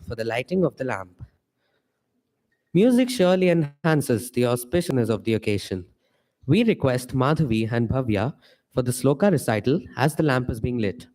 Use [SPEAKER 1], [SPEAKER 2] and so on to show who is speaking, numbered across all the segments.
[SPEAKER 1] for the lighting of the lamp. Music surely enhances the auspiciousness of the occasion. We request Madhavi and Bhavya for the sloka recital as the lamp is being lit.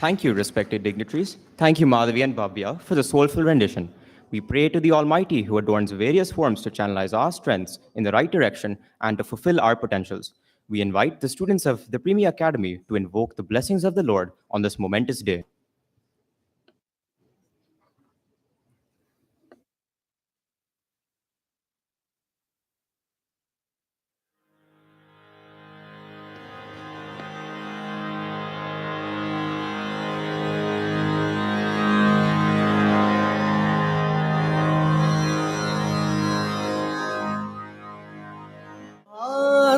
[SPEAKER 2] Thank you, respected dignitaries. Thank you, Madhavi and Bhavya, for the soulful rendition. We pray to the Almighty who adorns various forms to channelize our strengths in the right direction and to fulfill our potentials. We invite the students of the Premia Academy to invoke the blessings of the Lord on this momentous day.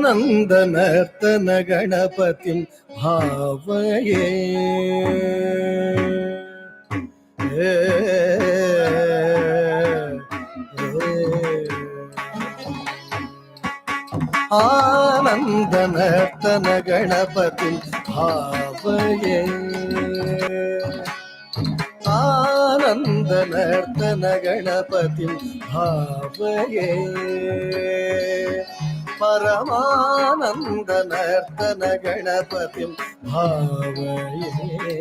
[SPEAKER 3] आनन्दनर्तन गणपतिं भावये आनन्दनर्तन गणपतिं भावये आनन्दनर्तन गणपतिं भावये परमानन्दनर्तन गणपतिं भावये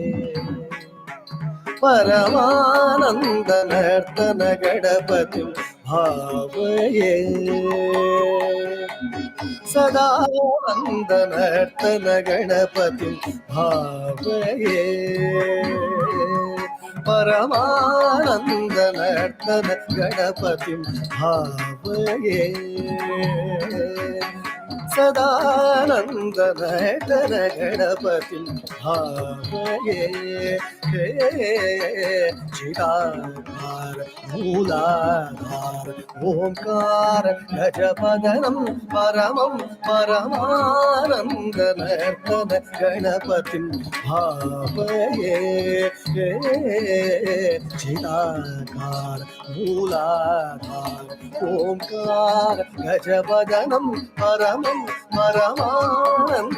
[SPEAKER 3] परमानन्दनर्तन गणपतिं भावये सदानन्दनर्तन गणपतिं भावये परमानन्दनर्तन गणपतिं भावये सदानन्दनर्तन गणपतिं भावये चिदाकार मूलाधार ओंकार गजपदनं परमं परमानन्दनर्तन गणपतिं भावये चिदाकार मूलाधार ओंकार गजपदनं परमं परमानन्दनर्तन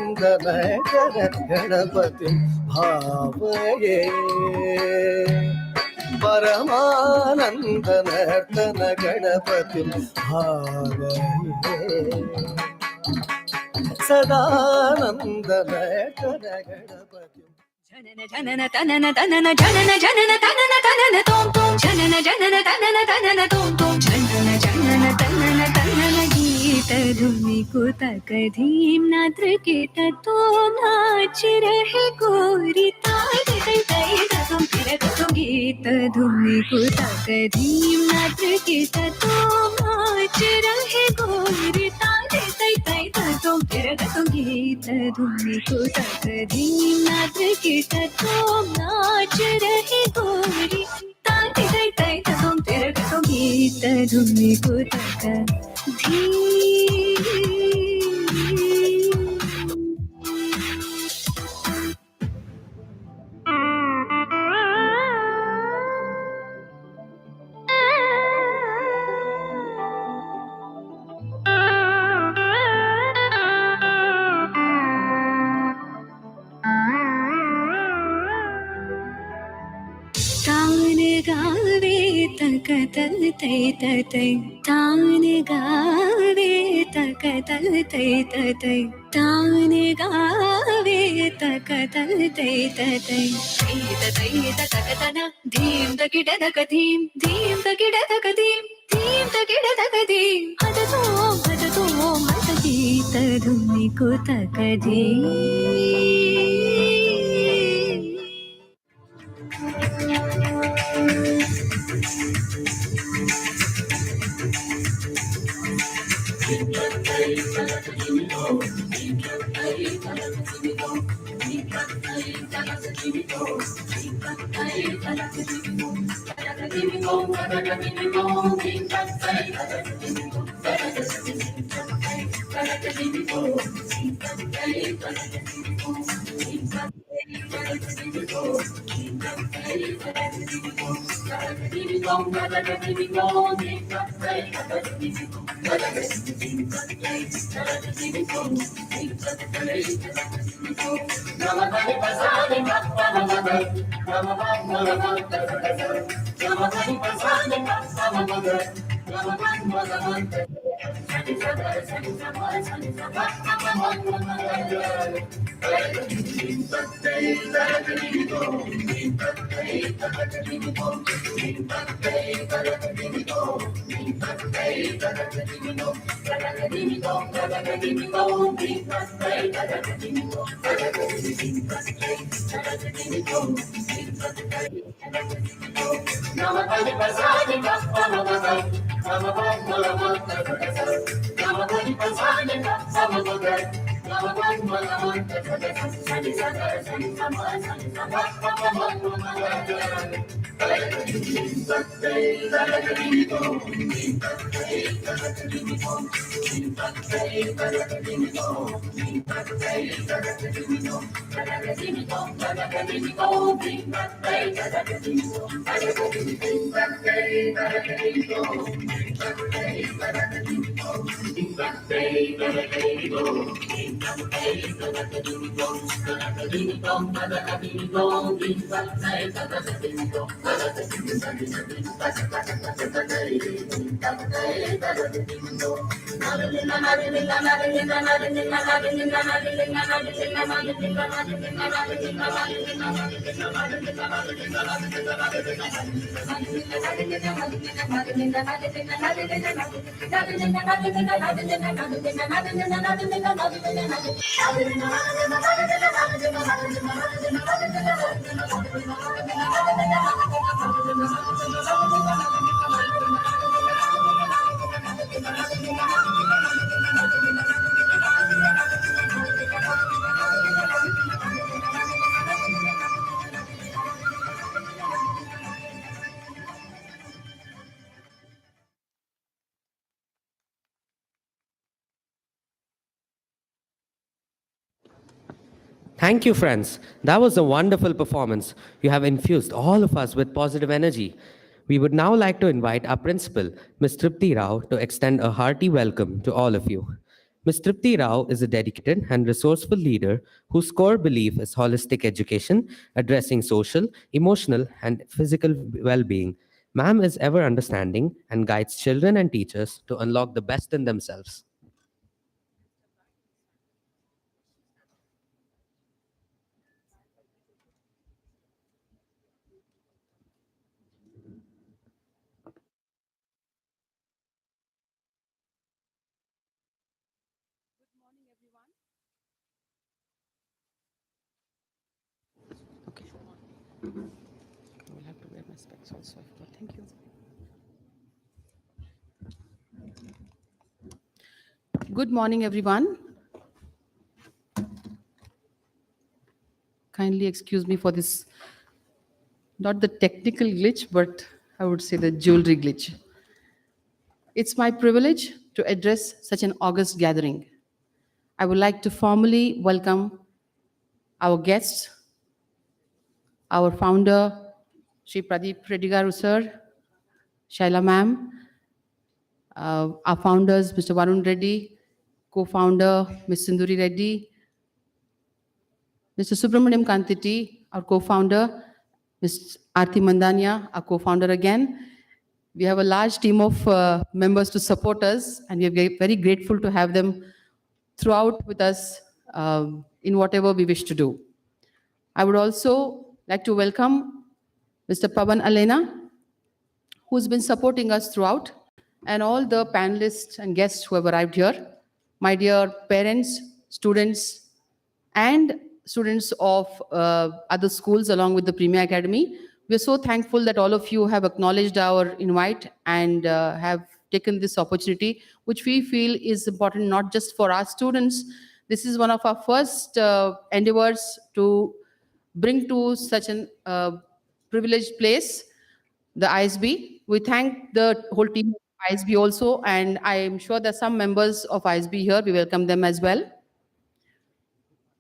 [SPEAKER 3] गणपतिं भावये परमानन्दनर्तन गणपतिं भावये सदानन्दनर्तन गणपतिं
[SPEAKER 4] जनन जनन तनन तनन जनन जनन तनन तनन तोम तोम जनन जनन तनन तनन तोम तोम जनन जनन तनन तनन गीत धुनि कुतक धीम नात्र कीट तोम नाच रहे गोरी ताल तै तै तुम फिर तुम गीत धुनि कुतक धीम नात्र कीट तोम नाच रहे गोरी ताल तै तै तुम फिर तुम गीत धुनि कुतक धीम नात्र कीट तुम नाच रहे गोरी ताते तै तै तुम तेरे तुम गीत धुनि कुतक तान गावे तक तल तै तै तान गावे तक तल तै तै तान गावे तक तल तै तै तै तक तना धीम तकिड तक धीम धीम तकिड तक धीम धीम तकिड तक धीम हद तो मत गीत धुनि कुतक धीम
[SPEAKER 1] Thank you, friends. That was a wonderful performance. You have infused all of us with positive energy. We would now like to invite our principal, Ms. Tripti Rao, to extend a hearty welcome to all of you. Ms. Tripti Rao is a dedicated and resourceful leader whose core belief is holistic education, addressing social, emotional, and physical well being. Ma'am is ever understanding and guides children and teachers to unlock the best in themselves.
[SPEAKER 2] Okay. I will have to wear my specs also. Thank you.
[SPEAKER 5] Good morning, everyone. Kindly excuse me for this, not the technical glitch, but I would say the jewelry glitch. It's my privilege to address such an august gathering. I would like to formally welcome our guests, our founder, Sri Pradeep Redigaru sir, Shaila ma'am, our founders, Mr. Varun Reddy, co-founder, Ms. Sinduri Reddy, Mr. Subramaniam Kantiti, our co-founder, Ms. Aarti Mandania, our co-founder again. We have a large team of members to support us, and we are very grateful to have them throughout with us in whatever we wish to do. I would also like to welcome Mr. Pavan Alena, who's been supporting us throughout, and all the panelists and guests who have arrived here. My dear parents, students, and students of other schools along with the Premia Academy, we're so thankful that all of you have acknowledged our invite and have taken this opportunity, which we feel is important not just for our students. This is one of our first endeavors to bring to such an privileged place the ISB. We thank the whole team of ISB also, and I am sure there are some members of ISB here. We welcome them as well.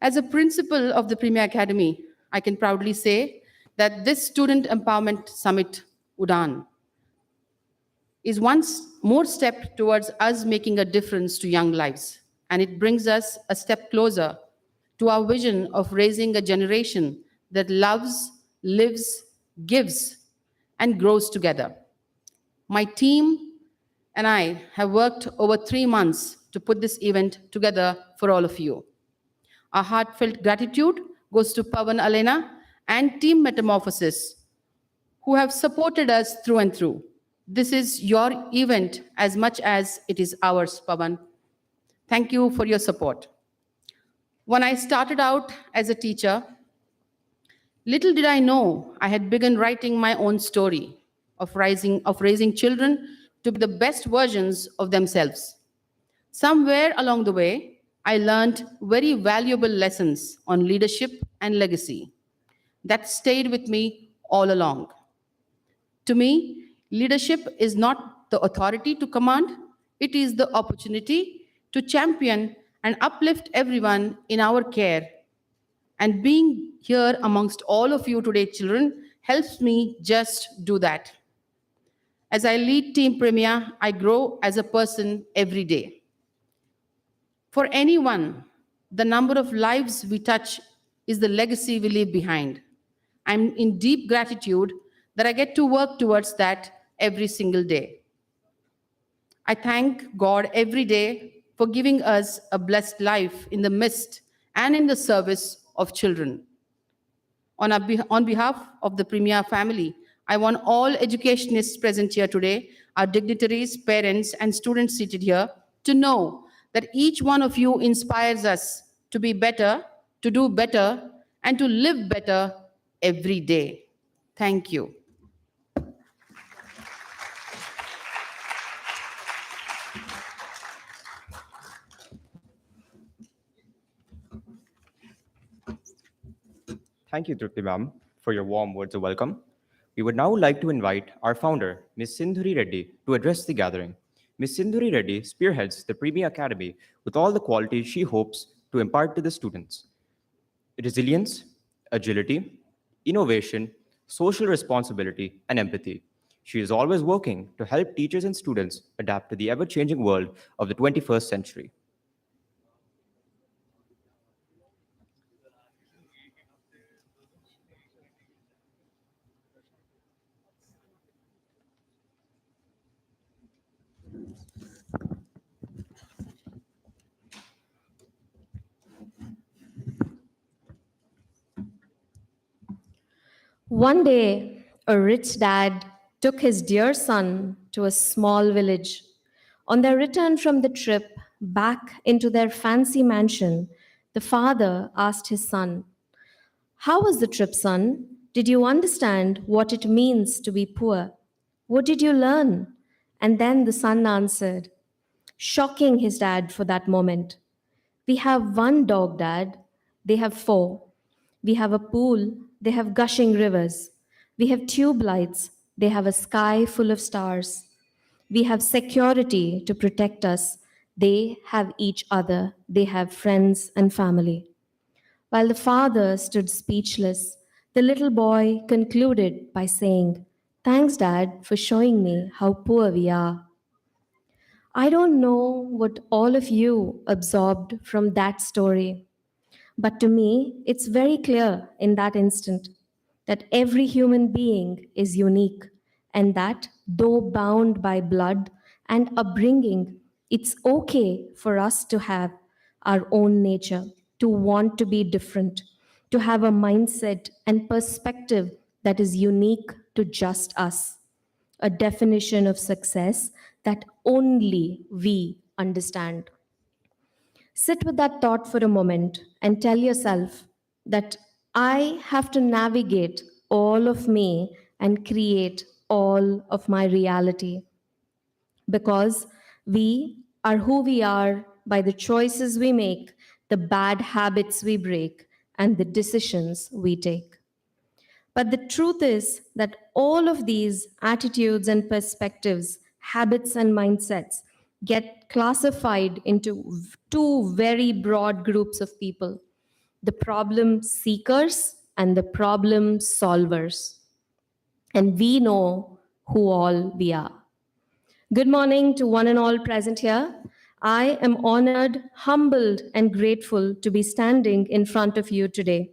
[SPEAKER 5] As a principal of the Premia Academy, I can proudly say that this Student Empowerment Summit, Udaan, is once more step towards us making a difference to young lives. And it brings us a step closer to our vision of raising a generation that loves, lives, gives, and grows together. My team and I have worked over 3 months to put this event together for all of you. Our heartfelt gratitude goes to Pavan Alena and Team Metamorphosis, who have supported us through and through. This is your event as much as it is ours, Pavan. Thank you for your support. When I started out as a teacher, little did I know I had begun writing my own story of raising children to be the best versions of themselves. Somewhere along the way, I learned very valuable lessons on leadership and legacy that stayed with me all along. To me, leadership is not the authority to command, it is the opportunity to champion and uplift everyone in our care. And being here amongst all of you today, children, helps me just do that. As I lead Team Premia, I grow as a person every day. For anyone, the number of lives we touch is the legacy we leave behind. I'm in deep gratitude that I get to work towards that every single day. I thank God every day for giving us a blessed life in the midst and in the service of children. On behalf of the Premia family, I want all educationists present here today, our dignitaries, parents, and students seated here, to know that each one of you inspires us to be better, to do better, and to live better every day. Thank you.
[SPEAKER 2] Thank you, Trupti ma'am, for your warm words of welcome. We would now like to invite our founder, Ms. Sindhuri Reddy, to address the gathering. Ms. Sindhuri Reddy spearheads the Premia Academy with all the qualities she hopes to impart to the students: resilience, agility, innovation, social responsibility, and empathy. She is always working to help teachers and students adapt to the ever changing world of the 21st century.
[SPEAKER 6] One day, a rich dad took his dear son to a small village. On their return from the trip back into their fancy mansion, the father asked his son, "How was the trip, son? Did you understand what it means to be poor? What did you learn?" And then the son answered, shocking his dad for that moment. "We have one dog, Dad. They have four. We have a pool. They have gushing rivers. We have tube lights. They have a sky full of stars. We have security to protect us. They have each other. They have friends and family." While the father stood speechless, the little boy concluded by saying, "Thanks, Dad, for showing me how poor we are." I don't know what all of you absorbed from that story, but to me, it's very clear in that instant that every human being is unique, and that though bound by blood and upbringing, it's okay for us to have our own nature, to want to be different, to have a mindset and perspective that is unique to just us, a definition of success that only we understand. Sit with that thought for a moment and tell yourself that I have to navigate all of me and create all of my reality, because we are who we are by the choices we make, the bad habits we break, and the decisions we take. But the truth is that all of these attitudes and perspectives, habits and mindsets get classified into two very broad groups of people: the problem seekers and the problem solvers. And we know who all we are. Good morning to one and all present here. I am honored, humbled, and grateful to be standing in front of you today.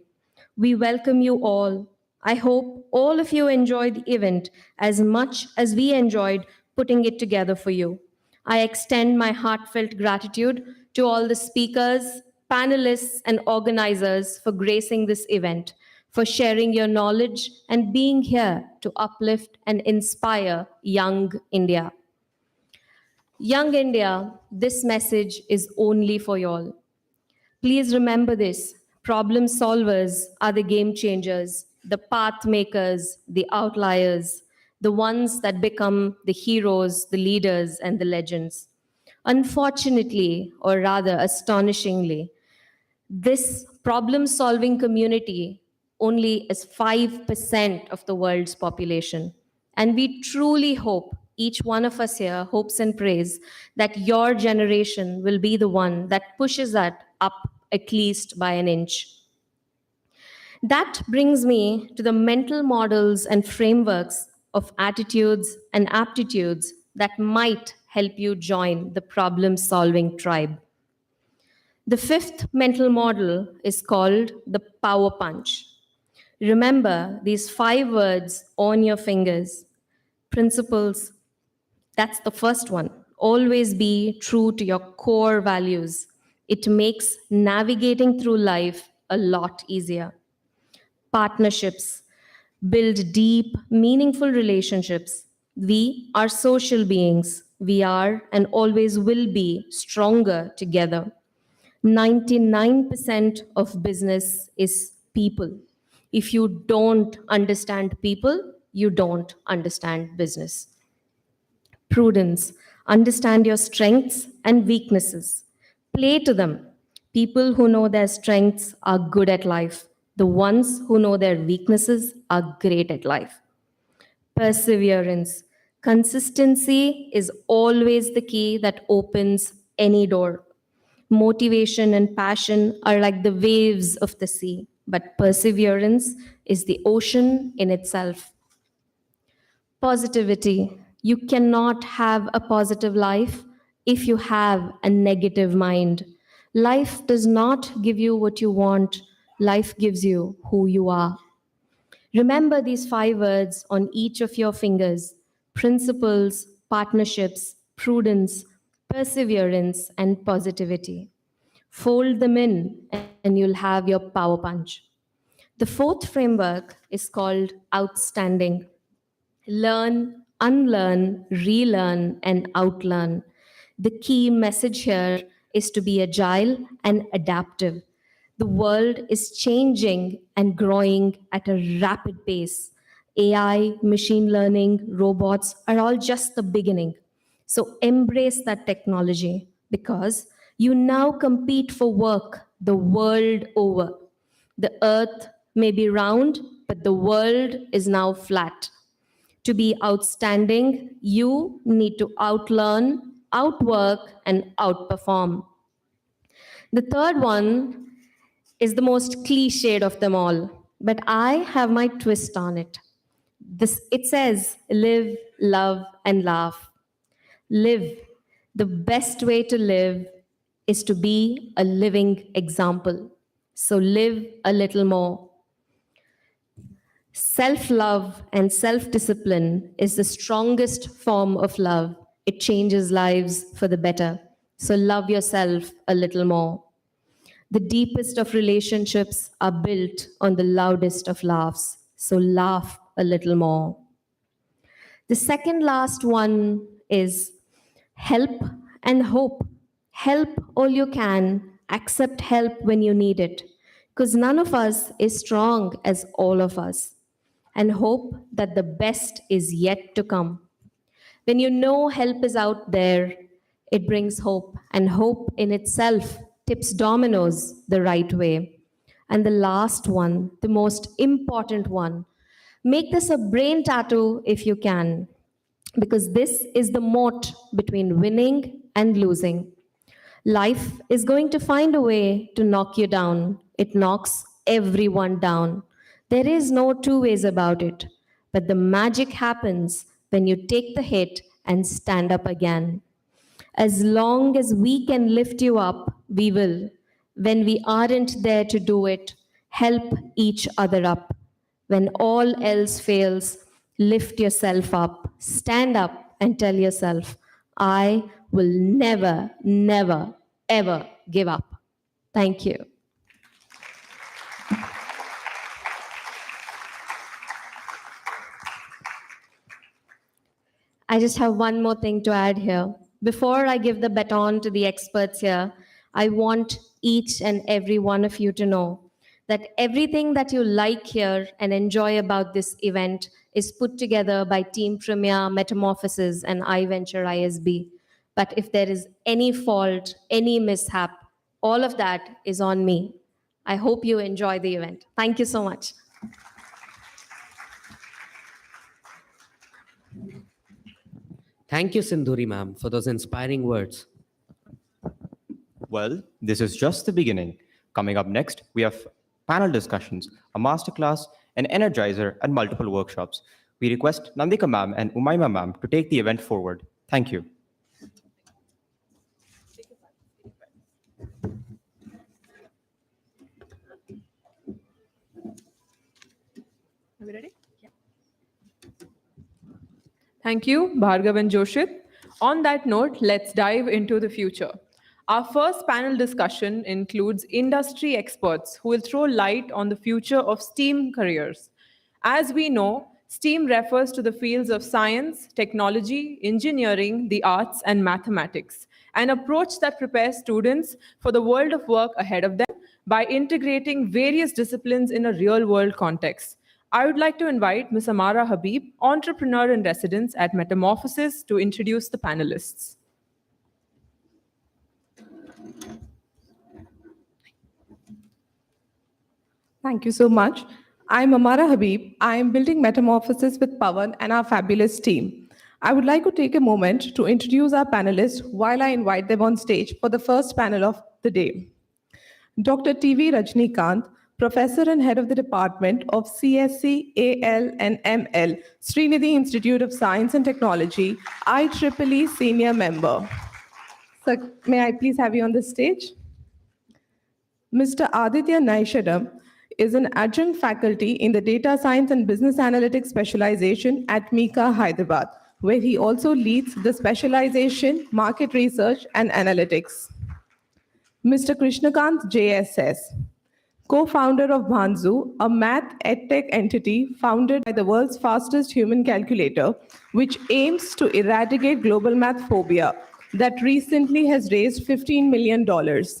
[SPEAKER 6] We welcome you all. I hope all of you enjoy the event as much as we enjoyed putting it together for you. I extend my heartfelt gratitude to all the speakers, panelists, and organizers for gracing this event, for sharing your knowledge and being here to uplift and inspire young India. Young India, this message is only for y'all. Please remember this: problem solvers are the game changers, the path makers, the outliers, the ones that become the heroes, the leaders, and the legends. Unfortunately, or rather astonishingly, this problem solving community only is 5% of the world's population. And we truly hope, each one of us here hopes and prays, that your generation will be the one that pushes that up at least by an inch. That brings me to the mental models and frameworks of attitudes and aptitudes that might help you join the problem solving tribe. The fifth mental model is called the power punch. Remember these 5 words on your fingers. Principles, that's the first one. Always be true to your core values. It makes navigating through life a lot easier. Partnerships, build deep, meaningful relationships. We are social beings. We are and always will be stronger together. 99% of business is people. If you don't understand people, you don't understand business. Prudence. Understand your strengths and weaknesses. Play to them. People who know their strengths are good at life. The ones who know their weaknesses are great at life. Perseverance. Consistency is always the key that opens any door. Motivation and passion are like the waves of the sea, but perseverance is the ocean in itself. Positivity. You cannot have a positive life if you have a negative mind. Life does not give you what you want, life gives you who you are. Remember these 5 words on each of your fingers: principles, partnerships, prudence, perseverance, and positivity. Fold them in, and you'll have your power punch. The fourth framework is called outstanding. Learn, unlearn, relearn, and outlearn. The key message here is to be agile and adaptive. The world is changing and growing at a rapid pace. AI, machine learning, robots are all just the beginning. So embrace that technology because you now compete for work the world over. The earth may be round, but the world is now flat. To be outstanding, you need to outlearn, outwork, and outperform. The third one is the most cliched of them all, but I have my twist on it. It says, live, love, and laugh. Live. The best way to live is to be a living example. So live a little more. Self love and self discipline is the strongest form of love. It changes lives for the better. So love yourself a little more. The deepest of relationships are built on the loudest of laughs. So laugh a little more. The second last one is help and hope. Help all you can. Accept help when you need it. Because none of us is strong as all of us. And hope that the best is yet to come. When you know help is out there, it brings hope, and hope in itself tips dominoes the right way. And the last one, the most important one, make this a brain tattoo if you can, because this is the moat between winning and losing. Life is going to find a way to knock you down. It knocks everyone down. There is no two ways about it. But the magic happens when you take the hit and stand up again. As long as we can lift you up, we will. When we aren't there to do it, help each other up. When all else fails, lift yourself up, stand up, and tell yourself, I will never, never, ever give up. Thank you. I just have one more thing to add here. Before I give the baton to the experts here, I want each and every one of you to know that everything that you like here and enjoy about this event is put together by Team Premia, Metamorphosis, and iVenture ISB. But if there is any fault, any mishap, all of that is on me. I hope you enjoy the event. Thank you so much.
[SPEAKER 1] Thank you, Sindhuri ma'am, for those inspiring words.
[SPEAKER 2] Well, this is just the beginning. Coming up next, we have panel discussions, a masterclass, an energizer, and multiple workshops. We request Nandika ma'am and Umaima ma'am to take the event forward. Thank you.
[SPEAKER 7] Are we ready? Yeah. Thank you, Bhargav and Joshit. On that note, let's dive into the future. Our first panel discussion includes industry experts who will throw light on the future of STEAM careers. As we know, STEAM refers to the fields of science, technology, engineering, the arts, and mathematics, an approach that prepares students for the world of work ahead of them by integrating various disciplines in a real world context. I would like to invite Ms. Amara Habib, entrepreneur in residence at Metamorphosis, to introduce the panelists.
[SPEAKER 8] Thank you so much. I'm Amara Habib. I am building Metamorphosis with Pawan and our fabulous team. I would like to take a moment to introduce our panelists while I invite them on stage for the first panel of the day. Dr. T.V. Rajnikant, Professor and Head of the Department of CSC, AL, and ML, Srinidhi Institute of Science and Technology, IEEE Senior Member. Sir, may I please have you on the stage? Mr. Aditya Naishadam is an adjunct faculty in the Data Science and Business Analytics specialization at Mika, Hyderabad, where he also leads the specialization, market research, and analytics. Mr. Krishnakant JSS, co-founder of Bhanzu, a math edtech entity founded by the world's fastest human calculator, which aims to eradicate global math phobia that recently has raised $15 million. Mr.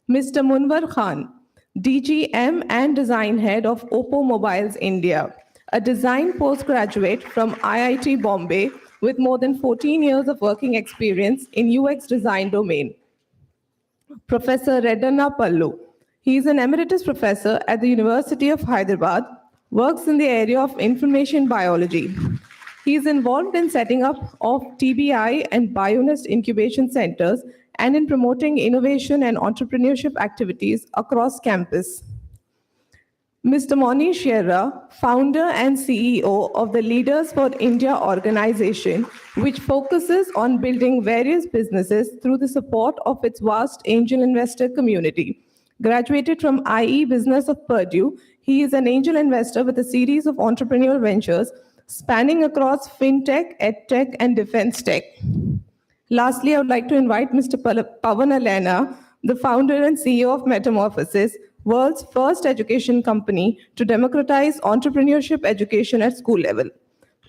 [SPEAKER 8] Munwar Khan, DGM and Design Head of Oppo Mobiles India, a design postgraduate from IIT Bombay with more than 14 years of working experience in UX design domain. Professor Reddanna Pallu, he is an emeritus professor at the University of Hyderabad, works in the area of information biology. He is involved in setting up of TBI and Bionest incubation centers and in promoting innovation and entrepreneurship activities across campus. Mr. Monish Sherra, founder and CEO of the Leaders for India organization, which focuses on building various businesses through the support of its vast angel investor community. Graduated from IE Business of Purdue, he is an angel investor with a series of entrepreneurial ventures spanning across fintech, edtech, and defense tech. Lastly, I would like to invite Mr. Pawan Alena, the founder and CEO of Metamorphosis, world's first education company to democratize entrepreneurship education at school level.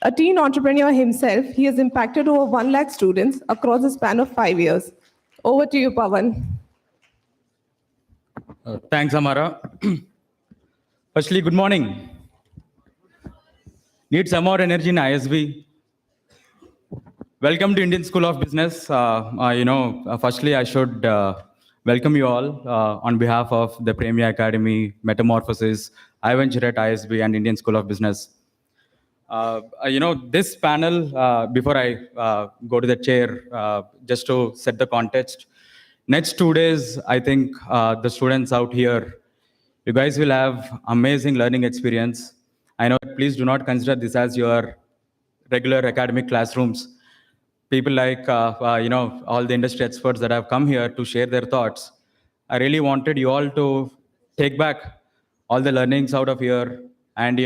[SPEAKER 8] A teen entrepreneur himself, he has impacted over 1 lakh students across a span of 5 years. Over to you, Pawan.
[SPEAKER 9] Thanks, Amara. Firstly, good morning. Need some more energy in ISB. Welcome to Indian School of Business. Firstly, I should welcome you all on behalf of the Premia Academy, Metamorphosis, I venture at ISB, and Indian School of Business. This panel, before I go to the chair, just to set the context, next 2 days, I think the students out here, you guys will have amazing learning experience. I know, please do not consider this as your regular academic classrooms. People like, all the industry experts that have come here to share their thoughts. I really wanted you all to take back all the learnings out of here and,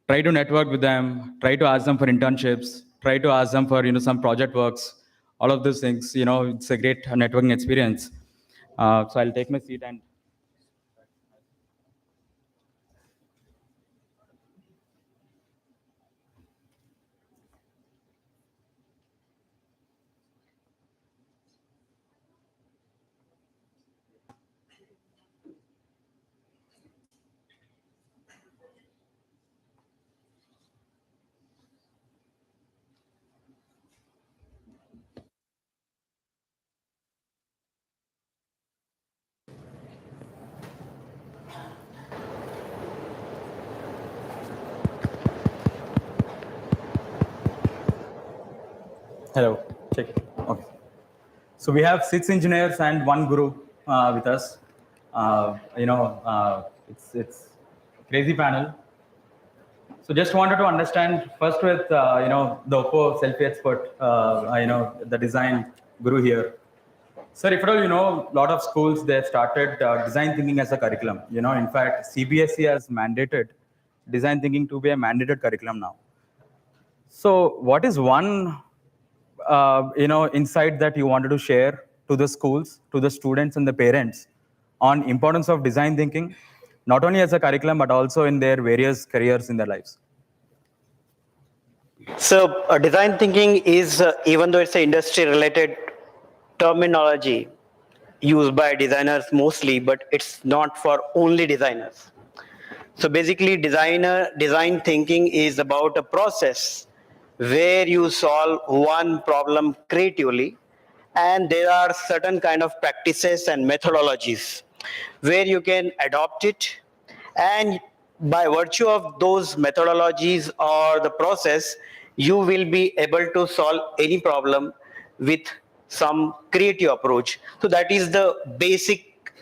[SPEAKER 9] try to network with them, try to ask them for internships, try to ask them for, some project works, all of those things. It's a great networking experience. So I'll take my seat and hello, check. Okay. So we have 6 engineers and 1 guru with us. It's crazy panel. So just wanted to understand first with the Oppo selfie expert, the design guru here. Sir, if at all a lot of schools they started design thinking as a curriculum. In fact, CBSE has mandated design thinking to be a mandated curriculum now. So what is one insight that you wanted to share to the schools, to the students and the parents on importance of design thinking? not only as a curriculum, but also in their various careers in their lives?
[SPEAKER 10] So, design thinking is, even though it's an industry related terminology used by designers mostly, but it's not for only designers. So, basically, design thinking is about a process where you solve one problem creatively, and there are certain kind of practices and methodologies where you can adopt it, and by virtue of those methodologies or the process, you will be able to solve any problem with some creative approach. So that is the basic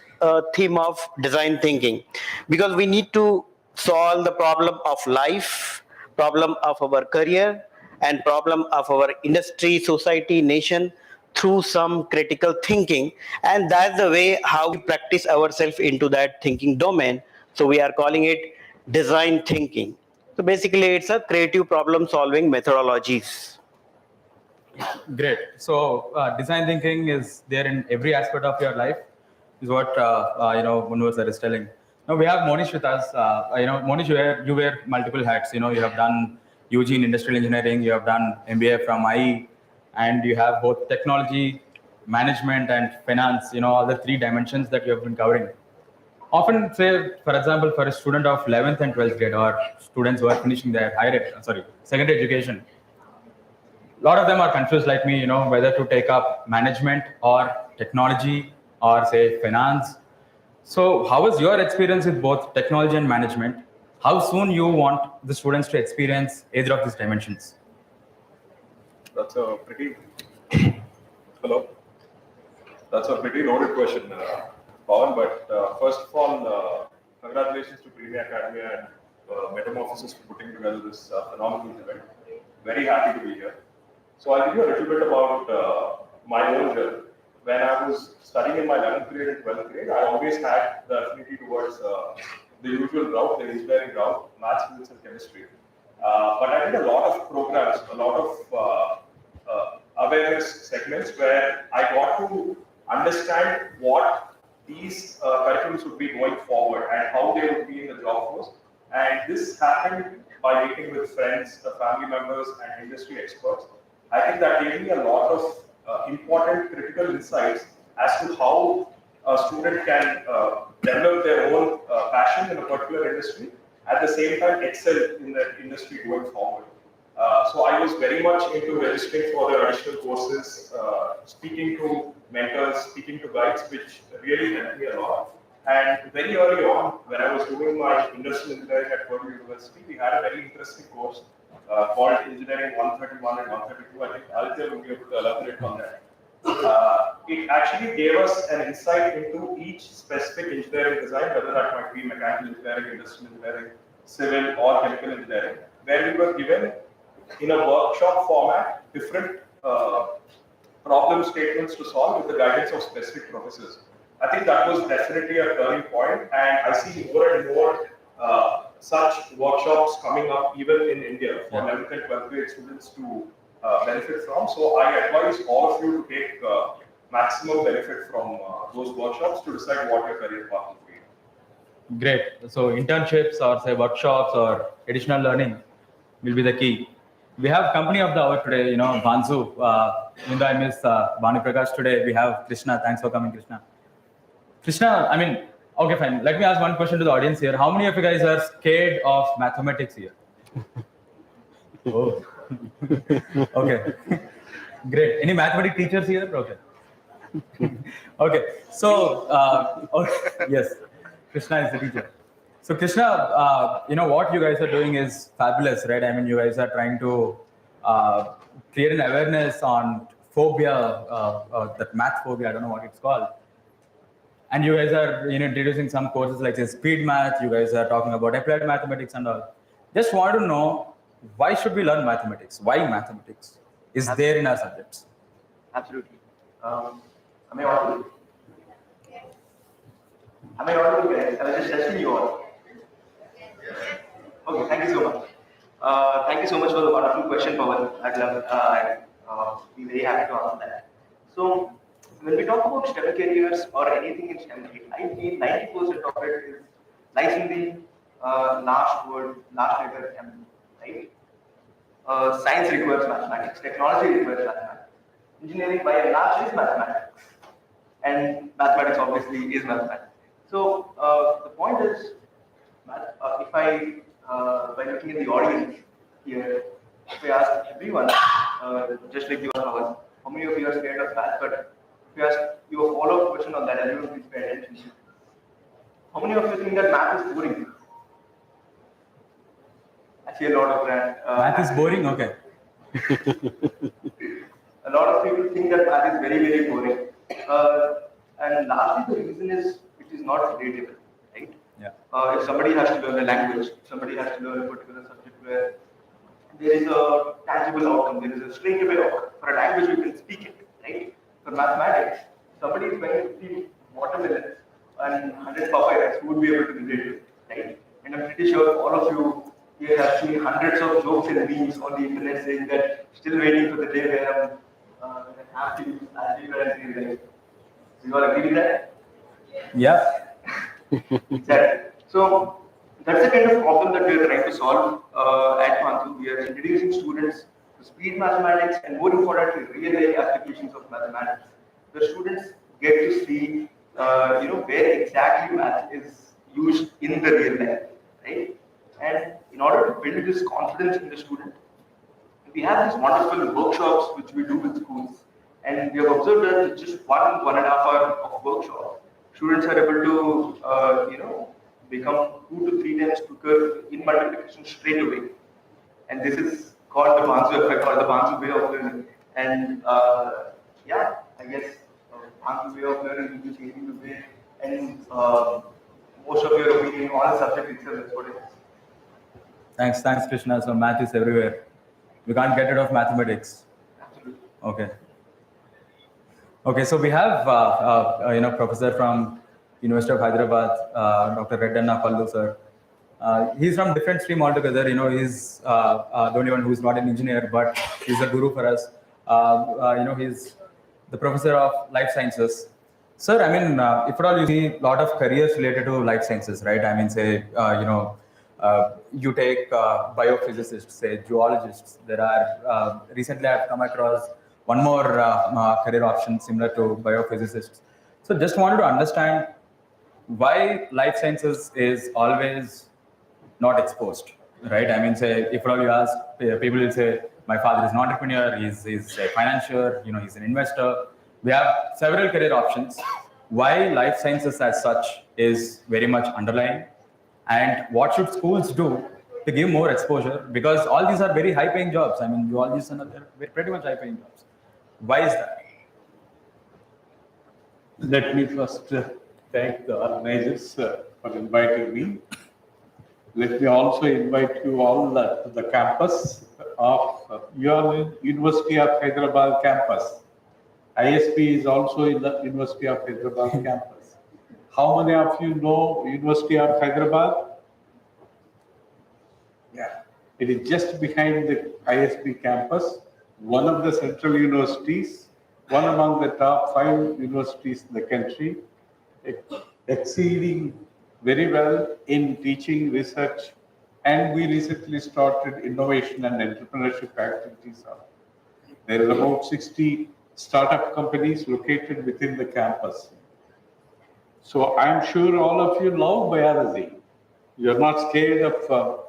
[SPEAKER 10] theme of design thinking, because we need to solve the problem of life, problem of our career, and problem of our industry, society, nation, through some critical thinking. And that's the way how we practice ourselves into that thinking domain. So we are calling it design thinking. So basically it's a creative problem solving methodologies.
[SPEAKER 9] Great. So design thinking is there in every aspect of your life, is what Munwar sir is telling. Now we have Monish with us. Monish, you wear multiple hats. You have done UG in industrial engineering, you have done MBA from IE, and you have both technology, management, and finance. All the three dimensions that you have been covering. Often, say, for example, for a student of 11th and 12th grade, or students who are finishing their secondary education, a lot of them are confused like me, whether to take up management or technology or say finance. So how was your experience with both technology and management? How soon you want the students to experience either of these dimensions?
[SPEAKER 11] That's a pretty hello. That's a pretty loaded question, Pawan. But first of all, congratulations to Premia Academy and Metamorphosis for putting together this phenomenal event. Very happy to be here. So I'll give you a little bit about my own journey. When I was studying in my 11th grade and 12th grade, I always had the affinity towards the usual route, the engineering route, maths, physics, and chemistry. But I did a lot of programs, a lot of awareness segments where I got to understand what these curriculums would be going forward and how they would be in the job force. And this happened by meeting with friends, family members, and industry experts. I think that gave me a lot of important critical insights as to how a student can develop their own passion in a particular industry, at the same time excel in that industry going forward. So I was very much into registering for the additional courses, speaking to mentors, speaking to guides, which really helped me a lot. And very early on, when I was doing my industrial engineering at Purdue University, we had a very interesting course called Engineering 131 and 132. I think Aditya will be able to elaborate on that. It actually gave us an insight into each specific engineering design, whether that might be mechanical engineering, industrial engineering, civil, or chemical engineering, where we were given in a workshop format different problem statements to solve with the guidance of specific professors. I think that was definitely a turning point, and I see more and more such workshops coming up even in India for 11th and 12th grade students to benefit from. So I advise all of you to take maximum benefit from those workshops to decide what your career path will be.
[SPEAKER 9] Great. So internships or say workshops or additional learning will be the key. We have company of the hour today, Bhansu. Even though I miss Bhanu Prakash today, we have Krishna. Thanks for coming, Krishna. Krishna, okay, fine. Let me ask one question to the audience here. How many of you guys are scared of mathematics here? Oh. Okay. Great. Any mathematics teachers here? Okay. Okay. So, yes, Krishna is the teacher. So, Krishna, what you guys are doing is fabulous, right? You guys are trying to create an awareness on phobia, that math phobia, I don't know what it's called. And you guys are introducing some courses like say, speed math. You guys are talking about applied mathematics and all. Just want to know, why should we learn mathematics? Why mathematics is there in our subjects?
[SPEAKER 12] Absolutely. Am I audible? Am I audible, guys? I was just testing you all. Okay, thank you so much. Thank you so much for the wonderful question, Pawan. I'd be very happy to answer that. So, when we talk about STEM careers or anything in STEM, I feel 90% of it is lies in the last word, last letter M, right? Science requires mathematics, technology requires mathematics, engineering by and large is mathematics, and mathematics obviously is mathematics. So the point is, if I, by looking at the audience here, if I ask everyone, just like you asked ours, how many of you are scared of math? But if you ask you a follow-up question on that, everyone please pay attention. How many of you think that math is boring? I see a lot of that.
[SPEAKER 9] Math is boring? Okay.
[SPEAKER 12] A lot of people think that math is very, very boring. And largely the reason is it is not relatable, right?
[SPEAKER 9] Yeah.
[SPEAKER 12] If somebody has to learn a language, somebody has to learn a particular subject where there is a tangible outcome, there is a straight away outcome. For a language, you can speak it, right? For mathematics, somebody is going to see watermelons and 100 papayas, who would be able to relate to it, right? And I'm pretty sure all of you here have seen hundreds of jokes and memes on the internet saying that still waiting for the day where I'm happy to algebra and real life. Do you all agree with that?
[SPEAKER 9] Yeah.
[SPEAKER 12] Exactly. So that's the kind of problem that we are trying to solve at Panthu. We are introducing students to speed mathematics and more importantly, real-life applications of mathematics. The students get to see, where exactly math is used in the real life, right? And in order to build this confidence in the student, we have these wonderful workshops which we do with schools. And we have observed that just 1.5 hours of workshop, students are able to, become 2 to 3 times quicker in multiplication straight away. And this is called the Panthu effect or the Panthu way of learning. And I guess Panthu way of learning will be changing the way. And most of your opinion on the subject itself is what it is.
[SPEAKER 9] Thanks, Krishna. So math is everywhere. We can't get rid of mathematics.
[SPEAKER 12] Absolutely.
[SPEAKER 9] Okay. So we have professor from University of Hyderabad, Dr. Reddanna Pallu sir. He's from different stream altogether. He's the only one who's not an engineer, but he's a guru for us. He's the professor of life sciences. Sir, I mean, if at all you see a lot of careers related to life sciences, right? I mean, say, you take biophysicists, say geologists. There are recently I've come across one more career option similar to biophysicists. So just wanted to understand why life sciences is always not exposed, right? I mean, say if at all you ask, people will say, my father is an entrepreneur, he's a financier, he's an investor. We have several career options. Why life sciences as such is very much underlying, and what should schools do to give more exposure? Because all these are very high-paying jobs. I mean, geologists and other pretty much high-paying jobs. Why is that?
[SPEAKER 13] Let me first thank the organizers for inviting me. Let me also invite you all to the campus of your University of Hyderabad campus. ISP is also in the University of Hyderabad campus. How many of you know University of Hyderabad? Yeah, it is just behind the ISP campus, one of the central universities, one among the top 5 universities in the country, exceeding very well in teaching, research, and we recently started innovation and entrepreneurship activities. There are about 60 startup companies located within the campus. So I'm sure all of you love biology. You're not scared of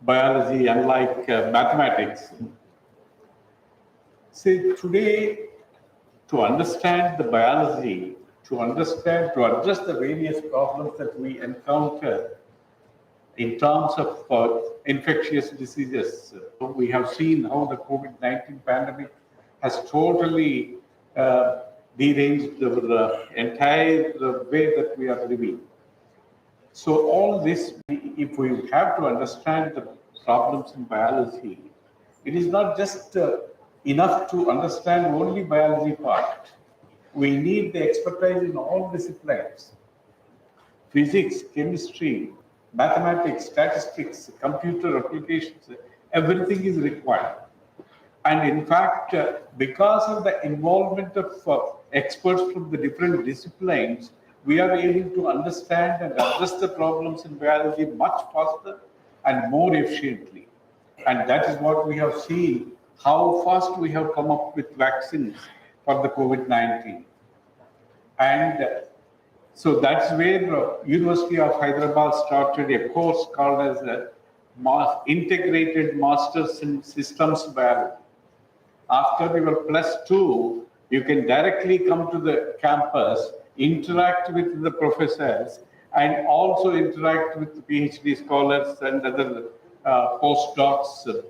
[SPEAKER 13] biology, unlike mathematics. See, today, to understand the biology, to address the various problems that we encounter in terms of infectious diseases, we have seen how the COVID-19 pandemic has totally deranged the entire way that we are living. So all this, if we have to understand the problems in biology, it is not just enough to understand only biology part. We need the expertise in all disciplines. Physics, chemistry, mathematics, statistics, computer applications, everything is required. And in fact, because of the involvement of experts from the different disciplines, we are able to understand and address the problems in biology much faster and more efficiently. And that is what we have seen, how fast we have come up with vaccines for the COVID-19. And so that's where University of Hyderabad started a course called as Integrated Masters in Systems Biology. After your +2, you can directly come to the campus, interact with the professors, and also interact with the PhD scholars and other postdocs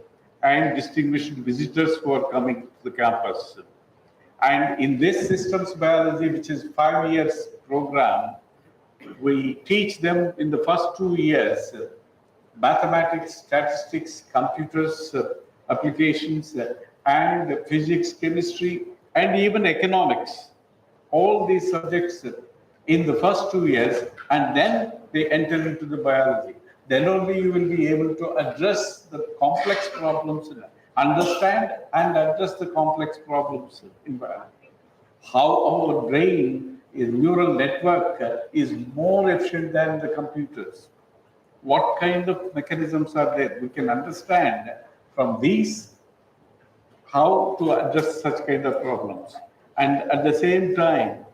[SPEAKER 13] and distinguished visitors who are coming to the campus. And in this systems biology, which is 5 years program, we teach them in the first 2 years mathematics, statistics, computers, applications, and physics, chemistry, and even economics. All these subjects in the first 2 years, and then they enter into the biology. Then only you will be able to address the complex problems, understand and address the complex problems in biology. How our brain, is neural network, is more efficient than the computers. What kind of mechanisms are there? We can understand from these how to address such kind of problems. And at the same time,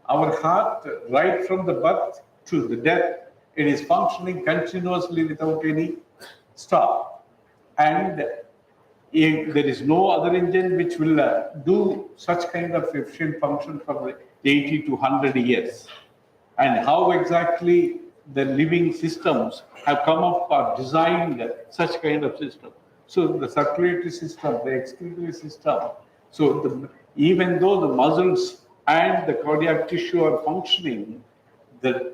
[SPEAKER 13] our heart, right from the birth to the death, it is functioning continuously without any stop. And if there is no other engine which will do such kind of efficient function for 80 to 100 years. And how exactly the living systems have come up or designed such kind of system. So the circulatory system, the excretory system. So even though the muscles and the cardiac tissue are functioning, the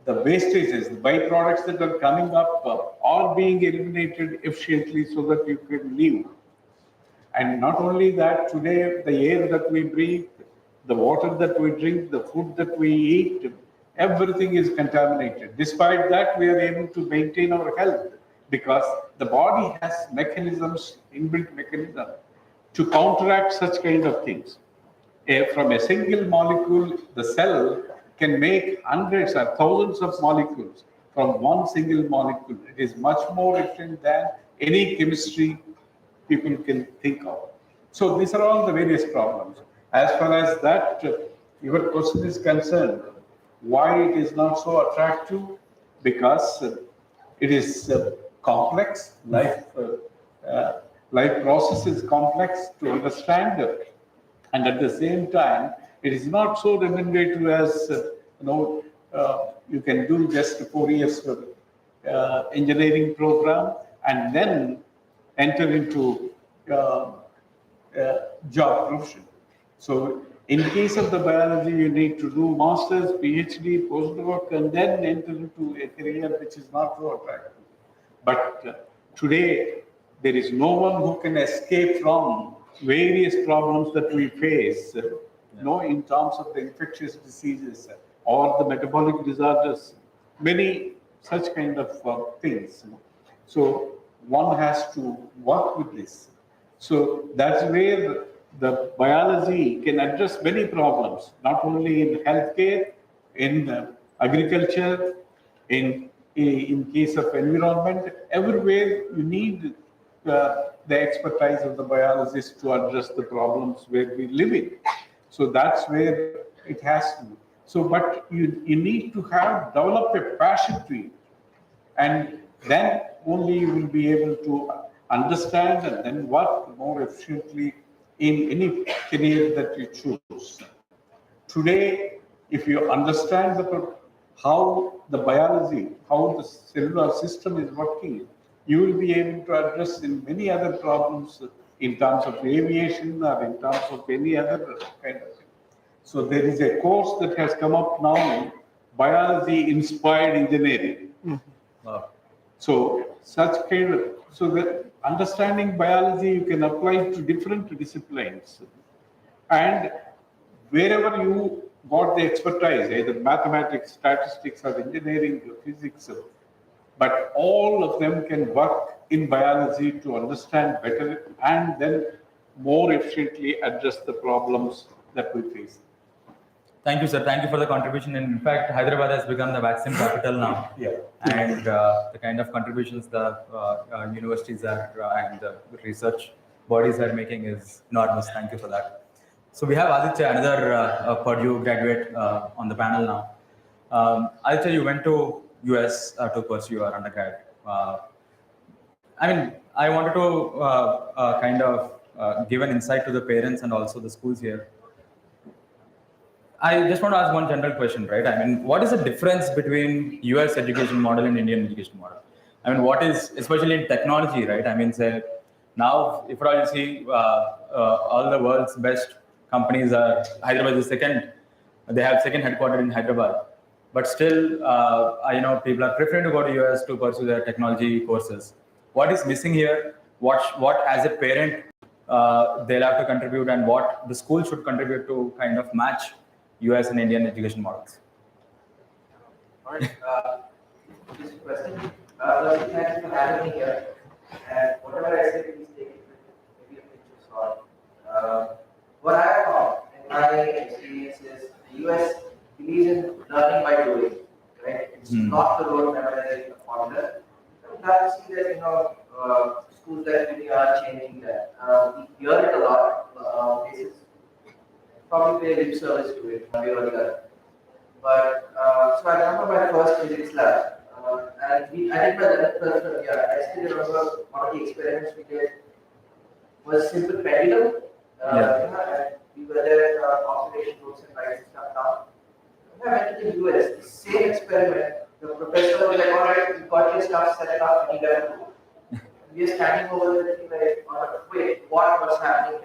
[SPEAKER 13] wastages, the byproducts that are coming up are being eliminated efficiently so that you can live. And not only that, today the air that we breathe, the water that we drink, the food that we eat, everything is contaminated. Despite that, we are able to maintain our health because the body has mechanisms, inbuilt mechanisms, to counteract such kind of things. From a single molecule, the cell can make hundreds or thousands of molecules from one single molecule. It is much more efficient than any chemistry people can think of. So these are all the various problems. As far as that, your question is concerned, why it is not so attractive? Because it is complex, life process is complex to understand, and at the same time, it is not so remunerative as you can do just 4 years engineering program and then enter into job profession. So in case of the biology, you need to do master's, PhD, postdoc, and then enter into a career which is not so attractive. But today, there is no one who can escape from various problems that we face, in terms of the infectious diseases or the metabolic disorders, many such kind of things. So one has to work with this. So that's where the biology can address many problems, not only in healthcare, in agriculture, in case of environment, everywhere you need the expertise of the biologist to address the problems where we live in. So that's where it has to be. So, but you need to develop a passion to it, and then only you will be able to understand and then work more efficiently in any career that you choose. Today, if you understand how the biology, how the cellular system is working, you will be able to address in many other problems in terms of aviation or in terms of any other kind of thing. So there is a course that has come up now, biology inspired engineering. So such kind of, so that understanding biology you can apply to different disciplines, and wherever you got the expertise, either mathematics, statistics, or engineering, or physics, but all of them can work in biology to understand better and then more efficiently address the problems that we face.
[SPEAKER 9] Thank you, sir. Thank you for the contribution. In fact, Hyderabad has become the vaccine capital now.
[SPEAKER 13] Yeah.
[SPEAKER 9] And the kind of contributions the universities are and the research bodies are making is enormous. Thank you for that. So we have Aditya, another Purdue graduate on the panel now. Aditya, you went to US to pursue your undergrad. I mean, I wanted to kind of give an insight to the parents and also the schools here. I just want to ask one general question, right? I mean, what is the difference between US education model and Indian education model? I mean, what is, especially in technology, right? I mean, say, now, if at all you see, all the world's best companies are, Hyderabad is second, they have second headquartered in Hyderabad. But still, I know people are preferring to go to US to pursue their technology courses. What is missing here? What as a parent, they'll have to contribute, and what the school should contribute to kind of match US and Indian education models?
[SPEAKER 14] All right. This question. Firstly, thank you for having me here. And whatever I say, please take it with maybe a pinch of salt. What I have found in my experience is the US believes in learning by doing. Right? It's not the road memorizing a formula. I'm glad to see that schools like India are changing that. We hear it a lot. Cases probably pay lip service to it one way or the other. But so I remember my first physics lab, and I did my 11th from here. I still remember one of the experiments we did was simple pendulum. And we were there at observation books and writing stuff down. When I went to the US, the same experiment, the professor was like, all right, you got your stuff set up, and you got to go. We are standing over there thinking like, wait, what was happening?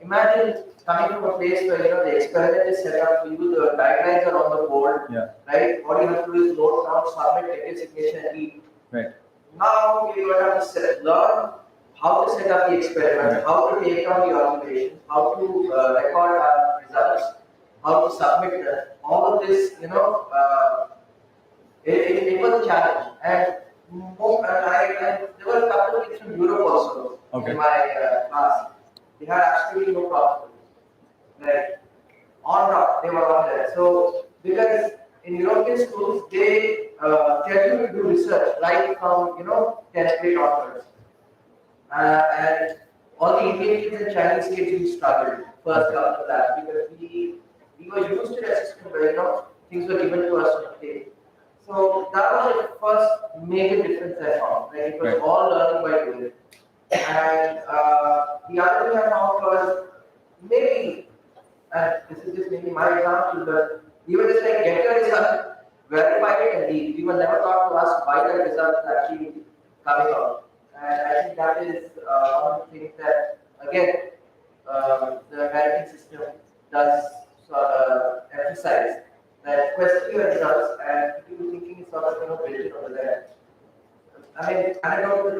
[SPEAKER 14] Imagine coming from a place where the experiment is set up for you, the diagrams are on the board, right? What you have to do is note down, submit, take your signature, and leave.
[SPEAKER 9] Right.
[SPEAKER 14] Now you have to learn how to set up the experiment, how to take down the observations, how to record our results, how to submit them. All of this, it was a challenge. And there were a couple of kids from Europe also in my class. They had absolutely no problem. Like, they were on there. So, because in European schools, they tell you to do research right from, 10th grade onwards. And all the Indian kids and Chinese kids, we struggled first couple of labs because we were used to that system where, things were given to us on the day. So, that was the first major difference I found. Right? It was all learning by doing it. And the other thing I found was maybe, and this is just maybe my example, but even just like get your result, verify it and leave. We were never taught to ask why the result is actually coming out. And I think that is one of the things that, again, the American system does emphasize, that question your results and people thinking is sort of built in over there. I mean, anecdotal,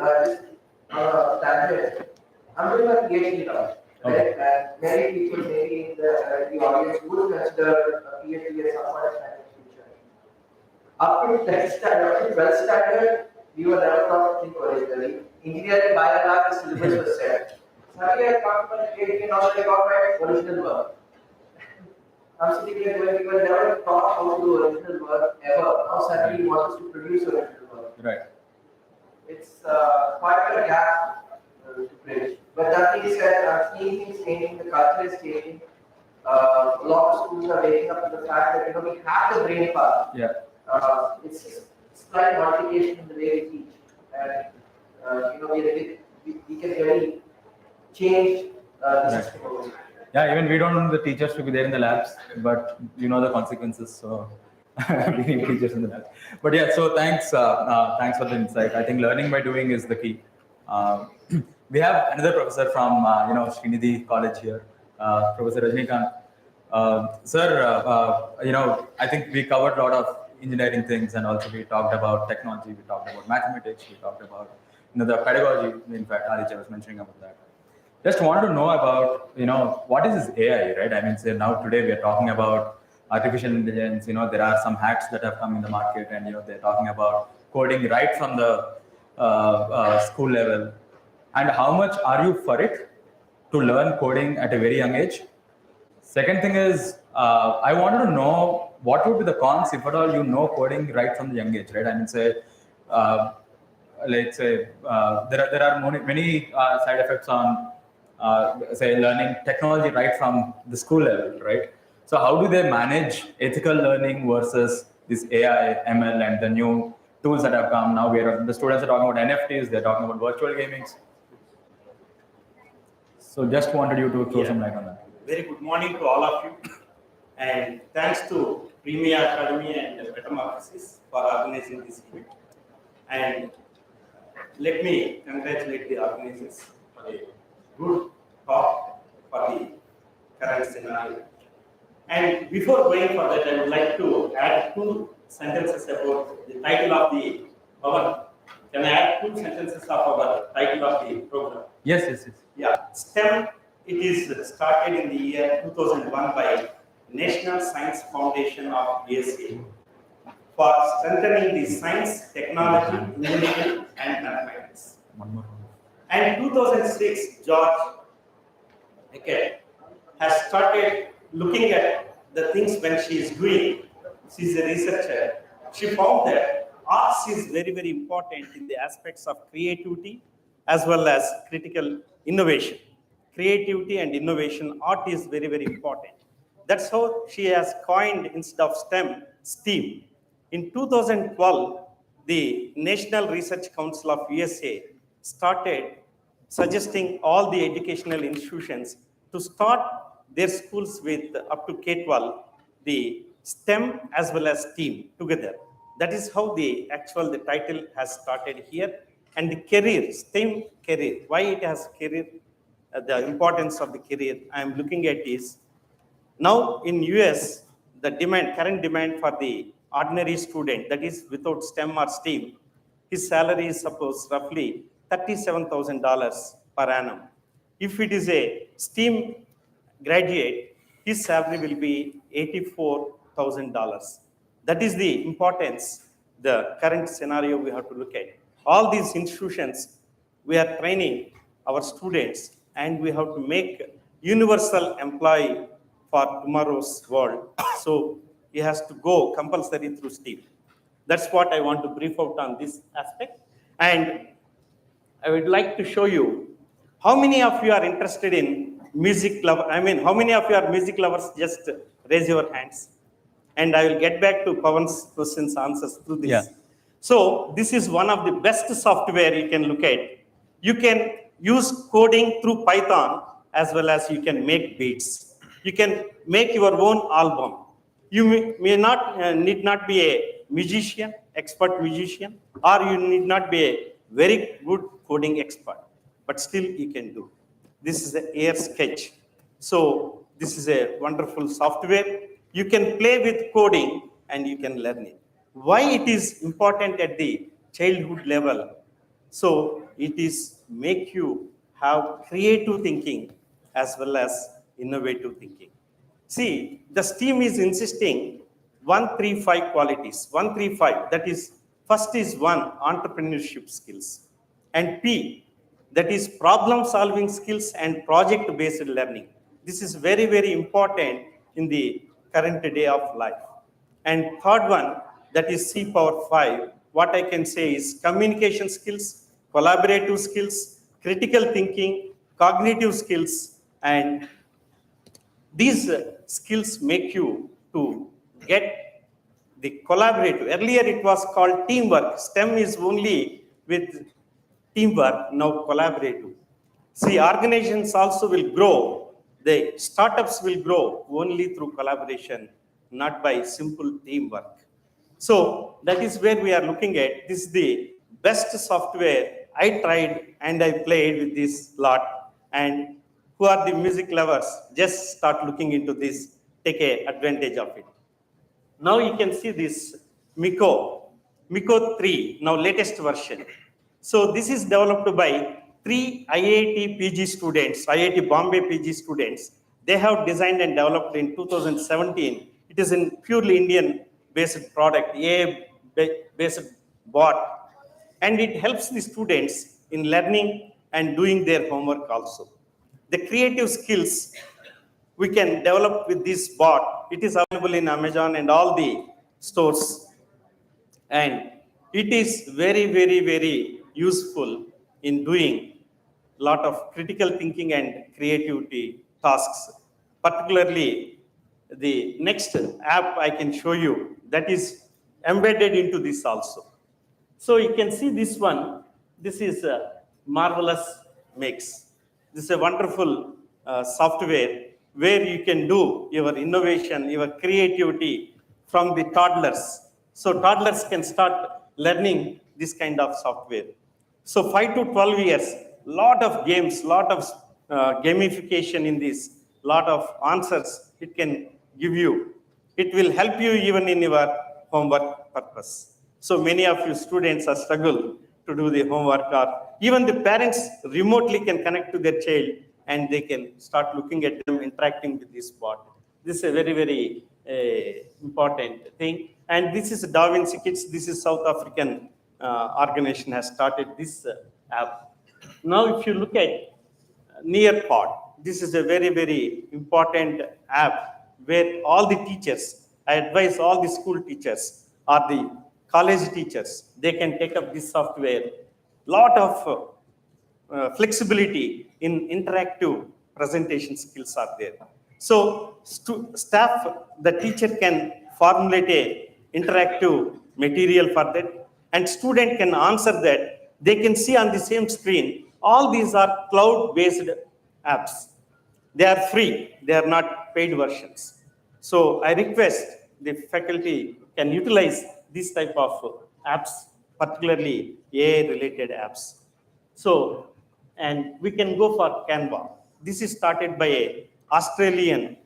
[SPEAKER 14] tangent. I'm doing my PhD now, right? And many people, maybe in the audience, would consider a PhD as somewhat as my future. Up to 10th standard, up to 12th standard, we were never taught to think originally. Engineering, by and large, the syllabus was set. Suddenly, I come to my PhD and now I got my original work. I'm sitting here going, we were never taught how to do original work ever. Now, suddenly, we want us to produce original work.
[SPEAKER 9] Right.
[SPEAKER 14] It's quite a gap to bridge. But that being said, I'm seeing things changing, the culture is changing. A lot of schools are waking up to the fact that we have the brain power.
[SPEAKER 9] Yeah.
[SPEAKER 14] It's slight modification in the way we teach, and we can really change the system over here.
[SPEAKER 9] Yeah, even we don't want the teachers to be there in the labs, but the consequences. So we need teachers in the labs. But yeah, so thanks for the insight. I think learning by doing is the key. We have another professor from Srinidhi College here, Professor Rajnikant. Sir, I think we covered a lot of engineering things, and also we talked about technology, we talked about mathematics, we talked about the pedagogy. In fact, Aditya was mentioning about that. Just wanted to know about what is this AI, right? I mean, say now today we are talking about artificial intelligence. There are some hacks that have come in the market, and they're talking about coding right from the school level. And how much are you for it to learn coding at a very young age? Second thing is, I wanted to know what would be the cons if at all you know coding right from the young age, right? I mean, say, let's say there are many side effects on, say, learning technology right from the school level, right? So how do they manage ethical learning versus this AI, ML, and the new tools that have come now? Where the students are talking about NFTs, they're talking about virtual gamings. So just wanted you to throw some light on that.
[SPEAKER 15] Very good morning to all of you, and thanks to Premia Academy and Metamorphosis for organizing this event. And let me congratulate the organizers for a good talk for the current scenario. And before going for that, I would like to add 2 sentences about the title of the our. Can I add 2 sentences of our title of the program?
[SPEAKER 9] Yes.
[SPEAKER 15] Yeah, STEM. It is started in the year 2001 by National Science Foundation of USA for strengthening the science, technology, engineering, and mathematics. And 2006, George has started looking at the things when she is doing. She is a researcher. She found that arts is very, very important in the aspects of creativity as well as critical innovation. Creativity and innovation, art is very, very important. That's how she has coined, instead of STEM, STEAM. In 2012, the National Research Council of USA started suggesting all the educational institutions to start their schools with up to K-12, the STEM as well as STEAM together. That is how the title has started here. And the career, STEM career, why it has career, the importance of the career I am looking at is, now in US, the current demand for the ordinary student, that is without STEM or STEAM, his salary is suppose roughly $37,000 per annum. If it is a STEAM graduate, his salary will be $84,000. That is the importance, the current scenario we have to look at. All these institutions, we are training our students, and we have to make universal employee for tomorrow's world. So he has to go compulsory through STEAM. That's what I want to brief out on this aspect. And I would like to show you how many of you are interested in music lover. How many of you are music lovers? Just raise your hands. And I will get back to Pawan's questions, answers through this.
[SPEAKER 9] Yeah.
[SPEAKER 15] So this is one of the best software you can look at. You can use coding through Python as well as you can make beats. You can make your own album. You may not need not be a musician, expert musician, or you need not be a very good coding expert, but still you can do. This is the Air Sketch. So this is a wonderful software. You can play with coding and you can learn it. Why it is important at the childhood level? So it is make you have creative thinking as well as innovative thinking. See, the STEAM is insisting 135 qualities. 135, that is, first is 1, entrepreneurship skills. And P, that is problem solving skills and project based learning. This is very, very important in the current day of life. And third one, that is C power 5. What I can say is communication skills, collaborative skills, critical thinking, cognitive skills, and these skills make you to get the collaborative. Earlier it was called teamwork. STEM is only with teamwork, now collaborative. See, organizations also will grow. The startups will grow only through collaboration, not by simple teamwork. So that is where we are looking at. This is the best software I tried and I played with this lot. And who are the music lovers, just start looking into this, take advantage of it. Now you can see this Miko 3, now latest version. So this is developed by 3 IIT PG students, IIT Bombay PG students. They have designed and developed in 2017. It is a purely Indian based product, AI based bot. And it helps the students in learning and doing their homework also. The creative skills, we can develop with this bot. It is available in Amazon and all the stores. And it is very, very, very useful in doing lot of critical thinking and creativity tasks. Particularly, the next app I can show you that is embedded into this also. So you can see this one. This is Marvelous Mix. This is a wonderful software where you can do your innovation, your creativity from the toddlers. So toddlers can start learning this kind of software. So 5 to 12 years, lot of games, lot of gamification in this, lot of answers it can give you. It will help you even in your homework purpose. So many of you students are struggle to do the homework, or even the parents remotely can connect to their child and they can start looking at them interacting with this bot. This is a very, very important thing. And this is Da Vinci Kids. This is South African organization has started this app. Now, if you look at Nearpod, this is a very, very important app where all the teachers, I advise all the school teachers or the college teachers, they can take up this software. Lot of flexibility in interactive presentation skills are there. So staff, the teacher can formulate a interactive material for that, and student can answer that. They can see on the same screen. All these are cloud-based apps. They are free. They are not paid versions. So I request the faculty can utilize this type of apps, particularly AI-related apps. So, and we can go for Canva. This is started by an Australian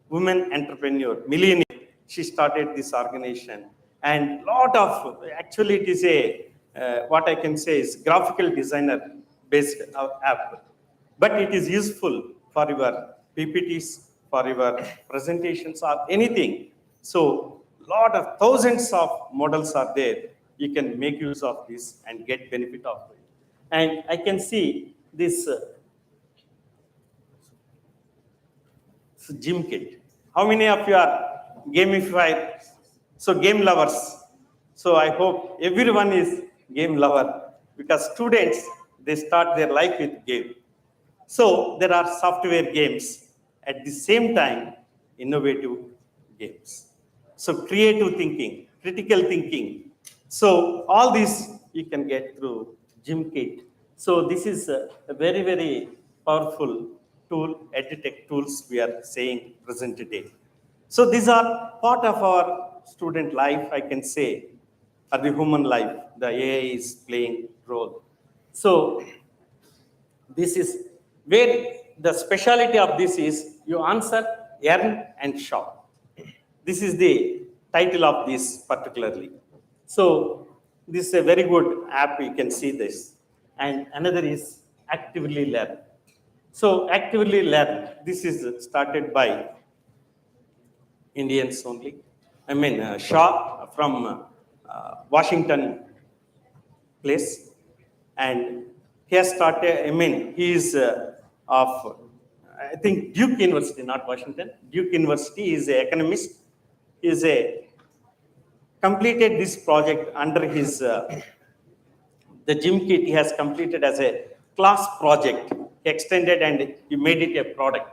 [SPEAKER 15] woman entrepreneur, millionaire. She started this organization, and lot of, actually it is a, what I can say is graphical designer based app, but it is useful for your PPTs, for your presentations or anything. So lot of thousands of models are there. You can make use of this and get benefit of it. And I can see this gym kit. How many of you are gamified? So game lovers. So I hope everyone is game lover, because students, they start their life with game. So there are software games, at the same time innovative games. So creative thinking, critical thinking. So all this you can get through gym kit. So this is a very, very powerful tool, edutech tools we are saying present today. So these are part of our student life, I can say, or the human life. The AI is playing role. So this is where the speciality of this is you answer, earn, and shop. This is the title of this particularly. So this is a very good app, you can see this. And another is Actively Learn. So Actively Learn, this is started by Indians only. I mean, Shah from Washington place. And he has started, I mean, he is of, I think, Duke University, not Washington. Duke University is an economist. He is completed this project under his, the gym kit he has completed as a class project. He extended and he made it a product.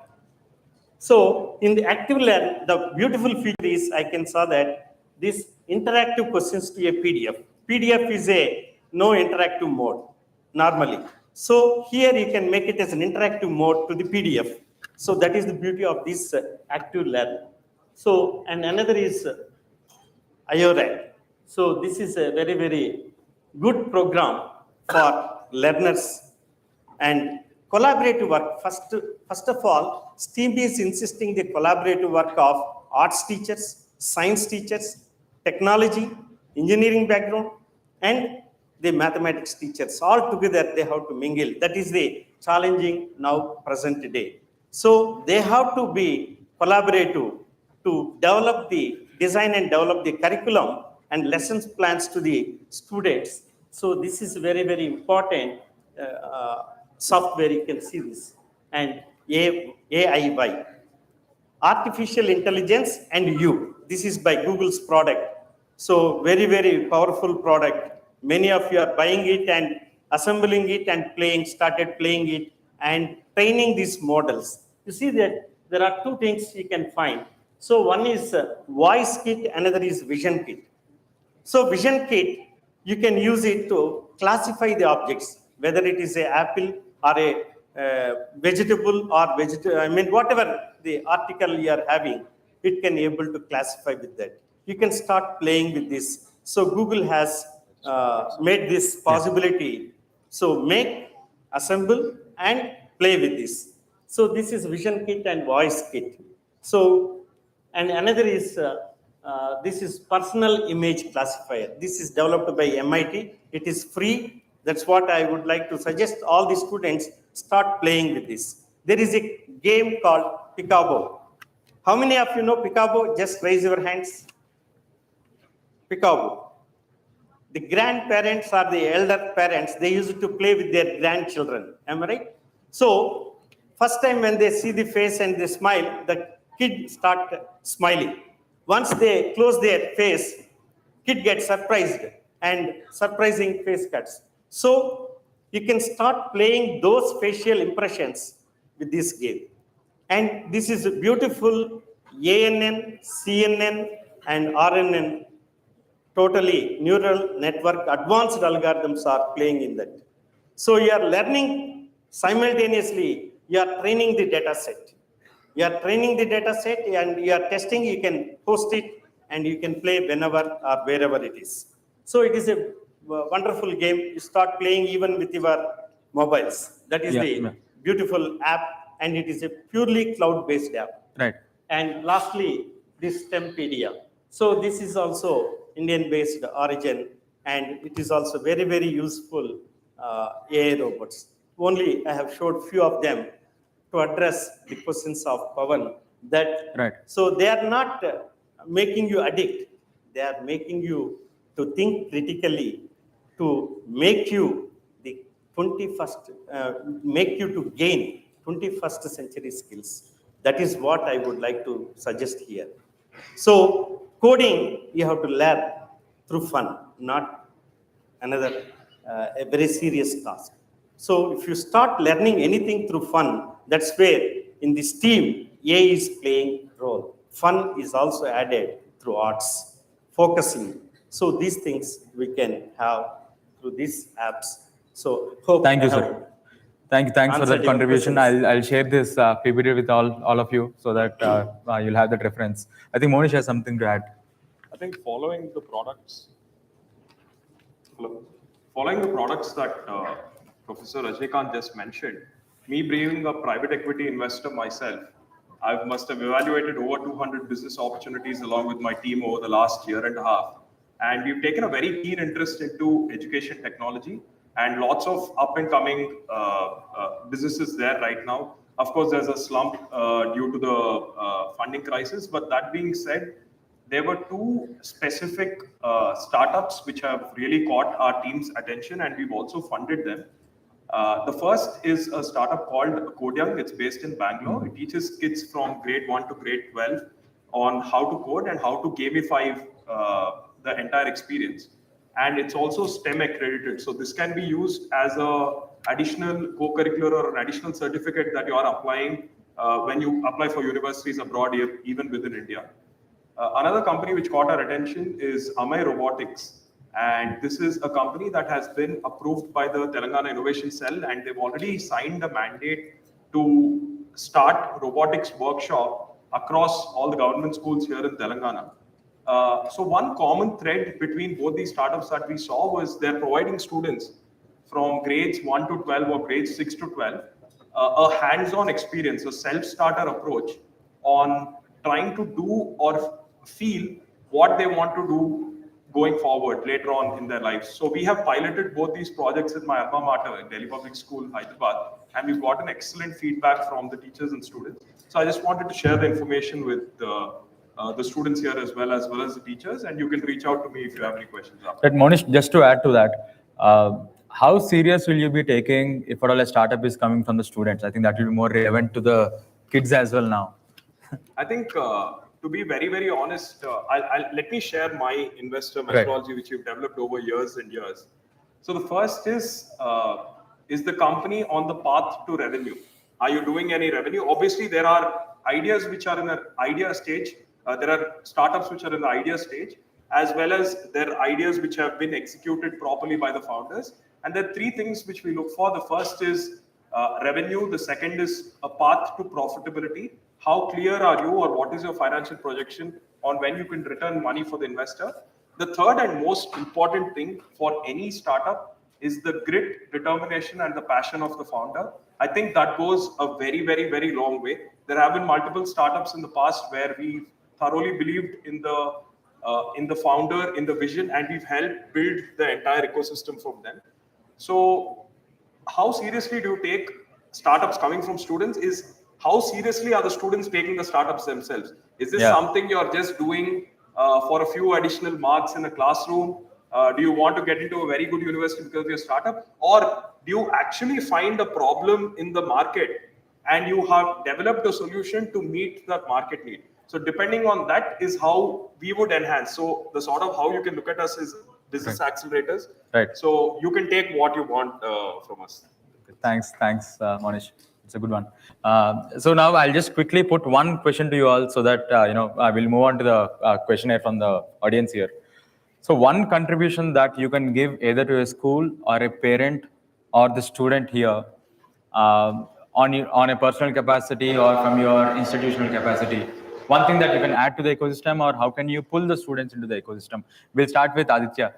[SPEAKER 15] So in the Active Learn, the beautiful feature is I can saw that this interactive questions to a PDF. PDF is a no interactive mode normally. So here you can make it as an interactive mode to the PDF. So that is the beauty of this Active Learn. So, and another is IORAD. So this is a very, very good program for learners and collaborative work. First of all, STEAM is insisting the collaborative work of arts teachers, science teachers, technology, engineering background, and the mathematics teachers. All together, they have to mingle. That is the challenging now present day. So they have to be collaborative to develop the design and develop the curriculum and lessons plans to the students. So this is very, very important software. You can see this. And AIY. artificial intelligence and you. This is by Google's product. So very, very powerful product. Many of you are buying it and assembling it and started playing it and training these models. You see that there are two things you can find. So one is voice kit, another is vision kit. So vision kit, you can use it to classify the objects, whether it is a apple or a vegetable or whatever the article you are having, it can able to classify with that. You can start playing with this. So Google has made this possibility. So make, assemble, and play with this. So this is vision kit and voice kit. So, and another is this is personal image classifier. This is developed by MIT. It is free. That's what I would like to suggest all the students start playing with this. There is a game called Peekaboo. How many of you know Peekaboo? Just raise your hands. Peekaboo. The grandparents or the elder parents, they used to play with their grandchildren. Am I right? So, first time when they see the face and they smile, the kid start smiling. Once they close their face, kid gets surprised and surprising face cuts. So, you can start playing those facial impressions with this game. And this is a beautiful ANN, CNN, and RNN, totally neural network advanced algorithms are playing in that. So you are learning simultaneously, you are training the data set. You are training the data set and you are testing, you can post it and you can play whenever or wherever it is. So it is a wonderful game. You start playing even with your mobiles. That is the beautiful app, and it is a purely cloud-based app.
[SPEAKER 9] Right.
[SPEAKER 15] And lastly, this STEMpedia. So this is also Indian-based origin, and it is also very, very useful AI robots. Only I have showed few of them to address the questions of Pawan. So they are not making you addict. They are making you to think critically, to make you the 21st, make you to gain 21st century skills. That is what I would like to suggest here. So coding, you have to learn through fun, not another a very serious task. So if you start learning anything through fun, that's where in this team, AI is playing role. Fun is also added through arts, focusing. So these things we can have through these apps. So hope
[SPEAKER 9] Thank you, sir. Thanks for that contribution. I'll share this PPT with all of you so that you'll have that reference. I think Monish has something to add.
[SPEAKER 11] I think following the products that Professor Rajnikant just mentioned, me being a private equity investor myself, I must have evaluated over 200 business opportunities along with my team over the last year and a half. And we've taken a very keen interest into education technology and lots of up and coming businesses there right now. Of course, there's a slump due to the funding crisis, but that being said, there were two specific startups which have really caught our team's attention, and we've also funded them. The first is a startup called Codyung. It's based in Bangalore. It teaches kids from grade 1 to grade 12 on how to code and how to gamify the entire experience. And it's also STEM accredited. So this can be used as a additional co-curricular or an additional certificate that you are applying when you apply for universities abroad, even within India. Another company which caught our attention is Amay Robotics. And this is a company that has been approved by the Telangana Innovation Cell, and they've already signed a mandate to start robotics workshop across all the government schools here in Telangana. So one common thread between both these startups that we saw was they're providing students from grades 1 to 12 or grades 6 to 12 a hands-on experience, a self-starter approach on trying to do or feel what they want to do going forward later on in their lives. So we have piloted both these projects in my alma mater in Delhi Public School, Hyderabad, and we've gotten excellent feedback from the teachers and students. So I just wanted to share the information with the students here as well as the teachers, and you can reach out to me if you have any questions.
[SPEAKER 9] But Monish, just to add to that, how serious will you be taking if at all a startup is coming from the students? I think that will be more relevant to the kids as well now.
[SPEAKER 11] I think to be very, very honest, let me share my investor
[SPEAKER 9] Right.
[SPEAKER 11] methodology, which we've developed over years and years. So the first is the company on the path to revenue? Are you doing any revenue? Obviously, there are ideas which are in an idea stage. There are startups which are in the idea stage, as well as there are ideas which have been executed properly by the founders. And there are three things which we look for. The first is revenue. The second is a path to profitability. How clear are you, or what is your financial projection on when you can return money for the investor? The third and most important thing for any startup is the grit, determination, and the passion of the founder. I think that goes a very, very, very long way. There have been multiple startups in the past where we thoroughly believed in the founder, in the vision, and we've helped build the entire ecosystem from them. So how seriously do you take startups coming from students? Is how seriously are the students taking the startups themselves? Is this something you're just doing for a few additional marks in a classroom? Do you want to get into a very good university because of your startup? Or do you actually find a problem in the market and you have developed a solution to meet that market need? So depending on that is how we would enhance. So the sort of how you can look at us is business accelerators.
[SPEAKER 9] Right.
[SPEAKER 11] So you can take what you want from us.
[SPEAKER 9] Thanks, Monish. It's a good one. So now I'll just quickly put one question to you all, so that we'll move on to the questionnaire from the audience here. So one contribution that you can give either to a school or a parent or the student here, on a personal capacity or from your institutional capacity. One thing that you can add to the ecosystem, or how can you pull the students into the ecosystem? We'll start with Aditya.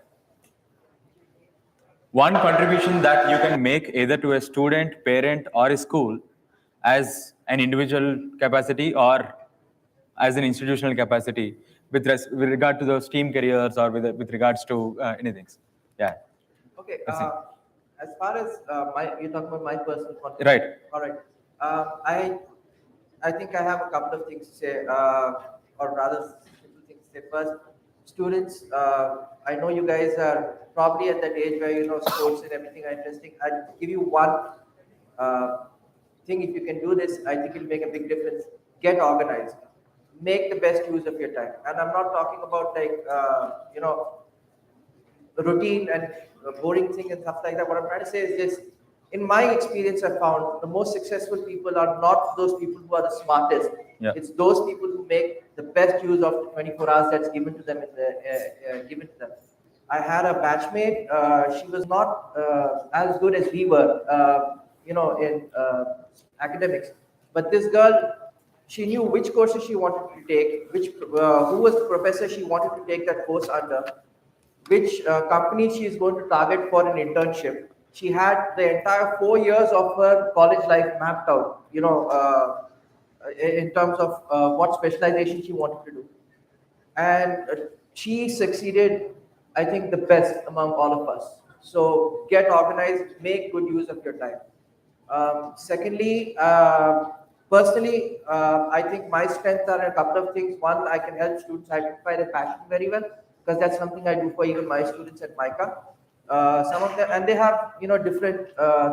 [SPEAKER 9] One contribution that you can make either to a student, parent, or a school as an individual capacity or as an institutional capacity with regard to those team careers or with regards to anything. Yeah.
[SPEAKER 14] Okay. As far as you're talking about my personal contribution.
[SPEAKER 9] Right.
[SPEAKER 14] All right. I think I have a couple of things to say, or rather, simple things to say. First, students, I know you guys are probably at that age where sports and everything are interesting. I'll give you one thing. If you can do this, I think it'll make a big difference. Get organized. Make the best use of your time. And I'm not talking about routine and boring thing and stuff like that. What I'm trying to say is this. In my experience, I found the most successful people are not those people who are the smartest.
[SPEAKER 9] Yeah.
[SPEAKER 14] It's those people who make the best use of the 24 hours that's given to them given to them. I had a batchmate. She was not as good as we were, in academics. But this girl, she knew which courses she wanted to take, who was the professor she wanted to take that course under, which company she is going to target for an internship. She had the entire 4 years of her college life mapped out, in terms of what specialization she wanted to do. And she succeeded, I think, the best among all of us. So get organized, make good use of your time. Secondly, personally, I think my strengths are in a couple of things. One, I can help students identify their passion very well, because that's something I do for even my students at MICA. Some of them, and they have different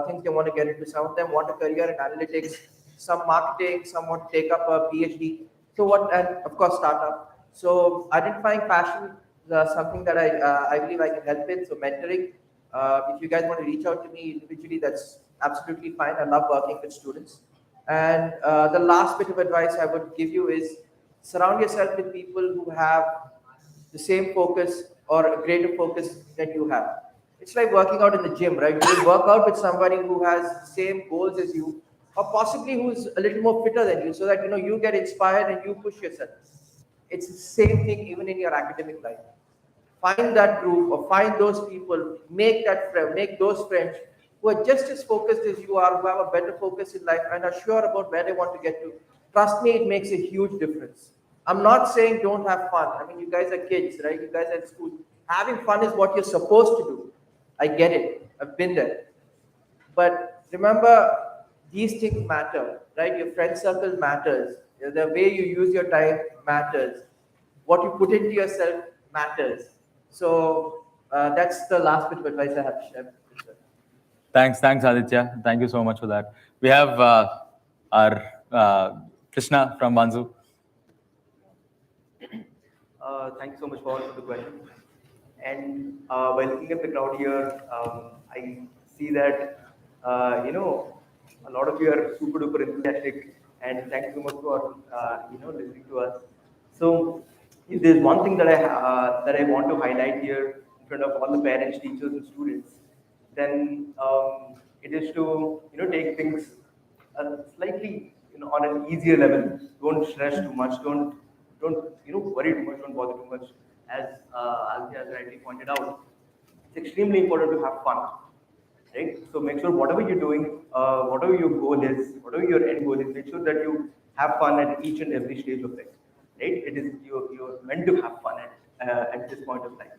[SPEAKER 14] things they want to get into. Some of them want a career in analytics, some marketing, some want to take up a PhD. And of course startup. So identifying passion is something that I believe I can help in. So mentoring. If you guys want to reach out to me individually, that's absolutely fine. I love working with students. And the last bit of advice I would give you is surround yourself with people who have the same focus or a greater focus than you have. It's like working out in the gym, right? You work out with somebody who has the same goals as you, or possibly who's a little more fitter than you, so that you get inspired and you push yourself. It's the same thing even in your academic life. Find that group or find those people, make those friends who are just as focused as you are, who have a better focus in life and are sure about where they want to get to. Trust me, it makes a huge difference. I'm not saying don't have fun. I mean, you guys are kids, right? You guys are at school. Having fun is what you're supposed to do. I get it. I've been there. But remember, these things matter, right? Your friend circle matters. The way you use your time matters. What you put into yourself matters. So that's the last bit of advice I have to share.
[SPEAKER 9] Thanks, Aditya. Thank you so much for that. We have our Krishna from Banzu.
[SPEAKER 12] Thank you so much for the question. And while looking at the crowd here, I see that, a lot of you are super duper enthusiastic, and thank you so much for, listening to us. So, if there's one thing that I want to highlight here in front of all the parents, teachers, and students, then it is to, take things slightly, on an easier level. Don't stress too much. Don't worry too much. Don't bother too much. As Althea has rightly pointed out, it's extremely important to have fun, right? So make sure whatever you're doing, whatever your goal is, whatever your end goal is, make sure that you have fun at each and every stage of it, right? It is you're meant to have fun at this point of time.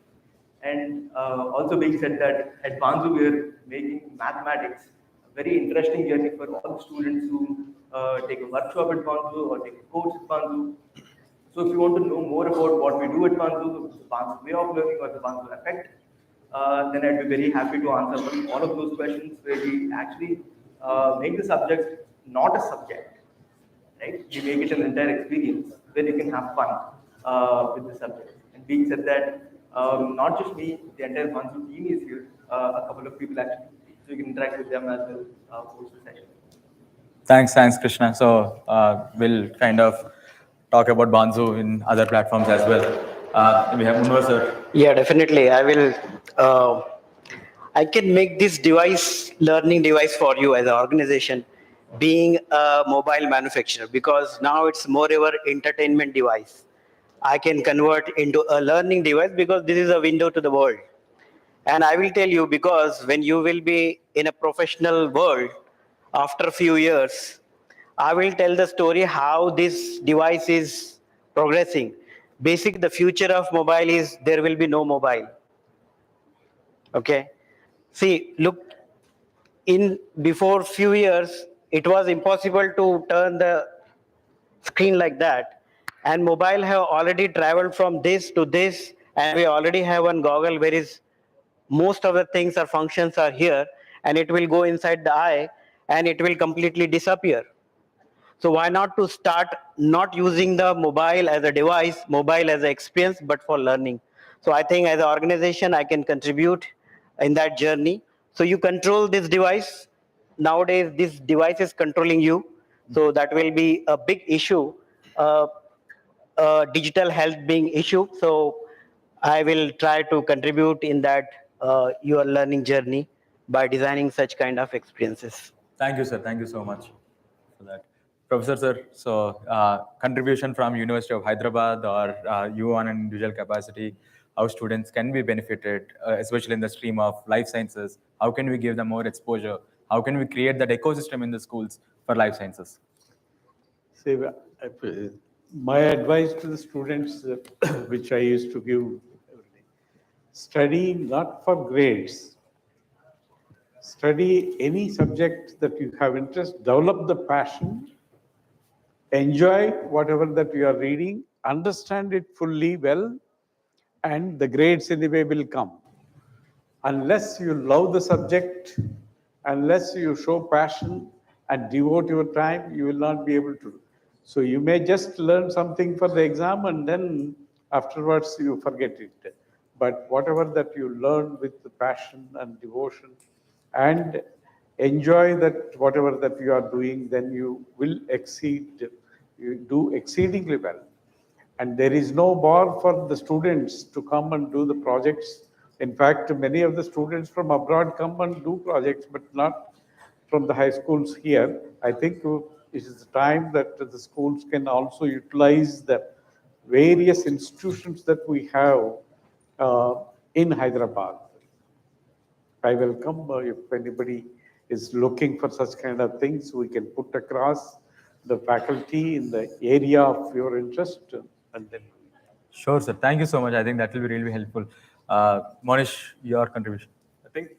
[SPEAKER 12] And also being said that at Banzu we're making mathematics a very interesting journey for all the students who take a workshop at Banzu or take a course at Banzu. So if you want to know more about what we do at Banzu, the Banzu way of learning or the Banzu effect, then I'd be very happy to answer all of those questions where we actually make the subject not a subject, right? We make it an entire experience where you can have fun with the subject. And being said that, not just me, the entire Banzu team is here, a couple of people actually, so you can interact with them as well post the session.
[SPEAKER 9] Thanks, Krishna. So we'll kind of talk about Banzu in other platforms as well. We have Munwar sir.
[SPEAKER 10] Yeah, definitely. I will. I can make this learning device for you as an organization, being a mobile manufacturer, because now it's moreover entertainment device. I can convert into a learning device because this is a window to the world. And I will tell you, because when you will be in a professional world after a few years, I will tell the story how this device is progressing. Basically, the future of mobile is there will be no mobile. Okay. See, look, in before few years, it was impossible to turn the screen like that. And mobile have already traveled from this to this, and we already have one goggle where is most of the things or functions are here, and it will go inside the eye and it will completely disappear. So why not to start not using the mobile as a device, mobile as an experience, but for learning. So I think as an organization, I can contribute in that journey. So you control this device. Nowadays, this device is controlling you. So that will be a big issue, digital health being issue. So I will try to contribute in that your learning journey by designing such kind of experiences.
[SPEAKER 9] Thank you, sir. Thank you so much for that. Professor, sir, so contribution from University of Hyderabad or you on an individual capacity, how students can be benefited, especially in the stream of life sciences. How can we give them more exposure? How can we create that ecosystem in the schools for life sciences?
[SPEAKER 13] See, my advice to the students, which I used to give every day, study not for grades. Study any subject that you have interest, develop the passion, enjoy whatever that you are reading, understand it fully well, and the grades anyway will come. Unless you love the subject, unless you show passion and devote your time, you will not be able to. So you may just learn something for the exam and then afterwards you forget it. But whatever that you learn with the passion and devotion and enjoy that whatever that you are doing, then you will exceed, you do exceedingly well. And there is no bar for the students to come and do the projects. In fact, many of the students from abroad come and do projects, but not from the high schools here. I think it is the time that the schools can also utilize the various institutions that we have in Hyderabad. I welcome if anybody is looking for such kind of things, we can put across the faculty in the area of your interest. And then.
[SPEAKER 9] Sure, sir. Thank you so much. I think that will be really helpful. Monish, your contribution.
[SPEAKER 11] I think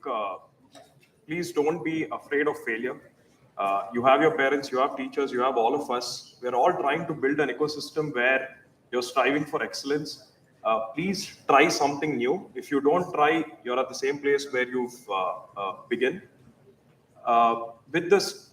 [SPEAKER 11] please don't be afraid of failure. You have your parents, you have teachers, you have all of us. We're all trying to build an ecosystem where you're striving for excellence. Please try something new. If you don't try, you're at the same place where you've begun. With this,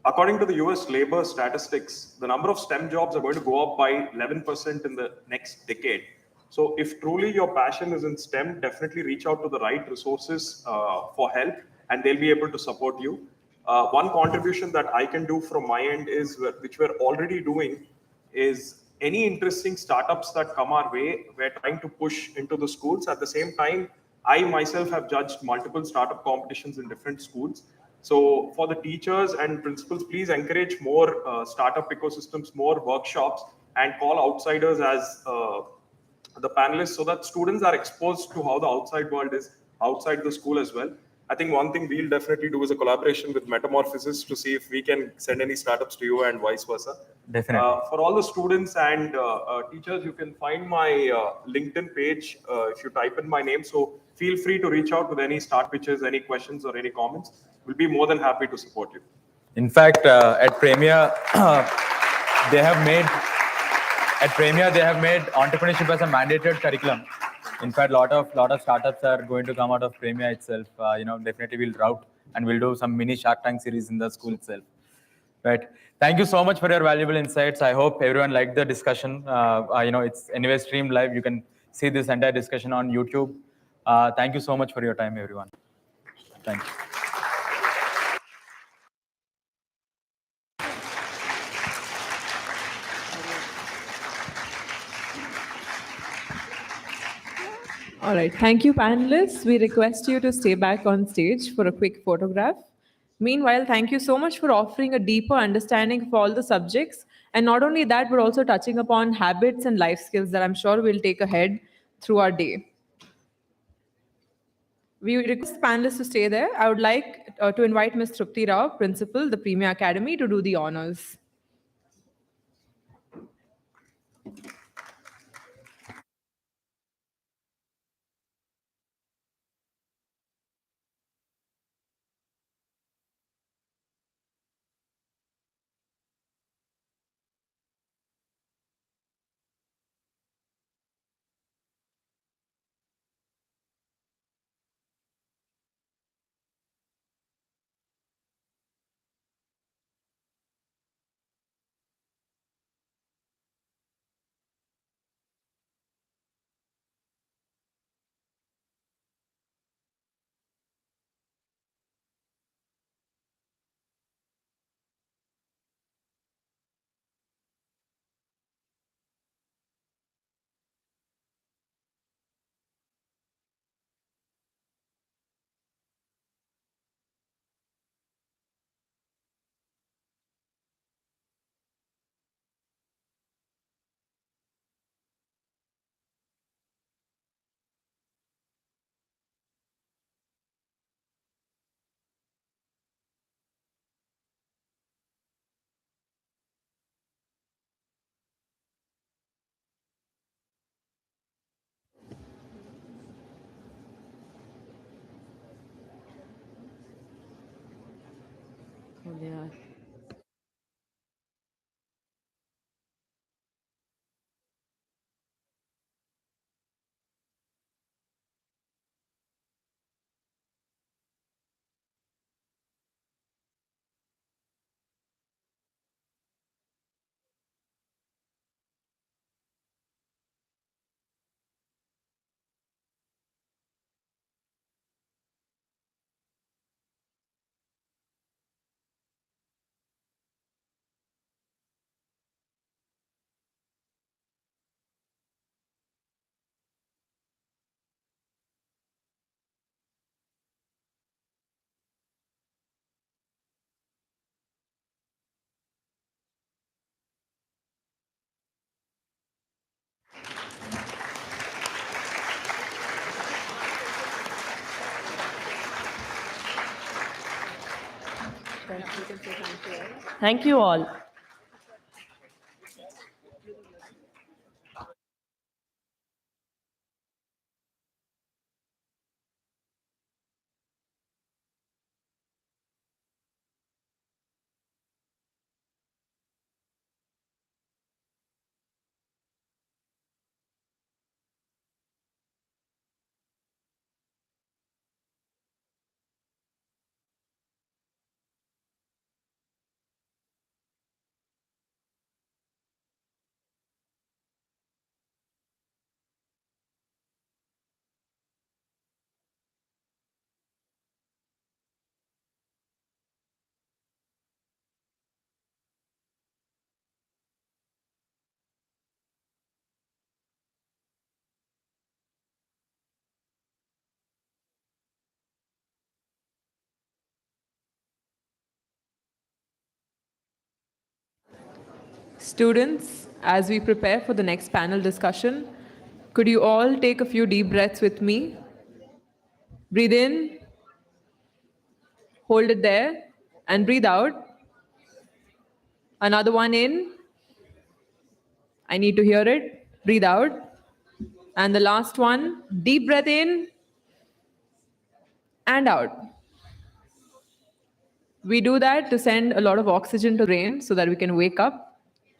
[SPEAKER 11] According to the US labor statistics, the number of STEM jobs are going to go up by 11% in the next decade. So if truly your passion is in STEM, definitely reach out to the right resources for help, and they'll be able to support you. One contribution that I can do from my end is, which we're already doing, is any interesting startups that come our way, we're trying to push into the schools. At the same time, I myself have judged multiple startup competitions in different schools. So for the teachers and principals, please encourage more startup ecosystems, more workshops, and call outsiders as the panelists so that students are exposed to how the outside world is outside the school as well. I think one thing we'll definitely do is a collaboration with Metamorphosis to see if we can send any startups to you and vice versa.
[SPEAKER 9] Definitely.
[SPEAKER 11] For all the students and teachers, you can find my LinkedIn page if you type in my name. So feel free to reach out with any start pitches, any questions or any comments. We'll be more than happy to support you.
[SPEAKER 9] In fact, at Premia, they have made entrepreneurship as a mandated curriculum. In fact, lot of startups are going to come out of Premia itself. Definitely we'll route and we'll do some mini Shark Tank series in the school itself. Right. Thank you so much for your valuable insights. I hope everyone liked the discussion. It's anyway streamed live. You can see this entire discussion on YouTube. Thank you so much for your time, everyone. Thank you.
[SPEAKER 7] All right, thank you, panelists. We request you to stay back on stage for a quick photograph. Meanwhile, thank you so much for offering a deeper understanding of all the subjects. And not only that, but also touching upon habits and life skills that I'm sure we'll take ahead through our day. We request panelists to stay there. I would like to invite Ms. Trupti Rao, Principal, the Premia Academy, to do the honors.
[SPEAKER 16] Thank you all.
[SPEAKER 7] Students, as we prepare for the next panel discussion, could you all take a few deep breaths with me? Breathe in, hold it there, and breathe out. Another one in. I need to hear it. Breathe out. And the last one, deep breath in and out. We do that to send a lot of oxygen to the brain so that we can wake up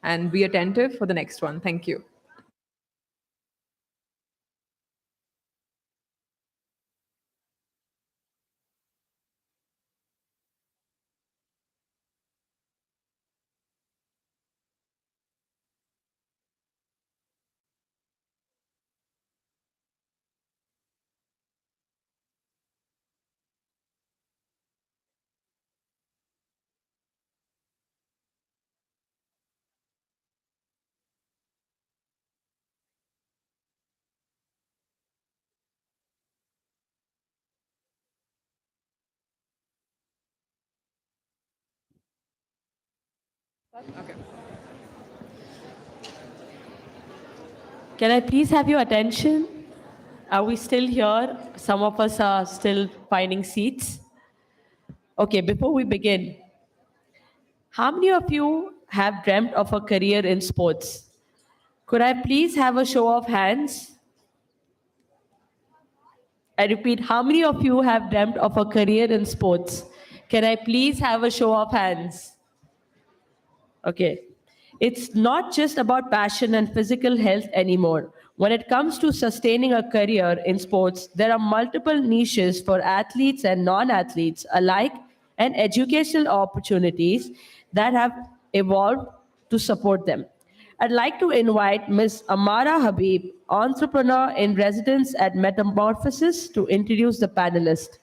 [SPEAKER 7] and be attentive for the next one. Thank you. Okay.
[SPEAKER 16] Can I please have your attention? Are we still here? Some of us are still finding seats. Okay, before we begin, how many of you have dreamt of a career in sports? Could I please have a show of hands? I repeat, how many of you have dreamt of a career in sports? Can I please have a show of hands? Okay. It's not just about passion and physical health anymore. When it comes to sustaining a career in sports, there are multiple niches for athletes and non-athletes alike and educational opportunities that have evolved to support them. I'd like to invite Ms. Amara Habib, entrepreneur in residence at Metamorphosis, to introduce the panelists.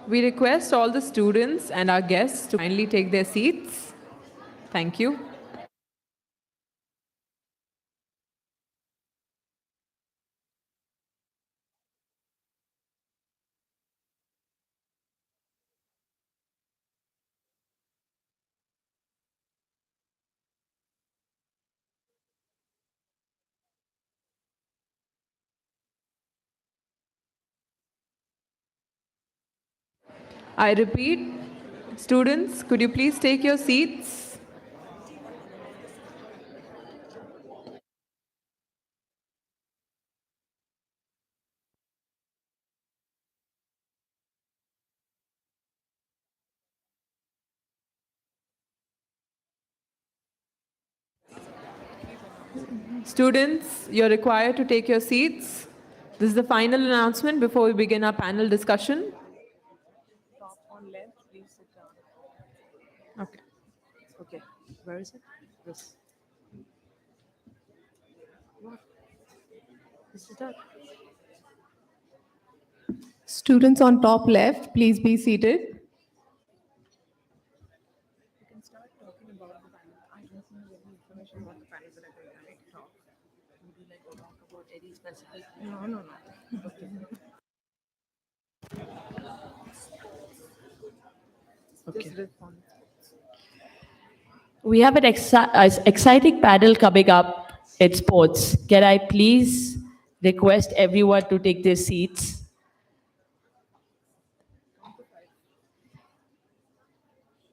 [SPEAKER 7] We request all the students and our guests to kindly take their seats. Thank you. I repeat, students, could you please take your seats? Students, you're required to take your seats. This is the final announcement before we begin our panel discussion. Okay.
[SPEAKER 16] Okay, where is it? This. What? This is that.
[SPEAKER 8] Students on top left, please be seated.
[SPEAKER 16] No. Okay. We have an exciting panel coming up in sports. Can I please request everyone to take their seats?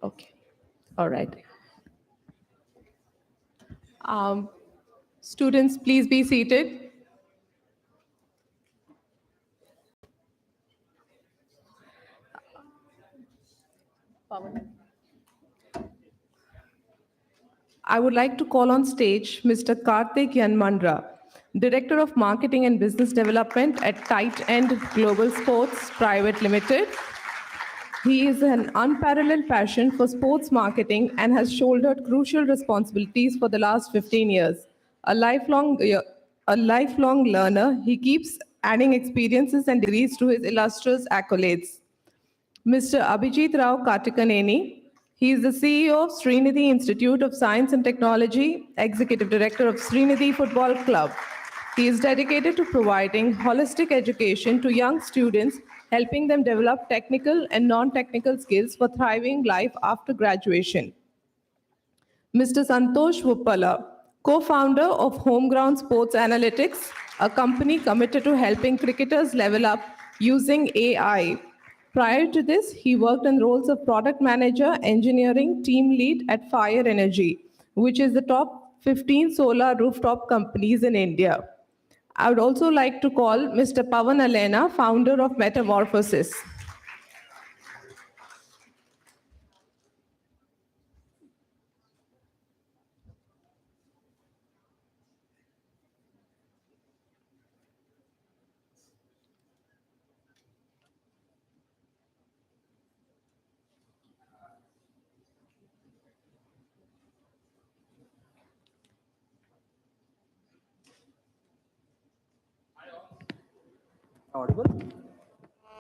[SPEAKER 16] Okay. All right.
[SPEAKER 8] Students, please be seated. I would like to call on stage Mr. Karthik Yanmandra, Director of Marketing and Business Development at Tight End Global Sports Private Limited. He is an unparalleled passion for sports marketing and has shouldered crucial responsibilities for the last 15 years. A lifelong learner, he keeps adding experiences and degrees to his illustrious accolades. Mr. Abhijit Rao Katikaneni. He is the CEO of Srinidhi Institute of Science and Technology, Executive Director of Srinidhi Football Club. He is dedicated to providing holistic education to young students, helping them develop technical and non-technical skills for thriving life after graduation. Mr. Santosh Wuppala, co-founder of Homeground Sports Analytics, a company committed to helping cricketers level up using AI. Prior to this, he worked in roles of product manager, engineering, team lead at Fire Energy, which is the top 15 solar rooftop companies in India. I would also like to call Mr. Pavan Alena, founder of Metamorphosis.
[SPEAKER 17] Audible? I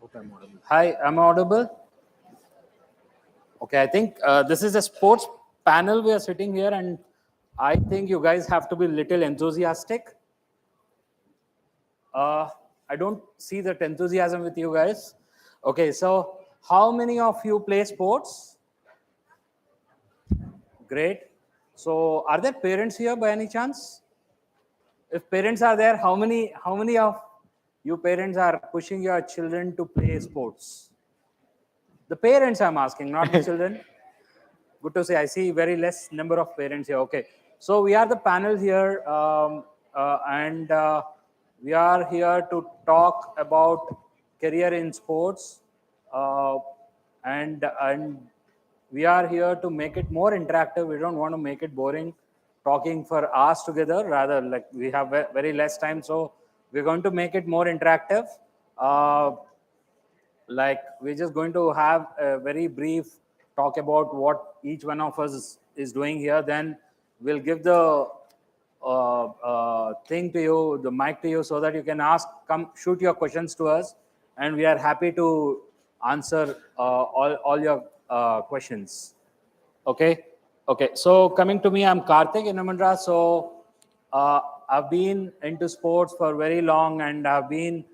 [SPEAKER 17] hope I'm audible. Hi, I'm audible. Okay, I think this is a sports panel we are sitting here, and I think you guys have to be little enthusiastic. I don't see that enthusiasm with you guys. Okay, so how many of you play sports? Great. So are there parents here by any chance? If parents are there, how many of you parents are pushing your children to play sports? The parents I'm asking, not the children. Good to see. I see very less number of parents here. Okay. So we are the panel here, and we are here to talk about career in sports, and we are here to make it more interactive. We don't want to make it boring, talking for hours together. Rather, like we have very less time, so we're going to make it more interactive. Like we're just going to have a very brief talk about what each one of us is doing here. Then we'll give the thing to you, the mic to you, so that you can come shoot your questions to us, and we are happy to answer all your questions. Okay. So coming to me, I'm Karthik Inamandra. So I've been into sports for very long, and I've been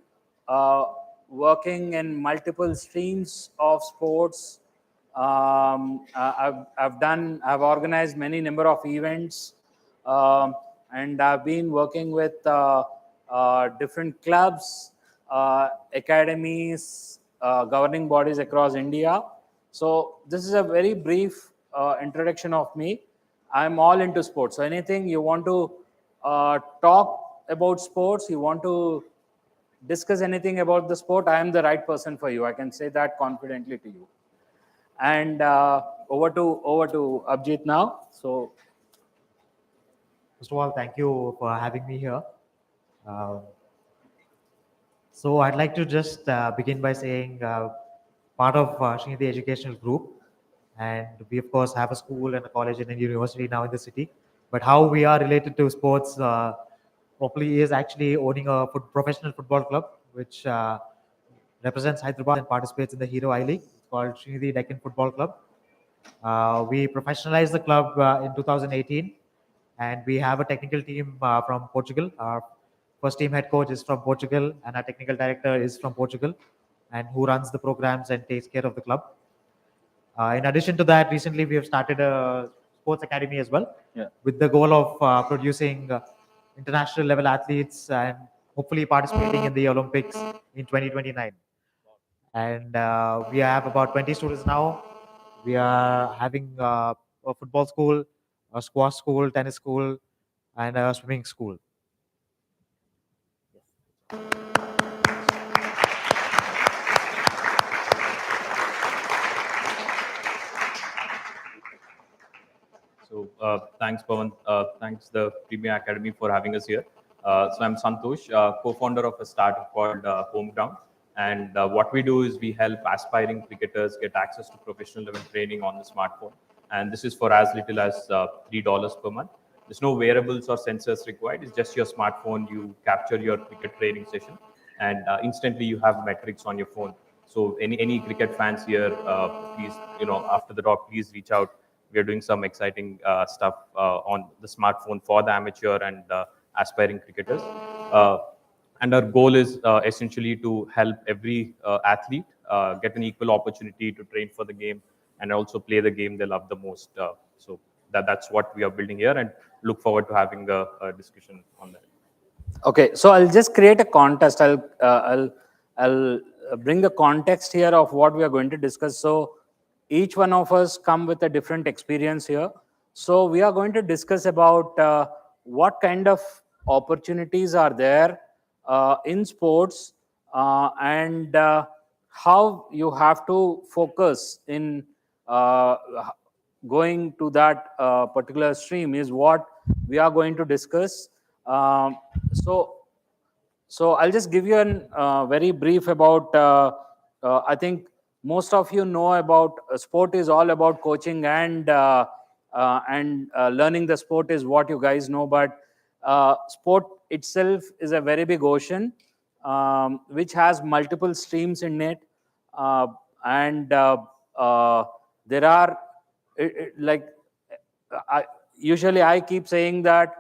[SPEAKER 17] working in multiple streams of sports. I've organized many number of events, and I've been working with different clubs, academies, governing bodies across India. So this is a very brief introduction of me. I'm all into sports. So anything you want to talk about sports, you want to discuss anything about the sport, I am the right person for you. I can say that confidently to you. And over to Abhijit now. So,
[SPEAKER 18] first of all, thank you for having me here. So I'd like to just begin by saying part of Srinidhi Educational Group, and we of course have a school and a college and a university now in the city. But how we are related to sports properly is actually owning a professional football club, which represents Hyderabad and participates in the Hero I League. It's called Srinidhi Deccan Football Club. We professionalized the club in 2018, and we have a technical team from Portugal. Our first team head coach is from Portugal, and our technical director is from Portugal, and who runs the programs and takes care of the club. In addition to that, recently we have started a sports academy as well, with the goal of producing international level athletes and hopefully participating in the Olympics in 2029. And we have about 20 students now. We are having a football school, a squash school, tennis school, and a swimming school.
[SPEAKER 19] So thanks, Pawan. Thanks the Premia Academy for having us here. So I'm Santosh, co-founder of a startup called Homeground. And what we do is we help aspiring cricketers get access to professional level training on the smartphone. And this is for as little as $3 per month. There's no wearables or sensors required. It's just your smartphone. You capture your cricket training session, and instantly you have metrics on your phone. So any cricket fans here, please, after the talk, please reach out. We are doing some exciting stuff on the smartphone for the amateur and aspiring cricketers. And our goal is essentially to help every athlete get an equal opportunity to train for the game and also play the game they love the most. So that's what we are building here, and look forward to having a discussion on that.
[SPEAKER 17] Okay, so I'll just create a contest. I'll bring the context here of what we are going to discuss. So each one of us come with a different experience here. So we are going to discuss about what kind of opportunities are there in sports and how you have to focus in going to that particular stream is what we are going to discuss. So I'll just give you a very brief about, I think most of you know about sport is all about coaching and learning the sport is what you guys know, but sport itself is a very big ocean which has multiple streams in it. And there are, usually I keep saying that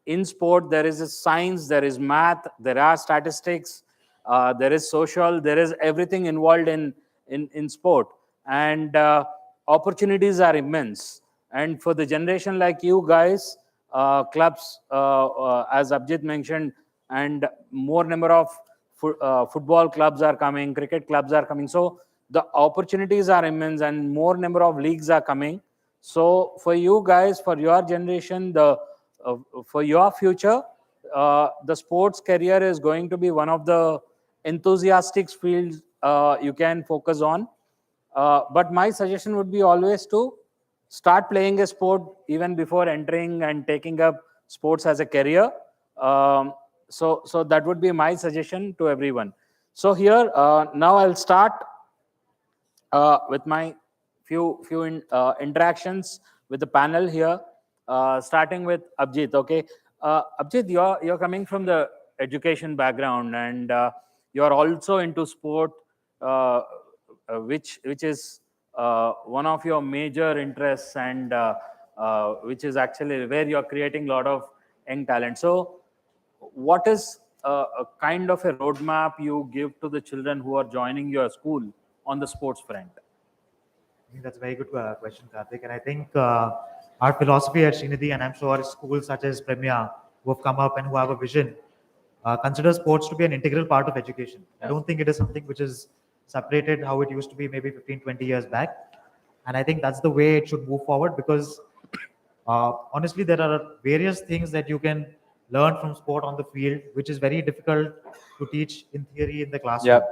[SPEAKER 17] in sport, there is a science, there is math, there are statistics, there is social, there is everything involved in sport. And opportunities are immense. And for the generation like you guys, clubs, as Abhijit mentioned, and more number of football clubs are coming, cricket clubs are coming. So the opportunities are immense and more number of leagues are coming. So for you guys, for your generation, for your future, the sports career is going to be one of the enthusiastic fields you can focus on. But my suggestion would be always to start playing a sport even before entering and taking up sports as a career. So that would be my suggestion to everyone. So here, now I'll start with my few interactions with the panel here, starting with Abhijit. Okay, Abhijit, you're coming from the education background, and you're also into sport, which is one of your major interests, and which is actually where you're creating a lot of young talent. So, what is a kind of a roadmap you give to the children who are joining your school on the sports front?
[SPEAKER 18] I think that's a very good question, Karthik. And I think our philosophy at Srinidhi, and I'm sure schools such as Premia who have come up and who have a vision, consider sports to be an integral part of education. I don't think it is something which is separated how it used to be maybe 15, 20 years back. And I think that's the way it should move forward, because honestly, there are various things that you can learn from sport on the field, which is very difficult to teach in theory in the classroom.
[SPEAKER 17] Yeah.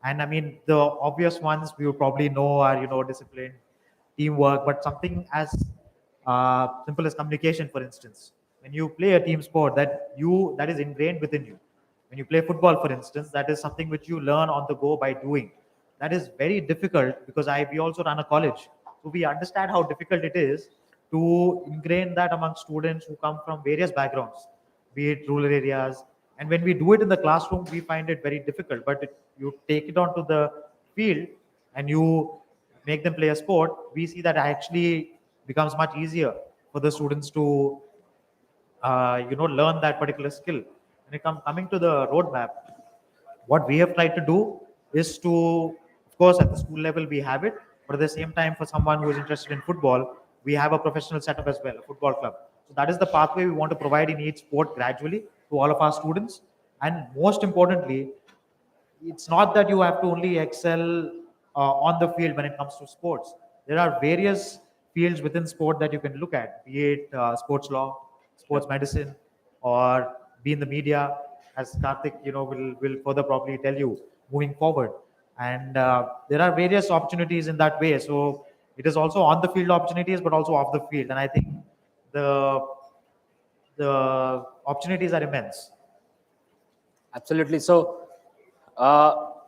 [SPEAKER 18] And I mean, the obvious ones we would probably know are, discipline, teamwork, but something as simple as communication, for instance. When you play a team sport, that is ingrained within you. When you play football, for instance, that is something which you learn on the go by doing. That is very difficult, because we also run a college. So we understand how difficult it is to ingrain that among students who come from various backgrounds, be it rural areas. And when we do it in the classroom, we find it very difficult. But you take it onto the field and you make them play a sport, we see that actually becomes much easier for the students to, learn that particular skill. When it coming to the roadmap, what we have tried to do is to, of course, at the school level we have it, but at the same time, for someone who is interested in football, we have a professional setup as well, a football club. So that is the pathway we want to provide in each sport gradually to all of our students. And most importantly, it's not that you have to only excel on the field when it comes to sports. There are various fields within sport that you can look at, be it sports law, sports medicine, or be in the media, as Karthik, will further probably tell you moving forward. And there are various opportunities in that way. So it is also on the field opportunities, but also off the field. And I think the opportunities are immense.
[SPEAKER 17] Absolutely. So,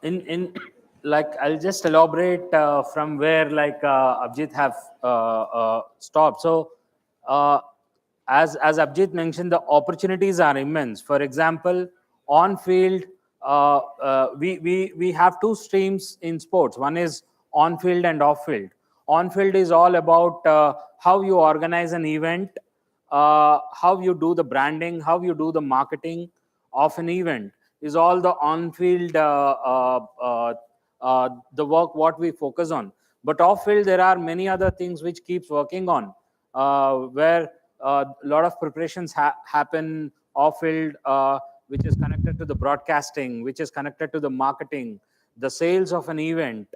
[SPEAKER 17] in I'll just elaborate from where Abhijit have stopped. So, as Abhijit mentioned, the opportunities are immense. For example, on field, we have two streams in sports. One is on field and off field. On field is all about how you organize an event, how you do the branding, how you do the marketing of an event, is all the on field the work what we focus on. But off field there are many other things which keeps working on, where a lot of preparations happen off field, which is connected to the broadcasting, which is connected to the marketing, the sales of an event,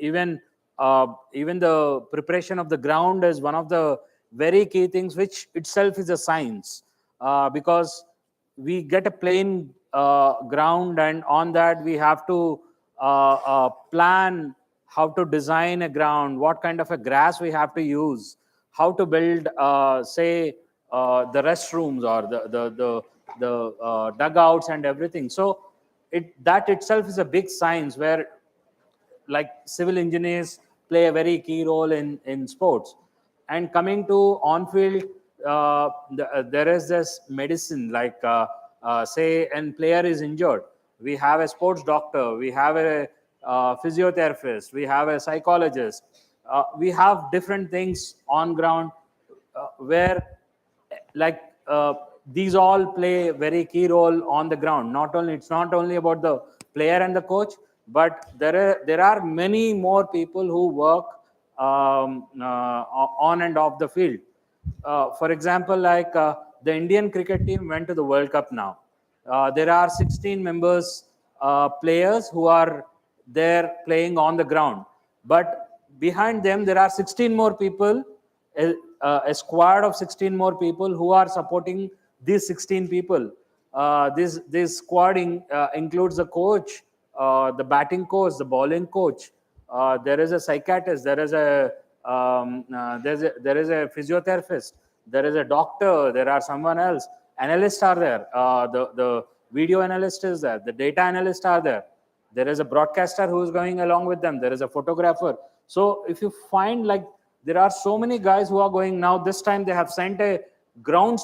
[SPEAKER 17] even the preparation of the ground is one of the very key things, which itself is a science, because we get a plain ground, and on that we have to plan how to design a ground, what kind of a grass we have to use, how to build, say, the restrooms or the dugouts and everything. So that itself is a big science where, like, civil engineers play a very key role in sports. And coming to on field, there is this medicine, like say a player is injured, we have a sports doctor, we have a physiotherapist, we have a psychologist, we have different things on ground, where, like, these all play a very key role on the ground. It's not only about the player and the coach, but there are many more people who work on and off the field. For example, like the Indian cricket team went to the World Cup now. There are 16 members, players who are there playing on the ground, but behind them there are 16 more people, a squad of 16 more people who are supporting these 16 people. This squad includes the coach, the batting coach, the bowling coach. There is a psychiatrist. There is a physiotherapist. There is a doctor. There are someone else. Analysts are there. The video analyst is there. The data analysts are there. There is a broadcaster who is going along with them. There is a photographer. So if you find, like, there are so many guys who are going now. This time they have sent a ground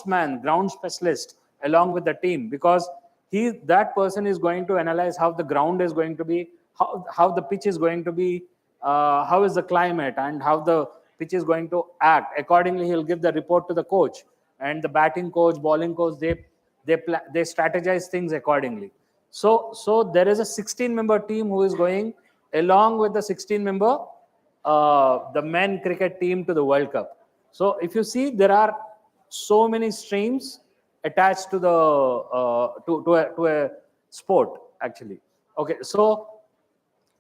[SPEAKER 17] specialist along with the team, because that person is going to analyze how the ground is going to be, how the pitch is going to be, how is the climate, and how the pitch is going to act. Accordingly, he'll give the report to the coach, and the batting coach, bowling coach, they strategize things accordingly. So there is a 16-member team who is going along with the 16-member the men cricket team to the World Cup. So if you see, there are so many streams attached to the to a sport, actually. Okay, so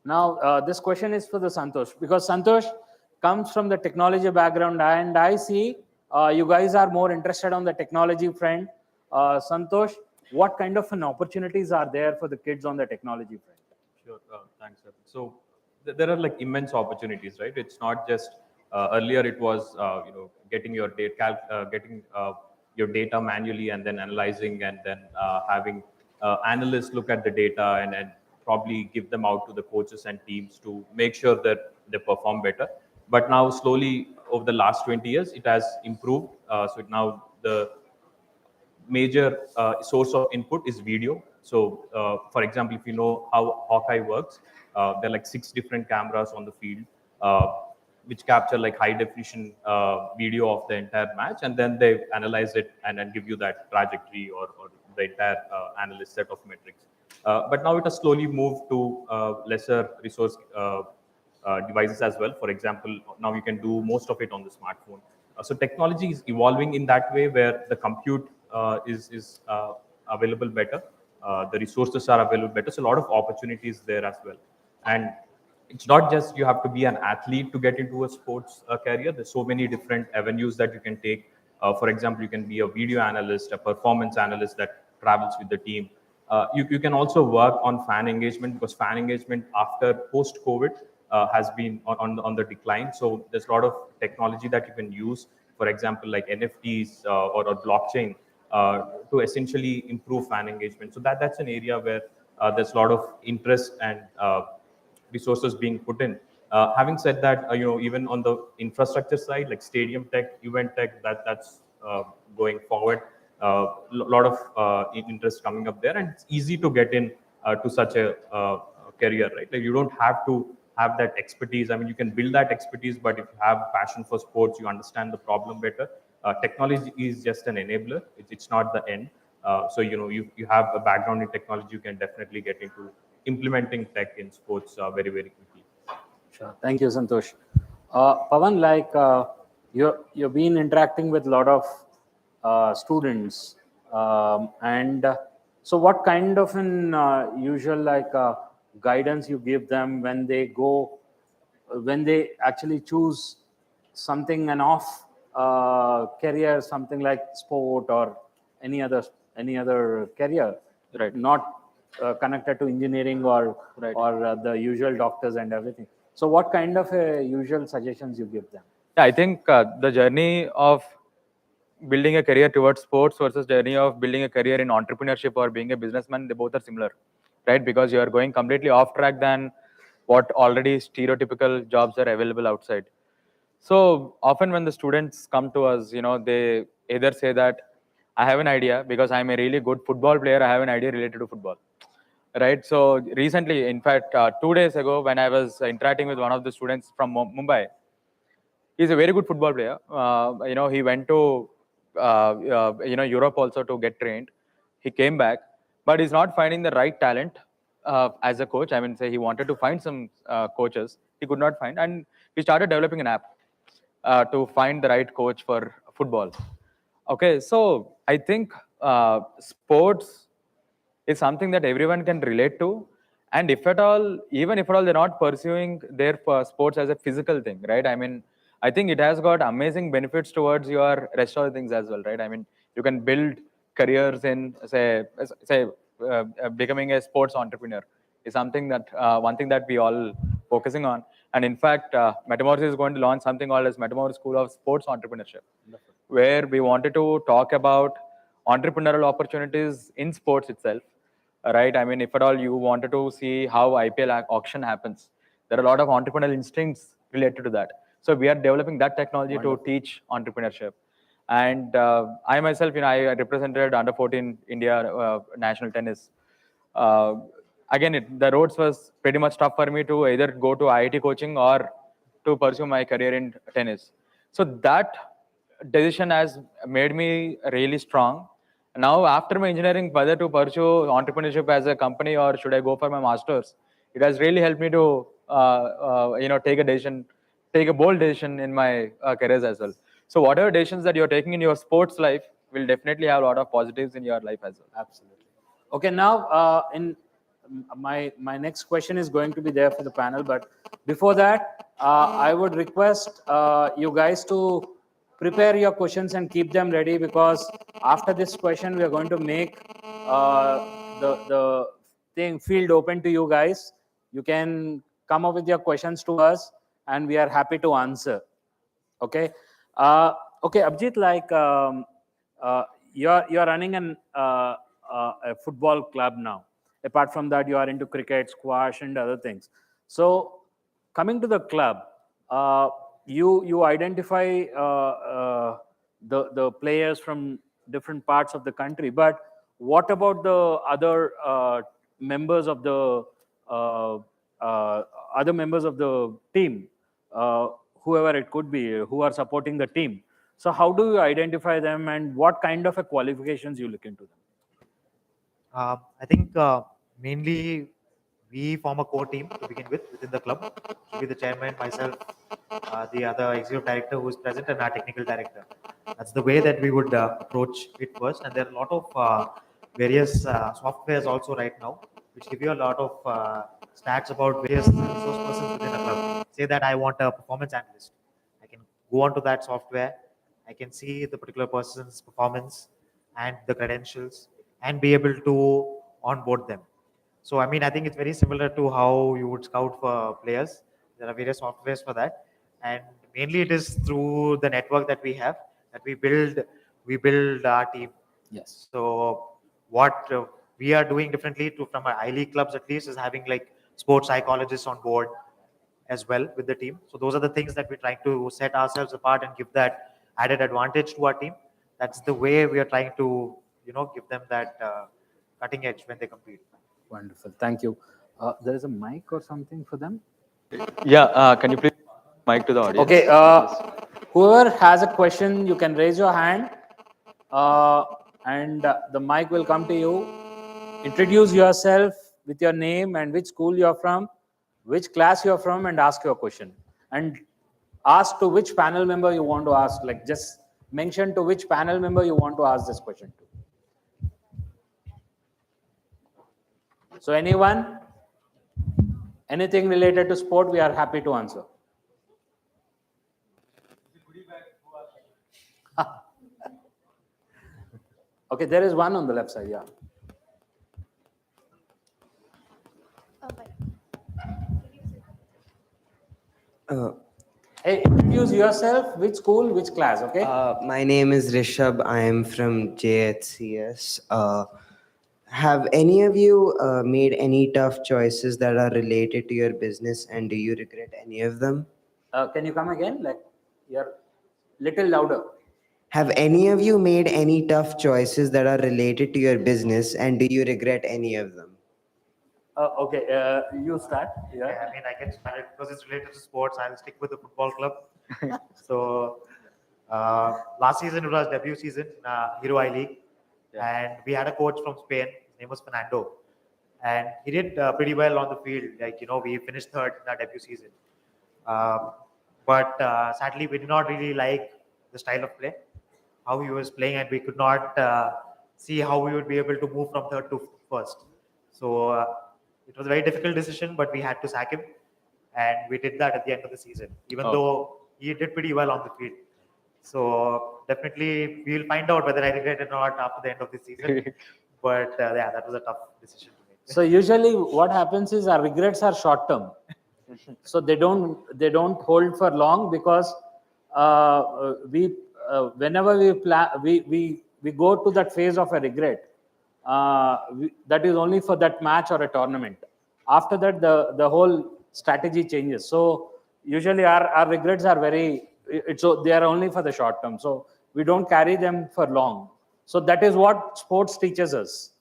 [SPEAKER 17] now this question is for the Santosh, because Santosh comes from the technology background, and I see you guys are more interested on the technology front. Santosh, what kind of opportunities are there for the kids on the technology front?
[SPEAKER 19] Sure, thanks, sir. So there are, like, immense opportunities, right? It's not just earlier it was getting your data manually and then analyzing, and then having analysts look at the data and probably give them out to the coaches and teams to make sure that they perform better. But now slowly over the last 20 years it has improved. So now the major source of input is video. So for example, if you know how Hawkeye works, there are like 6 different cameras on the field, which capture like high definition video of the entire match, and then they analyze it and then give you that trajectory or the entire analyst set of metrics. But now it has slowly moved to lesser resource devices as well. For example, now you can do most of it on the smartphone. So technology is evolving in that way, where the compute is available better, the resources are available better. So a lot of opportunities there as well. And it's not just you have to be an athlete to get into a sports career. There's so many different avenues that you can take. For example, you can be a video analyst, a performance analyst that travels with the team. You can also work on fan engagement, because fan engagement after post-COVID has been on the decline. So there's a lot of technology that you can use, for example, like NFTs or blockchain, to essentially improve fan engagement. So that's an area where there's a lot of interest and resources being put in. Having said that, even on the infrastructure side, like stadium tech, event tech, that's going forward. lot of interest coming up there, and it's easy to get in to such a career, right? Like you don't have to have that expertise. I mean, you can build that expertise, but if you have passion for sports, you understand the problem better. Technology is just an enabler. It's not the end. So you have a background in technology, you can definitely get into implementing tech in sports very, very quickly.
[SPEAKER 17] Sure. Thank you, Santosh. Pawan, like you've been interacting with a lot of students, and so what kind of an usual guidance you give them when they actually choose something an off career, something like sport or any other career,
[SPEAKER 19] right?
[SPEAKER 17] Not connected to engineering or the usual doctors and everything. So what kind of usual suggestions you give them?
[SPEAKER 9] Yeah, I think the journey of building a career towards sports versus journey of building a career in entrepreneurship or being a businessman, they both are similar, right? Because you are going completely off track than what already stereotypical jobs are available outside. So often when the students come to us, they either say that I have an idea because I'm a really good football player. I have an idea related to football, right? So recently, in fact, 2 days ago, when I was interacting with one of the students from Mumbai, he's a very good football player. He went to Europe also to get trained. He came back, but he's not finding the right talent as a coach. I mean, say he wanted to find some coaches, he could not find, and he started developing an app to find the right coach for football. Okay, so I think sports is something that everyone can relate to, and if at all, even if at all they're not pursuing their sports as a physical thing, right? I mean, I think it has got amazing benefits towards your rest of the things as well, right? I mean, you can build careers in becoming a sports entrepreneur is something that one thing that we all focusing on. And in fact, Metamorphosis is going to launch something called as Metamorphosis School of Sports Entrepreneurship, where we wanted to talk about entrepreneurial opportunities in sports itself, right? I mean, if at all you wanted to see how IPL auction happens, there are a lot of entrepreneurial instincts related to that. So we are developing that technology to teach entrepreneurship. And I myself, I represented under 14 India national tennis. Again, the roads was pretty much tough for me to either go to IIT coaching or to pursue my career in tennis. So that decision has made me really strong. Now, after my engineering, whether to pursue entrepreneurship as a company or should I go for my master's, it has really helped me to take a bold decision in my careers as well. So whatever decisions that you're taking in your sports life will definitely have a lot of positives in your life as well.
[SPEAKER 17] Absolutely. Okay, now in my next question is going to be there for the panel, but before that, I would request you guys to prepare your questions and keep them ready, because after this question, we are going to make the field open to you guys. You can come up with your questions to us, and we are happy to answer. Okay. Okay, Abhijit, like you're running a football club now. Apart from that, you are into cricket, squash, and other things. So, coming to the club, you identify the players from different parts of the country. But what about the other members of the team, whoever it could be, who are supporting the team? So, how do you identify them, and what kind of qualifications you look into them?
[SPEAKER 18] I think mainly we form a core team to begin with within the club. Should be the chairman, myself, the other executive director who is present, and our technical director. That's the way that we would approach it first. And there are a lot of various softwares also right now, which give you a lot of stats about various resource persons within a club. Say that I want a performance analyst. I can go onto that software. I can see the particular person's performance and the credentials and be able to onboard them. So, I mean, I think it's very similar to how you would scout for players. There are various softwares for that. And mainly it is through the network that we have that we build our team.
[SPEAKER 17] Yes.
[SPEAKER 18] So what we are doing differently from our I-League clubs at least is having like sports psychologists on board as well with the team. So those are the things that we're trying to set ourselves apart and give that added advantage to our team, that's the way we are trying to, give them that cutting edge when they compete.
[SPEAKER 17] Wonderful. Thank you. There is a mic or something for them?
[SPEAKER 2] Yeah, can you please mic to the audience?
[SPEAKER 17] Okay. Whoever has a question, you can raise your hand, and the mic will come to you. Introduce yourself with your name and which school you're from, which class you're from, and ask your question. And ask to which panel member you want to ask. Like, just mention to which panel member you want to ask this question to. So anyone, anything related to sport, we are happy to answer. Okay, there is one on the left side, yeah. Hey, introduce yourself, which school, which class, okay?
[SPEAKER 20] My name is Rishabh. I am from JHCS. Have any of you made any tough choices that are related to your business, and do you regret any of them?
[SPEAKER 17] Can you come again? Like, you're little louder.
[SPEAKER 20] Have any of you made any tough choices that are related to your business, and do you regret any of them?
[SPEAKER 17] Okay, you start. Yeah.
[SPEAKER 18] Okay, I mean, I can start it because it's related to sports. I'll stick with the football club. So last season it was debut season, Hero I League, and we had a coach from Spain. His name was Fernando, and he did pretty well on the field. Like, we finished third in our debut season. But sadly, we did not really like the style of play, how he was playing, and we could not see how we would be able to move from third to first. So it was a very difficult decision, but we had to sack him, and we did that at the end of the season, even though he did pretty well on the field. So definitely, we will find out whether I regret it or not after the end of the season. But yeah, that was a tough decision to make.
[SPEAKER 17] So usually, what happens is our regrets are short term. So they don't hold for long, because whenever we plan, we go to that phase of a regret. That is only for that match or a tournament. After that, the whole strategy changes. So usually our regrets are they are only for the short term. So we don't carry them for long. So that is what sports teaches us.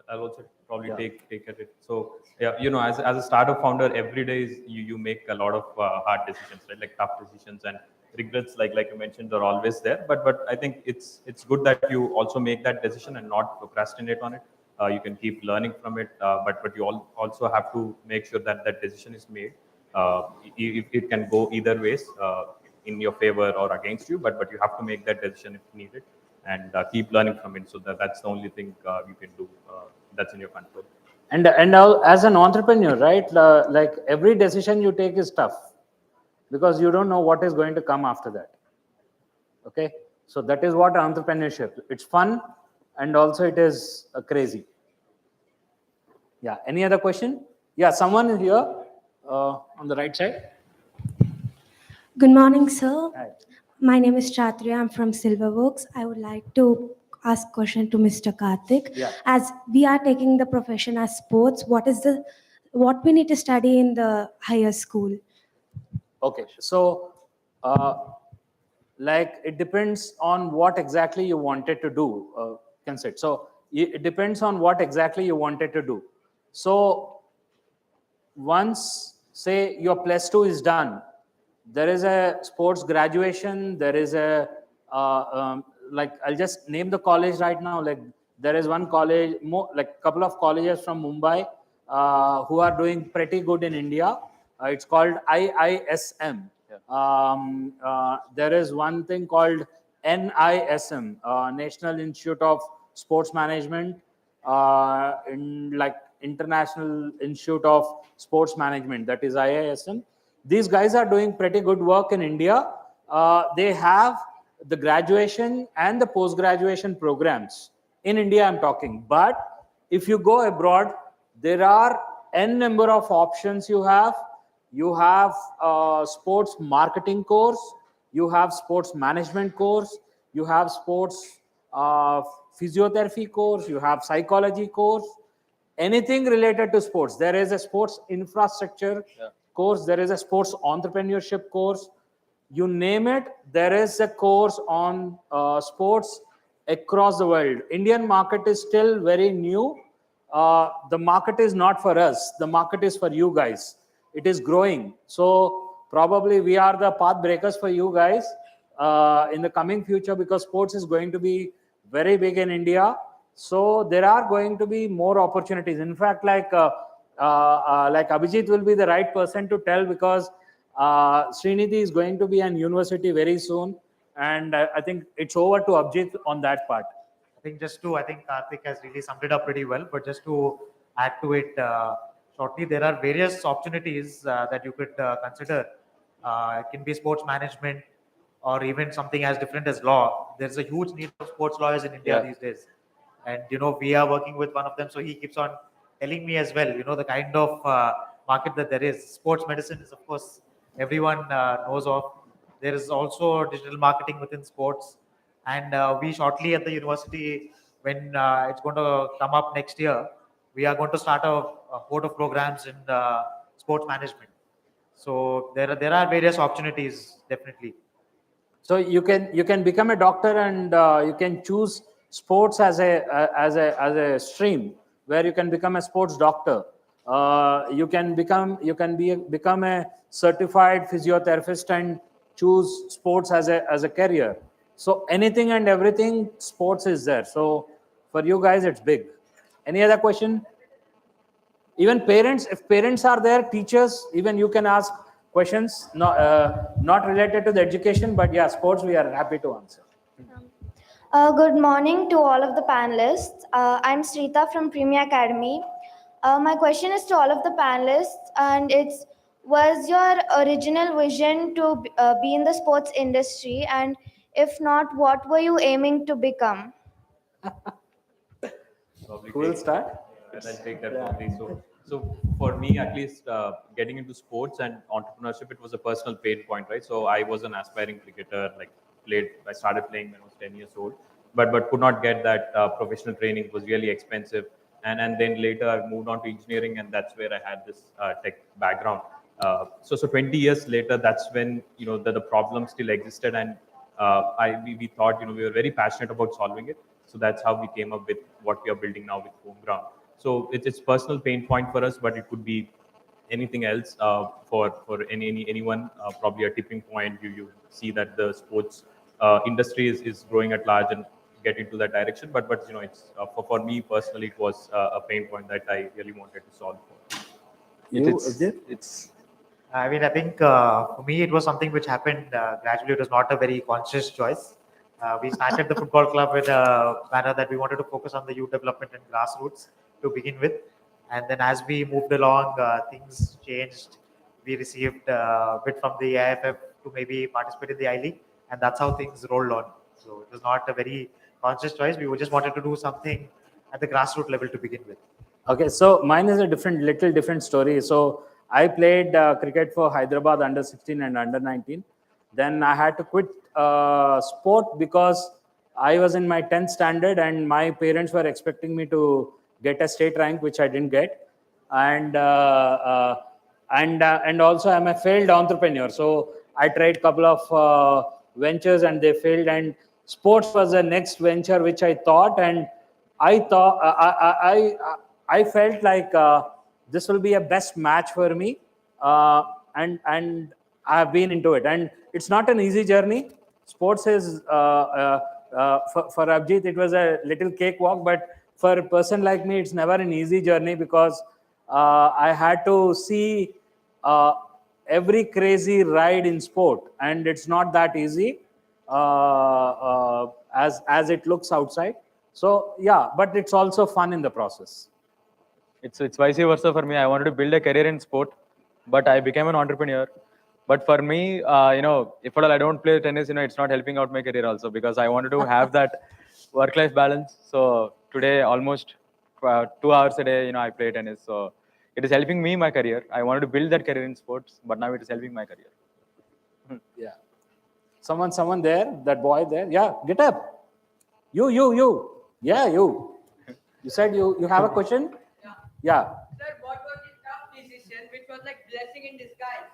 [SPEAKER 19] I'll also probably take at it. So yeah, as a startup founder, every day you make a lot of hard decisions, right? Like tough decisions, and regrets, like you mentioned, are always there. But I think it's good that you also make that decision and not procrastinate on it. You can keep learning from it, but you also have to make sure that that decision is made. It can go either ways, in your favor or against you, but you have to make that decision if needed, and keep learning from it. So that's the only thing you can do that's in your control.
[SPEAKER 17] And as an entrepreneur, right? Like every decision you take is tough, because you don't know what is going to come after that. Okay, so that is what entrepreneurship. It's fun, and also it is crazy. Yeah. Any other question? Yeah, someone here on the right side.
[SPEAKER 21] Good morning, sir.
[SPEAKER 17] Hi.
[SPEAKER 21] My name is Chatriya. I'm from Silverworks. I would like to ask a question to Mr. Karthik.
[SPEAKER 17] Yeah.
[SPEAKER 21] As we are taking the profession as sports, what we need to study in the higher school?
[SPEAKER 17] Okay, so like it depends on what exactly you wanted to do. So it depends on what exactly you wanted to do. So once, say, your +2 is done, there is a sports graduation. There is a like, I'll just name the college right now. Like, there is one college, like couple of colleges from Mumbai who are doing pretty good in India. It's called IISM. There is one thing called NISM, National Institute of Sports Management, in like International Institute of Sports Management, that is IISM. These guys are doing pretty good work in India. They have the graduation and the post-graduation programs. In India, I'm talking. But if you go abroad, there are n number of options you have. You have sports marketing course. You have sports management course. You have sports physiotherapy course. You have psychology course. Anything related to sports. There is a sports infrastructure course. There is a sports entrepreneurship course. You name it, there is a course on sports across the world. Indian market is still very new. The market is not for us. The market is for you guys. It is growing. So probably we are the path breakers for you guys in the coming future, because sports is going to be very big in India. So there are going to be more opportunities. In fact, like Abhijit will be the right person to tell, because Srinidhi is going to be an university very soon, and I think it's over to Abhijit on that part.
[SPEAKER 18] I think Karthik has really summed it up pretty well, but just to add to it shortly, there are various opportunities that you could consider. It can be sports management, or even something as different as law. There's a huge need of sports lawyers in India these days. And, we are working with one of them, so he keeps on telling me as well, the kind of market that there is. Sports medicine is, of course, everyone knows of. There is also digital marketing within sports. And we shortly at the university, when it's going to come up next year, we are going to start a board of programs in sports management. So there are various opportunities, definitely.
[SPEAKER 17] So you can become a doctor, and you can choose sports as a stream where you can become a sports doctor. You can become a certified physiotherapist and choose sports as a career. So anything and everything, sports is there. So for you guys, it's big. Any other question? Even parents, if parents are there, teachers, even you can ask questions, not related to the education, but yeah, sports, we are happy to answer.
[SPEAKER 3] Good morning to all of the panelists. I'm Srita from Premia Academy. My question is to all of the panelists, and it's, was your original vision to be in the sports industry? And if not, what were you aiming to become?
[SPEAKER 17] Who will start?
[SPEAKER 19] I'll take that probably. So for me, at least, getting into sports and entrepreneurship, it was a personal pain point, right? So I was an aspiring cricketer, I started playing when I was 10 years old, but could not get that professional training. It was really expensive. And then later I moved on to engineering, and that's where I had this tech background. So 20 years later, that's when, the problem still existed, and we thought, we were very passionate about solving it. So that's how we came up with what we are building now with Homeground. So it's personal pain point for us, but it could be anything else for anyone. Probably a tipping point. You see that the sports industry is growing at large and get into that direction. But it's for me personally, it was a pain point that I really wanted to solve for.
[SPEAKER 18] I think for me, it was something which happened gradually. It was not a very conscious choice. We started the football club with a banner that we wanted to focus on the youth development and grassroots to begin with. And then as we moved along, things changed. We received a bid from the AIFF to maybe participate in the I-League. And that's how things rolled on. So it was not a very conscious choice. We just wanted to do something at the grassroots level to begin with.
[SPEAKER 17] Okay, so mine is a little different story. So I played cricket for Hyderabad under 16 and under 19. Then I had to quit sport because I was in my 10th standard and my parents were expecting me to get a state rank, which I didn't get. And also I'm a failed entrepreneur. So I tried a couple of ventures and they failed. And sports was the next venture which I thought, and I felt like this will be a best match for me, and I've been into it. And it's not an easy journey. Sports is for Abhijit, it was a little cakewalk, but for a person like me, it's never an easy journey because I had to see every crazy ride in sport, and it's not that easy as it looks outside. So yeah, but it's also fun in the process.
[SPEAKER 9] It's vice versa for me. I wanted to build a career in sport, but I became an entrepreneur. But for me, if at all I don't play tennis, it's not helping out my career also, because I wanted to have that work-life balance. So today, almost 2 hours a day, I play tennis. So it is helping me my career. I wanted to build that career in sports, but now it is helping my career.
[SPEAKER 17] Yeah. Someone there, that boy there. Yeah, get up. You. Yeah, you. You said you have a question? Yeah.
[SPEAKER 22] Sir, what was the tough decision which was like blessing in disguise?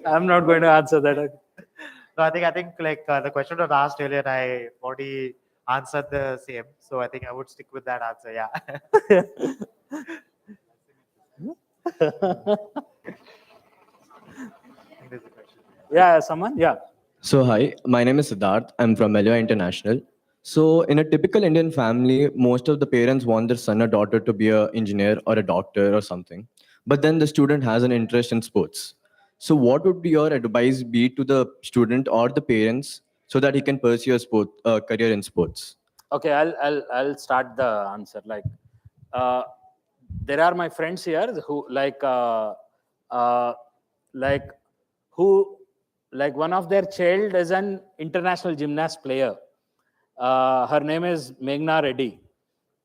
[SPEAKER 17] I'm not going to answer that.
[SPEAKER 18] No, I think like the question was asked earlier, and I already answered the same. So I think I would stick with that answer. Yeah.
[SPEAKER 17] Yeah, someone? Yeah.
[SPEAKER 2] So, hi, my name is Siddharth. I'm from Melua International. So, in a typical Indian family, most of the parents want their son or daughter to be an engineer or a doctor or something. But then the student has an interest in sports. So, what would be your advice be to the student or the parents so that he can pursue a career in sports?
[SPEAKER 17] Okay, I'll start the answer. Like, uh, there are my friends here who uh, like who like one of their child is an international gymnast player. Her name is Meghna Reddy.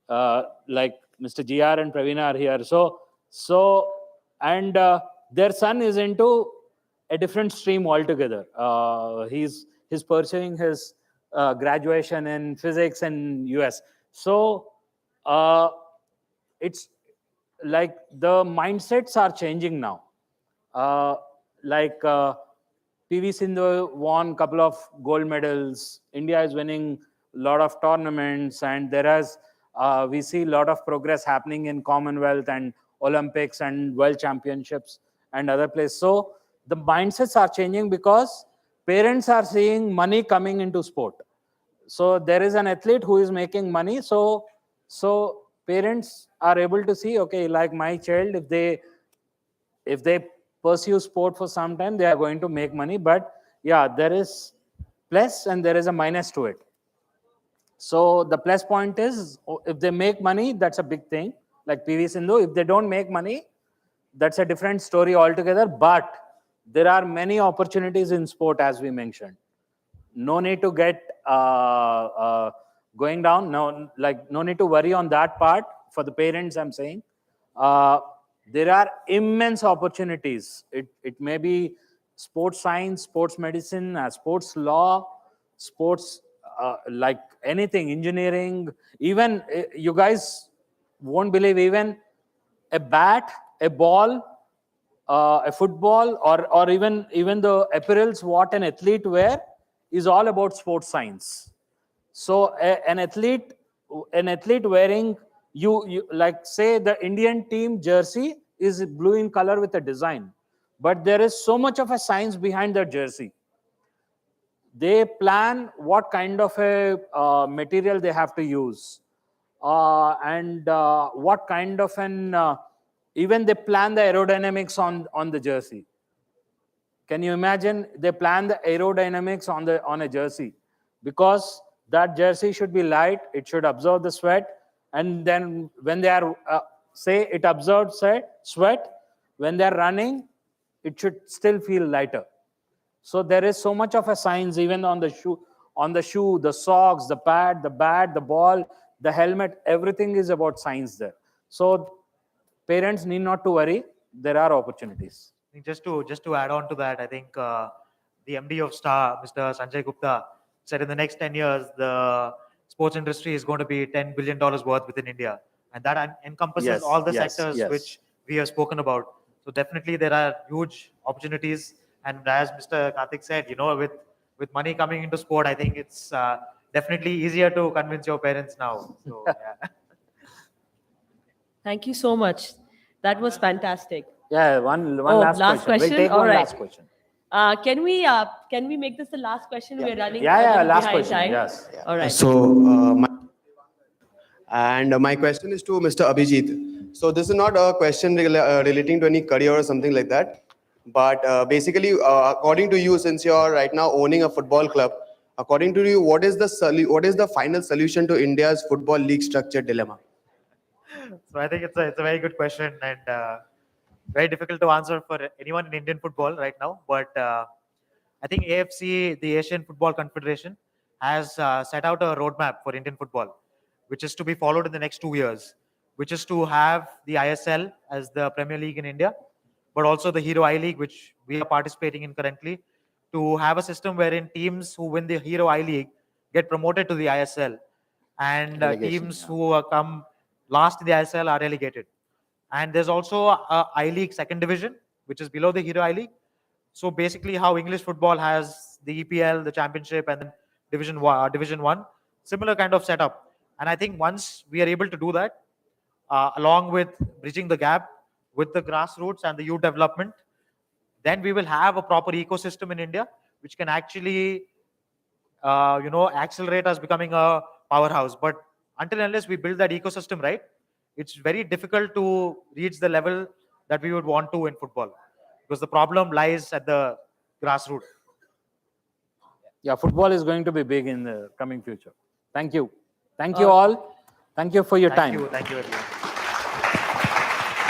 [SPEAKER 17] Like Mr. GR and Praveen are here. And their son is into a different stream altogether. He's pursuing his graduation in physics in US. So it's like the mindsets are changing now. Like PV Sindhu won a couple of gold medals. India is winning a lot of tournaments, and we see a lot of progress happening in Commonwealth and Olympics and World Championships and other places. So the mindsets are changing because parents are seeing money coming into sport. So there is an athlete who is making money. So parents are able to see, okay, like my child, if they pursue sport for some time, they are going to make money. But yeah, there is plus and there is a minus to it. So the plus point is, if they make money, that's a big thing. Like PV Sindhu, if they don't make money, that's a different story altogether. But there are many opportunities in sport, as we mentioned. No need to get going down. No need to worry on that part. For the parents, I'm saying. There are immense opportunities. It may be sports science, sports medicine, sports law, sports like anything, engineering. Even you guys won't believe, even a bat, a ball, a football, or even the apparels what an athlete wear is all about sports science. So an athlete wearing you like, say, the Indian team jersey is blue in color with a design, but there is so much of a science behind that jersey. They plan what kind of a material they have to use, and what kind of an even they plan the aerodynamics on the jersey. Can you imagine? They plan the aerodynamics on a jersey, because that jersey should be light, it should absorb the sweat, and then when they are say it absorbs sweat, when they are running, it should still feel lighter. So there is so much of a science even on the shoe, the socks, the pad, the bat, the ball, the helmet, everything is about science there. So parents need not to worry, there are opportunities.
[SPEAKER 18] Just to add on to that, I think the MD of Star, Mr. Sanjay Gupta, said in the next 10 years, the sports industry is going to be $10 billion worth within India. And that encompasses all the sectors which we have spoken about. So definitely there are huge opportunities. And as Mr. Karthik said, with money coming into sport, I think it's definitely easier to convince your parents now. So, yeah.
[SPEAKER 16] Thank you so much. That was fantastic.
[SPEAKER 17] Yeah, one last question. We'll take
[SPEAKER 16] All
[SPEAKER 17] one
[SPEAKER 16] right.
[SPEAKER 17] last question.
[SPEAKER 16] Can we make this the last question? We're running
[SPEAKER 17] Last
[SPEAKER 16] behind
[SPEAKER 17] question.
[SPEAKER 16] time.
[SPEAKER 17] Yes.
[SPEAKER 16] All right.
[SPEAKER 4] So, my question is to Mr. Abhijit. So, this is not a question relating to any career or something like that. But basically, according to you, since you're right now owning a football club, according to you, what is the final solution to India's football league structure dilemma?
[SPEAKER 18] So I think it's a very good question, and very difficult to answer for anyone in Indian football right now. But I think AFC, the Asian Football Confederation, has set out a roadmap for Indian football, which is to be followed in the next 2 years, which is to have the ISL as the Premier League in India, but also the Hero I-League, which we are participating in currently, to have a system wherein teams who win the Hero I-League get promoted to the ISL, and teams who come last in the ISL are relegated. And there's also a I-League second division, which is below the Hero I-League. So basically, how English football has the EPL, the Championship, and then Division One, similar kind of setup. And I think once we are able to do that, along with bridging the gap with the grassroots and the youth development, then we will have a proper ecosystem in India, which can actually, accelerate us becoming a powerhouse. But until and unless we build that ecosystem right, it's very difficult to reach the level that we would want to in football, because the problem lies at the grassroots.
[SPEAKER 17] Yeah, football is going to be big in the coming future. Thank you. Thank you all. Thank you for your time.
[SPEAKER 18] Thank you, everyone.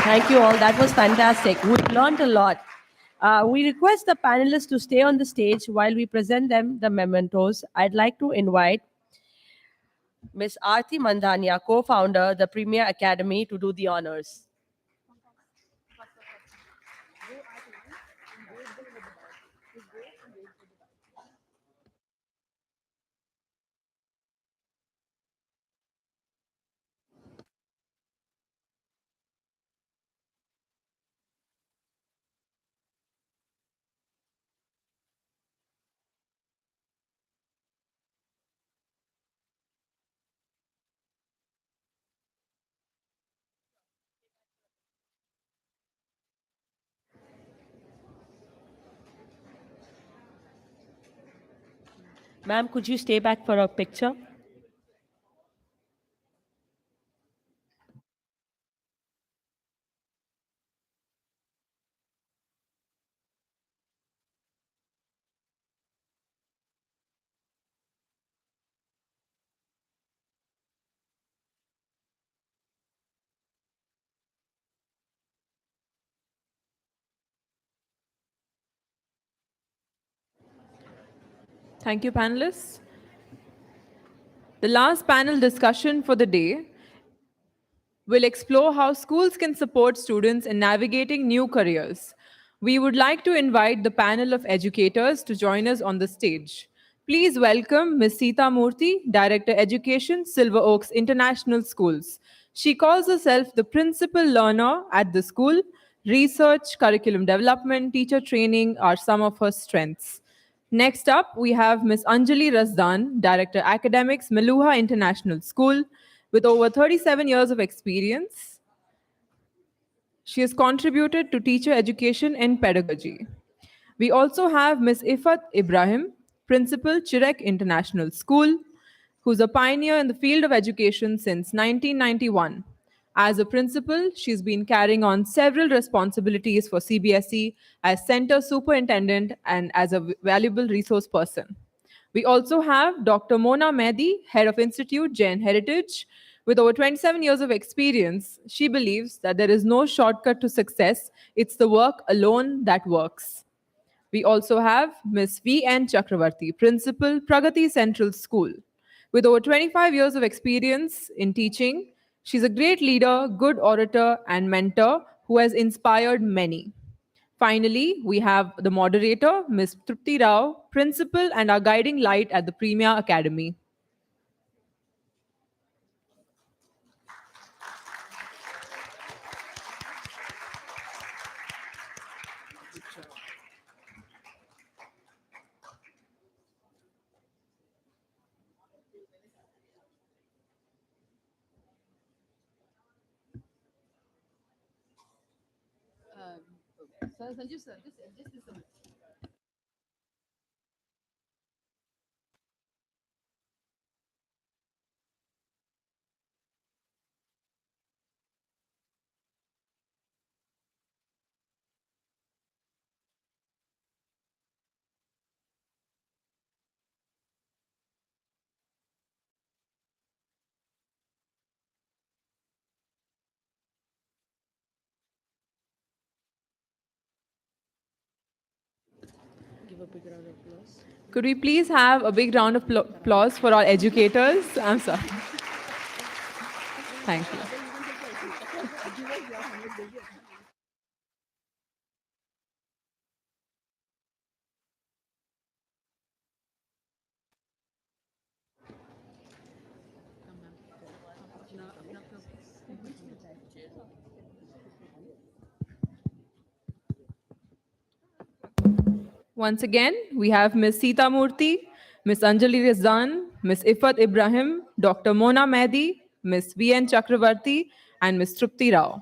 [SPEAKER 16] Thank you all. That was fantastic. We learned a lot. We request the panelists to stay on the stage while we present them the mementos. I'd like to invite Ms. Aarti Mandania, co-founder, the Premia Academy, to do the honors. Ma'am, could you stay back for a picture?
[SPEAKER 7] Thank you, panelists. The last panel discussion for the day will explore how schools can support students in navigating new careers. We would like to invite the panel of educators to join us on the stage. Please welcome Ms. Sita Murthy, Director Education, Silver Oaks International Schools. She calls herself the principal learner at the school. Research, curriculum development, teacher training are some of her strengths. Next up, we have Ms. Anjali Rasdan, Director Academics, Meluha International School. With over 37 years of experience, she has contributed to teacher education and pedagogy. We also have Ms. Ifat Ibrahim, Principal, Chirek International School, who's a pioneer in the field of education since 1991. As a principal, she's been carrying on several responsibilities for CBSE as center superintendent and as a valuable resource person. We also have Dr. Mona Mehdi, head of Institute Jain Heritage. With over 27 years of experience, she believes that there is no shortcut to success. It's the work alone that works. We also have Ms. V.N. Chakravarti, Principal, Pragati Central School. With over 25 years of experience in teaching, she's a great leader, good orator, and mentor who has inspired many. Finally, we have the moderator, Ms. Trupti Rao, Principal and our guiding light at the Premia Academy. Sanju sir, just a minute.
[SPEAKER 16] Give a big round of applause.
[SPEAKER 7] Could we please have a big round of applause for our educators? I'm sorry. Thank you. Once again, we have Ms. Sita Murthy, Ms. Anjali Rizdan, Ms. Ifat Ibrahim, Dr. Mona Mehdi, Ms. V.N. Chakravarti, and Ms. Trupti Rao.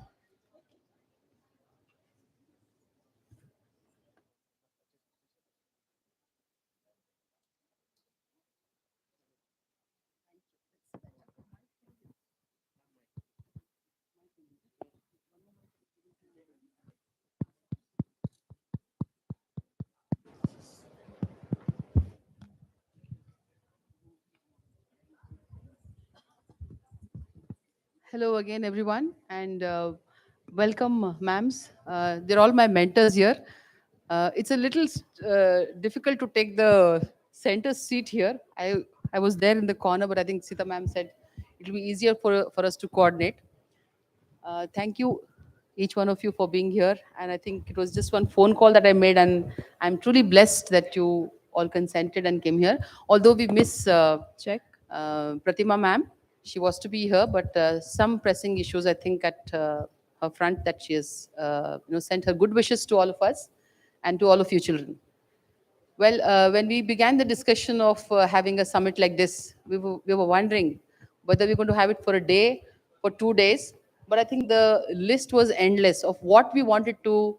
[SPEAKER 5] Hello again, everyone, and welcome, ma'ams. They're all my mentors here. It's a little difficult to take the center seat here. I was there in the corner, but I think Sita ma'am said it'll be easier for us to coordinate. Thank you, each one of you, for being here. And I think it was just one phone call that I made, and I'm truly blessed that you all consented and came here. Although we miss Pratima ma'am, she was to be here, but some pressing issues, I think, at her front, that she has sent her good wishes to all of us and to all of you children. Well, when we began the discussion of having a summit like this, we were wondering whether we're going to have it for a day, for 2 days. But I think the list was endless of what we wanted to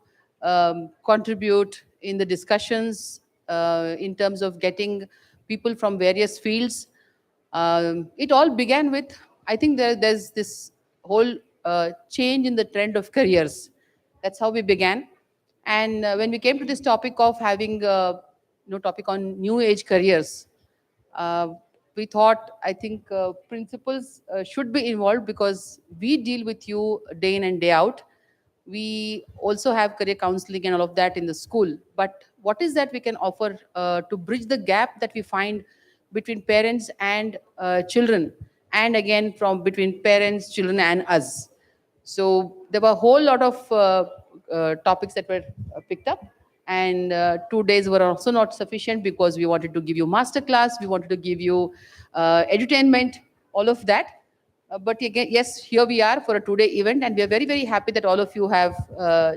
[SPEAKER 5] contribute in the discussions in terms of getting people from various fields. It all began with, I think there's this whole change in the trend of careers. That's how we began. And when we came to this topic of having topic on new age careers, we thought, I think principals should be involved, because we deal with you day in and day out. We also have career counseling and all of that in the school. But what is that we can offer to bridge the gap that we find between parents and children, and again from between parents, children, and us? So there were a whole lot of topics that were picked up, and 2 days were also not sufficient, because we wanted to give you masterclass, we wanted to give you edutainment, all of that. But again, yes, here we are for a 2-day event, and we are very, very happy that all of you have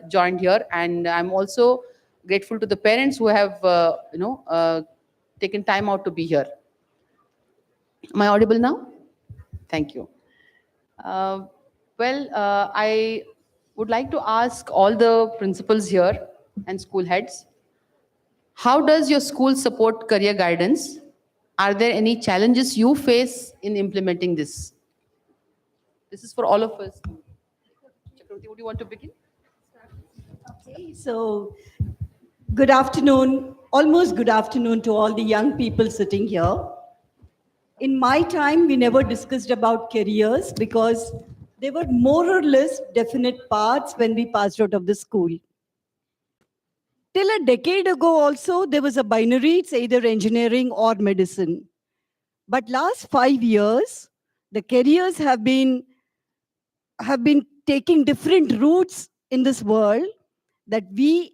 [SPEAKER 5] joined here. And I'm also grateful to the parents who have taken time out to be here. Am I audible now? Thank you. I would like to ask all the principals here and school heads, how does your school support career guidance? Are there any challenges you face in implementing this? This is for all of us. Chakravarti, would you want to begin?
[SPEAKER 22] Okay, so good afternoon, almost good afternoon to all the young people sitting here. In my time, we never discussed about careers, because they were more or less definite paths when we passed out of the school. Till a decade ago also, there was a binary, it's either engineering or medicine. But last 5 years, the careers have been taking different routes in this world, that we,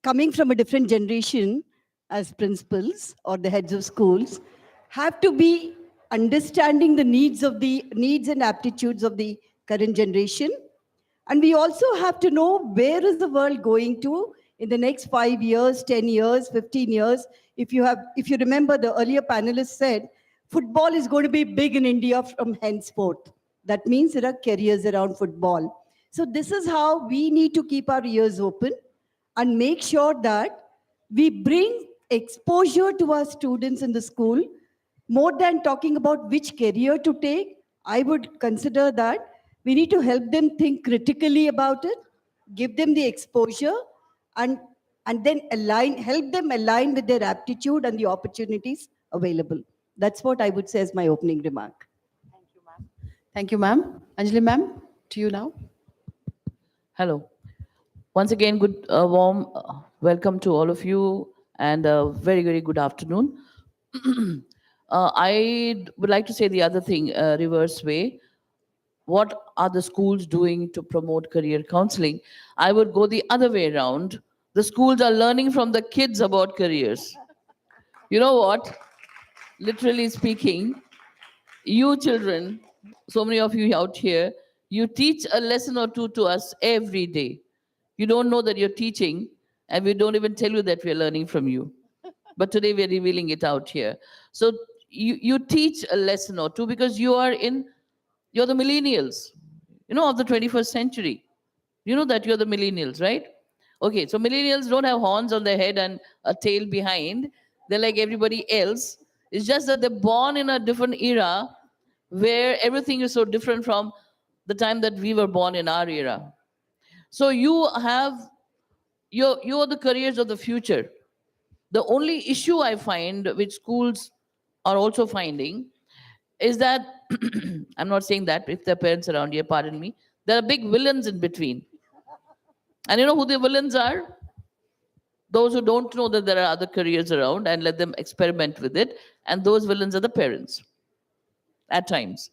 [SPEAKER 22] coming from a different generation as principals or the heads of schools, have to be understanding the needs and aptitudes of the current generation. And we also have to know where is the world going to in the next 5 years, 10 years, 15 years. If you remember, the earlier panelists said, football is going to be big in India from henceforth. That means there are careers around football. So this is how we need to keep our ears open and make sure that we bring exposure to our students in the school. More than talking about which career to take, I would consider that we need to help them think critically about it, give them the exposure, and then help them align with their aptitude and the opportunities available. That's what I would say as my opening remark.
[SPEAKER 5] Thank you, ma'am. Anjali ma'am, to you now.
[SPEAKER 23] Hello. Once again, good warm welcome to all of you, and a very, very good afternoon. I would like to say the other thing, reverse way. What are the schools doing to promote career counseling? I would go the other way around. The schools are learning from the kids about careers. You know what? Literally speaking, you children, so many of you out here, you teach a lesson or two to us every day. You don't know that you're teaching, And we don't even tell you that we're learning from you. But today we're revealing it out here. So you teach a lesson or two because you're the millennials, of the 21st century. You know that you're the millennials, right? Okay, so millennials don't have horns on their head and a tail behind. They're like everybody else. It's just that they're born in a different era where everything is so different from the time that we were born in our era. So you're the careers of the future. The only issue I find, which schools are also finding, is that I'm not saying that if there are parents around here, pardon me, there are big villains in between. And you know who the villains are? Those who don't know that there are other careers around and let them experiment with it. And those villains are the parents at times.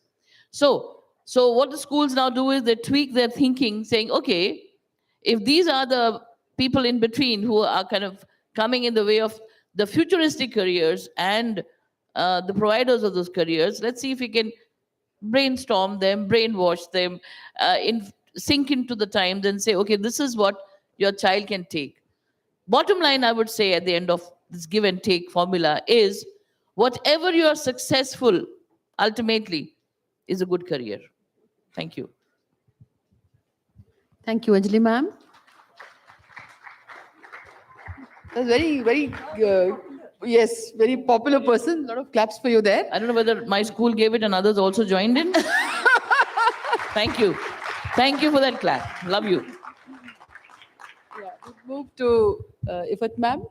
[SPEAKER 23] So what the schools now do is they tweak their thinking, saying, okay, if these are the people in between who are kind of coming in the way of the futuristic careers and the providers of those careers, let's see if we can brainstorm them, brainwash them, sink into the times and say, okay, this is what your child can take. Bottom line, I would say at the end of this give and take formula is whatever you are successful, ultimately, is a good career. Thank you.
[SPEAKER 5] Thank you, Anjali ma'am. That's very, yes, very popular person. A lot of claps for you there.
[SPEAKER 23] I don't know whether my school gave it and others also joined in. Thank you. Thank you for that clap. Love you.
[SPEAKER 5] Yeah, we'll move to Ifat ma'am.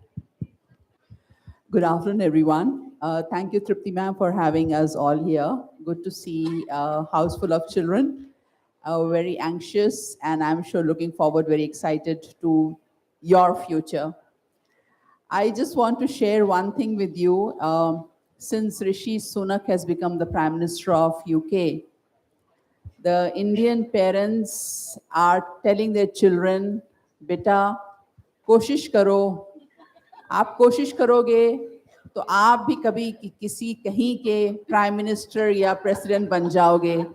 [SPEAKER 1] Good afternoon, everyone. Thank you, Tripti ma'am, for having us all here. Good to see a house full of children. Very anxious, and I'm sure looking forward, very excited to your future. I just want to share one thing with you. Since Rishi Sunak has become the Prime Minister of UK, the Indian parents are telling their children, beta, कोशिश करो, आप कोशिश करोगे तो आप भी कभी किसी कहीं के प्राइम मिनिस्टर या प्रेसिडेंट बन जाओगे.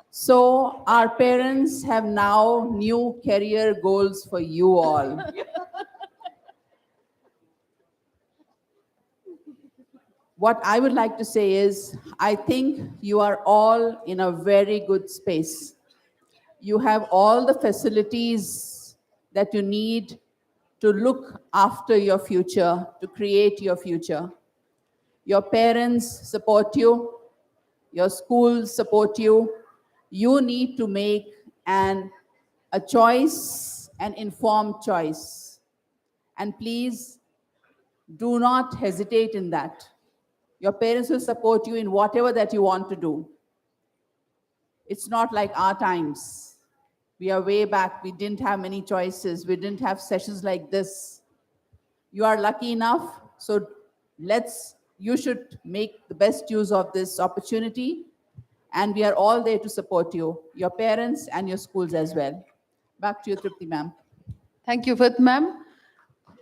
[SPEAKER 1] So our parents have now new career goals for you all. What I would like to say is, I think you are all in a very good space. You have all the facilities that you need to look after your future, to create your future. Your parents support you. Your schools support you. You need to make a choice, an informed choice. And please do not hesitate in that. Your parents will support you in whatever that you want to do. It's not like our times. We are way back. We didn't have many choices. We didn't have sessions like this. You are lucky enough. So you should make the best use of this opportunity. And we are all there to support you, your parents and your schools as well. Back to you, Tripti ma'am.
[SPEAKER 5] Thank you, Ifat ma'am.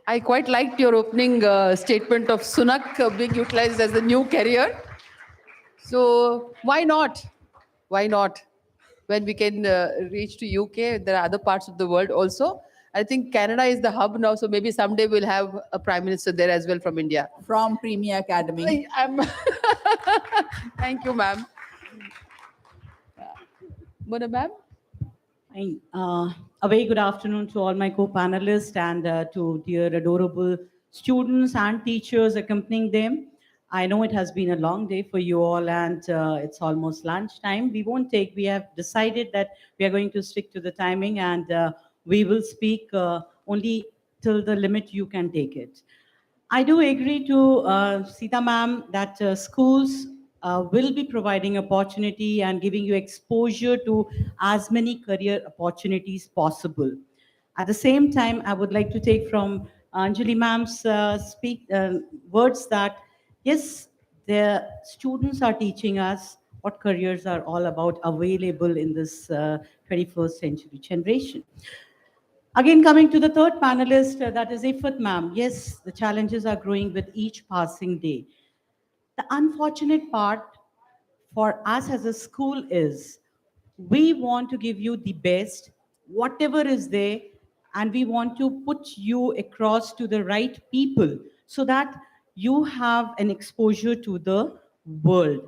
[SPEAKER 5] I quite liked your opening statement of Sunak being utilized as a new career. So why not? Why not? When we can reach to UK, there are other parts of the world also. I think Canada is the hub now, so maybe someday we'll have a prime minister there as well from India.
[SPEAKER 1] From Premia Academy.
[SPEAKER 5] Thank you, ma'am. Mona ma'am?
[SPEAKER 6] A very good afternoon to all my co-panelists and to dear adorable students and teachers accompanying them. I know it has been a long day for you all and it's almost lunchtime. We have decided that we are going to stick to the timing and we will speak only till the limit you can take it. I do agree to Sita ma'am that schools will be providing opportunity and giving you exposure to as many career opportunities possible. At the same time, I would like to take from Anjali ma'am's words that, yes, the students are teaching us what careers are all about available in this 21st century generation. Again, coming to the third panelist, that is Ifat ma'am. Yes, the challenges are growing with each passing day. The unfortunate part for us as a school is we want to give you the best, whatever is there, and we want to put you across to the right people so that you have an exposure to the world.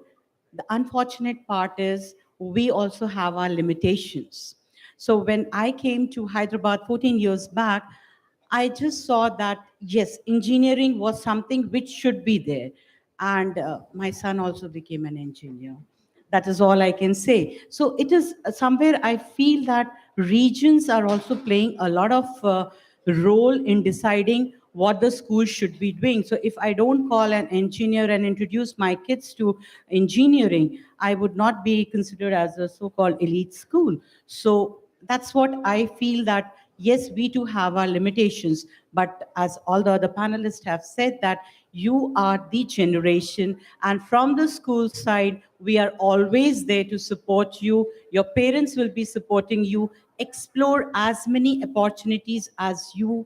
[SPEAKER 6] The unfortunate part is we also have our limitations. So when I came to Hyderabad 14 years back, I just saw that, yes, engineering was something which should be there. And my son also became an engineer. That is all I can say. So it is somewhere I feel that regions are also playing a lot of role in deciding what the school should be doing. So if I don't call an engineer and introduce my kids to engineering, I would not be considered as a so-called elite school. So that's what I feel, that yes, we do have our limitations, but as all the other panelists have said, that you are the generation, and from the school side, we are always there to support you. Your parents will be supporting you. Explore as many opportunities as you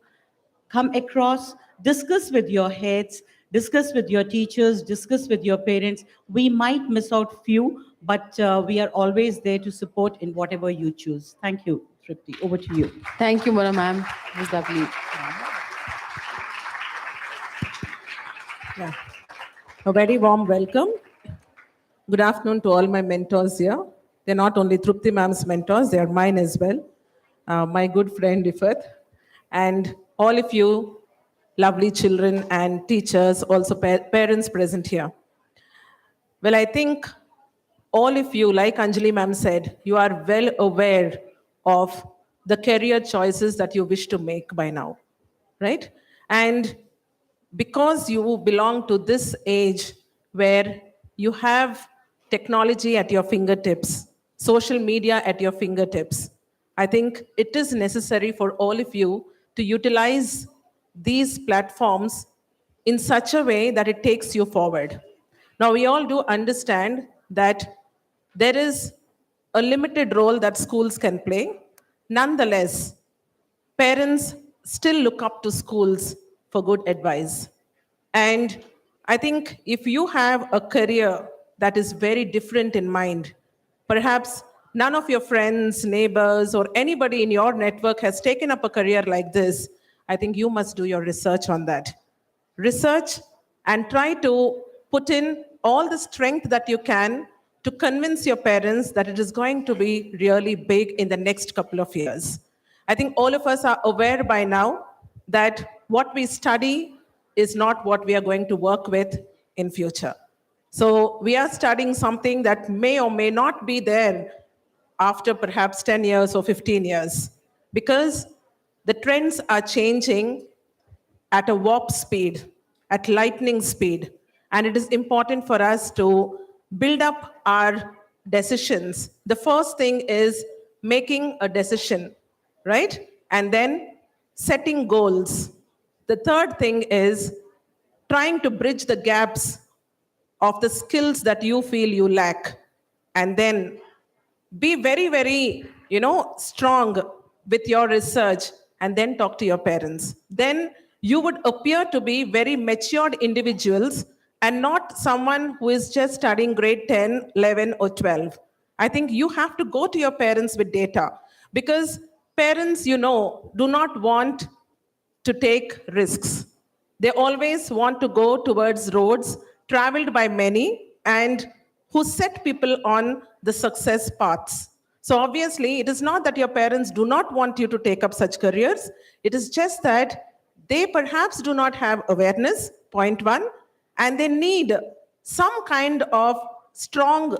[SPEAKER 6] come across. Discuss with your heads, discuss with your teachers, discuss with your parents. We might miss out few, but we are always there to support in whatever you choose. Thank you, Tripti. Over to you.
[SPEAKER 5] Thank you, Mona ma'am. It was lovely.
[SPEAKER 8] Yeah. A very warm welcome. Good afternoon to all my mentors here. They're not only Trupti ma'am's mentors, they are mine as well. My good friend Ifat, and all of you lovely children and teachers, also parents present here. Well, I think all of you, like Anjali ma'am said, you are well aware of the career choices that you wish to make by now, right? And because you belong to this age where you have technology at your fingertips, social media at your fingertips, I think it is necessary for all of you to utilize these platforms in such a way that it takes you forward. Now, we all do understand that there is a limited role that schools can play. Nonetheless, parents still look up to schools for good advice. And I think if you have a career that is very different in mind, perhaps none of your friends, neighbors, or anybody in your network has taken up a career like this, I think you must do your research on that. Research and try to put in all the strength that you can to convince your parents that it is going to be really big in the next couple of years. I think all of us are aware by now that what we study is not what we are going to work with in future. So we are studying something that may or may not be there after perhaps 10 years or 15 years, because the trends are changing at a warp speed, at lightning speed. And it is important for us to build up our decisions. The first thing is making a decision, right? And then setting goals. The third thing is trying to bridge the gaps of the skills that you feel you lack. And then be very, very, strong with your research, and then talk to your parents. Then you would appear to be very matured individuals and not someone who is just studying grade 10, 11, or 12. I think you have to go to your parents with data, because parents, do not want to take risks. They always want to go towards roads traveled by many and who set people on the success paths. So obviously, it is not that your parents do not want you to take up such careers. It is just that they perhaps do not have awareness, point one, and they need some kind of strong,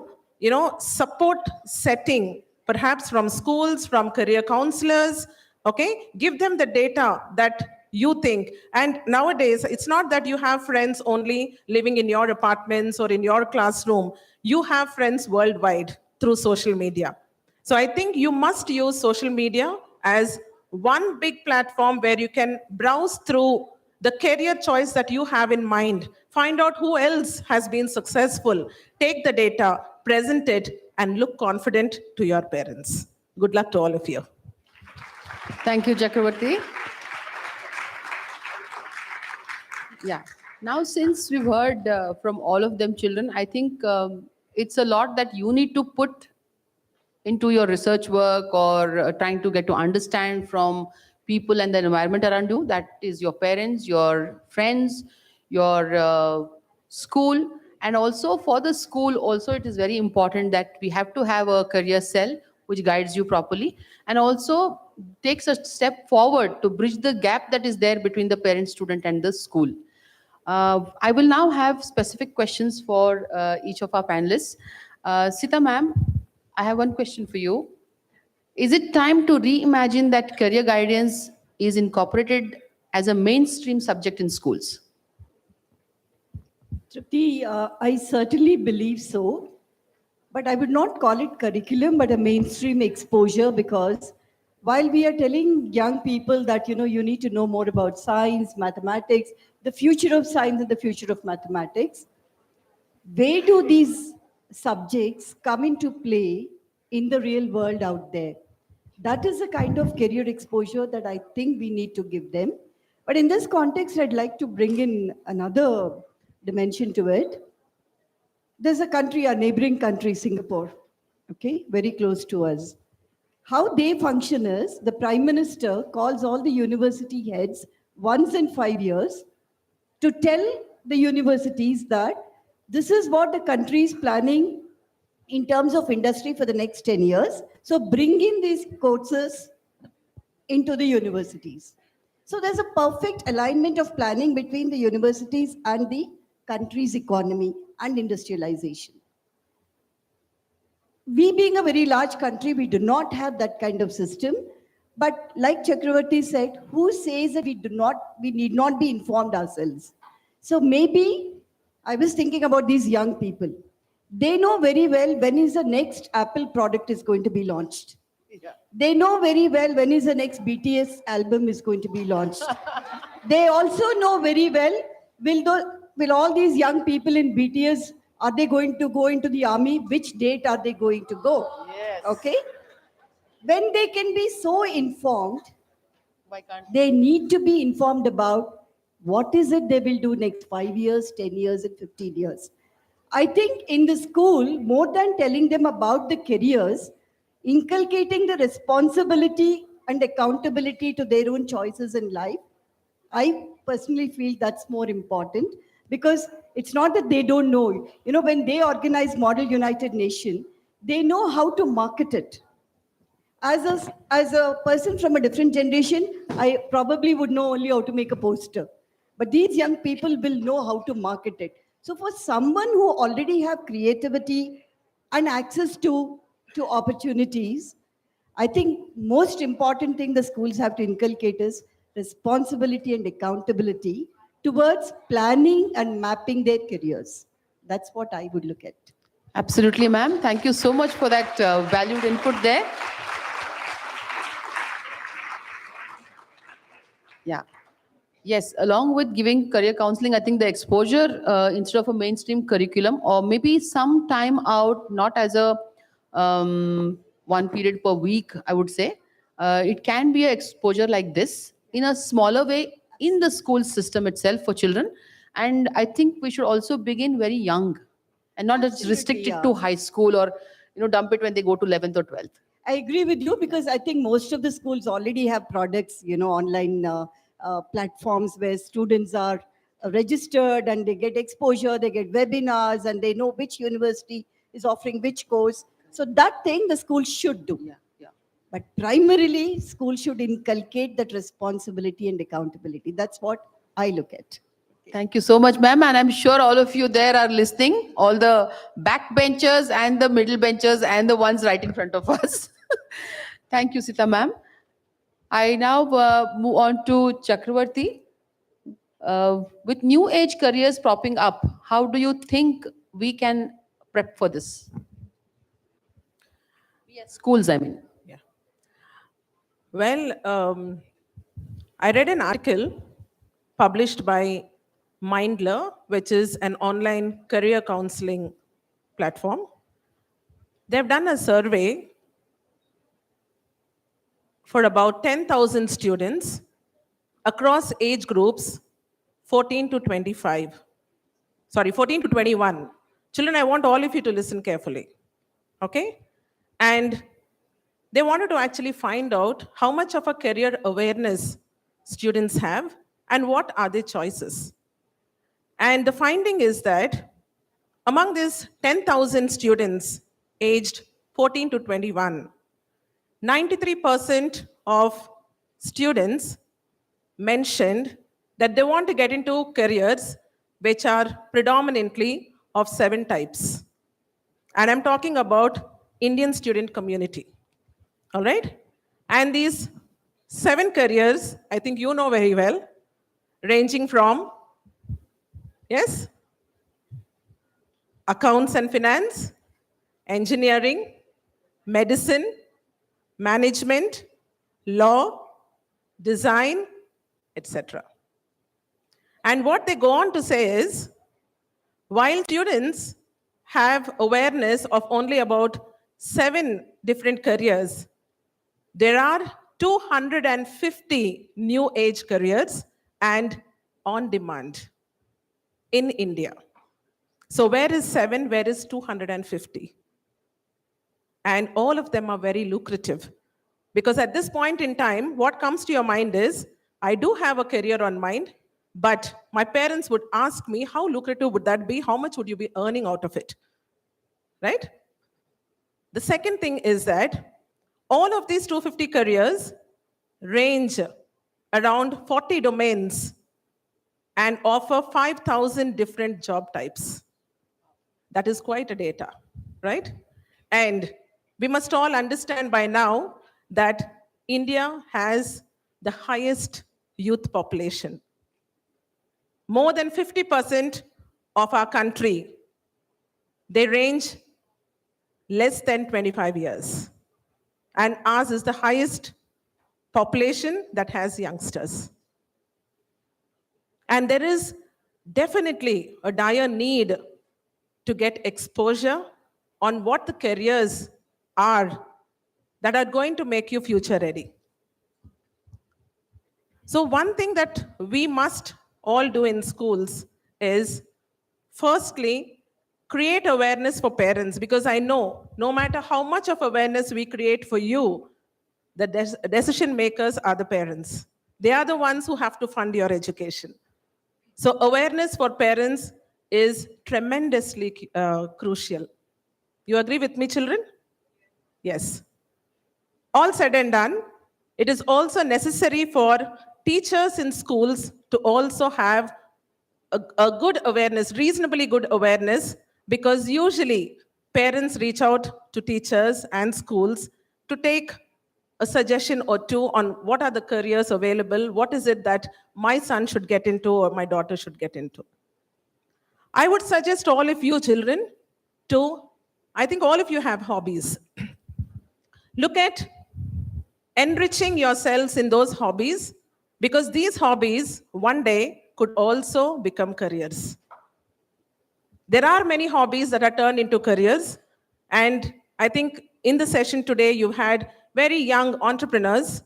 [SPEAKER 8] support setting, perhaps from schools, from career counselors. Okay, give them the data that you think. And nowadays, it's not that you have friends only living in your apartments or in your classroom. You have friends worldwide through social media. So I think you must use social media as one big platform where you can browse through the career choice that you have in mind. Find out who else has been successful. Take the data, present it, and look confident to your parents. Good luck to all of you.
[SPEAKER 5] Thank you, Chakravarti. Yeah. Now, since we've heard from all of them children, I think it's a lot that you need to put into your research work or trying to get to understand from people and the environment around you. That is your parents, your friends, your school. And also for the school, also it is very important that we have to have a career cell which guides you properly and also takes a step forward to bridge the gap that is there between the parent, student and the school. I will now have specific questions for each of our panelists. Sita ma'am, I have one question for you. Is it time to reimagine that career guidance is incorporated as a mainstream subject in schools?
[SPEAKER 22] Tripti, I certainly believe so, but I would not call it curriculum, but a mainstream exposure, because while we are telling young people that, you need to know more about science, mathematics, the future of science and the future of mathematics, where do these subjects come into play in the real world out there? That is the kind of career exposure that I think we need to give them. But in this context, I'd like to bring in another dimension to it. There's a country, our neighboring country, Singapore, okay, very close to us. How they function is the Prime Minister calls all the university heads once in 5 years to tell the universities that this is what the country is planning in terms of industry for the next 10 years. So bring in these courses into the universities. So there's a perfect alignment of planning between the universities and the country's economy and industrialization. We being a very large country, we do not have that kind of system. But like Chakravarti said, who says that we need not be informed ourselves? So maybe I was thinking about these young people. They know very well when is the next Apple product is going to be launched. Yeah. They know very well when is the next BTS album is going to be launched. They also know very well, will all these young people in BTS, are they going to go into the army? Which date are they going to go? Yes. Okay. When they can be so informed, they need to be informed about what is it they will do next 5 years, 10 years, and 15 years. I think in the school, more than telling them about the careers, inculcating the responsibility and accountability to their own choices in life, I personally feel that's more important, because it's not that they don't know. When they organize Model United Nation, they know how to market it. As a person from a different generation, I probably would know only how to make a poster. But these young people will know how to market it. So for someone who already have creativity and access to opportunities, I think most important thing the schools have to inculcate is responsibility and accountability towards planning and mapping their careers. That's what I would look at.
[SPEAKER 5] Absolutely, ma'am. Thank you so much for that valued input there. Yeah. Yes, along with giving career counseling, I think the exposure instead of a mainstream curriculum, or maybe some time out, not as a one period per week, I would say. It can be an exposure like this in a smaller way in the school system itself for children. And I think we should also begin very young and not just restrict it to high school or dump it when they go to 11th or 12th.
[SPEAKER 22] I agree with you, because I think most of the schools already have products, online platforms where students are registered and they get exposure, they get webinars, and they know which university is offering which course. So that thing the school should do.
[SPEAKER 5] Yeah.
[SPEAKER 22] But primarily, school should inculcate that responsibility and accountability. That's what I look at.
[SPEAKER 5] Thank you so much, ma'am. And I'm sure all of you there are listening, all the backbenchers and the middle benchers and the ones right in front of us. Thank you, Sita ma'am. I now move on to Chakravarti. With new age careers propping up, how do you think we can prep for this? Schools, I mean.
[SPEAKER 12] Yeah. Well, I read an article published by Mindler, which is an online career counseling platform. They've done a survey for about 10,000 students across age groups 14 to 25. Sorry, 14 to 21. Children, I want all of you to listen carefully. Okay? And They wanted to actually find out how much of a career awareness students have and what are their choices. And the finding is that among these 10,000 students aged 14 to 21, 93% of students mentioned that they want to get into careers which are predominantly of 7 types. And I'm talking about Indian student community. All right? And these 7 careers, I think you know very well, ranging from, yes, accounts and finance, engineering, medicine, management, law, design, etc. And what they go on to say is, while students have awareness of only about 7 different careers, there are 250 new age careers and on demand in India. So where is 7? Where is 250? And all of them are very lucrative. Because at this point in time, what comes to your mind is, I do have a career on mind, but my parents would ask me, how lucrative would that be? How much would you be earning out of it? Right? The second thing is that all of these 250 careers range around 40 domains and offer 5,000 different job types. That is quite a data, right? And we must all understand by now that India has the highest youth population. More than 50% of our country, they range less than 25 years. And ours is the highest population that has youngsters. And there is definitely a dire need to get exposure on what the careers are that are going to make you future ready. So one thing that we must all do in schools is, firstly, create awareness for parents, because I know no matter how much of awareness we create for you, the decision makers are the parents. They are the ones who have to fund your education. So awareness for parents is tremendously crucial. You agree with me, children? Yes. All said and done, it is also necessary for teachers in schools to also have a good awareness, reasonably good awareness, because usually parents reach out to teachers and schools to take a suggestion or two on what are the careers available, what is it that my son should get into or my daughter should get into. I would suggest all of you children to, I think all of you have hobbies. Look at enriching yourselves in those hobbies, because these hobbies one day could also become careers. There are many hobbies that are turned into careers, and I think in the session today you've had very young entrepreneurs.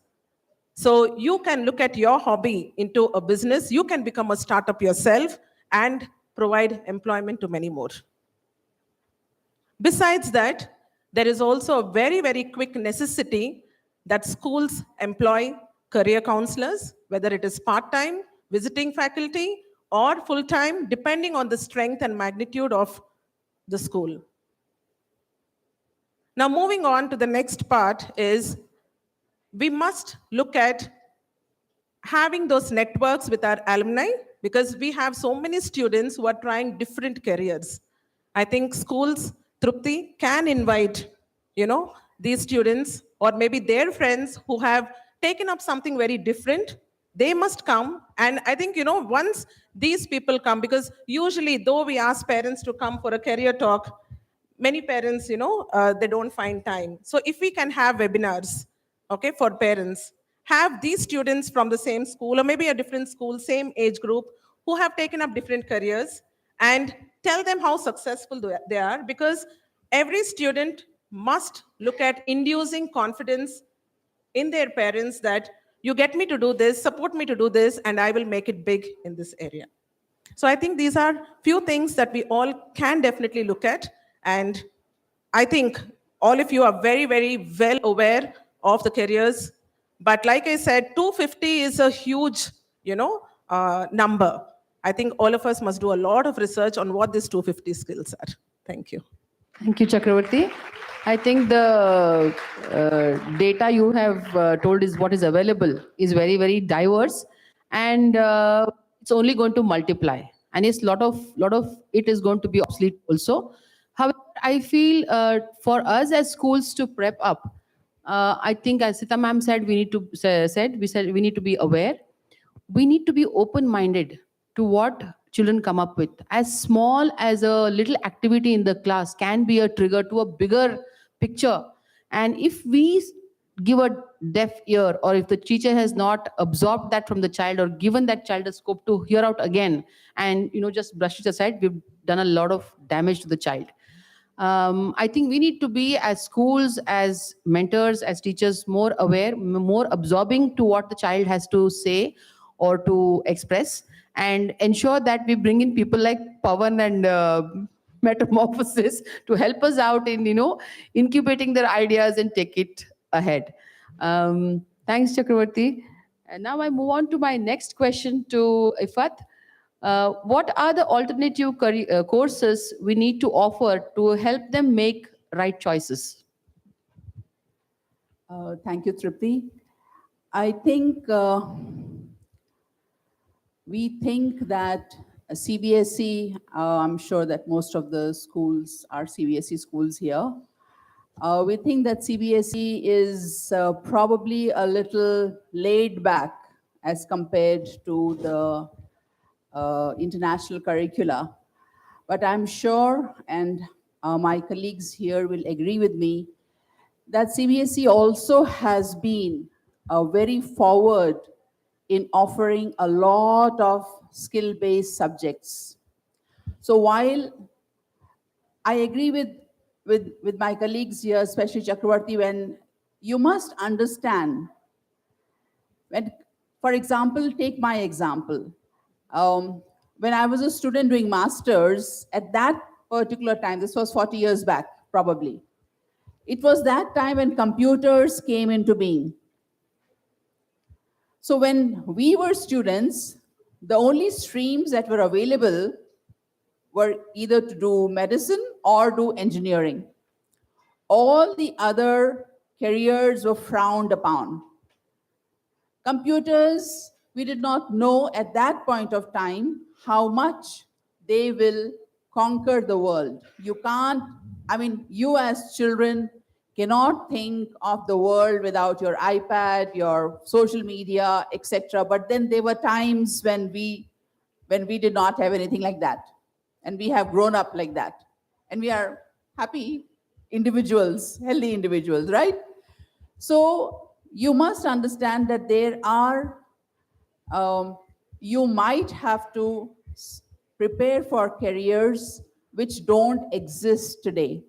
[SPEAKER 12] So you can look at your hobby into a business, you can become a startup yourself and provide employment to many more. Besides that, there is also a very, very quick necessity that schools employ career counselors, whether it is part-time, visiting faculty, or full-time, depending on the strength and magnitude of the school. Now, moving on to the next part is, we must look at having those networks with our alumni, because we have so many students who are trying different careers. I think schools, Trupti, can invite, these students or maybe their friends who have taken up something very different. They must come. And I think, once these people come, because usually though we ask parents to come for a career talk, many parents, they don't find time. So if we can have webinars, okay, for parents, have these students from the same school or maybe a different school, same age group, who have taken up different careers, and tell them how successful they are, because every student must look at inducing confidence in their parents that you get me to do this, support me to do this, and I will make it big in this area. So I think these are few things that we all can definitely look at. And I think All of you are very, very well aware of the careers. But like I said, 250 is a huge, number. I think all of us must do a lot of research on what these 250 skills are. Thank you.
[SPEAKER 5] Thank you, Chakravarti. I think the data you have told is what is available is very, very diverse, and it's only going to multiply. And it's lot of it is going to be obsolete also. However, I feel for us as schools to prep up, I think as Sita ma'am said, we need to we need to be aware. We need to be open-minded to what children come up with. As small as a little activity in the class can be a trigger to a bigger picture. And if we give a deaf ear, or if the teacher has not absorbed that from the child or given that child a scope to hear out again and just brush it aside, we've done a lot of damage to the child. I think we need to be, as schools, as mentors, as teachers, more aware, more absorbing to what the child has to say or to express, and ensure that we bring in people like Pawan and Metamorphosis to help us out in incubating their ideas and take it ahead. Thanks, Chakravarti. And now I move on to my next question to Ifat. What are the alternative courses we need to offer to help them make right choices?
[SPEAKER 1] Thank you, Tripti. I think we think that CBSE, I'm sure that most of the schools are CBSE schools here. We think that CBSE is probably a little laid back as compared to the international curricula. But I'm sure, and my colleagues here will agree with me, that CBSE also has been very forward in offering a lot of skill-based subjects. So while I agree with my colleagues here, especially Chakravarti, when you must understand, when, for example, take my example. When I was a student doing masters, at that particular time, this was 40 years back, probably, it was that time when computers came into being. So when we were students, the only streams that were available were either to do medicine or do engineering. All the other careers were frowned upon. Computers, we did not know at that point of time how much they will conquer the world. You can't, you as children cannot think of the world without your iPad, your social media, etc. But then there were times when we did not have anything like that. And we have grown up like that. And we are happy individuals, healthy individuals, right? So you must understand that there are, you might have to prepare for careers which don't exist today.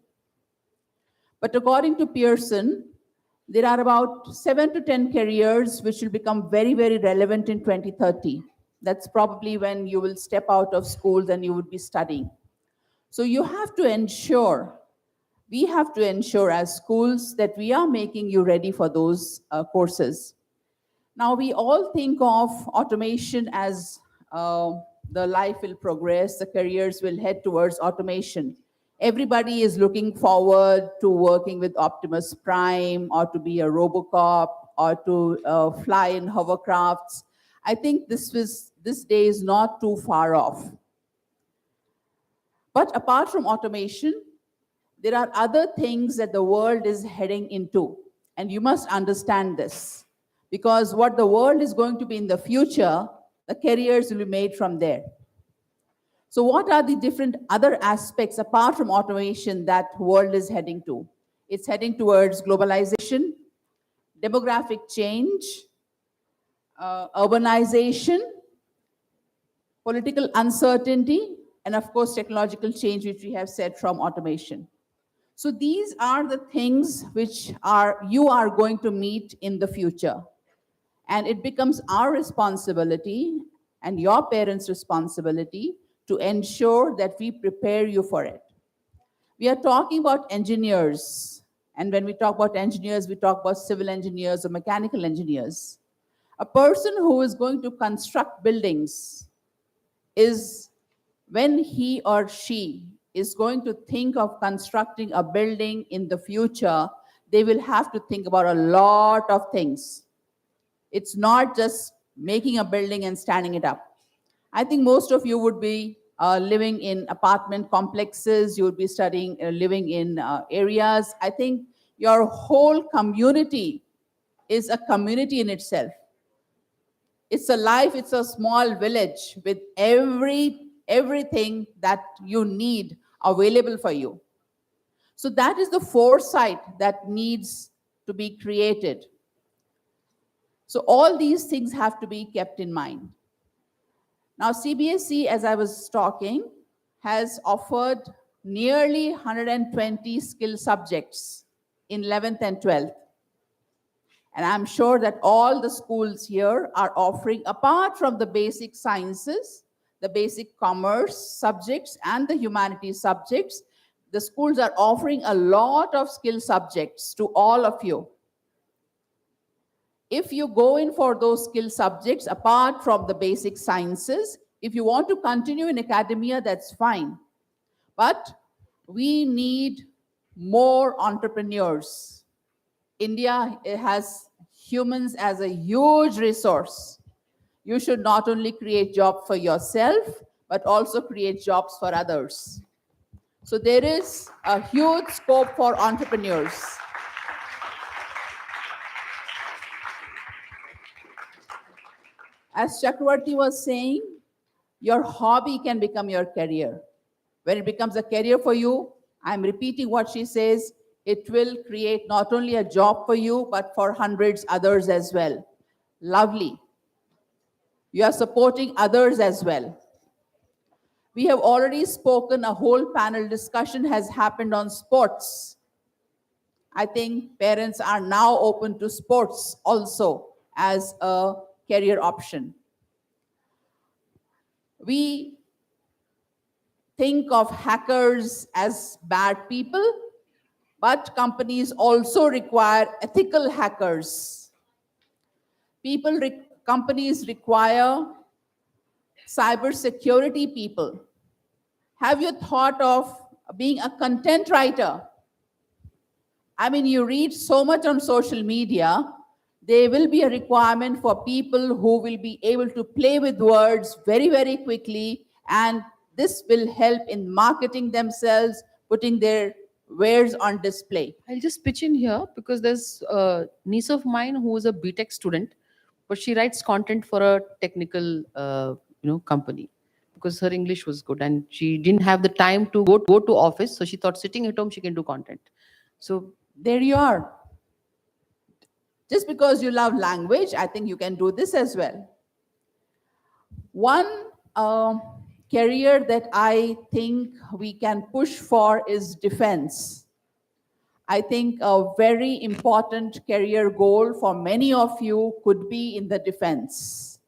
[SPEAKER 1] But according to Pearson, there are about 7 to 10 careers which will become very, very relevant in 2030. That's probably when you will step out of schools and you would be studying. So you have to ensure, we have to ensure as schools that we are making you ready for those courses. Now, we all think of automation as the life will progress, the careers will head towards automation. Everybody is looking forward to working with Optimus Prime or to be a Robocop or to fly in hovercrafts. I think this day is not too far off. But apart from automation, there are other things that the world is heading into. And you must understand this. Because what the world is going to be in the future, the careers will be made from there. So what are the different other aspects apart from automation that world is heading to? It's heading towards globalization, demographic change, urbanization, political uncertainty, and of course, technological change, which we have said from automation. So these are the things which you are going to meet in the future. And it becomes our responsibility and your parents' responsibility to ensure that we prepare you for it. We are talking about engineers. And when we talk about engineers, we talk about civil engineers or mechanical engineers. A person who is going to construct buildings is, when he or she is going to think of constructing a building in the future, they will have to think about a lot of things. It's not just making a building and standing it up. I think most of you would be living in apartment complexes, you would be living in areas. I think your whole community is a community in itself. It's a life, it's a small village with everything that you need available for you. So that is the foresight that needs to be created. So all these things have to be kept in mind. Now, CBSE, as I was talking, has offered nearly 120 skill subjects in 11th and 12th. And I'm sure that all the schools here are offering, apart from the basic sciences, the basic commerce subjects and the humanities subjects, the schools are offering a lot of skill subjects to all of you. If you go in for those skill subjects, apart from the basic sciences, if you want to continue in academia, that's fine. But we need more entrepreneurs. India has humans as a huge resource. You should not only create jobs for yourself, but also create jobs for others. So there is a huge scope for entrepreneurs. As Chakravarti was saying, your hobby can become your career. When it becomes a career for you, I'm repeating what she says, it will create not only a job for you, but for hundreds others as well. Lovely. You are supporting others as well. We have already spoken, a whole panel discussion has happened on sports. I think parents are now open to sports also as a career option. We think of hackers as bad people, but companies also require ethical hackers. Companies require cybersecurity people. Have you thought of being a content writer? I mean, you read so much on social media, there will be a requirement for people who will be able to play with words very, very quickly, and this will help in marketing themselves, putting their wares on display.
[SPEAKER 5] I'll just pitch in here because there's a niece of mine who is a BTech student, but she writes content for a technical company because her English was good and she didn't have the time to go to office. So she thought sitting at home, she can do content. So
[SPEAKER 1] there you are. Just because you love language, I think you can do this as well. One career that I think we can push for is defense. I think a very important career goal for many of you could be in the defense.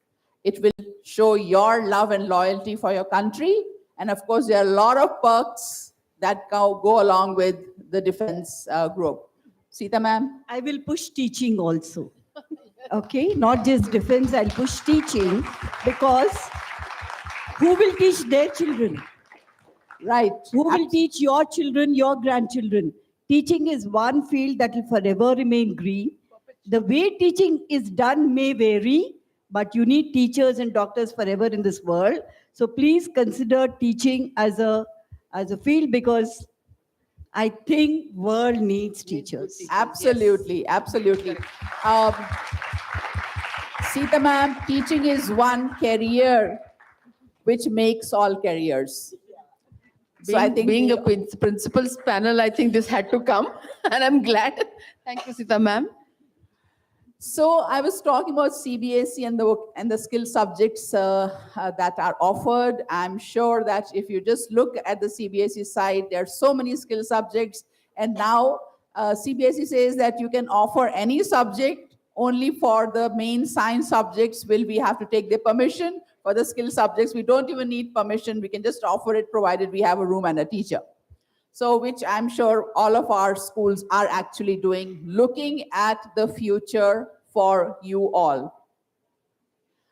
[SPEAKER 1] It will show your love and loyalty for your country. And of course, there are a lot of perks that go along with the defense group. Sita ma'am?
[SPEAKER 22] I will push teaching also. Okay, not just defense, I'll push teaching, because who will teach their children?
[SPEAKER 1] Right.
[SPEAKER 22] Who will teach your children, your grandchildren? Teaching is one field that will forever remain green. The way teaching is done may vary, but you need teachers and doctors forever in this world. So please consider teaching as a field, because I think world needs teachers.
[SPEAKER 1] Absolutely, absolutely. Sita ma'am, teaching is one career which makes all careers. So I think
[SPEAKER 5] being a principal's panel, I think this had to come, and I'm glad. Thank you, Sita ma'am.
[SPEAKER 1] So I was talking about CBSE and the skill subjects that are offered. I'm sure that if you just look at the CBSE side, there are so many skill subjects. And now CBSE says that you can offer any subject, only for the main science subjects will we have to take their permission. For the skill subjects, we don't even need permission. We can just offer it provided we have a room and a teacher. So which I'm sure all of our schools are actually doing, looking at the future for you all.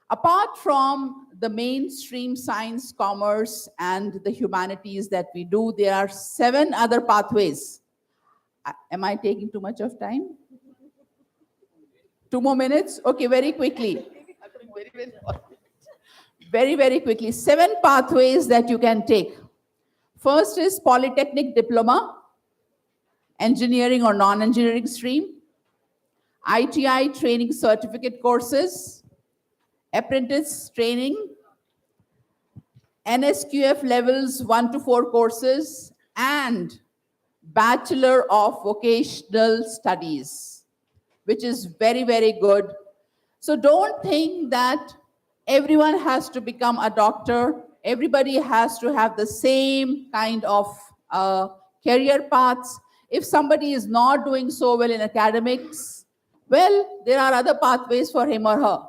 [SPEAKER 1] Apart from the mainstream science, commerce, and the humanities that we do, there are 7 other pathways. Am I taking too much of time? 2 more minutes? Okay, very quickly. Very, very quickly. 7 pathways that you can take. First is Polytechnic Diploma, engineering or non-engineering stream, ITI training certificate courses, apprentice training, NSQF levels 1 to 4 courses, and Bachelor of Vocational Studies, which is very, very good. So don't think that everyone has to become a doctor. Everybody has to have the same kind of career paths. If somebody is not doing so well in academics, well, there are other pathways for him or her.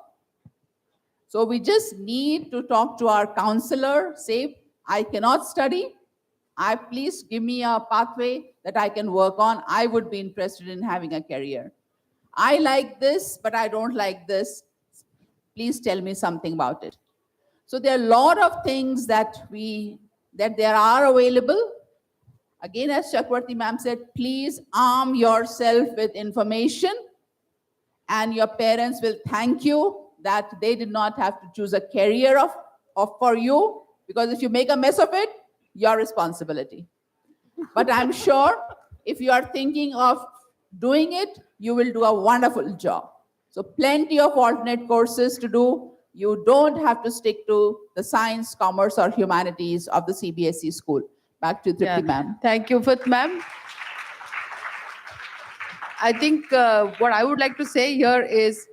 [SPEAKER 1] So we just need to talk to our counselor, say, I cannot study. Please give me a pathway that I can work on. I would be interested in having a career. I like this, but I don't like this. Please tell me something about it. So there are a lot of things that there are available. Again, as Chakravarti ma'am said, please arm yourself with information, and your parents will thank you that they did not have to choose a career for you, because if you make a mess of it, your responsibility. But I'm sure if you are thinking of doing it, you will do a wonderful job. So plenty of alternate courses to do. You don't have to stick to the science, commerce, or humanities of the CBSE school. Back to Tripti ma'am.
[SPEAKER 5] Thank you, Fath ma'am. I think what I would like to say here is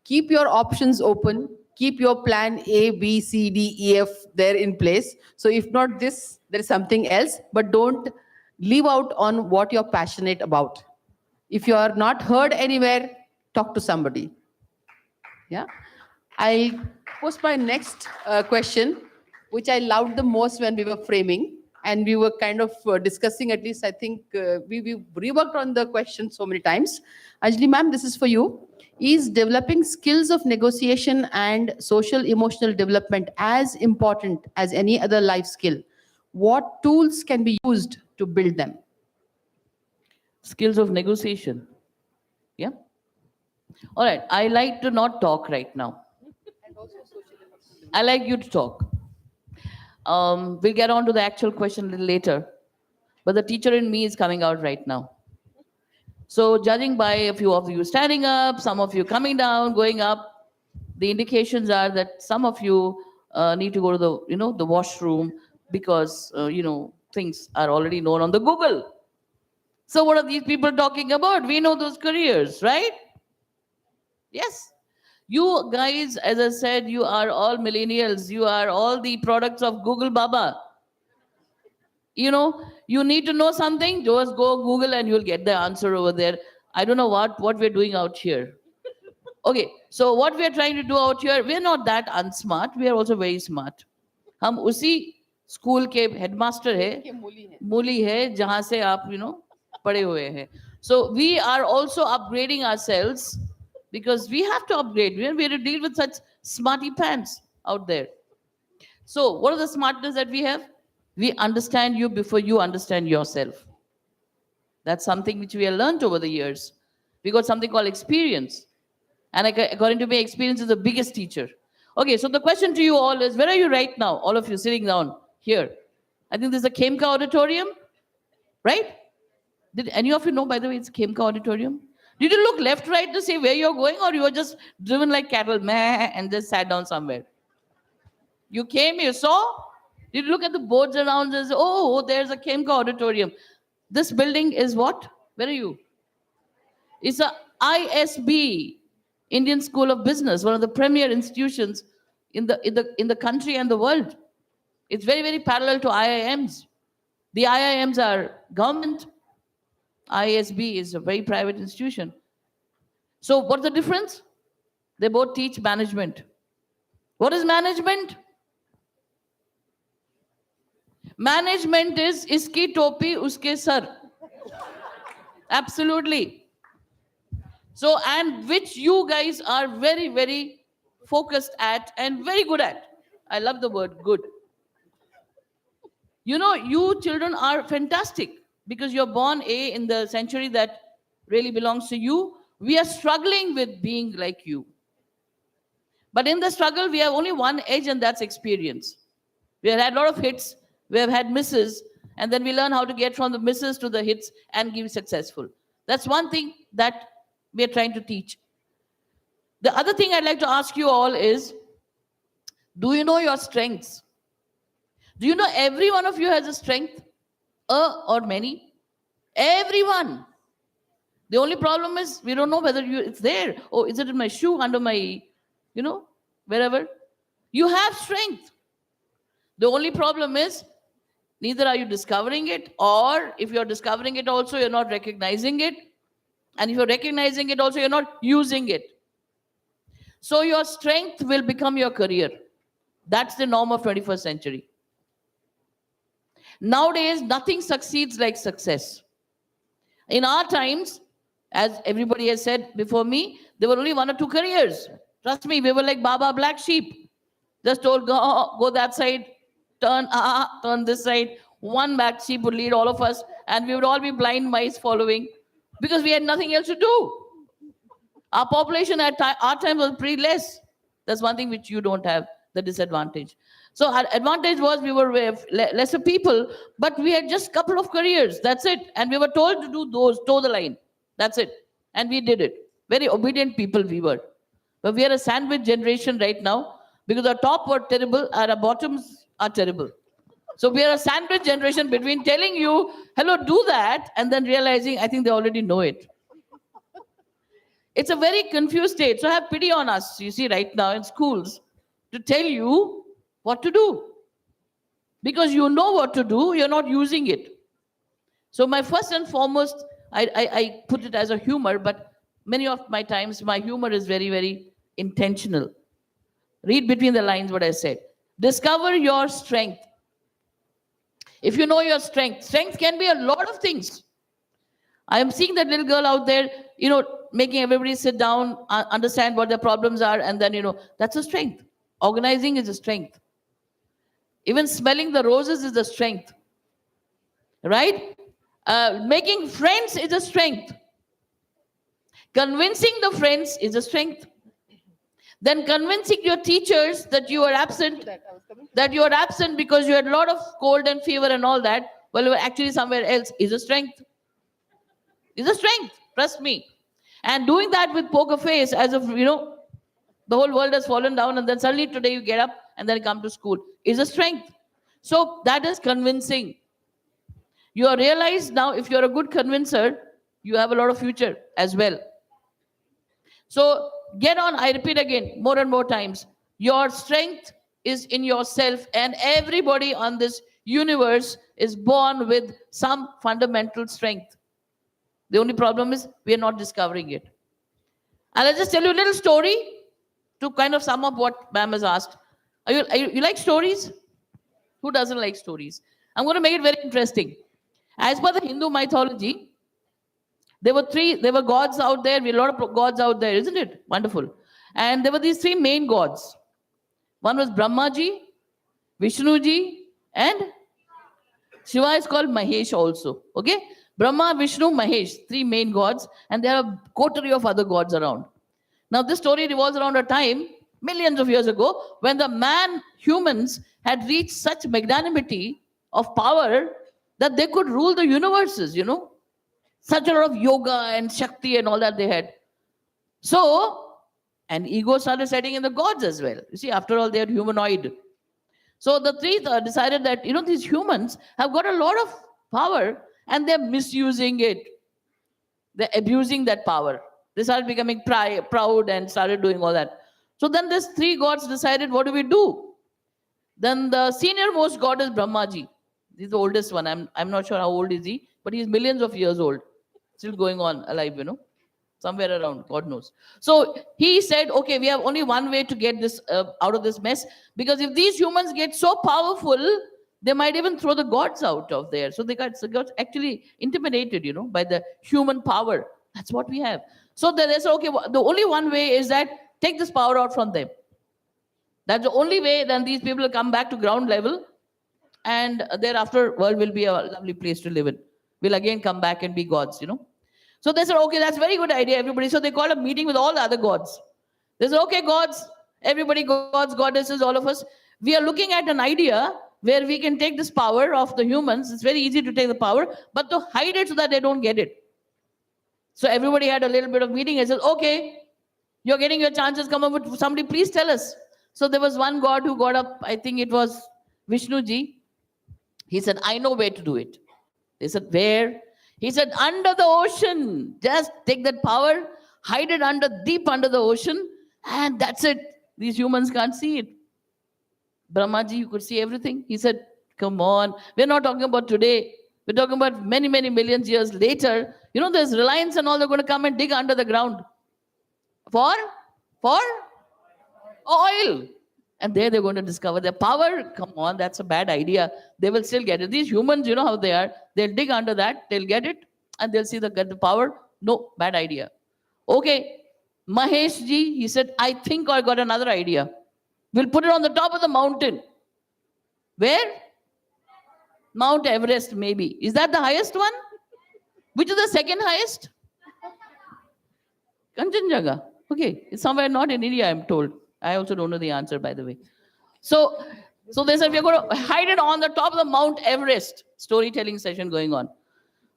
[SPEAKER 5] keep your options open. Keep your plan A, B, C, D, E, F there in place. So if not this, there is something else. But don't leave out on what you're passionate about. If you are not heard anywhere, talk to somebody. Yeah. I'll post my next question, which I loved the most when we were framing. And we were kind of discussing, at least I think we reworked on the question so many times. Anjali ma'am, this is for you. Is developing skills of negotiation and social emotional development as important as any other life skill? What tools can be used to build them?
[SPEAKER 23] Skills of negotiation. Yeah. All right. I like to not talk right now. I like you to talk. We'll get on to the actual question a little later. But the teacher in me is coming out right now. So judging by a few of you standing up, some of you coming down, going up, the indications are that some of you need to go to the washroom because things are already known on the Google. So what are these people talking about? We know those careers, right? Yes. You guys, as I said, you are all millennials. You are all the products of Google Baba. You need to know something, just go Google and you'll get the answer over there. I don't know what we're doing out here. Okay, so what we're trying to do out here, we're not that unsmart. We are also very smart. हम उसी school के headmaster है, मूली है, जहाँ से आप पढ़े हुए हैं. So we are also upgrading ourselves because we have to upgrade. We have to deal with such smarty pants out there. So what are the smartness that we have? We understand you before you understand yourself. That's something which we have learned over the years. We got something called experience. And according to me, experience is the biggest teacher. Okay, so the question to you all is, where are you right now? All of you sitting down here. I think this is a Khemka auditorium, right? Did any of you know, by the way, it's Khemka auditorium? Did you look left, right to see where you're going, or you were just driven like cattle, meh, and just sat down somewhere? You came, you saw? Did you look at the boards around and say, oh, there's a Khemka auditorium. This building is what? Where are you? It's a ISB, Indian School of Business, one of the premier institutions in the country and the world. It's very, very parallel to IIMs. The IIMs are government. ISB is a very private institution. So what's the difference? They both teach management. What is management? Management is iski topi, uske sar. Absolutely. So, and which you guys are very, very focused at and very good at. I love the word good. You know, you children are fantastic because you're born in the century that really belongs to you. We are struggling with being like you. But in the struggle, we have only one edge, and that's experience. We have had a lot of hits, we have had misses, and then we learn how to get from the misses to the hits and be successful. That's one thing that we are trying to teach. The other thing I'd like to ask you all is, do you know your strengths? Do you know every one of you has a strength? Or many? Everyone. The only problem is we don't know whether it's there. Oh, is it in my shoe, under my, wherever? You have strength. The only problem is neither are you discovering it, or if you're discovering it also, you're not recognizing it. And if you're recognizing it also, you're not using it. So your strength will become your career. That's the norm of 21st century. Nowadays, nothing succeeds like success. In our times, as everybody has said before me, there were only 1 or 2 careers. Trust me, we were like Baba Black Sheep. Just told, go that side, turn this side. One black sheep would lead all of us, and we would all be blind mice following because we had nothing else to do. Our population at our time was pretty less. That's one thing which you don't have, the disadvantage. So our advantage was we were lesser people, but we had just a couple of careers. That's it. And we were told to do those, toe the line. That's it. And we did it. Very obedient people we were. But we are a sandwich generation right now because our top were terrible and our bottoms are terrible. So we are a sandwich generation between telling you, hello, do that, and then realizing, I think they already know it. It's a very confused state. So have pity on us, you see, right now in schools, to tell you what to do. Because you know what to do, you're not using it. So my first and foremost, I put it as a humor, but many of my times, my humor is very, very intentional. Read between the lines what I said. Discover your strength. If you know your strength can be a lot of things. I am seeing that little girl out there, making everybody sit down, understand what their problems are, and then, that's a strength. Organizing is a strength. Even smelling the roses is a strength. Right? Making friends is a strength. Convincing the friends is a strength. Then convincing your teachers that you are absent, because you had a lot of cold and fever and all that, well, you were actually somewhere else, is a strength. Is a strength, trust me. And doing that with poker face, as if, the whole world has fallen down, and then suddenly today you get up and then come to school, is a strength. So that is convincing. You realize now, if you're a good convincer, you have a lot of future as well. So get on, I repeat again, more and more times, your strength is in yourself, and everybody on this universe is born with some fundamental strength. The only problem is we are not discovering it. And I'll just tell you a little story to kind of sum up what ma'am has asked. You like stories? Who doesn't like stories? I'm going to make it very interesting. As per the Hindu mythology, there were gods out there. We have a lot of gods out there, isn't it? Wonderful. And there were these 3 main gods. One was Brahmaji, Vishnuji, and Shiva is called Mahesh also. Okay? Brahma, Vishnu, Mahesh, 3 main gods, and there are a coterie of other gods around. Now, this story revolves around a time, millions of years ago, when the humans had reached such magnanimity of power that they could rule the universes, Such a lot of yoga and Shakti and all that they had. So, and ego started setting in the gods as well. You see, after all, they are humanoid. So the 3 decided that, these humans have got a lot of power and they're misusing it. They're abusing that power. They started becoming proud and started doing all that. So then these 3 gods decided, what do we do? Then the senior most god is Brahmaji. He's the oldest one. I'm not sure how old is he, but he's millions of years old. Still going on alive, somewhere around, God knows. So he said, okay, we have only one way to get this out of this mess, because if these humans get so powerful, They might even throw the gods out of there. So they got actually intimidated, by the human power. That's what we have. So they said, okay, the only one way is that take this power out from them. That's the only way. Then these people will come back to ground level, and thereafter world will be a lovely place to live in. We'll again come back and be gods, So they said, okay, that's a very good idea, everybody. So they called a meeting with all the other gods. They said, okay, gods, everybody, gods, goddesses, all of us, we are looking at an idea where we can take this power of the humans. It's very easy to take the power, but to hide it so that they don't get it. So everybody had a little bit of meeting and said, okay, you're getting your chances, come up with somebody, please tell us. So there was one god who got up, I think it was Vishnu ji. He said, I know where to do it. They said, where? He said, under the ocean. Just take that power, hide it deep under the ocean, and that's it. These humans can't see it. Brahmaji, you could see everything. He said, come on. We're not talking about today. We're talking about many, many millions years later. There's Reliance and all, they're going to come and dig under the ground. For oil. And there they're going to discover their power. Come on, that's a bad idea. They will still get it. These humans, you know how they are. They'll dig under that, they'll get it, and they'll get the power. No, bad idea. Okay, Mahesh ji, he said, I think I got another idea. We'll put it on the top of the mountain. Where? Mount Everest, maybe. Is that the highest one? Which is the second highest? Kanchenjunga. Okay, it's somewhere not in India, I'm told. I also don't know the answer, by the way. So they said, we're going to hide it on the top of the Mount Everest. Storytelling session going on.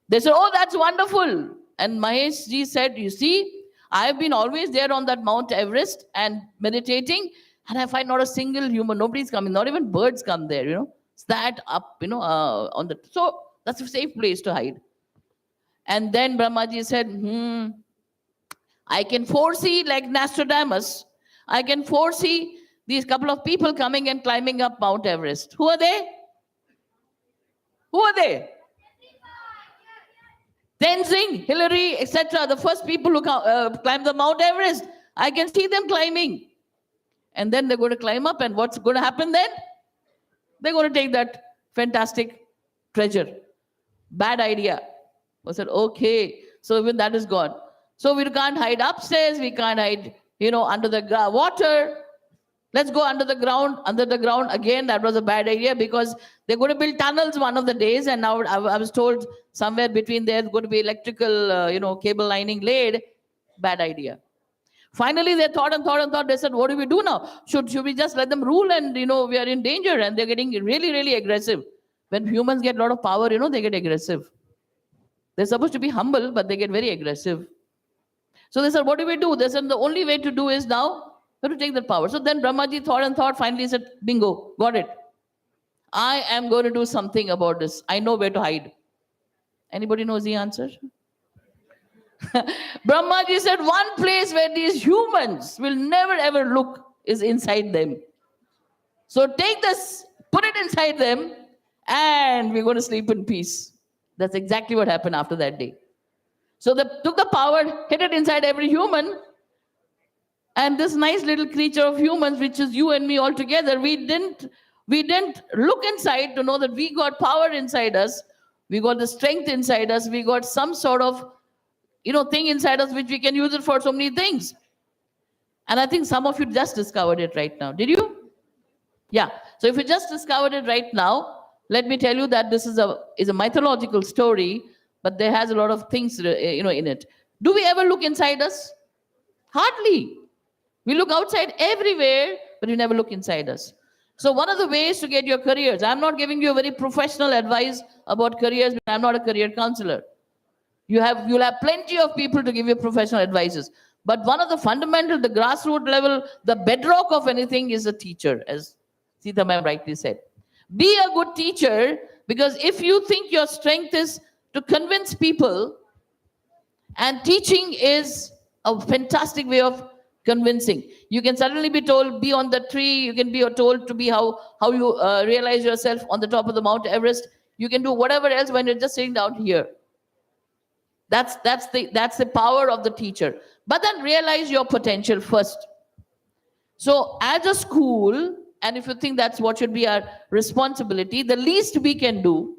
[SPEAKER 23] They said, oh, that's wonderful. And Mahesh ji said, you see, I've been always there on that Mount Everest and meditating, and I find not a single human, nobody's coming, not even birds come there, It's that up, on the, so that's a safe place to hide. And then Brahmaji said, I can foresee, like Nostradamus, I can foresee these couple of people coming and climbing up Mount Everest. Who are they? Who are they? Tenzing, Hillary, etc. The first people who climb the Mount Everest. I can see them climbing. And then they're going to climb up, and what's going to happen then? They're going to take that fantastic treasure. Bad idea. I said, okay. So even that is gone. So we can't hide upstairs. We can't hide, under the water. Let's go under the ground. Under the ground, again, that was a bad idea because they're going to build tunnels one of the days. And now I was told somewhere between there's going to be electrical, cable lining laid. Bad idea. Finally, they thought and thought and thought. They said, what do we do now? Should we just let them rule and, we are in danger? And they're getting really, really aggressive. When humans get a lot of power, they get aggressive. They're supposed to be humble, but they get very aggressive. So they said, what do we do? They said, the only way to do is now to take that power. So then Brahmaji thought and thought, finally said, bingo, got it. I am going to do something about this. I know where to hide. Anybody knows the answer? Brahmaji said, one place where these humans will never ever look is inside them. So take this, put it inside them, and we're going to sleep in peace. That's exactly what happened after that day. So they took the power, hid it inside every human, and this nice little creature of humans, which is you and me all together, we didn't look inside to know that we got power inside us, we got the strength inside us, we got some sort of thing inside us which we can use it for so many things. And I think some of you just discovered it right now. Did you? Yeah. So if you just discovered it right now, let me tell you that this is a mythological story, but there has a lot of things in it. Do we ever look inside us? Hardly. We look outside everywhere, but we never look inside us. So one of the ways to get your careers, I'm not giving you a very professional advice about careers, but I'm not a career counselor. You'll have plenty of people to give you professional advices. But one of the fundamental, the grassroots level, the bedrock of anything is a teacher, as Sita ma'am rightly said. Be a good teacher, because if you think your strength is to convince people, and teaching is a fantastic way of convincing. You can suddenly be told, be on the tree. You can be told to be how you realize yourself on the top of the Mount Everest. You can do whatever else when you're just sitting down here. That's the power of the teacher. But then realize your potential first. So as a school, And if you think that's what should be our responsibility, the least we can do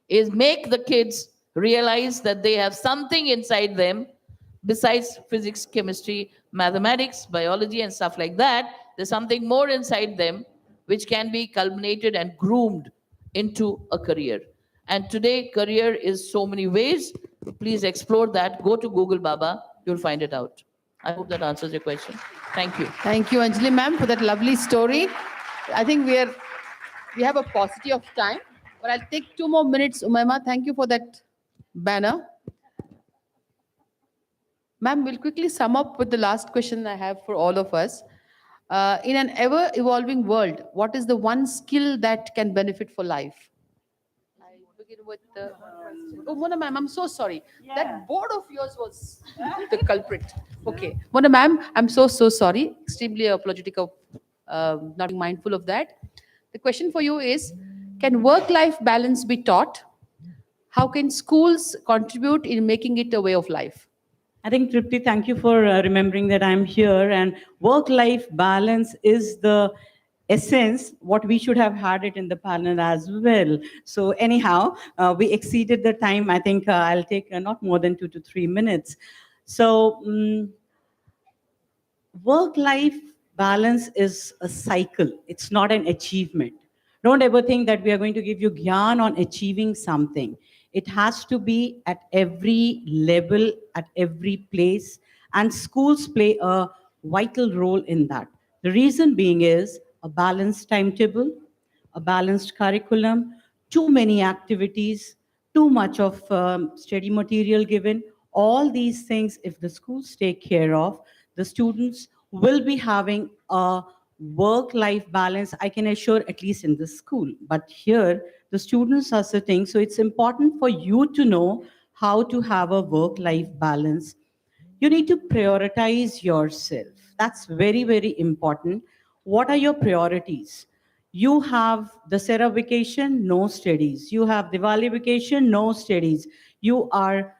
[SPEAKER 23] is make the kids realize that they have something inside them besides physics, chemistry, mathematics, biology, and stuff like that. There's something more inside them which can be culminated and groomed into a career. And today, career is so many ways. Please explore that. Go to Google Baba, you'll find it out. I hope that answers your question. Thank you.
[SPEAKER 5] Thank you, Anjali ma'am, for that lovely story. I think we have a paucity of time, but I'll take 2 more minutes. Umaima, thank you for that banner. Ma'am, we'll quickly sum up with the last question I have for all of us. In an ever-evolving world, what is the one skill that can benefit for life? I begin with the oh, Mona ma'am, I'm so sorry. That board of yours was the culprit. Okay. Mona ma'am, I'm so sorry. Extremely apologetic of not being mindful of that. The question for you is, can work-life balance be taught? How can schools contribute in making it a way of life?
[SPEAKER 6] I think, Tripti, thank you for remembering that I'm here. And work-life balance is the essence, what we should have had it in the panel as well. So anyhow, we exceeded the time. I think I'll take not more than 2 to 3 minutes. So work-life balance is a cycle. It's not an achievement. Don't ever think that we are going to give you gyan on achieving something. It has to be at every level, at every place, and schools play a vital role in that. The reason being is a balanced timetable, a balanced curriculum, too many activities, too much of study material given. All these things, if the schools take care of, the students will be having a work-life balance, I can assure, at least in the school. But here, the students are sitting, so it's important for you to know how to have a work-life balance. You need to prioritize yourself. That's very, very important. What are your priorities? You have Dasera vacation, no studies. You have Diwali vacation, no studies. You are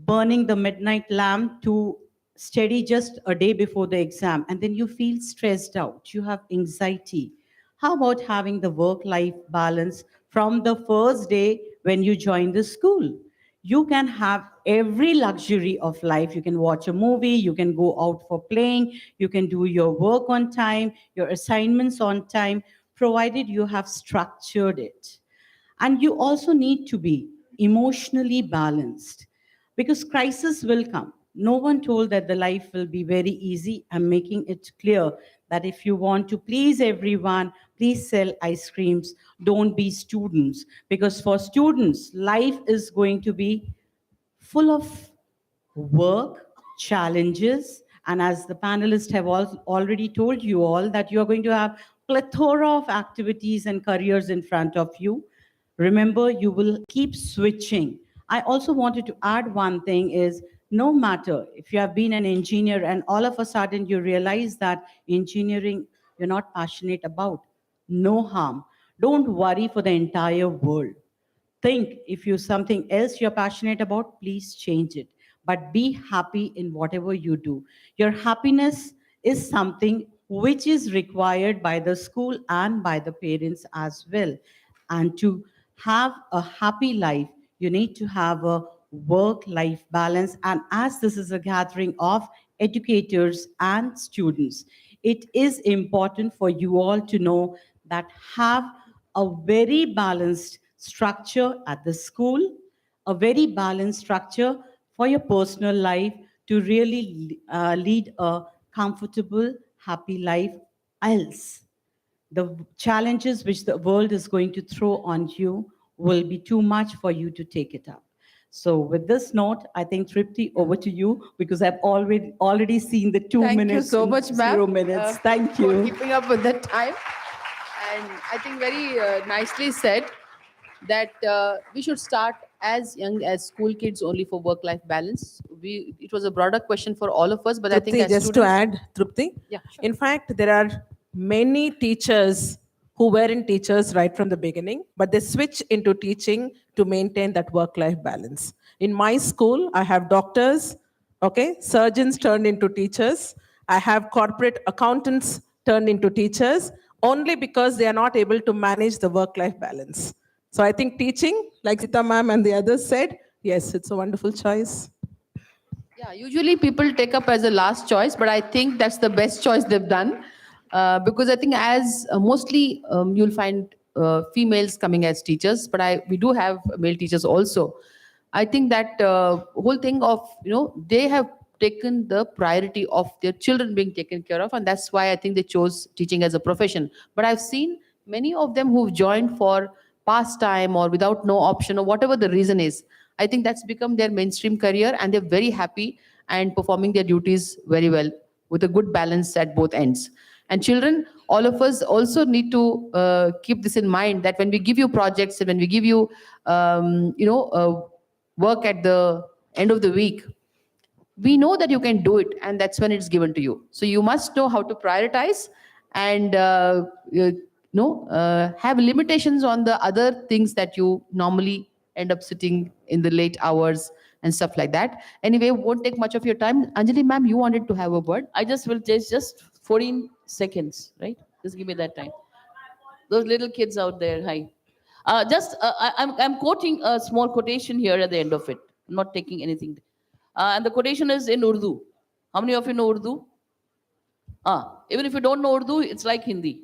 [SPEAKER 6] burning the midnight lamp to study just a day before the exam, and then you feel stressed out. You have anxiety. How about having the work-life balance from the first day when you join the school? You can have every luxury of life. You can watch a movie, you can go out for playing, you can do your work on time, your assignments on time, provided you have structured it. And you also need to be emotionally balanced because crisis will come. No one told that the life will be very easy. I'm making it clear that if you want to please everyone, please sell ice creams. Don't be students. Because for students, life is going to be full of work, challenges, and as the panelists have already told you all, that you are going to have plethora of activities and careers in front of you. Remember, you will keep switching. I also wanted to add one thing is, no matter if you have been an engineer and all of a sudden you realize that engineering you're not passionate about, no harm. Don't worry for the entire world. Think if you something else you're passionate about, please change it. But be happy in whatever you do. Your happiness is something which is required by the school and by the parents as well. And to have a happy life, you need to have a work-life balance. And as this is a gathering of educators and students, it is important for you all to know that have a very balanced structure at the school, a very balanced structure for your personal life to really lead a comfortable, happy life. Else, the challenges which the world is going to throw on you will be too much for you to take it up. So with this note, I think Tripti, over to you, because I've already seen the 2
[SPEAKER 5] Thank
[SPEAKER 6] minutes.
[SPEAKER 5] you so much, ma'am.
[SPEAKER 6] 0 minutes. Thank
[SPEAKER 5] For
[SPEAKER 6] you.
[SPEAKER 5] keeping up with that time. And I think very nicely said that we should start as young as school kids only for work-life balance. It was a broader question for all of us, but I think
[SPEAKER 12] Trupti,
[SPEAKER 5] as
[SPEAKER 12] just to
[SPEAKER 5] students,
[SPEAKER 12] add, Trupti,
[SPEAKER 5] yeah, sure.
[SPEAKER 12] in fact, there are many teachers who weren't teachers right from the beginning, but they switch into teaching to maintain that work-life balance. In my school, I have doctors, okay, surgeons turned into teachers. I have corporate accountants turned into teachers only because they are not able to manage the work-life balance. So I think teaching, like Sita ma'am and the others said, yes, it's a wonderful choice.
[SPEAKER 5] Yeah, usually people take up as a last choice, but I think that's the best choice they've done. Because I think as mostly you'll find females coming as teachers, but we do have male teachers also. I think that whole thing of, they have taken the priority of their children being taken care of, and that's why I think they chose teaching as a profession. But I've seen many of them who've joined for pastime or without no option or whatever the reason is. I think that's become their mainstream career, and they're very happy and performing their duties very well with a good balance at both ends. And children, all of us also need to keep this in mind, that when we give you projects and when we give you, work at the end of the week, we know that you can do it, and that's when it's given to you. So you must know how to prioritize and have limitations on the other things that you normally end up sitting in the late hours and stuff like that. Anyway, won't take much of your time. Anjali ma'am, you wanted to have a word.
[SPEAKER 23] I just will just 14 seconds, right? Just give me that time. Those little kids out there, hi. I'm quoting a small quotation here at the end of it. I'm not taking anything. And the quotation is in Urdu. How many of you know Urdu? Even if you don't know Urdu, it's like Hindi.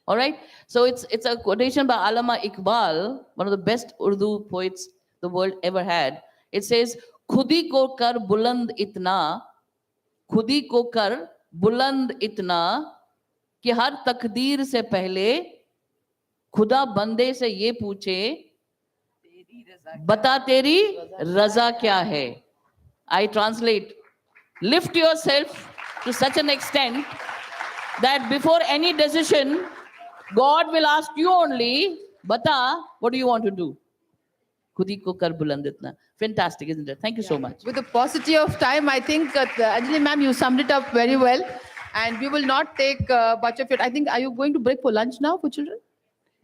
[SPEAKER 23] All right. So it's a quotation by Allama Iqbal, one of the best Urdu poets the world ever had. It says, "Khudi ko kar buland itna, khudi ko kar buland itna, कि हर तकदीर से पहले खुदा बंदे से ये पूछे बता तेरी रजा क्या है." I translate, lift yourself to such an extent that before any decision, God will ask you only, bata, what do you want to do? Khudi ko kar buland itna. Fantastic, isn't it? Thank you so much.
[SPEAKER 5] With the paucity of time, I think, Anjali ma'am, you summed it up very well. And we will not take much of it. I think, are you going to break for lunch now for children?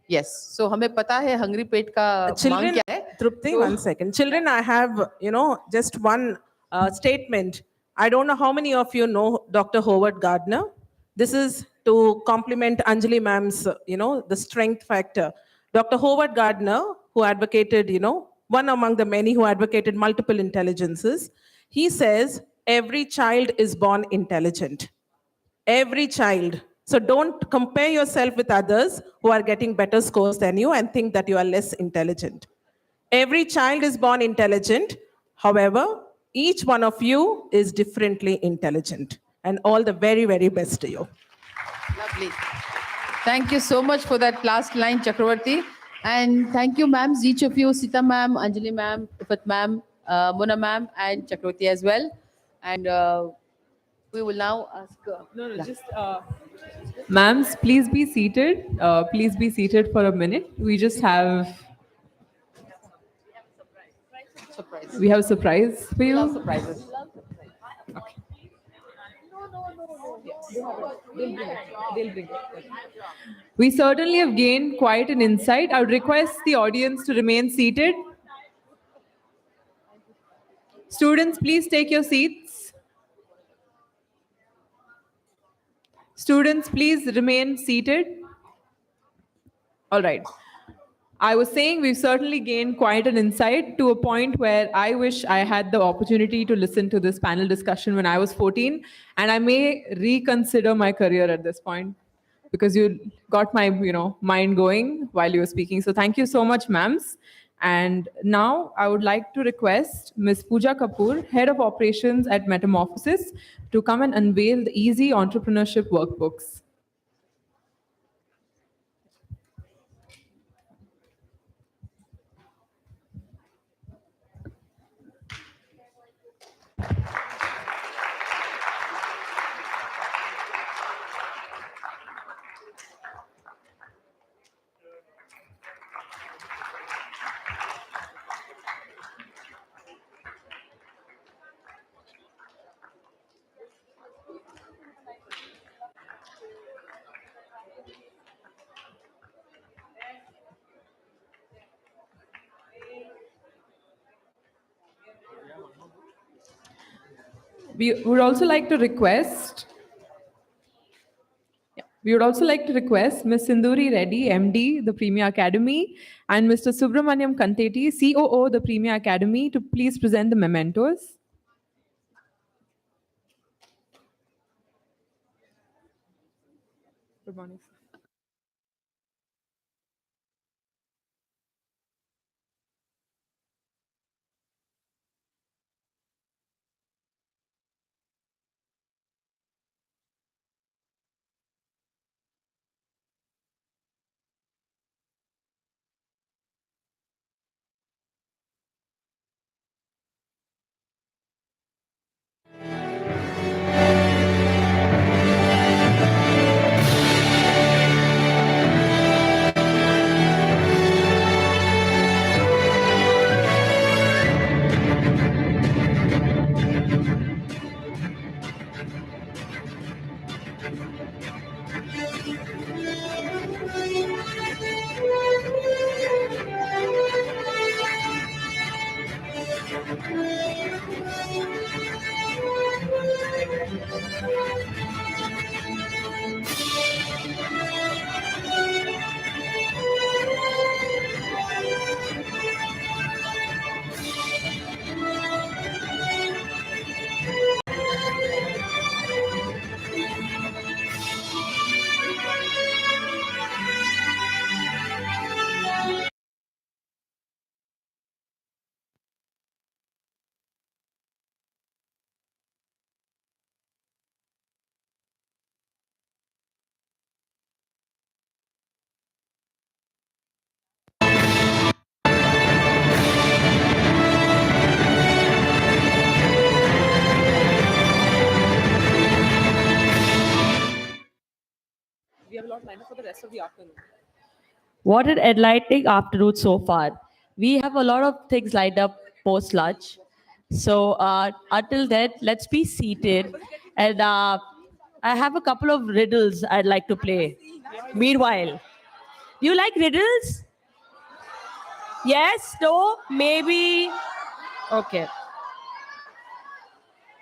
[SPEAKER 5] Yes. So, हमें पता है hungry पेट का
[SPEAKER 12] Children,
[SPEAKER 5] मांग क्या है?
[SPEAKER 12] Trupti, 1 second. Children, I have, just one statement. I don't know how many of you know Dr. Howard Gardner. This is to compliment Anjali ma'am's, the strength factor. Dr. Howard Gardner, who advocated, one among the many who advocated multiple intelligences, he says, every child is born intelligent. Every child. So don't compare yourself with others who are getting better scores than you and think that you are less intelligent. Every child is born intelligent. However, each one of you is differently intelligent. And all the very, very best to you.
[SPEAKER 5] Lovely. Thank you so much for that last line, Chakravarti. And thank you, ma'ams, each of you, Sita ma'am, Anjali ma'am, Ifat ma'am, Mona ma'am, and Chakravarti as well. And we will now ask...
[SPEAKER 7] Ma'ams, please be seated. Please be seated for a minute. We just have...
[SPEAKER 5] Surprise.
[SPEAKER 7] We have a surprise for you.
[SPEAKER 5] We love surprises.
[SPEAKER 7] Okay.
[SPEAKER 5] They'll bring it.
[SPEAKER 7] We certainly have gained quite an insight. I would request the audience to remain seated. Students, please take your seats. Students, please remain seated. All right. I was saying we've certainly gained quite an insight to a point where I wish I had the opportunity to listen to this panel discussion when I was 14, and I may reconsider my career at this point because you got my mind going while you were speaking. So thank you so much, ma'ams. And now I would like to request Ms. Pooja Kapoor, Head of Operations at Metamorphosis, to come and unveil the Easy Entrepreneurship Workbooks. We would also like to request We would also like to request Ms. Sinduri Reddy, MD, the Premia Academy, and Mr. Subramaniam Kanteti, COO, the Premia Academy, to please present the mementos. Good morning. We have a lot lined up for the rest of the afternoon.
[SPEAKER 16] What an enlightening afternoon so far. We have a lot of things lined up post lunch. So until then, let's be seated. And I have a couple of riddles I'd like to play. Meanwhile, do you like riddles? Yes, no, maybe. Okay.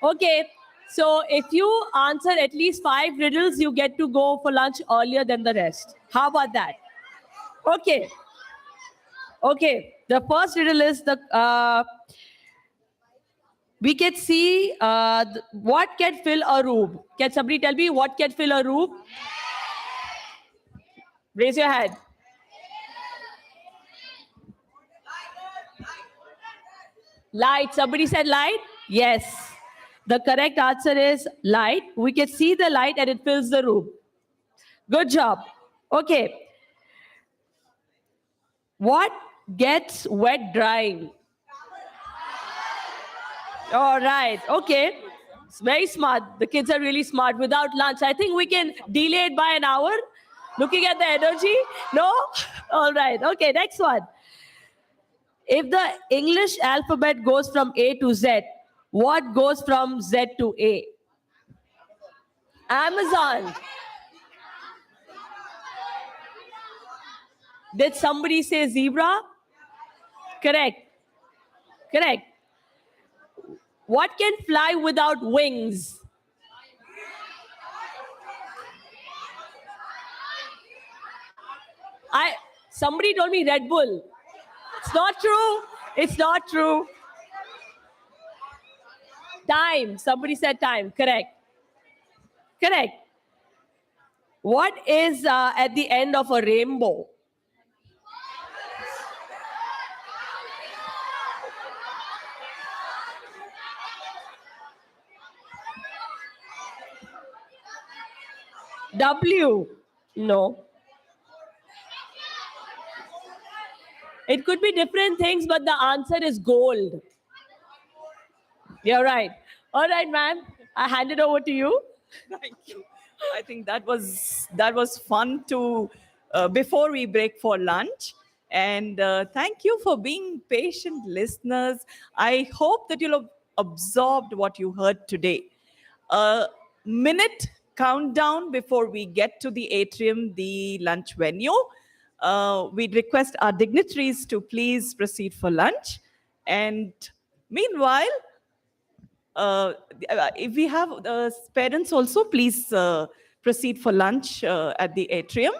[SPEAKER 16] Okay. So if you answer at least 5 riddles, you get to go for lunch earlier than the rest. How about that? Okay. Okay. The first riddle is we can see what can fill a room. Can somebody tell me what can fill a room? Raise your hand. Light. Somebody said light? Yes. The correct answer is light. We can see the light and it fills the room. Good job. Okay. What gets wet drying? All right. Okay. It's very smart. The kids are really smart. Without lunch, I think we can delay it by an hour. Looking at the energy? No? All right. Okay. Next one. If the English alphabet goes from A to Z, what goes from Z to A? Amazon. Did somebody say zebra? Correct. Correct. What can fly without wings? Somebody told me Red Bull. It's not true. It's not true. Time. Somebody said time. Correct. Correct. What is at the end of a rainbow? W. No. It could be different things, but the answer is gold. You're right. All right, ma'am. I hand it over to you.
[SPEAKER 10] Thank you. I think that was fun to before we break for lunch. And thank you for being patient listeners. I hope that you'll have absorbed what you heard today. A minute countdown before we get to the atrium, the lunch venue. We'd request our dignitaries to please proceed for lunch. And meanwhile, if we have parents also, please proceed for lunch at the atrium.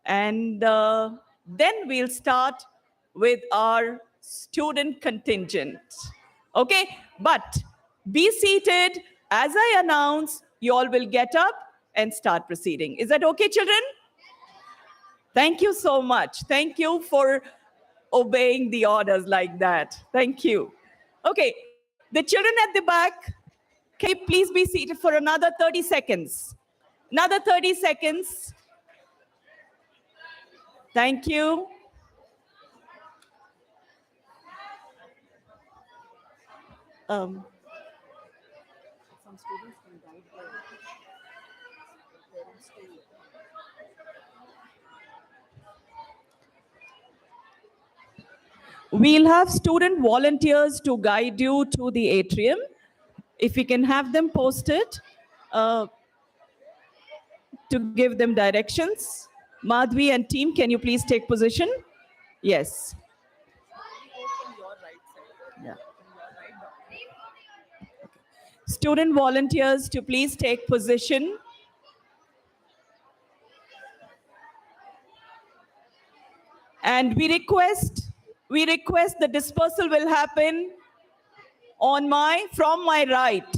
[SPEAKER 10] And then we'll start with our student contingent. Okay, but be seated. As I announce, you all will get up and start proceeding. Is that okay, children? Thank you so much. Thank you for obeying the orders like that. Thank you. Okay, the children at the back, can you please be seated for another 30 seconds? Another 30 seconds. Thank you. Some students can guide their parents to. We'll have student volunteers to guide you to the atrium. If we can have them posted to give them directions. Madhvi and team, can you please take position? Yes. Yeah. Student volunteers to please take position. And we request the dispersal will happen from my right.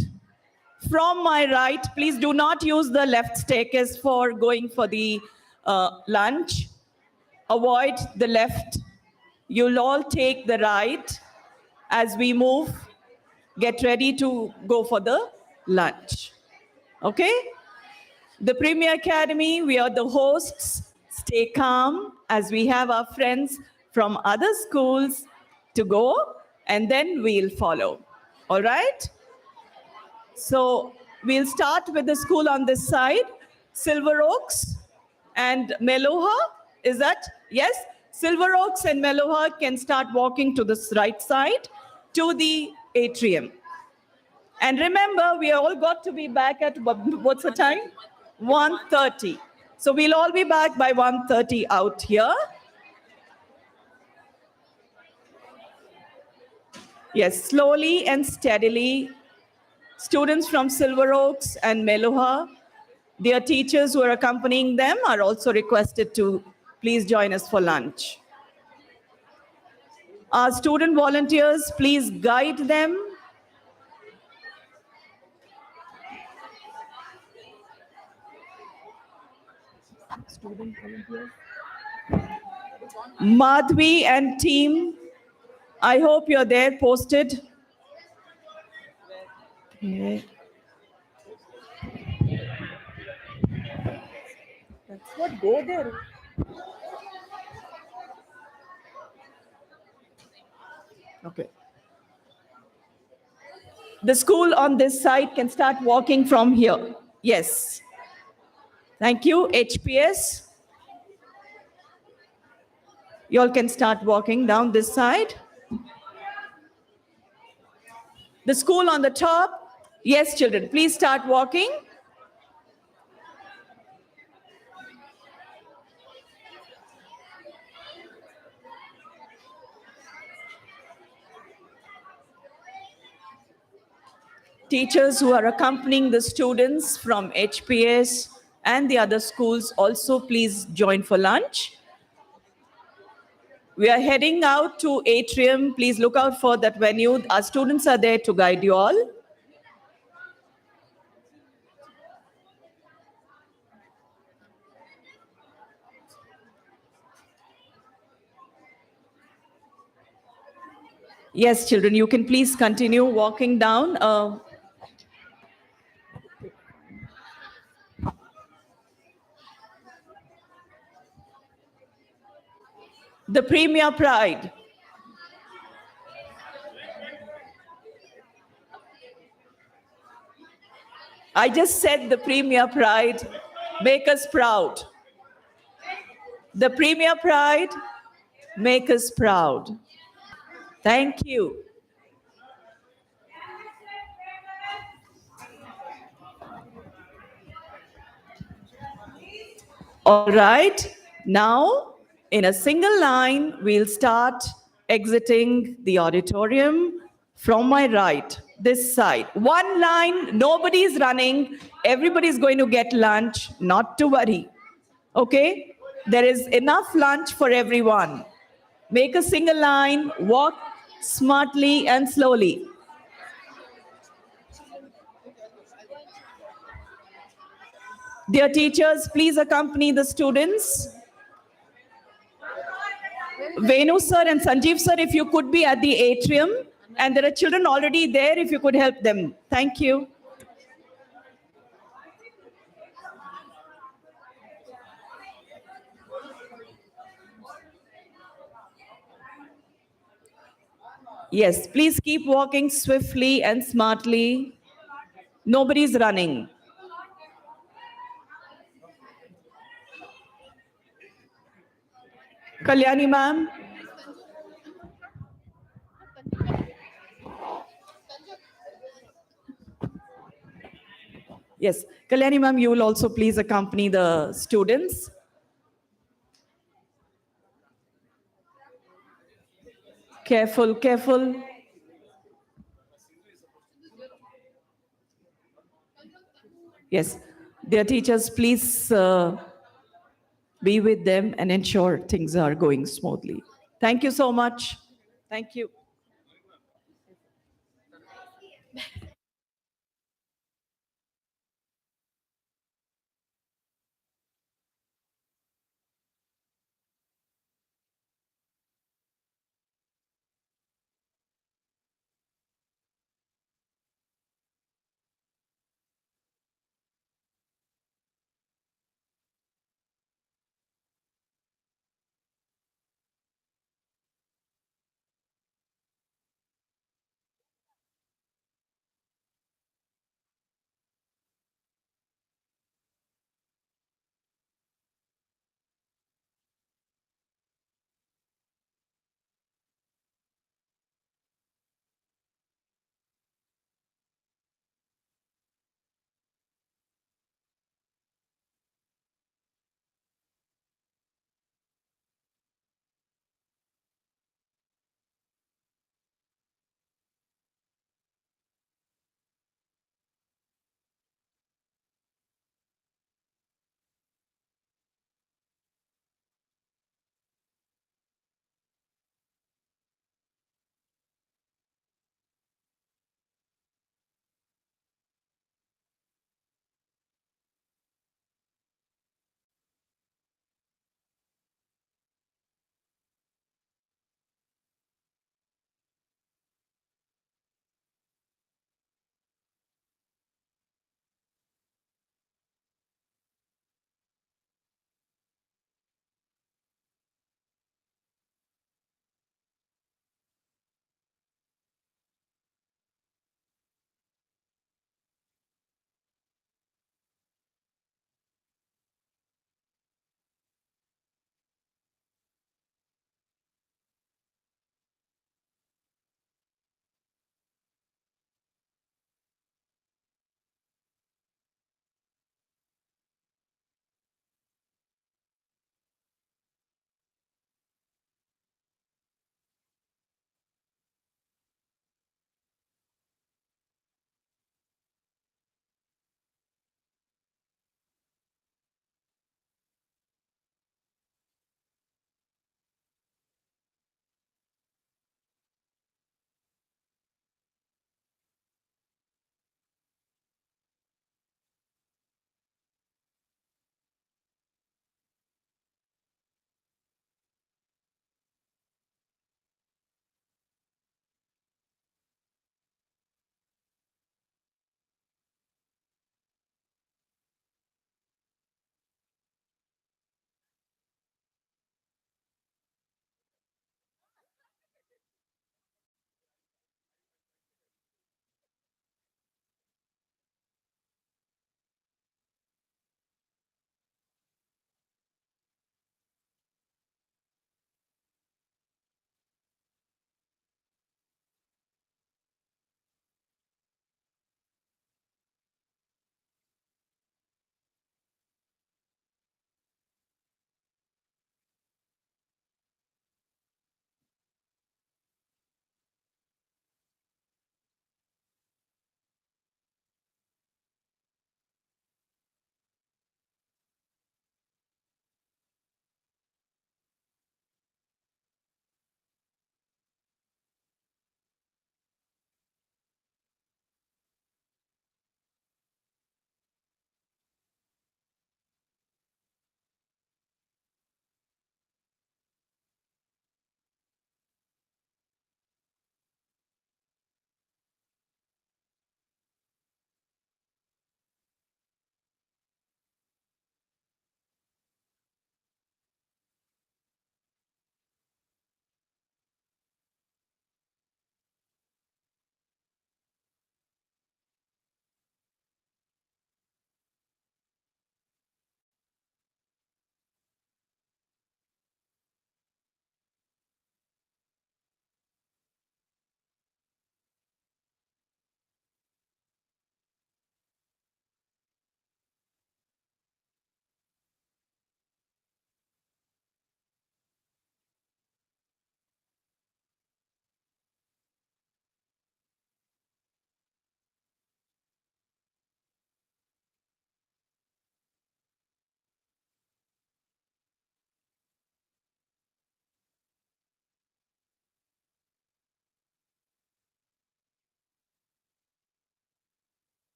[SPEAKER 10] From my right, please do not use the left staircase for going for the lunch. Avoid the left. You'll all take the right as we move. Get ready to go for the lunch. Okay? The Premia Academy, we are the hosts. Stay calm as we have our friends from other schools to go, and then we'll follow. All right? So we'll start with the school on this side, Silver Oaks and Meloha. Is that? Yes? Silver Oaks and Meloha can start walking to the right side to the atrium. And remember, we all got to be back at, what's the time? 1:30. So we'll all be back by 1:30 out here. Yes, slowly and steadily. Students from Silver Oaks and Meloha, their teachers who are accompanying them are also requested to please join us for lunch. Our student volunteers, please guide them. Student volunteers. Madhvi and team, I hope you're there posted. Okay. That's what, go there. Okay. The school on this side can start walking from here. Yes. Thank you, HPS. You all can start walking down this side. The school on the top. Yes, children, please start walking. Teachers who are accompanying the students from HPS and the other schools also please join for lunch. We are heading out to atrium. Please look out for that venue. Our students are there to guide you all. Yes, children, you can please continue walking down. The Premia Pride. I just said the Premia Pride. Make us proud. The Premia Pride. Make us proud. Thank you. All right. Now, in a single line, we'll start exiting the auditorium from my right. this side. One line, nobody's running, everybody's going to get lunch, not to worry. Okay? There is enough lunch for everyone. Make a single line, walk smartly and slowly. Dear teachers, please accompany the students. Venu sir and Sanjeev sir, if you could be at the atrium, and there are children already there, if you could help them. Thank you. Yes, please keep walking swiftly and smartly. Nobody's running. Kalyani ma'am. Yes, Kalyani ma'am, you will also please accompany the students. Careful, careful. Yes, dear teachers, please be with them and ensure things are going smoothly. Thank you so much. Thank you.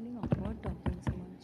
[SPEAKER 13] feeling awkward talking so much.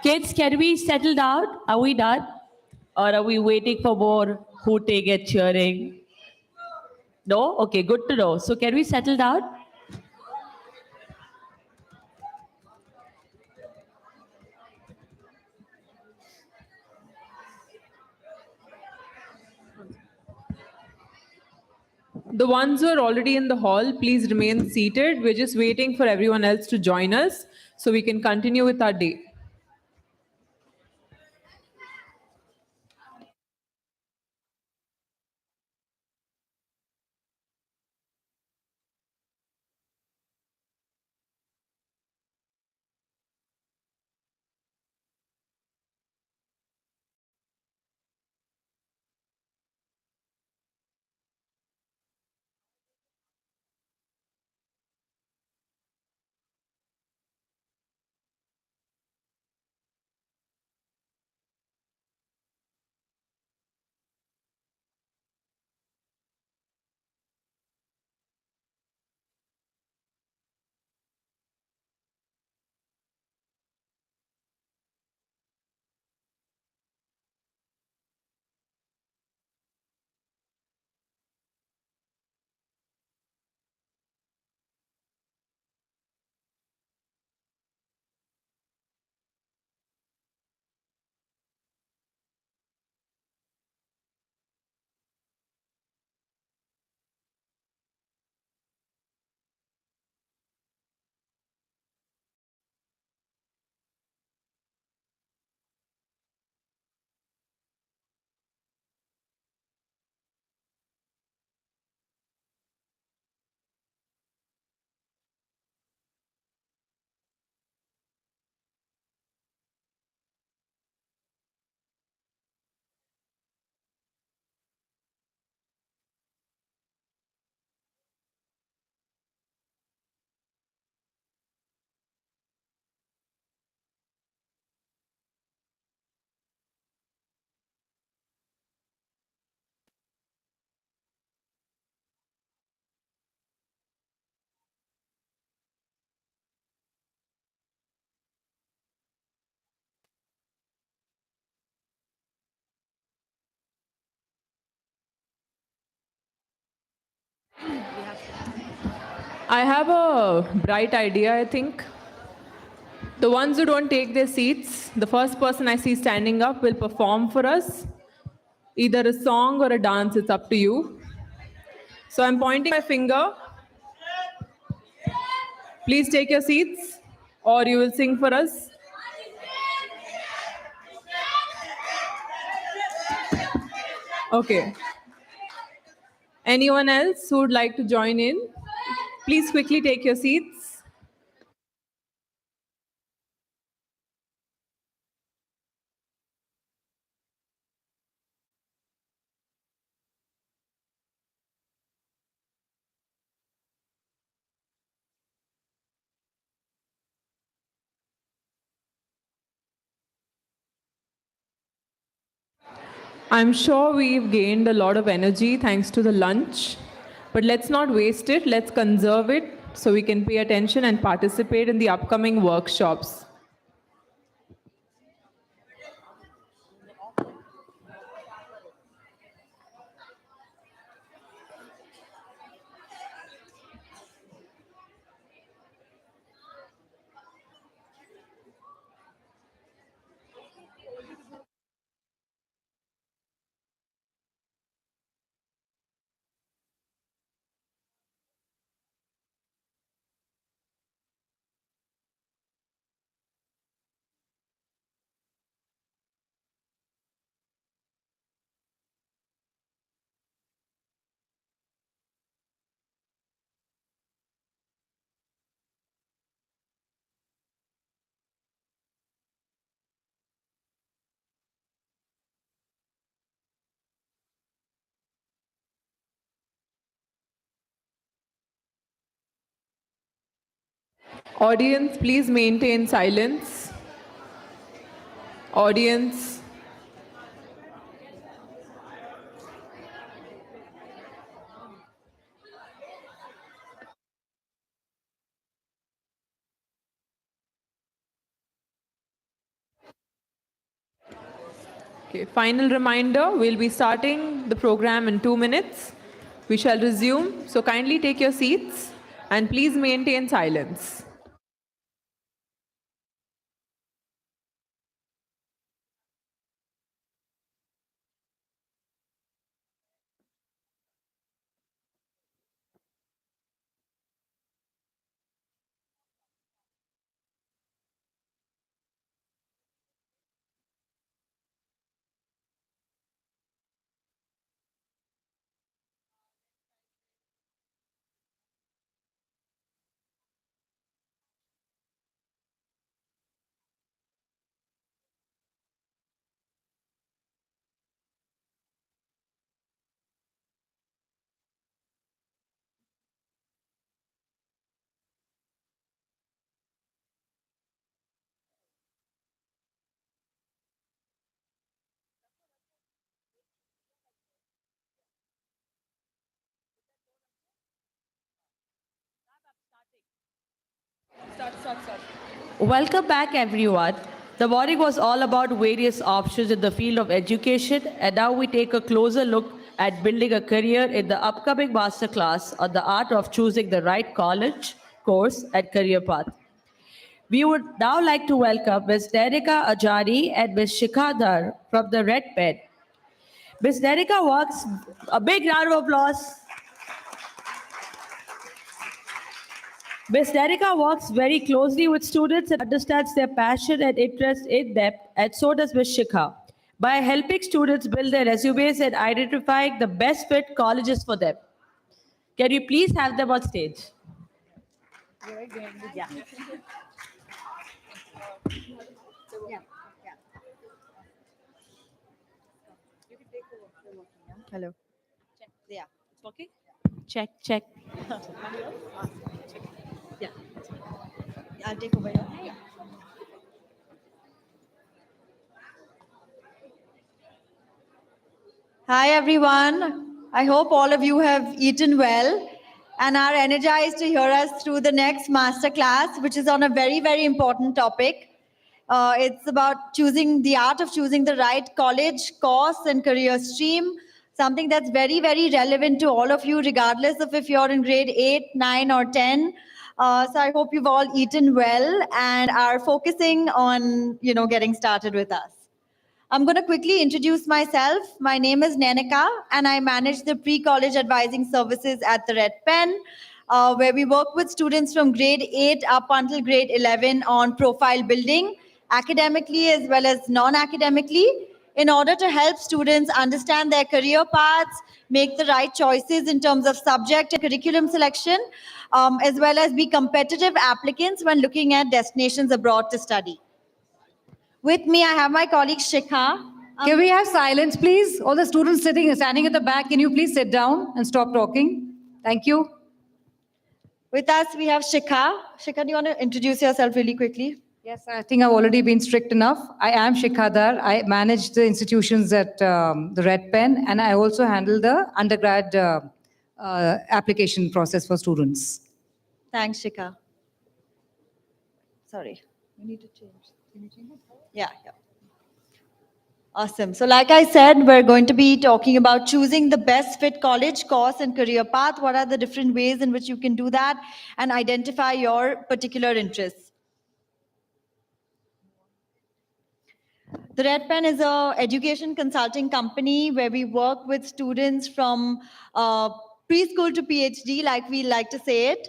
[SPEAKER 16] Kids, can we settle down? Are we done? Or are we waiting for more hooting and cheering? No? Okay, good to know. So can we settle down?
[SPEAKER 7] The ones who are already in the hall, please remain seated. We're just waiting for everyone else to join us so we can continue with our day. I have a bright idea, I think. The ones who don't take their seats, the first person I see standing up will perform for us. Either a song or a dance, it's up to you. So I'm pointing my finger. Please take your seats or you will sing for us. Okay. Anyone else who would like to join in? Please quickly take your seats. I'm sure we've gained a lot of energy thanks to the lunch, but let's not waste it. Let's conserve it so we can pay attention and participate in the upcoming workshops. Audience, please maintain silence. Audience. Okay, final reminder, we'll be starting the program in 2 minutes. We shall resume, so kindly take your seats and please maintain silence.
[SPEAKER 16] Welcome back, everyone. The morning was all about various options in the field of education, and now we take a closer look at building a career in the upcoming masterclass on the art of choosing the right college, course, and career path. We would now like to welcome Ms. Nerika Ajani and Ms. Shikadar from the Red Pen. Ms. Nerika works, a big round of applause. Ms. Nerika works very closely with students and understands their passion and interest in depth, and so does Ms. Shikha, by helping students build their resumes and identifying the best fit colleges for them. Can you please have them on stage? Yeah.
[SPEAKER 11] Hello.
[SPEAKER 16] Yeah, it's working? Check, check. Yeah.
[SPEAKER 11] I'll take over here.
[SPEAKER 16] Yeah.
[SPEAKER 11] Hi, everyone. I hope all of you have eaten well and are energized to hear us through the next masterclass, which is on a very, very important topic. It's about choosing the art of choosing the right college, course, and career stream, something that's very, very relevant to all of you, regardless of if you're in grade 8, 9, or 10. So I hope you've all eaten well and are focusing on, getting started with us. I'm going to quickly introduce myself. My name is Nenika, and I manage the pre-college advising services at the Red Pen, where we work with students from grade 8 up until grade 11 on profile building, academically as well as non-academically, in order to help students understand their career paths, make the right choices in terms of subject and curriculum selection, as well as be competitive applicants when looking at destinations abroad to study. With me, I have my colleague Shikha.
[SPEAKER 14] Can we have silence, please? All the students standing at the back, can you please sit down and stop talking? Thank you.
[SPEAKER 11] With us, we have Shikha. Shikha, do you want to introduce yourself really quickly?
[SPEAKER 14] Yes, I think I've already been strict enough. I am Shikadar. I manage the institutions at the Red Pen, and I also handle the undergrad application process for students.
[SPEAKER 11] Thanks, Shikha. Sorry, we need to change. Can you change it? Yeah. Awesome. So like I said, we're going to be talking about choosing the best fit college, course, and career path. What are the different ways in which you can do that and identify your particular interests? The Red Pen is an education consulting company where we work with students from preschool to PhD, like we like to say it,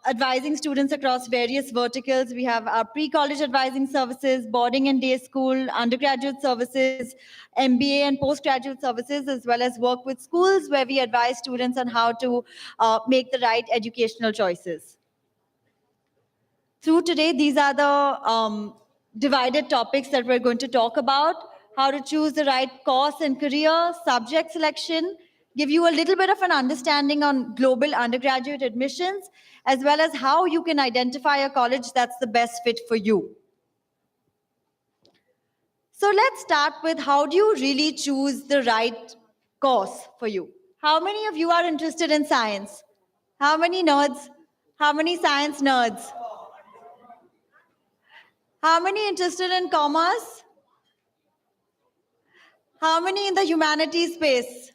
[SPEAKER 11] advising students across various verticals. We have our pre-college advising services, boarding and day school, undergraduate services, MBA and postgraduate services, as well as work with schools where we advise students on how to make the right educational choices. Through today, these are the divided topics that we're going to talk about: how to choose the right course and career, subject selection, give you a little bit of an understanding on global undergraduate admissions, as well as how you can identify a college that's the best fit for you. So let's start with, how do you really choose the right course for you? How many of you are interested in science? How many nerds? How many science nerds? How many interested in commerce? How many in the humanities space?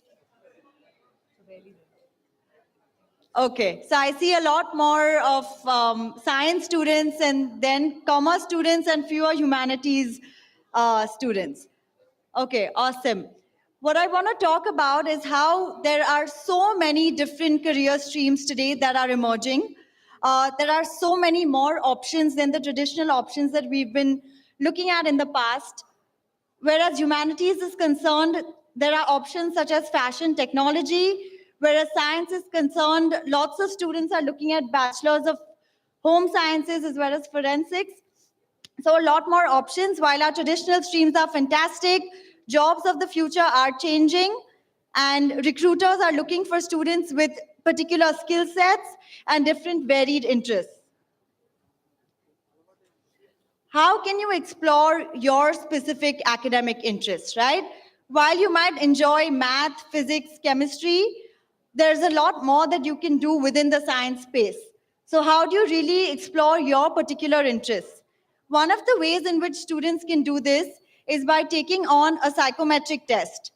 [SPEAKER 11] Okay, so I see a lot more of science students and then commerce students and fewer humanities students. Okay, awesome. What I want to talk about is how there are so many different career streams today that are emerging. There are so many more options than the traditional options that we've been looking at in the past. Whereas humanities is concerned, there are options such as fashion technology. Whereas science is concerned, lots of students are looking at bachelors of home sciences as well as forensics. So a lot more options. While our traditional streams are fantastic, jobs of the future are changing, and recruiters are looking for students with particular skill sets and different varied interests. How can you explore your specific academic interests, right? While you might enjoy math, physics, chemistry, there's a lot more that you can do within the science space. So how do you really explore your particular interests? One of the ways in which students can do this is by taking on a psychometric test.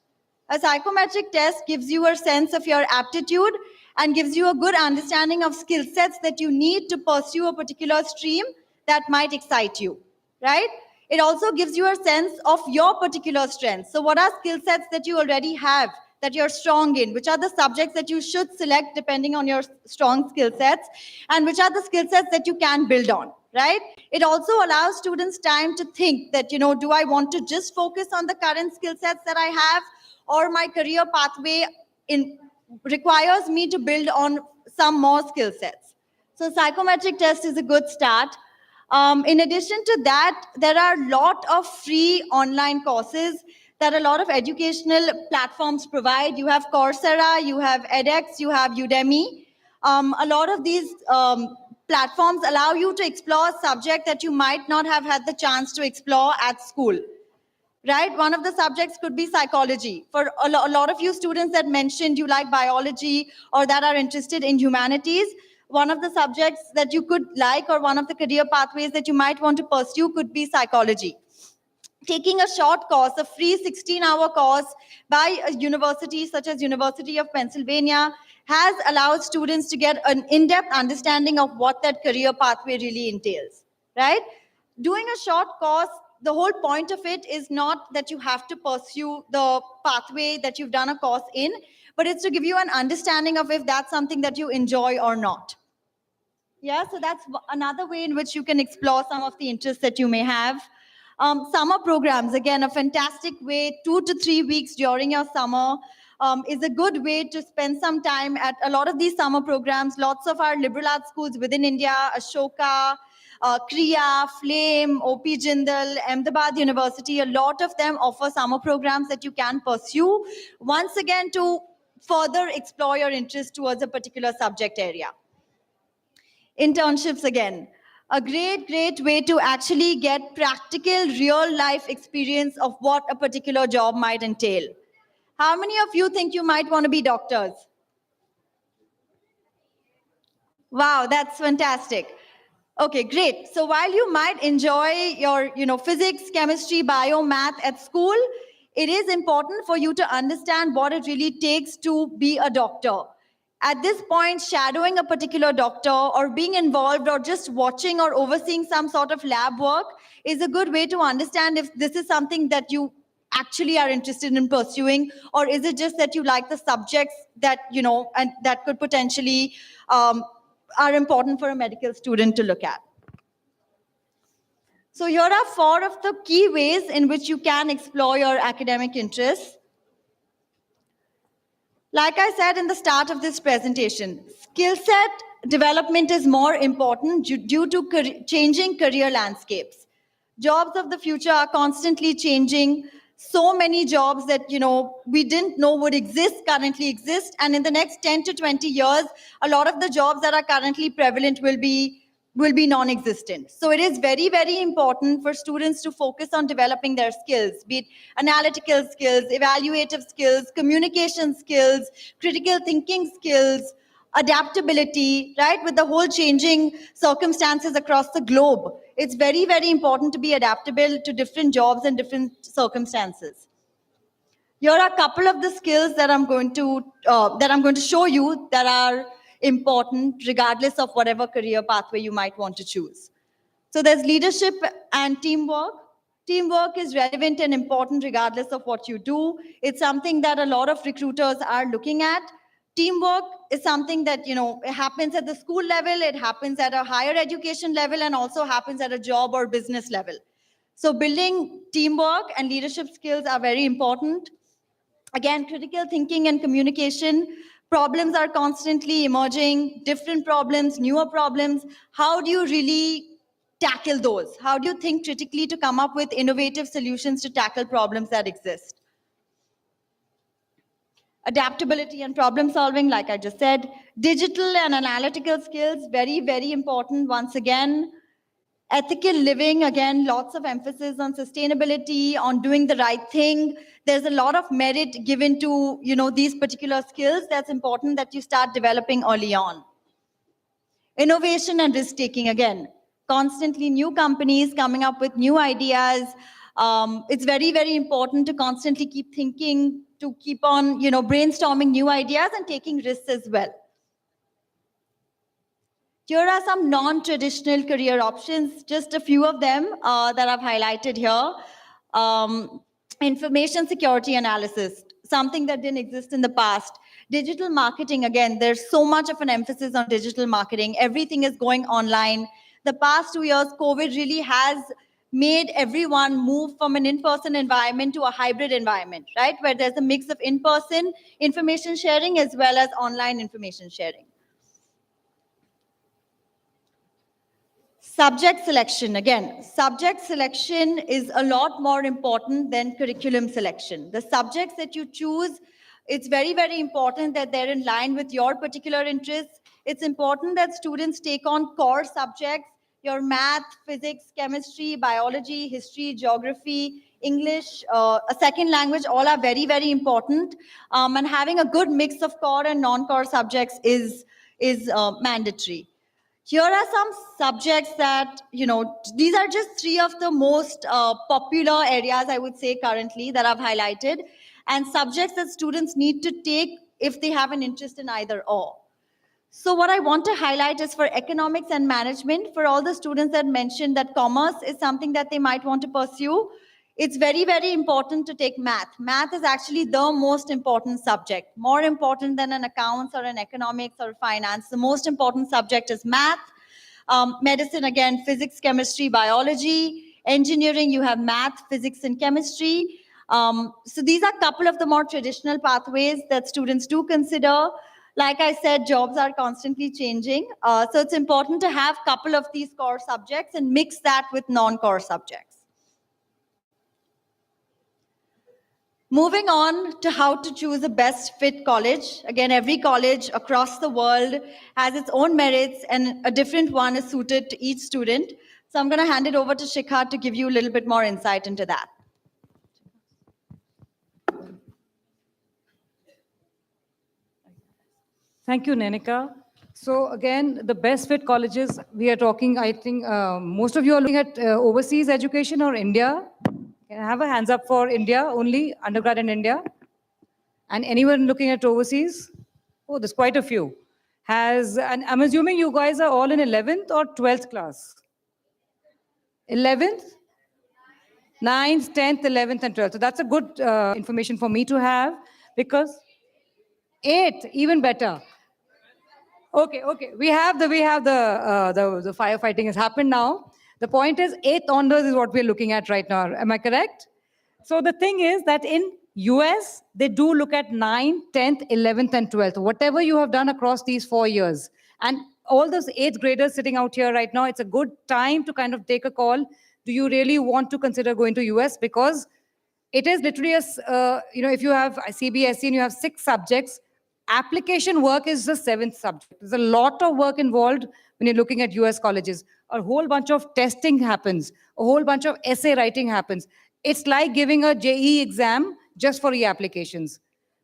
[SPEAKER 11] A psychometric test gives you a sense of your aptitude and gives you a good understanding of skill sets that you need to pursue a particular stream that might excite you, right? It also gives you a sense of your particular strengths. So what are skill sets that you already have, that you're strong in? Which are the subjects that you should select depending on your strong skill sets? And which are the skill sets that you can build on, right? It also allows students time to think that, do I want to just focus on the current skill sets that I have, or my career pathway requires me to build on some more skill sets? So psychometric test is a good start. In addition to that, there are a lot of free online courses that a lot of educational platforms provide. You have Coursera, you have edX, you have Udemy. A lot of these platforms allow you to explore a subject that you might not have had the chance to explore at school. Right? One of the subjects could be psychology. For a lot of you students that mentioned you like biology or that are interested in humanities, one of the subjects that you could like or one of the career pathways that you might want to pursue could be psychology. Taking a short course, a free 16-hour course by a university such as University of Pennsylvania has allowed students to get an in-depth understanding of what that career pathway really entails, right? Doing a short course, the whole point of it is not that you have to pursue the pathway that you've done a course in, but it's to give you an understanding of if that's something that you enjoy or not. Yeah, so that's another way in which you can explore some of the interests that you may have. Summer programs, again, a fantastic way, 2 to 3 weeks during your summer is a good way to spend some time at a lot of these summer programs. Lots of our liberal arts schools within India, Ashoka, Kriya, Flame, OP Jindal, Ahmedabad University, a lot of them offer summer programs that you can pursue, once again, to further explore your interest towards a particular subject area. Internships, again, a great way to actually get practical, real-life experience of what a particular job might entail. How many of you think you might want to be doctors? Wow, that's fantastic. Okay, great. So while you might enjoy your, physics, chemistry, bio, math at school, it is important for you to understand what it really takes to be a doctor. At this point, shadowing a particular doctor or being involved or just watching or overseeing some sort of lab work is a good way to understand if this is something that you actually are interested in pursuing, or is it just that you like the subjects that, and that could potentially are important for a medical student to look at. So here are 4 of the key ways in which you can explore your academic interests. Like I said in the start of this presentation, skill set development is more important due to changing career landscapes. Jobs of the future are constantly changing. So many jobs that, we didn't know would exist currently exist. And in the next 10 to 20 years, a lot of the jobs that are currently prevalent will be non-existent. So it is very, very important for students to focus on developing their skills, be it analytical skills, evaluative skills, communication skills, critical thinking skills, adaptability, right? With the whole changing circumstances across the globe, it's very, very important to be adaptable to different jobs and different circumstances. Here are a couple of the skills that I'm going to show you that are important regardless of whatever career pathway you might want to choose. So there's leadership and teamwork. Teamwork is relevant and important regardless of what you do. It's something that a lot of recruiters are looking at. Teamwork is something that, it happens at the school level, it happens at a higher education level, and also happens at a job or business level. So building teamwork and leadership skills are very important. Again, critical thinking and communication. Problems are constantly emerging, different problems, newer problems. How do you really tackle those? How do you think critically to come up with innovative solutions to tackle problems that exist? Adaptability and problem solving, like I just said. Digital and analytical skills, very, very important once again. Ethical living, again, lots of emphasis on sustainability, on doing the right thing. There's a lot of merit given to, these particular skills. That's important that you start developing early on. Innovation and risk taking, again, constantly new companies coming up with new ideas. It's very, very important to constantly keep thinking, to keep on, brainstorming new ideas and taking risks as well. Here are some non-traditional career options, just a few of them that I've highlighted here. Information security analysis, something that didn't exist in the past. Digital marketing, again, there's so much of an emphasis on digital marketing. Everything is going online. The past 2 years, COVID really has made everyone move from an in-person environment to a hybrid environment, right? Where there's a mix of in-person information sharing as well as online information sharing. Subject selection, again, subject selection is a lot more important than curriculum selection. The subjects that you choose, it's very, very important that they're in line with your particular interests. It's important that students take on core subjects, your math, physics, chemistry, biology, history, geography, English, a second language, all are very, very important. And having a good mix of core and non-core subjects is mandatory. Here are some subjects that, these are just 3 of the most popular areas, I would say, currently that I've highlighted, and subjects that students need to take if they have an interest in either or. So what I want to highlight is for economics and management, for all the students that mentioned that commerce is something that they might want to pursue, it's very, very important to take math. Math is actually the most important subject, more important than an accounts or an economics or finance. The most important subject is math. Medicine, again, physics, chemistry, biology. Engineering, you have math, physics, and chemistry. So these are a couple of the more traditional pathways that students do consider. Like I said, jobs are constantly changing. So it's important to have a couple of these core subjects and mix that with non-core subjects. Moving on to how to choose a best fit college. Again, every college across the world has its own merits and a different one is suited to each student. So I'm going to hand it over to Shikha to give you a little bit more insight into that.
[SPEAKER 14] Thank you, Nenika. So again, the best fit colleges, we are talking, I think most of you are looking at overseas education or India. Can I have a hands up for India only, undergrad in India? And anyone looking at overseas? Oh, there's quite a few. And I'm assuming you guys are all in 11th or 12th class? 11th? 9th, 10th, 11th, and 12th. So that's a good information for me to have because 8th, even better. Okay. We have the firefighting has happened now. The point is 8th honors is what we're looking at right now. Am I correct? So the thing is that in US, they do look at 9th, 10th, 11th, and 12th, whatever you have done across these 4 years. And all those 8th graders sitting out here right now, it's a good time to kind of take a call. Do you really want to consider going to US? Because it is literally, if you have CBSE and you have 6 subjects, application work is the 7th subject. There's a lot of work involved when you're looking at US colleges. A whole bunch of testing happens. A whole bunch of essay writing happens. It's like giving a JEE exam just for e-applications.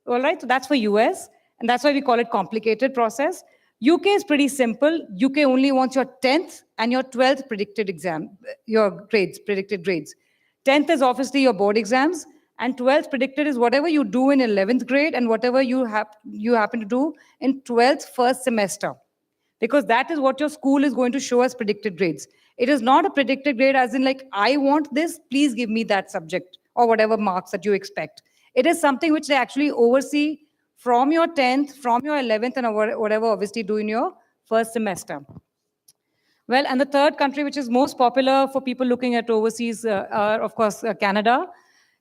[SPEAKER 14] All right, so that's for US, and that's why we call it complicated process. UK is pretty simple. UK only wants your 10th and your 12th predicted exam, your grades, predicted grades. 10th is obviously your board exams, And 12th predicted is whatever you do in 11th grade and whatever you happen to do in 12th first semester, because that is what your school is going to show as predicted grades. It is not a predicted grade as in like, I want this, please give me that subject or whatever marks that you expect. It is something which they actually oversee from your 10th, from your 11th, and whatever obviously do in your first semester. Well, and the third country which is most popular for people looking at overseas are, of course, Canada.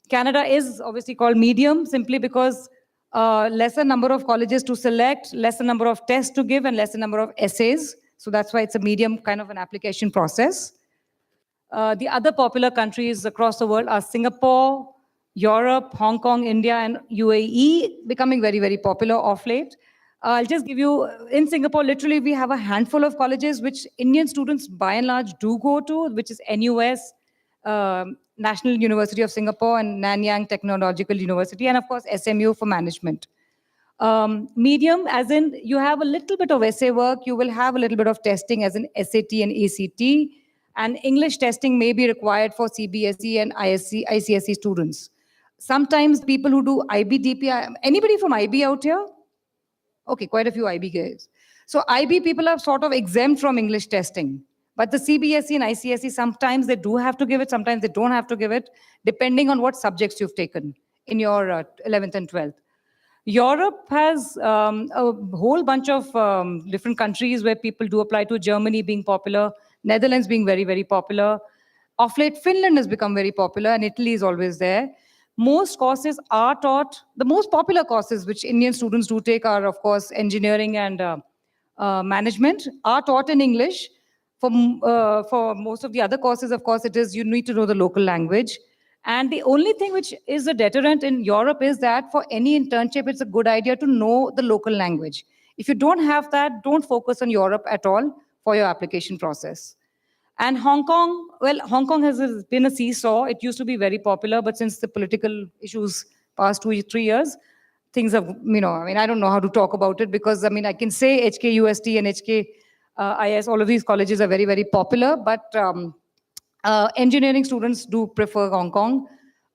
[SPEAKER 14] Canada is obviously called medium simply because lesser number of colleges to select, lesser number of tests to give, and lesser number of essays. So that's why it's a medium kind of an application process. The other popular countries across the world are Singapore, Europe, Hong Kong, India, and UAE, becoming very, very popular of late. I'll just give you, in Singapore, literally, we have a handful of colleges which Indian students by and large do go to, which is NUS, National University of Singapore, and Nanyang Technological University, and of course, SMU for management. Medium, as in you have a little bit of essay work, you will have a little bit of testing as in SAT and ACT, and English testing may be required for CBSE and ICSE students. Sometimes people who do IB, DP, anybody from IB out here? Okay, quite a few IB guys. So IB people are sort of exempt from English testing. But the CBSE and ICSE, sometimes they do have to give it, sometimes they don't have to give it, depending on what subjects you've taken in your 11th and 12th. Europe has a whole bunch of different countries where people do apply to, Germany being popular, Netherlands being very, very popular. Of late, Finland has become very popular, and Italy is always there. Most courses are taught, the most popular courses which Indian students do take are, of course, engineering and management, are taught in English. For most of the other courses, of course, it is you need to know the local language. And the only thing which is a deterrent in Europe is that for any internship, it's a good idea to know the local language. If you don't have that, don't focus on Europe at all for your application process. And Hong Kong, well, Hong Kong has been a seesaw. It used to be very popular, but since the political issues past 2-3 years, things have, I don't know how to talk about it because, I can say HKUST and HKIS, all of these colleges are very, very popular, but engineering students do prefer Hong Kong.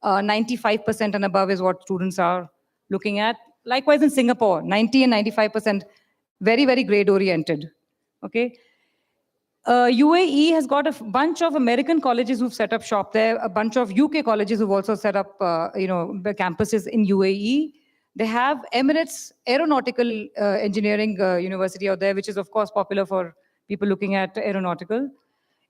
[SPEAKER 14] 95% and above is what students are looking at. Likewise in Singapore, 90 and 95%, very, very grade-oriented, okay? UAE has got a bunch of American colleges who've set up shop there, a bunch of UK colleges who've also set up, campuses in UAE. They have Emirates Aeronautical Engineering University out there, which is, of course, popular for people looking at aeronautical.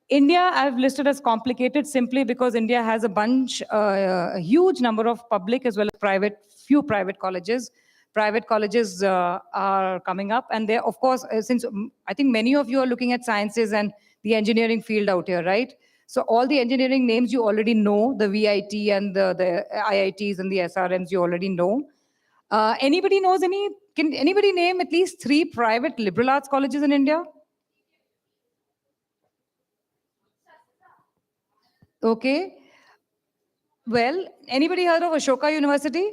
[SPEAKER 14] India, I've listed as complicated simply because India has a huge number of public as well as few private colleges. Private colleges are coming up, and they, of course, since I think many of you are looking at sciences and the engineering field out here, right? So all the engineering names you already know, the VIT and the IITs and the SRMs you already know. Anybody knows can anybody name at least 3 private liberal arts colleges in India? Okay. Well, anybody heard of Ashoka University?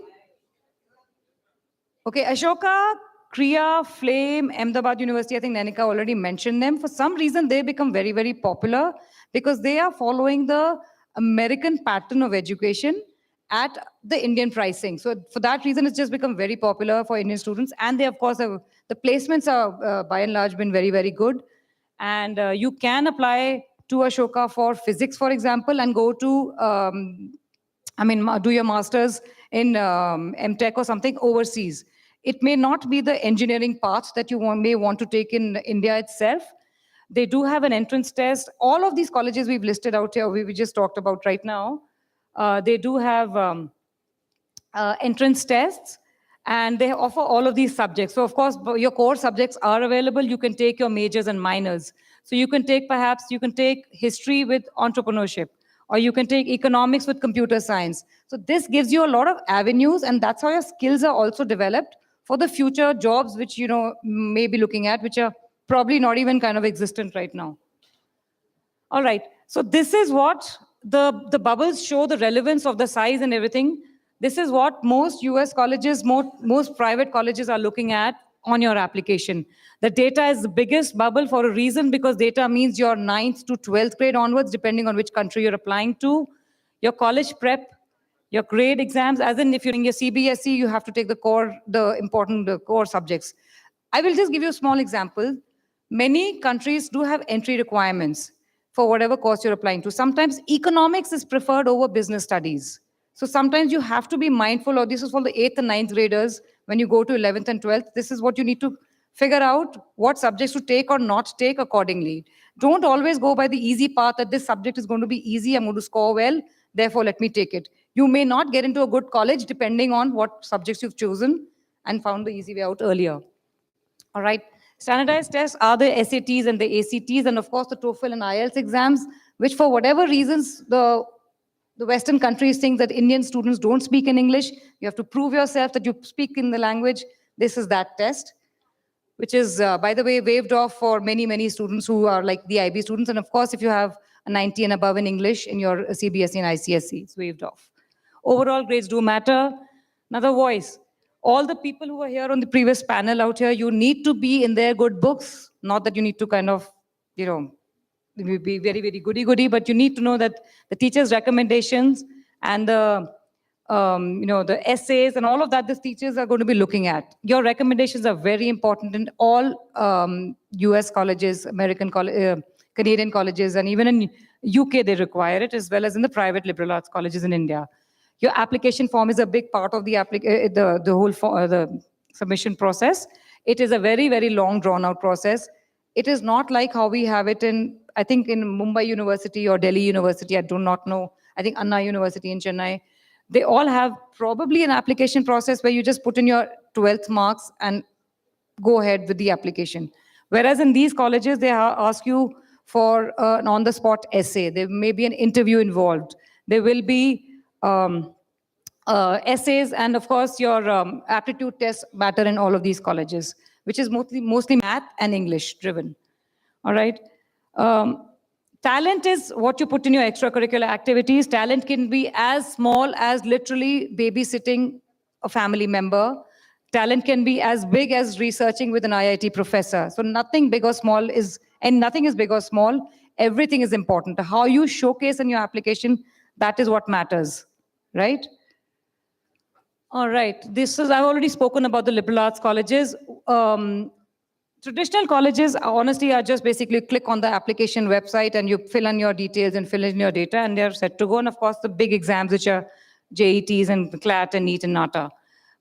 [SPEAKER 14] Okay, Ashoka, Kriya, Flame, Ahmedabad University, I think Nanika already mentioned them. For some reason, they become very, very popular because they are following the American pattern of education at the Indian pricing. So for that reason, it's just become very popular for Indian students. And they, of course, the placements are by and large been very, very good. And you can apply to Ashoka for physics, for example, and go to, do your master's in MTech or something overseas. It may not be the engineering path that you may want to take in India itself. They do have an entrance test. All of these colleges we've listed out here, we just talked about right now, they do have entrance tests, and they offer all of these subjects. So, of course, your core subjects are available. You can take your majors and minors. So you can take history with entrepreneurship, or you can take economics with computer science. So this gives you a lot of avenues, and that's how your skills are also developed for the future jobs which may be looking at, which are probably not even kind of existent right now. All right, so this is what the bubbles show, the relevance of the size and everything. This is what most US colleges, most private colleges are looking at on your application. The data is the biggest bubble for a reason, because data means your 9th to 12th grade onwards, depending on which country you're applying to, your college prep, Your grade exams, as in if you're in your CBSE, you have to take the important core subjects. I will just give you a small example. Many countries do have entry requirements for whatever course you're applying to. Sometimes economics is preferred over business studies. So sometimes you have to be mindful, or this is for the 8th and 9th graders, when you go to 11th and 12th, this is what you need to figure out what subjects to take or not take accordingly. Don't always go by the easy path that this subject is going to be easy, I'm going to score well, therefore let me take it. You may not get into a good college depending on what subjects you've chosen and found the easy way out earlier. All right. Standardized tests are the SATs and the ACTs, and of course the TOEFL and IELTS exams, which for whatever reasons the Western countries think that Indian students don't speak in English. You have to prove yourself that you speak in the language. This is that test, which is, by the way, waived off for many, many students who are like the IB students. And of course, if you have a 90 and above in English in your CBSE and ICSE, it's waived off. Overall grades do matter. Another voice. All the people who were here on the previous panel out here, you need to be in their good books. Not that you need to kind of, be very, very goody-goody, but you need to know that the teacher's recommendations and the essays and all of that, the teachers are going to be looking at. Your recommendations are very important in all US colleges, Canadian colleges, and even in UK they require it, as well as in the private liberal arts colleges in India. Your application form is a big part of the the submission process. It is a very, very long, drawn-out process. It is not like how we have it in, I think, in Mumbai University or Delhi University. I do not know. I think Anna University in Chennai. They all have probably an application process where you just put in your 12th marks and go ahead with the application. Whereas in these colleges, they ask you for an on-the-spot essay. There may be an interview involved. There will be essays, and of course, your aptitude tests matter in all of these colleges, which is mostly math and English driven. All right. Talent is what you put in your extracurricular activities. Talent can be as small as literally babysitting a family member. Talent can be as big as researching with an IIT professor. So nothing big or small is, and nothing is big or small. Everything is important. How you showcase in your application, that is what matters, right? All right. I've already spoken about the liberal arts colleges. Traditional colleges, honestly, are just basically click on the application website and you fill in your details and fill in your data and they're set to go. And of course, the big exams, which are JETs and CLAT and NEET and NATA.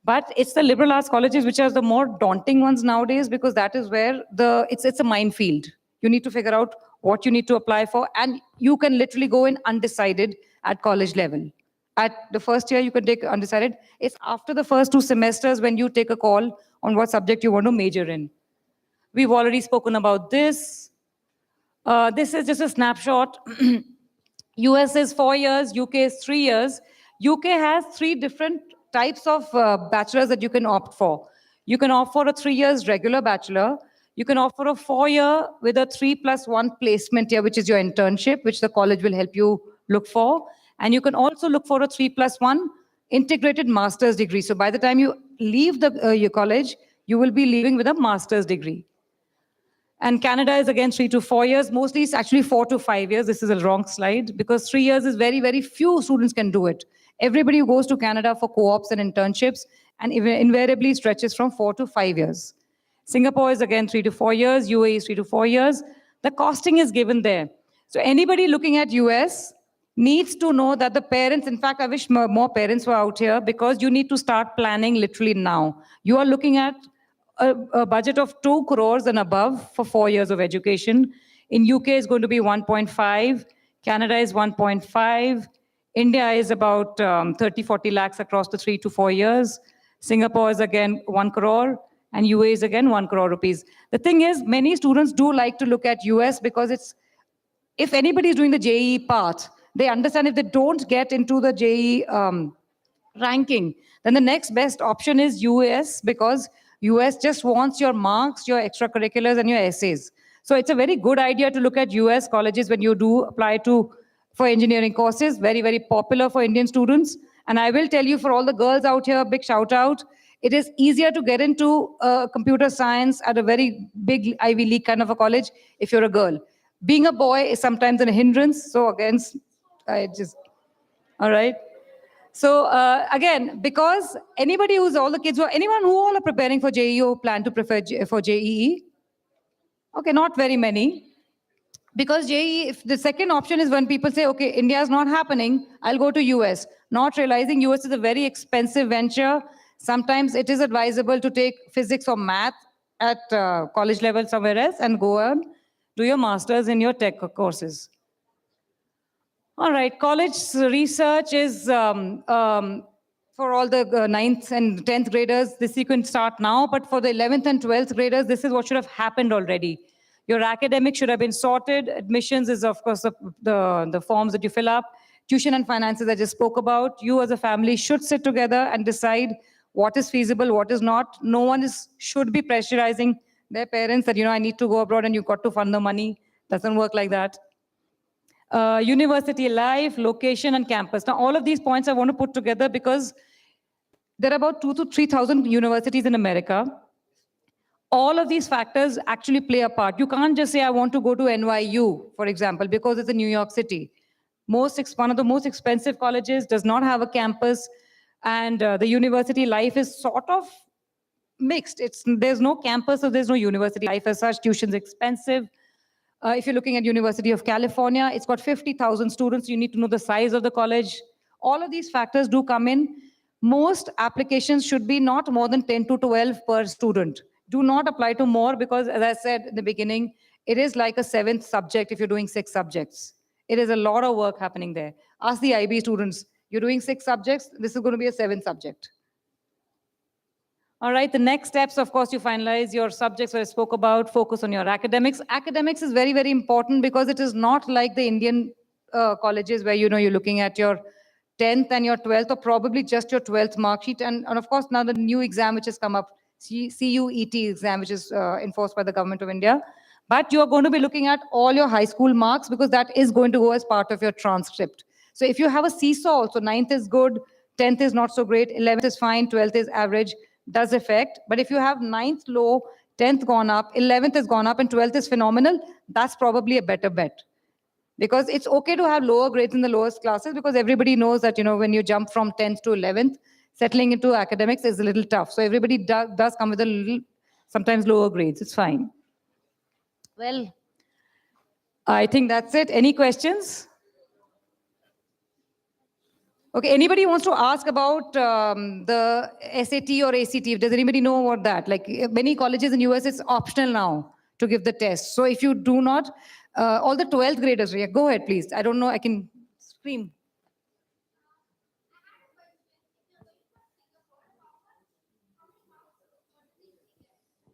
[SPEAKER 14] But it's the liberal arts colleges which are the more daunting ones nowadays, because that is where it's a minefield. You need to figure out what you need to apply for, and you can literally go in undecided at college level. At the first year, you can take undecided. It's after the first 2 semesters when you take a call on what subject you want to major in. We've already spoken about this. This is just a snapshot. US is 4 years, UK is 3 years. UK has 3 different types of bachelors that you can opt for. You can opt for a 3 years regular bachelor. You can opt for a 4-year with a 3+1 placement year, which is your internship, which the college will help you look for. And you can also look for a 3+1 integrated master's degree. So by the time you leave your college, you will be leaving with a master's degree. And Canada is again 3 to 4 years. Mostly it's actually 4 to 5 years. This is a wrong slide because 3 years is very, very few students can do it. Everybody who goes to Canada for co-ops and internships and invariably stretches from 4 to 5 years. Singapore is again 3 to 4 years. UAE is 3 to 4 years. The costing is given there. So anybody looking at US needs to know that the parents, in fact, I wish more parents were out here because you need to start planning literally now. You are looking at a budget of 2 crores and above for 4 years of education. In UK is going to be 1.5. Canada is 1.5. India is about 30-40 lakhs across the 3 to 4 years. Singapore is again 1 crore. And UAE is again 1 crore rupees. The thing is, many students do like to look at US because it's, if anybody is doing the JEE path, they understand if they don't get into the JEE ranking, then the next best option is US, because US just wants your marks, your extracurriculars, and your essays. So it's a very good idea to look at US colleges when you do apply for engineering courses. Very, very popular for Indian students. And I will tell you, for all the girls out here, big shout out. It is easier to get into computer science at a very big Ivy League kind of a college if you're a girl. Being a boy is sometimes a hindrance. So again, all right. So again, because anybody who's all the kids, anyone who all are preparing for JEE or plan to prepare for JEE? Okay, not very many. Because JEE, if the second option is when people say, okay, India is not happening, I'll go to US, not realizing US is a very expensive venture. Sometimes it is advisable to take physics or math at college level somewhere else and go and do your master's in your tech courses. All right, college research is for all the 9th and 10th graders, this you can start now, but for the 11th and 12th graders, this is what should have happened already. Your academics should have been sorted. Admissions is, of course, the forms that you fill up. Tuition and finances I just spoke about. You as a family should sit together and decide what is feasible, what is not. No one should be pressurizing their parents that, I need to go abroad and you've got to fund the money. Doesn't work like that. University life, location, and campus. Now, all of these points I want to put together because there are about 2,000 to 3,000 universities in America. All of these factors actually play a part. You can't just say, I want to go to NYU, for example, because it's in New York City. One of the most expensive colleges, does not have a campus, and the university life is sort of mixed. There's no campus, so there's no university life as such. Tuition's expensive. If you're looking at University of California, it's got 50,000 students. You need to know the size of the college. All of these factors do come in. Most applications should be not more than 10 to 12 per student. Do not apply to more because, as I said in the beginning, it is like a 7th subject if you're doing 6 subjects. It is a lot of work happening there. Ask the IB students, you're doing 6 subjects, this is going to be a 7th subject. All right, the next steps, of course, you finalize your subjects that I spoke about, focus on your academics. Academics is very, very important because it is not like the Indian colleges where, you're looking at your 10th and your 12th or probably just your 12th mark sheet. And of course, now the new exam which has come up, CUET exam, which is enforced by the government of India. But you're going to be looking at all your high school marks because that is going to go as part of your transcript. So if you have a seesaw also, 9th is good, 10th is not so great, 11th is fine, 12th is average, does affect. But if you have 9th low, 10th gone up, 11th has gone up, and 12th is phenomenal, that's probably a better bet. Because it's okay to have lower grades in the lowest classes because everybody knows that, when you jump from 10th to 11th, settling into academics is a little tough. So everybody does come with a little, sometimes lower grades. It's fine. Well, I think that's it. Any questions? Okay, anybody wants to ask about the SAT or ACT? Does anybody know about that? Like many colleges in US, it's optional now to give the test. So if you do not, all the 12th graders, yeah, go ahead, please. I don't know, I can scream.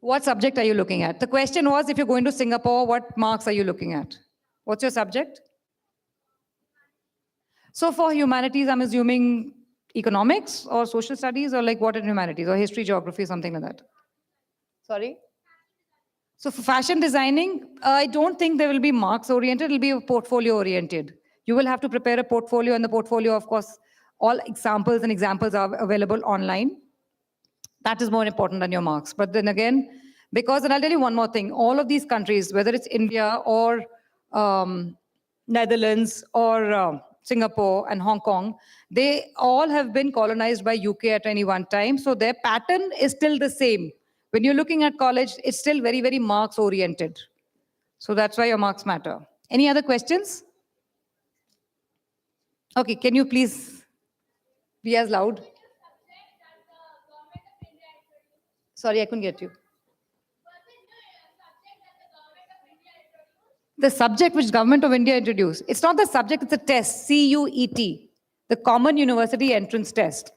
[SPEAKER 14] What subject are you looking at? The question was, if you're going to Singapore, what marks are you looking at? What's your subject? So for humanities, I'm assuming economics or social studies or like what in humanities or history, geography, something like that. Sorry? So for fashion designing, I don't think there will be marks oriented. It'll be portfolio oriented. You will have to prepare a portfolio, and the portfolio, of course, all examples are available online. That is more important than your marks. But then again, because, and I'll tell you one more thing, all of these countries, whether it's India or Netherlands or Singapore and Hong Kong, they all have been colonized by UK at any one time. So their pattern is still the same. When you're looking at college, it's still very, very marks oriented. So that's why your marks matter. Any other questions? Okay, can you please be as loud? Sorry, I couldn't get you. The subject which Government of India introduced. It's not the subject, it's a test, CUET, the Common University Entrance Test.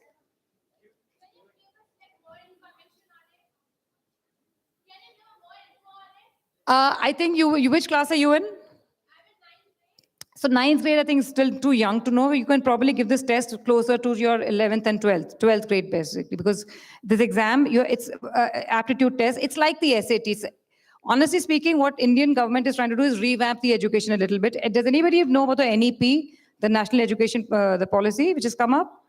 [SPEAKER 14] I think which class are you in? So 9th grade, I think is still too young to know. You can probably give this test closer to your 11th and 12th grade basically, because this exam, it's aptitude test. It's like the SATs. Honestly speaking, what Indian government is trying to do is revamp the education a little bit. Does anybody know about the NEP, the National Education the policy, which has come up?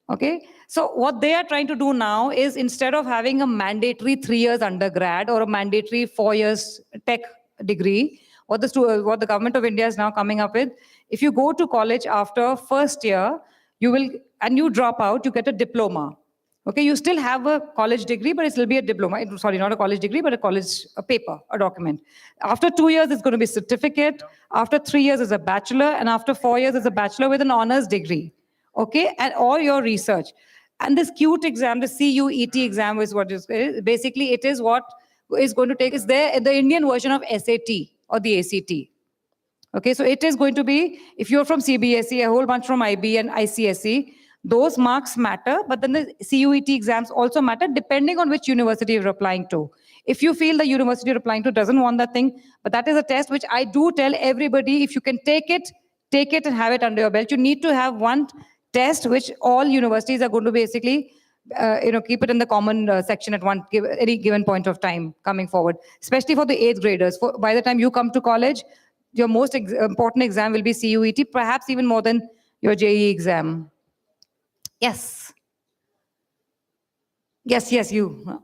[SPEAKER 14] Okay, so what they are trying to do now is instead of having a mandatory 3 years undergrad or a mandatory 4 years tech degree, what the government of India is now coming up with, if you go to college after first year, and you drop out, you get a diploma. Okay, you still have a college degree, but it will be a diploma. Sorry, not a college degree, but a paper, a document. After 2 years, it's going to be a certificate. After 3 years, it's a bachelor. And after 4 years, it's a bachelor with an honors degree. Okay, and all your research. And this CUET exam, the CUET exam is what is, basically it is what is going to take, is there the Indian version of SAT or the ACT. Okay, so it is going to be, if you're from CBSE, a whole bunch from IB and ICSE, those marks matter, but then the CUET exams also matter depending on which university you're applying to. If you feel the university you're applying to doesn't want that thing, but that is a test which I do tell everybody, if you can take it and have it under your belt. You need to have one test which all universities are going to basically keep it in the common section at any given point of time coming forward, especially for the 8th graders. By the time you come to college, your most important exam will be CUET, perhaps even more than your JEE exam. Yes. Yes, you.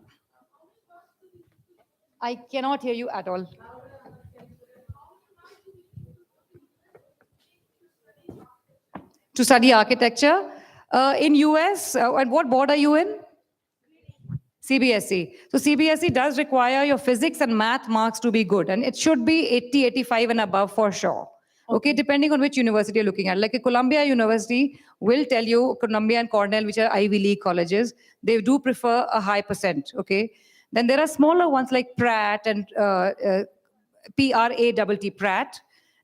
[SPEAKER 14] I cannot hear you at all. To study architecture in US, and what board are you in? CBSE. So CBSE does require your physics and math marks to be good, and it should be 80, 85 and above for sure. Okay, depending on which university you're looking at. Like a Columbia University will tell you, Columbia and Cornell, which are Ivy League colleges, they do prefer a high percent, okay? Then there are smaller ones like Pratt and PRATT, Pratt.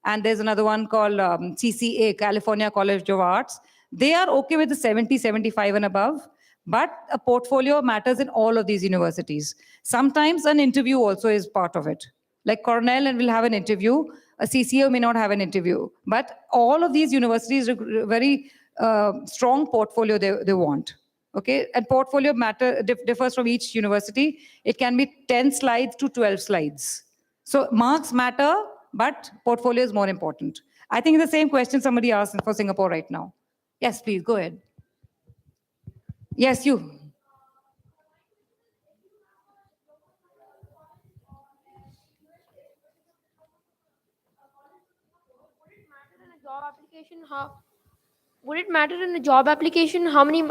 [SPEAKER 14] And there's another one called CCA, California College of Arts. They are okay with the 70, 75 and above, but a portfolio matters in all of these universities. Sometimes an interview also is part of it. Like Cornell and will have an interview, a CCA may not have an interview, but all of these universities very strong portfolio they want. Okay, and portfolio differs from each university. It can be 10 slides to 12 slides. So marks matter, but portfolio is more important. I think it's the same question somebody asked for Singapore right now. Yes, please, go ahead. Yes, you.
[SPEAKER 15] Would it matter in a job application how many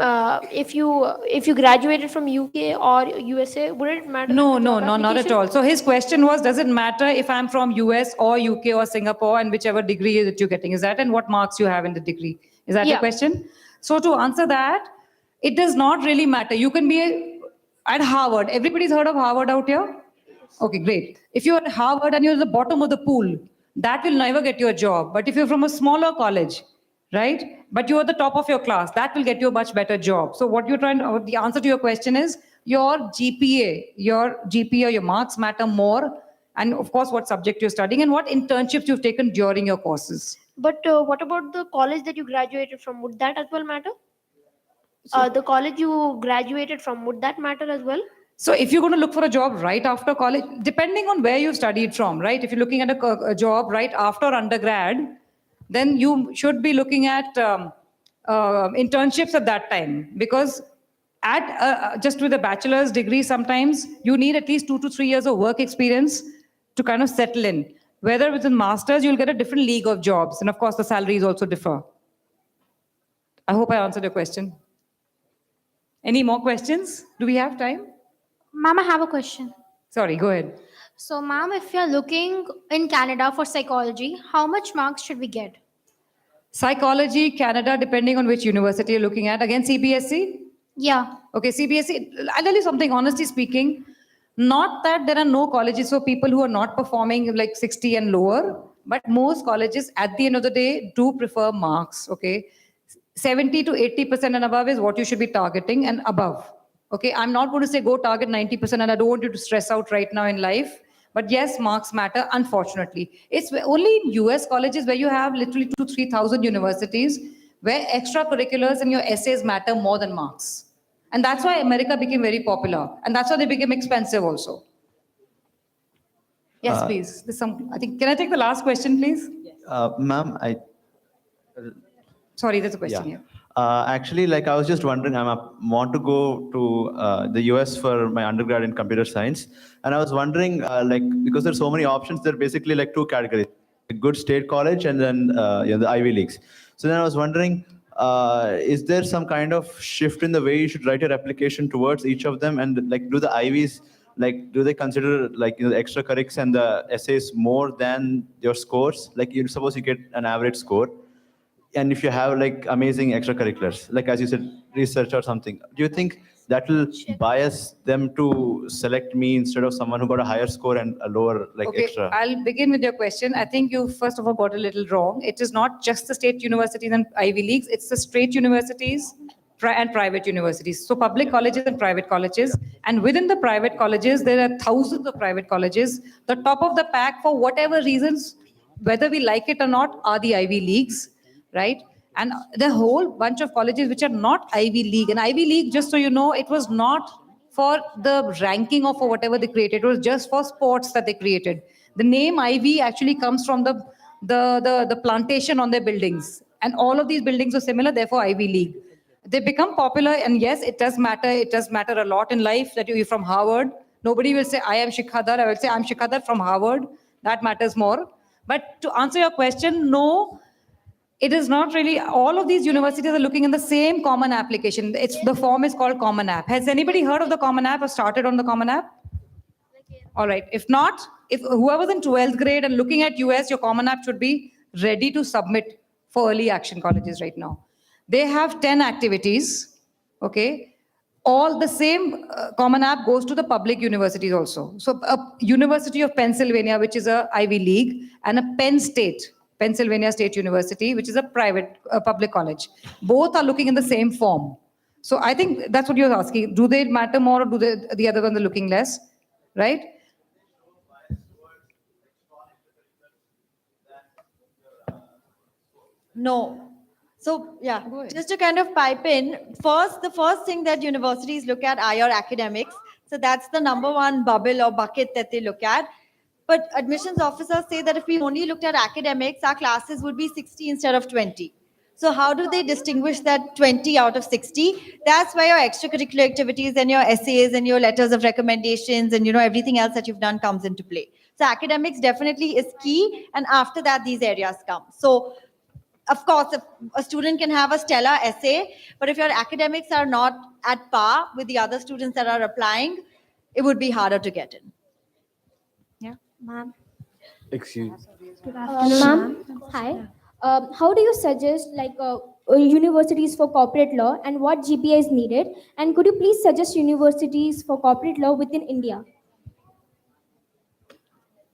[SPEAKER 15] if you graduated from UK or USA, would it matter?
[SPEAKER 14] No, not at all. So his question was, does it matter if I'm from US or UK or Singapore and whichever degree that you're getting? Is that and what marks you have in the degree? Is that your question? So to answer that, it does not really matter. You can be at Harvard. Everybody's heard of Harvard out here? Okay, great. If you're at Harvard and you're at the bottom of the pool, that will never get you a job. But if you're from a smaller college, right? But you're at the top of your class, that will get you a much better job. So what the answer to your question is your GPA, your marks matter more. And of course, what subject you're studying and what internships you've taken during your courses.
[SPEAKER 15] But what about the college that you graduated from? Would that as well matter? The college you graduated from, would that matter as well?
[SPEAKER 14] So if you're going to look for a job right after college, depending on where you studied from, right? If you're looking at a job right after undergrad, then you should be looking at internships at that time, because just with a bachelor's degree, sometimes you need at least 2 to 3 years of work experience to kind of settle in. Whether with a master's, you'll get a different league of jobs. And of course, the salaries also differ. I hope I answered your question. Any more questions? Do we have time?
[SPEAKER 20] Ma'am, I have a question.
[SPEAKER 14] Sorry, go ahead.
[SPEAKER 20] So, ma'am, if you're looking in Canada for psychology, how much marks should we get?
[SPEAKER 14] Psychology, Canada, depending on which university you're looking at. Again, CBSE?
[SPEAKER 20] Yeah.
[SPEAKER 14] Okay, CBSE. I'll tell you something, honestly speaking, not that there are no colleges for people who are not performing like 60 and lower, but most colleges at the end of the day do prefer marks, okay? 70 to 80% and above is what you should be targeting and above. Okay, I'm not going to say go target 90% and I don't want you to stress out right now in life. But yes, marks matter, unfortunately. It's only in US colleges where you have literally 2,000 to 3,000 universities where extracurriculars and your essays matter more than marks. And that's why America became very popular. And that's why they became expensive also. Yes, please. There's some, I think, can I take the last question, please?
[SPEAKER 21] Ma'am,
[SPEAKER 14] Sorry, there's a question here.
[SPEAKER 21] Actually, like I was just wondering, I want to go to the US for my undergrad in computer science. And I was wondering, because there's so many options, there are basically like two categories, a good state college and then the Ivy Leagues. So then I was wondering, is there some kind of shift in the way you should write your application towards each of them? And like, do the Ivies, like, do they consider like the extracurriculars and the essays more than your scores? Like, you suppose you get an average score, and if you have like amazing extracurriculars, like as you said, research or something, do you think that will bias them to select me instead of someone who got a higher score and a lower like
[SPEAKER 14] Okay,
[SPEAKER 21] extra?
[SPEAKER 14] I'll begin with your question. I think you first of all got a little wrong. It is not just the state universities and Ivy Leagues, it's the state universities and private universities. So public colleges and private colleges. And within the private colleges, there are thousands of private colleges. The top of the pack, for whatever reasons, whether we like it or not, are the Ivy Leagues, right? And the whole bunch of colleges which are not Ivy League. And Ivy League, just so you know, it was not for the ranking or for whatever they created. It was just for sports that they created. The name Ivy actually comes from the plantation on their buildings. And all of these buildings are similar, therefore Ivy League. They become popular, and yes, it does matter. It does matter a lot in life that you're from Harvard. Nobody will say, I am Shikhadar. I will say, I'm Shikhadar from Harvard. That matters more. But to answer your question, no, it is not really. All of these universities are looking in the same common application. The form is called Common App. Has anybody heard of the Common App or started on the Common App? All right. If not, if whoever's in 12th grade and looking at US, your Common App should be ready to submit for early action colleges right now. They have 10 activities. Okay. All the same Common App goes to the public universities also. So a University of Pennsylvania, which is a Ivy League, and a Penn State, Pennsylvania State University, which is a private public college. Both are looking in the same form. So I think that's what you're asking. Do they matter more, or do the other ones are looking less? Right?
[SPEAKER 11] No. So yeah, just to kind of pipe in, the first thing that universities look at are your academics. So that's the number one bubble or bucket that they look at. But admissions officers say that if we only looked at academics, our classes would be 60 instead of 20. So how do they distinguish that 20 out of 60? That's where your extracurricular activities and your essays and your letters of recommendations and everything else that you've done comes into play. So academics definitely is key, and after that these areas come. So of course, if a student can have a stellar essay, but if your academics are not at par with the other students that are applying, it would be harder to get in.
[SPEAKER 20] Yeah, ma'am.
[SPEAKER 3] Excuse.
[SPEAKER 20] Good afternoon, ma'am. Hi. How do you suggest universities for corporate law, and what GPA is needed? And could you please suggest universities for corporate law within India?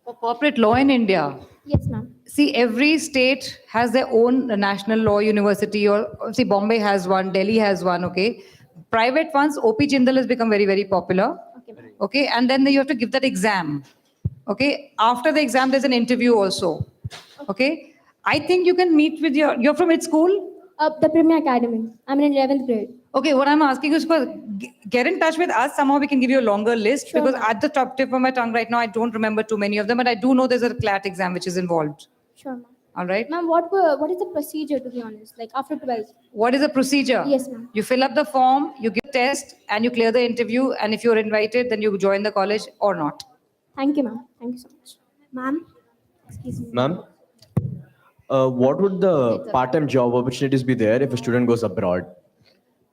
[SPEAKER 14] For corporate law in India?
[SPEAKER 20] Yes, ma'am.
[SPEAKER 14] See, every state has their own national law university, or see, Bombay has one, Delhi has one, okay? Private ones, OP Jindal has become very, very popular. Okay, and then you have to give that exam. Okay, after the exam, there's an interview also. Okay, I think you can meet with you're from which school?
[SPEAKER 20] The Premia Academy. I'm in 11th grade.
[SPEAKER 14] Okay, what I'm asking is, get in touch with us. Somehow we can give you a longer list, because at the top tip of my tongue right now, I don't remember too many of them, but I do know there's a CLAT exam which is involved.
[SPEAKER 20] Sure, ma'am.
[SPEAKER 14] All right.
[SPEAKER 20] Ma'am, what is the procedure, to be honest, like after 12th?
[SPEAKER 14] What is the procedure?
[SPEAKER 20] Yes, ma'am.
[SPEAKER 14] You fill up the form, you give a test, and you clear the interview. And if you're invited, then you join the college or not.
[SPEAKER 20] Thank you, ma'am. Thank you so much. Ma'am, excuse me.
[SPEAKER 3] Ma'am, what would the part-time job opportunities be there if a student goes abroad?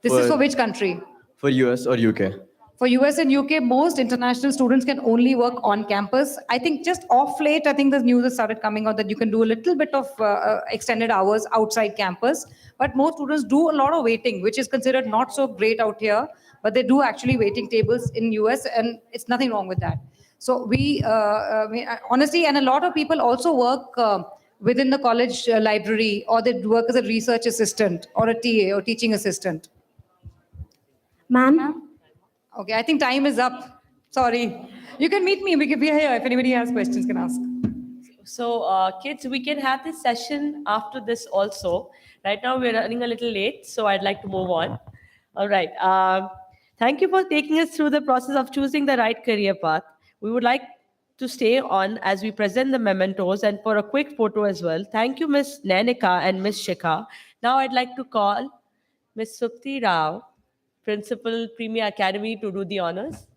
[SPEAKER 14] This is for which country?
[SPEAKER 3] For US or UK?
[SPEAKER 14] For US and UK, most international students can only work on campus. I think just off late, I think the news has started coming out that you can do a little bit of extended hours outside campus. But most students do a lot of waiting, which is considered not so great out here. But they do actually waiting tables in US, and it's nothing wrong with that. So honestly, and a lot of people also work within the college library, or they work as a research assistant or a TA or teaching assistant.
[SPEAKER 20] Ma'am?
[SPEAKER 14] Okay, I think time is up. Sorry. You can meet me. We are here. If anybody has questions, can ask.
[SPEAKER 16] So, kids, we can have this session after this also. Right now, we're running a little late, so I'd like to move on. All right. Thank you for taking us through the process of choosing the right career path. We would like to stay on as we present the mementos and for a quick photo as well. Thank you, Ms. Nanika and Ms. Shikha. Now, I'd like to call Ms. Supti Rao, Principal, Premia Academy, to do the honors.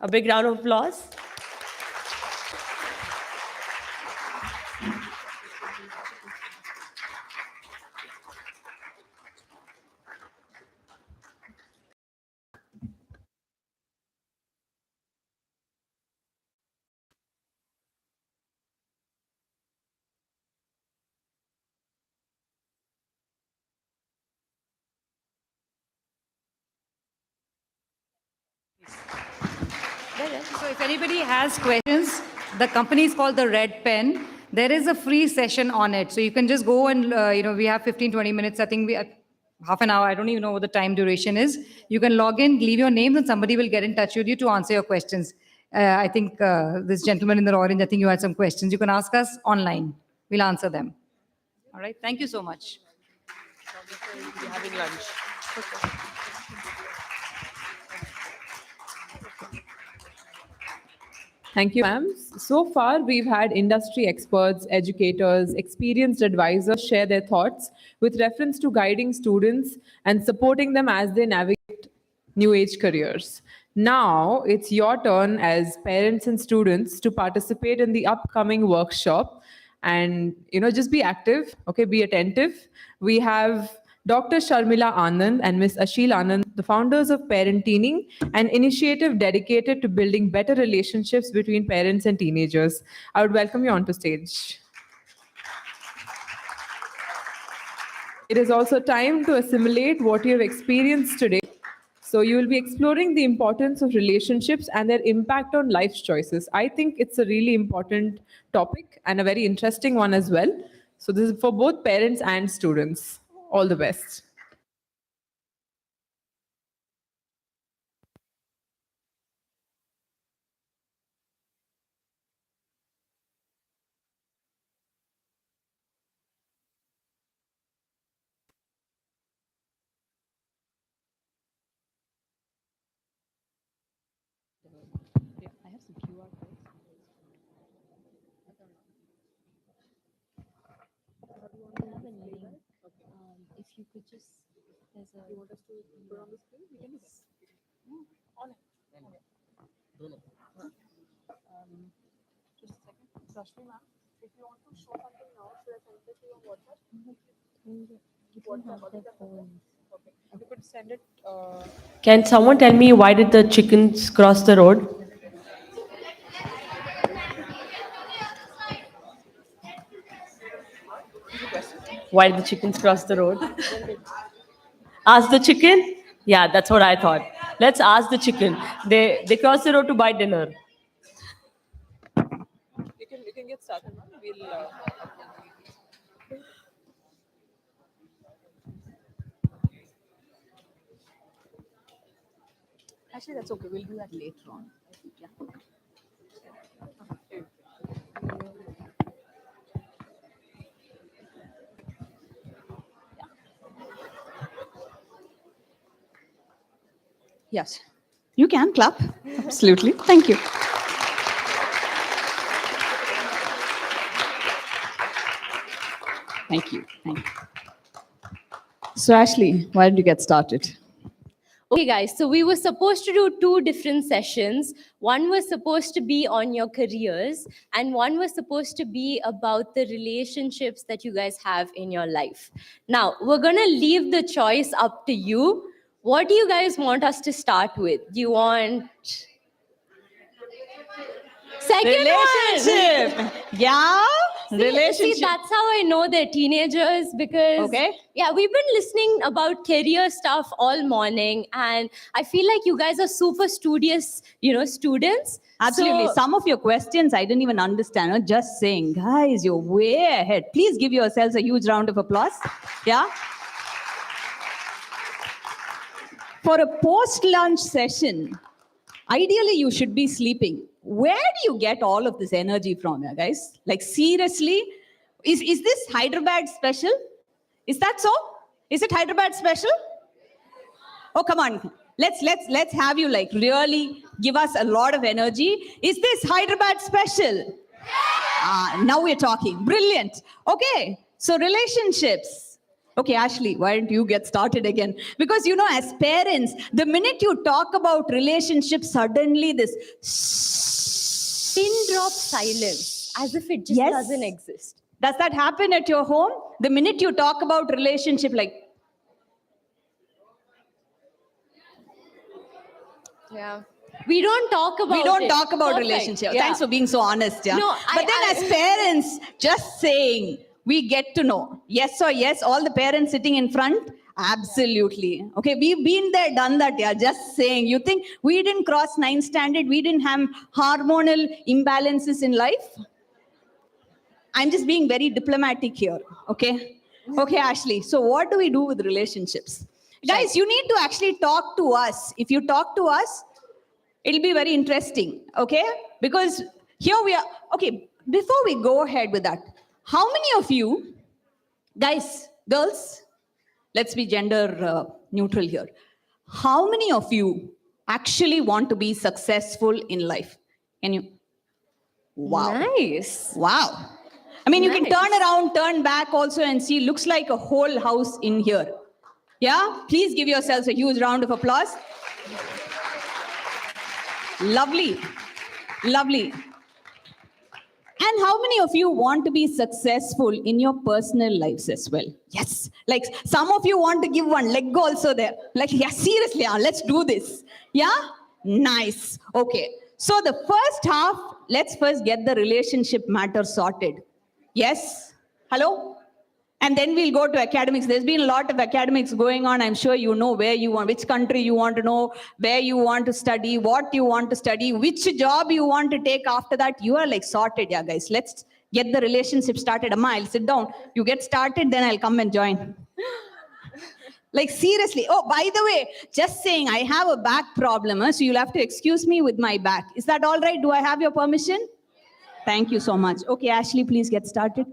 [SPEAKER 16] A big round of applause.
[SPEAKER 14] So if anybody has questions, the company is called the Red Pen. There is a free session on it. So you can just go and, we have 15-20 minutes. I think we half an hour. I don't even know what the time duration is. You can log in, leave your name, and somebody will get in touch with you to answer your questions. I think this gentleman in the orange, I think you had some questions. You can ask us online. We'll answer them. All right. Thank you so much.
[SPEAKER 23] Having lunch.
[SPEAKER 7] Thank you, ma'am. So far, we've had industry experts, educators, experienced advisors share their thoughts with reference to guiding students and supporting them as they navigate new age careers. Now, it's your turn as parents and students to participate in the upcoming workshop and, just be active, okay, be attentive. We have Dr. Sharmila Anand and Ms. Ashil Anand, the founders of Parenteening, an initiative dedicated to building better relationships between parents and teenagers. I would welcome you onto stage. It is also time to assimilate what you have experienced today. So you will be exploring the importance of relationships and their impact on life's choices. I think it's a really important topic and a very interesting one as well. So this is for both parents and students. All the best.
[SPEAKER 5] I have some QR codes.
[SPEAKER 15] If you could just, there's a. You want us to put on the screen? We can do that. On it.
[SPEAKER 8] Just a second. Rashmi ma'am, if you want to show something now, should I send it to you on WhatsApp?
[SPEAKER 15] You don't have their phones.
[SPEAKER 8] Okay. You could send it.
[SPEAKER 16] Can someone tell me why did the chickens cross the road? Why did the chickens cross the road? Ask the chicken? Yeah, that's what I thought. Let's ask the chicken. They crossed the road to buy dinner.
[SPEAKER 8] You can get started, ma'am. We'll.
[SPEAKER 5] Actually, that's okay. We'll do that later on. Yeah.
[SPEAKER 2] Yes. You can clap. Absolutely. Thank you. Thank you. Thank you. So, Ashley, why don't you get started?
[SPEAKER 9] Okay, guys, so we were supposed to do 2 different sessions. One was supposed to be on your careers, and one was supposed to be about the relationships that you guys have in your life. Now, we're going to leave the choice up to you. What do you guys want us to start with? Do you want... Second
[SPEAKER 2] Relationship.
[SPEAKER 9] one.
[SPEAKER 2] Yeah. Relationship.
[SPEAKER 9] See, that's how I know they're teenagers because yeah, we've been listening about career stuff all morning, and I feel like you guys are super studious, students.
[SPEAKER 2] Absolutely.
[SPEAKER 9] So,
[SPEAKER 2] some of your questions I didn't even understand. I'm just saying, guys, you're way ahead. Please give yourselves a huge round of applause. Yeah. For a post-lunch session, ideally you should be sleeping. Where do you get all of this energy from, guys? Like, seriously? Is this Hyderabad special? Is that so? Is it Hyderabad special? Oh, come on. Let's have you really give us a lot of energy. Is this Hyderabad special? Now we're talking. Brilliant. Okay. So relationships. Okay, Ashley, why don't you get started again? Because, as parents, the minute you talk about relationships, suddenly this
[SPEAKER 9] pin drop silence, as if it just doesn't exist.
[SPEAKER 2] Does that happen at your home? The minute you talk about relationship,
[SPEAKER 9] Yeah. We don't talk about
[SPEAKER 2] Perfect. Relationship.
[SPEAKER 9] Yeah.
[SPEAKER 2] Thanks for being so honest. Yeah.
[SPEAKER 9] No,
[SPEAKER 2] but then as parents, just saying, we get to know. Yes or yes, all the parents sitting in front, Absolutely. Okay, we've been there, done that, yeah, just saying. You think we didn't cross 9th standard, we didn't have hormonal imbalances in life? I'm just being very diplomatic here, okay? Okay, Ashley, so what do we do with relationships? Guys, you need to actually talk to us. If you talk to us, it'll be very interesting, okay? Because here we are. Okay, before we go ahead with that, how many of you, guys, girls, let's be gender neutral here. How many of you actually want to be successful in life? Can you? Wow.
[SPEAKER 9] Nice.
[SPEAKER 2] Wow. I mean, you can
[SPEAKER 9] Nice.
[SPEAKER 2] turn around, turn back also and see, looks like a whole house in here. Yeah? Please give yourselves a huge round of applause. Lovely. Lovely. And how many of you want to be successful in your personal lives as well? Yes. Like some of you want to give one leg also there. Like, yeah, seriously, let's do this. Yeah? Nice. Okay. So the first half, let's first get the relationship matter sorted. Yes? Hello? And then we'll go to academics. There's been a lot of academics going on. I'm sure you know where you want, which country you want to know, where you want to study, what you want to study, which job you want to take after that. You are like sorted, yeah, guys. Let's get the relationship started. Amma, I'll sit down. You get started, then I'll come and join. Like seriously. Oh, by the way, just saying, I have a back problem, so you'll have to excuse me with my back. Is that all right? Do I have your permission? Thank you so much. Okay, Ashley, please get started.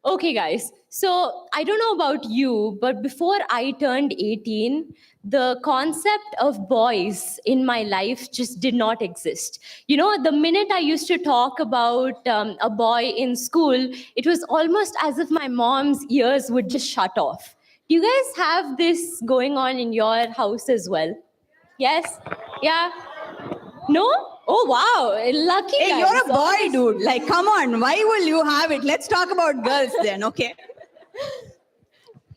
[SPEAKER 9] Okay, guys. So I don't know about you, but before I turned 18, the concept of boys in my life just did not exist. You know, the minute I used to talk about a boy in school, it was almost as if my mom's ears would just shut off. Do you guys have this going on in your house as well? Yes? Yeah? No? Oh, wow. Lucky
[SPEAKER 2] Hey,
[SPEAKER 9] guys.
[SPEAKER 2] you're a boy, dude. Like, come on. Why will you have it? Let's talk about girls then, okay?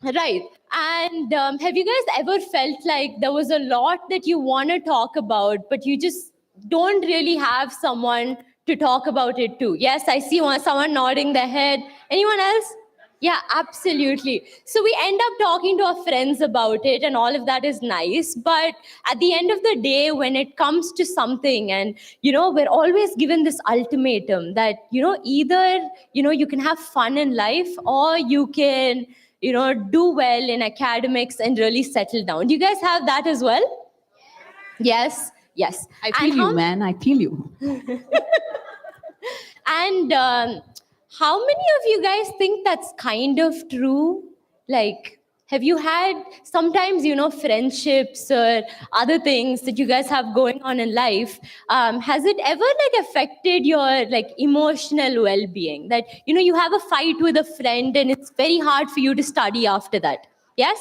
[SPEAKER 9] Right. And have you guys ever felt like there was a lot that you want to talk about, but you just don't really have someone to talk about it to? Yes, I see someone nodding their head. Anyone else? Yeah, absolutely. So we end up talking to our friends about it, and all of that is nice. But at the end of the day, when it comes to something, and, you know, we're always given this ultimatum that, you know, either, you know, you can have fun in life, or you can, you know, do well in academics and really settle down. Do you guys have that as well? Yes. Yes.
[SPEAKER 2] I feel you, man. I feel you.
[SPEAKER 9] And how many of you guys think that's kind of true? Like, have you had sometimes, you know, friendships or other things that you guys have going on in life? Has it ever like affected your like emotional well-being? That, you know, you have a fight with a friend and it's very hard for you to study after that. Yes?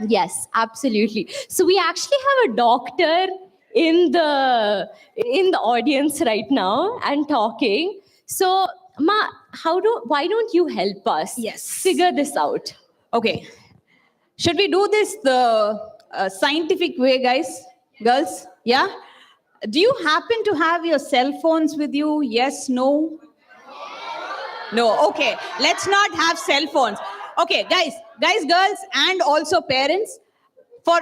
[SPEAKER 9] Yes, absolutely. So we actually have a doctor in the audience right now and talking. So Ma, why don't you help us figure this out?
[SPEAKER 2] Okay. Should we do this the scientific way, guys? Girls? Yeah? Do you happen to have your cell phones with you? Yes, no? No, okay. Let's not have cell phones. Okay, guys, girls, and also parents, for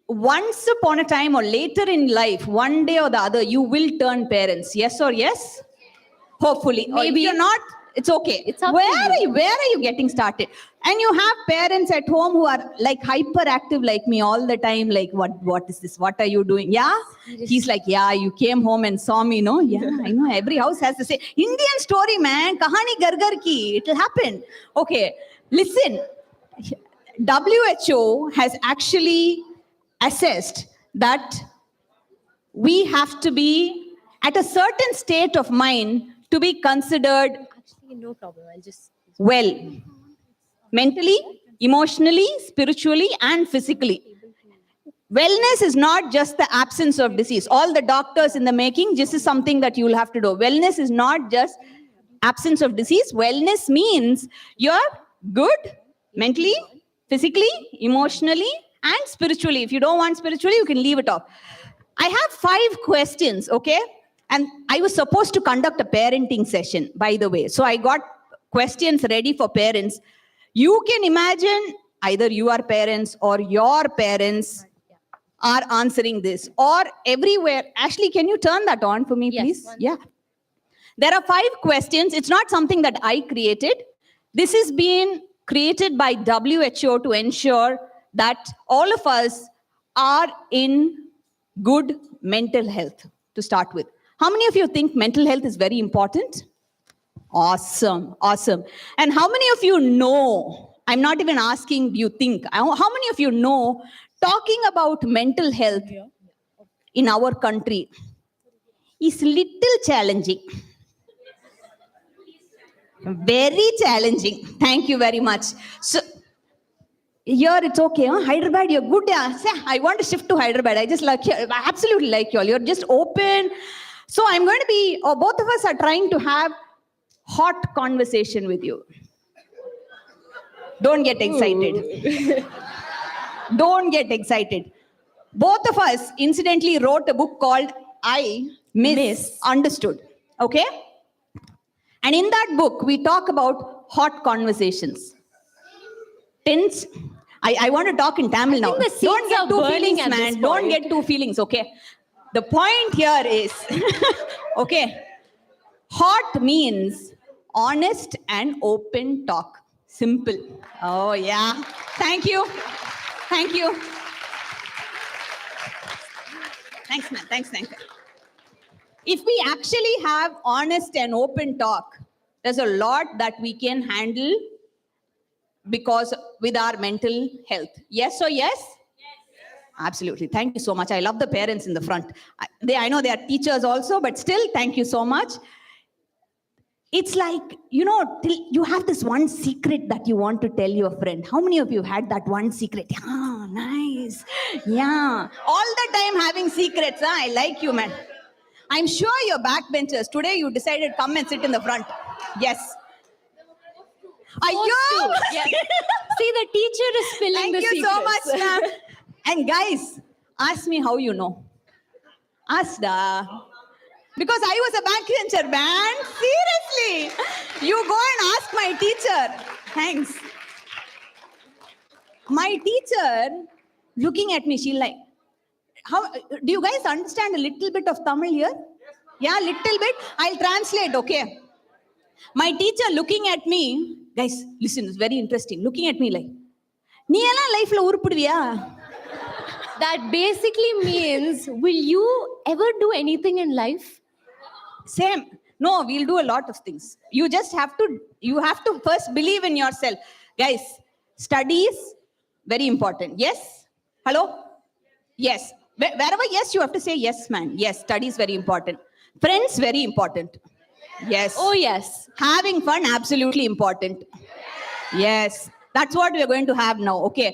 [SPEAKER 2] once upon a time or later in life, one day or the other, you will turn parents. Yes or yes? Hopefully. Maybe. Or if you're not, it's okay.
[SPEAKER 9] It's up
[SPEAKER 2] where
[SPEAKER 9] to you.
[SPEAKER 2] are you getting started? And you have parents at home who are like hyperactive like me all the time. Like, what is this? What are you doing? Yeah? He's like, yeah, you came home and saw me, no? Yeah, I know. Every house has the same. Indian story, man. Kahani gargar ki. It'll happen. Okay. Listen. WHO has actually assessed that we have to be at a certain state of mind to be considered
[SPEAKER 9] Actually, no problem. I'll just...
[SPEAKER 2] well, mentally, emotionally, spiritually, and physically. Wellness is not just the absence of disease. All the doctors in the making, this is something that you will have to do. Wellness is not just absence of disease. Wellness means you're good mentally, physically, emotionally, and spiritually. If you don't want spiritually, you can leave it off. I have 5 questions, okay? And I was supposed to conduct a parenting session, by the way. So I got questions ready for parents. You can imagine either you are parents or your parents are answering this, or everywhere. Ashley, can you turn that on for me, please? Yeah. There are 5 questions. It's not something that I created. This is being created by WHO to ensure that all of us are in good mental health, to start with. How many of you think mental health is very important? Awesome, awesome. And how many of you know, I'm not even asking, do you think, how many of you know, talking about mental health in our country is little challenging. Very challenging. Thank you very much. So here it's okay, huh? Hyderabad, you're good. Yeah. Say, I want to shift to Hyderabad. I just like you. I absolutely like you all. You're just open. So I'm going to be, or both of us are trying to have hot conversation with you. Don't get excited. Don't get excited. Both of us, incidentally, wrote a book called I Misunderstood. Okay? And in that book, we talk about hot conversations. Tense. I want to talk in Tamil now.
[SPEAKER 9] the seeds
[SPEAKER 2] Don't get
[SPEAKER 9] are
[SPEAKER 2] two
[SPEAKER 9] burning
[SPEAKER 2] feelings,
[SPEAKER 9] at this
[SPEAKER 2] man. Don't
[SPEAKER 9] point.
[SPEAKER 2] get two feelings, okay? The point here is, okay, hot means honest and open talk. Simple. Oh, yeah. Thank you. Thank you. Thanks, man. Thanks. If we actually have honest and open talk, there's a lot that we can handle because with our mental health. Yes or yes? Yes. Absolutely. Thank you so much. I love the parents in the front. I know they are teachers also, but still, thank you so much. It's like, you know, you have this one secret that you want to tell your friend. How many of you had that one secret? Yeah, nice. Yeah. All the time having secrets. Huh? I like you, man. I'm sure you're backbenchers. Today you decided come and sit in the front. Yes. Ayyo!
[SPEAKER 9] Yeah. See, the teacher is spilling the
[SPEAKER 2] Thank you so
[SPEAKER 9] secrets.
[SPEAKER 2] much, ma'am. And guys, ask me how you know. Ask da. Because I was a backbencher, man. Seriously. You go and ask my teacher. Thanks. My teacher looking at me, she like, how do you guys understand a little bit of Tamil here? Yeah, little bit. I'll translate, okay? My teacher looking at me, guys, listen, it's very interesting. Looking at me like, நீ எல்லாம் லைஃப்ல உருப்பிடுவியா?
[SPEAKER 9] That basically means, will you ever do anything in life?
[SPEAKER 2] Same. No, we'll do a lot of things. You just have to first believe in yourself. Guys, studies, very important. Yes? Hello? Yes. Wherever yes, you have to say yes, man. Yes, studies very important. Friends, very important. Yes.
[SPEAKER 9] Oh, yes.
[SPEAKER 2] Having fun, absolutely important. Yes. That's what we're going to have now. Okay.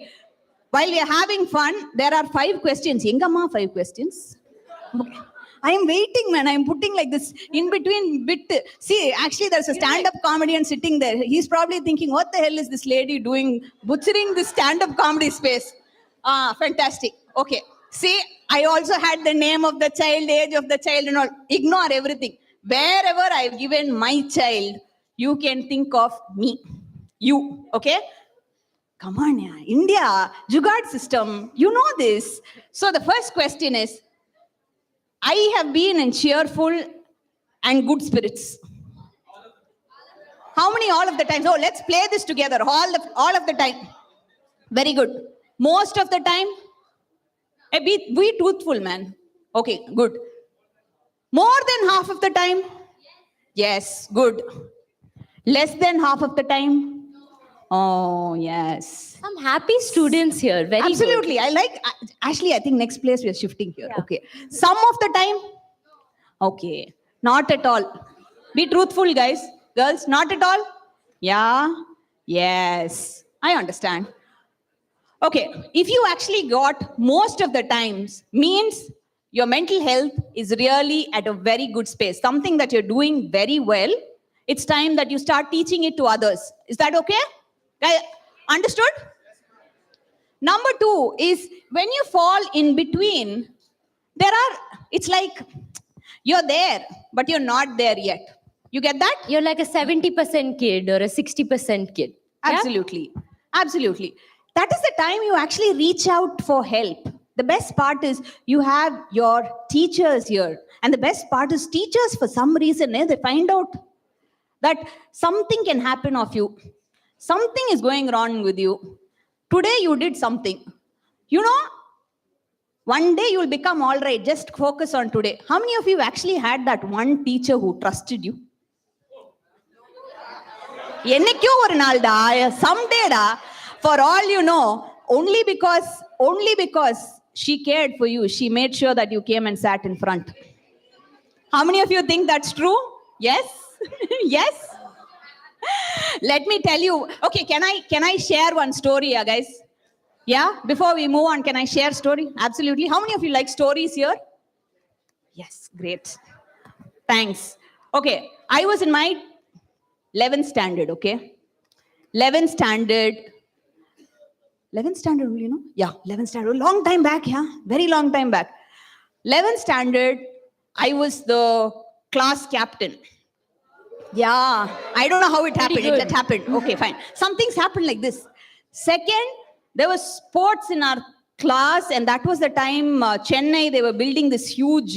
[SPEAKER 2] While we are having fun, there are 5 questions. Engamma 5 questions. Okay. I am waiting, man. I am putting like this in between bit. See, actually, there's a stand-up comedian sitting there. He's probably thinking, what the hell is this lady doing, butchering this stand-up comedy space? Fantastic. Okay. See, I also had the name of the child, age of the child and all. Ignore everything. Wherever I've given my child, you can think of me. You, okay? Come on, yeah. India, Jugaad system, you know this. So the first question is, I have been in cheerful and good spirits. How many all of the time? So let's play this together, all of the time. Very good. Most of the time? Be truthful, man. Okay, good. More than half of the time? Yes, good. Less than half of the time? Oh, yes.
[SPEAKER 9] Some happy students here. Very
[SPEAKER 2] Absolutely.
[SPEAKER 9] good.
[SPEAKER 2] I like, Ashley, I think next place we are shifting here. Yeah. Okay. Some of the time? Okay. Not at all. Be truthful, guys. Girls, not at all? Yeah. Yes. I understand. Okay. If you actually got most of the times, means your mental health is really at a very good space. Something that you're doing very well. It's time that you start teaching it to others. Is that okay? Understood? Number 2 is when you fall in between, it's like you're there, but you're not there yet. You get that?
[SPEAKER 9] You're like a 70% kid or a 60% kid.
[SPEAKER 2] Absolutely. Yeah? Absolutely. that is the time you actually reach out for help. The best part is you have your teachers here. And the best part is teachers, for some reason, they find out that something can happen of you. Something is going wrong with you. Today you did something. You know, one day you will become all right. Just focus on today. How many of you actually had that one teacher who trusted you? என்னைக்கோ ஒரு நாள்டா, someday-டா, for all you know, only because she cared for you, she made sure that you came and sat in front. How many of you think that's true? Yes? Yes? Let me tell you. Okay, can I share one story, guys? Yeah? Before we move on, can I share story? Absolutely. How many of you like stories here? Yes, great. Thanks. Okay, I was in my 11th standard, okay? 11th standard, you know? Yeah, 11th standard. Long time back, yeah? Very long time back. 11th standard, I was the class captain. Yeah, I don't know how it happened. It happened. Okay, fine. Some things happened like this. Second, there was sports in our class, and that was the time Chennai, they were building this huge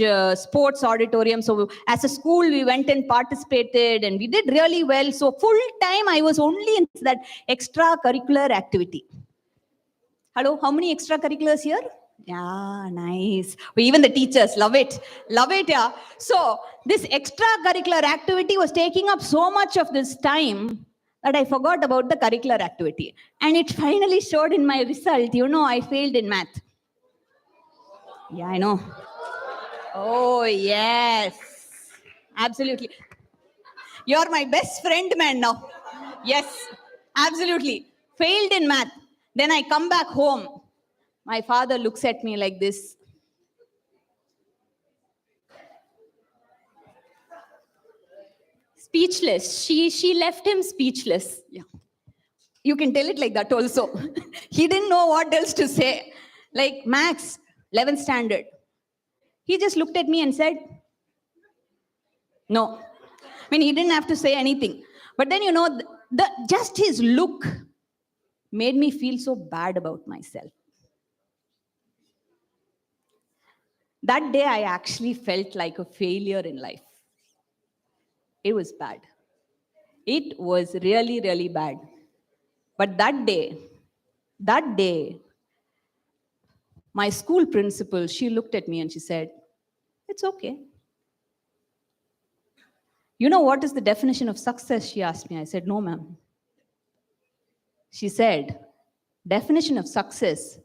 [SPEAKER 2] sports auditorium. So as a school, we went and participated, and we did really well. So full time, I was only in that extracurricular activity. Hello, how many extracurriculars here? Yeah, nice. Even the teachers love it. Love it, yeah. So this extracurricular activity was taking up so much of this time that I forgot about the curricular activity. And it finally showed in my result. You know, I failed in math. Yeah, I know. Oh, yes. Absolutely. You're my best friend, man, now. Yes, absolutely. Failed in math. Then I come back home. My father looks at me like this.
[SPEAKER 9] Speechless. She left him speechless.
[SPEAKER 2] Yeah. You can tell it like that also. He didn't know what else to say. Like, Max, 11th standard. He just looked at me and said, no. I mean, he didn't have to say anything. But then, you know, just his look made me feel so bad about myself. That day, I actually felt like a failure in life. It was bad. It was really, really bad. But that day, my school principal, she looked at me and she said, it's okay. You know what is the definition of success? She asked me. I said, no, ma'am. She said, definition of success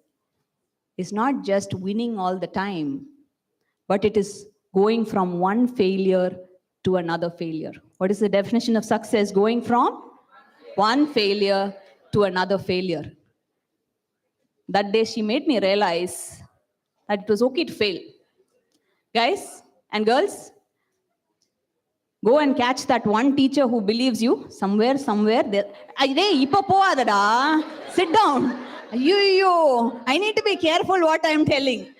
[SPEAKER 2] is not just winning all the time, but it is going from one failure to another failure. What is the definition of success? Going from one failure to another failure. That day she made me realize that it was okay to fail. Guys and girls, go and catch that one teacher who believes you somewhere there. Sit down. I need to be careful what I'm telling.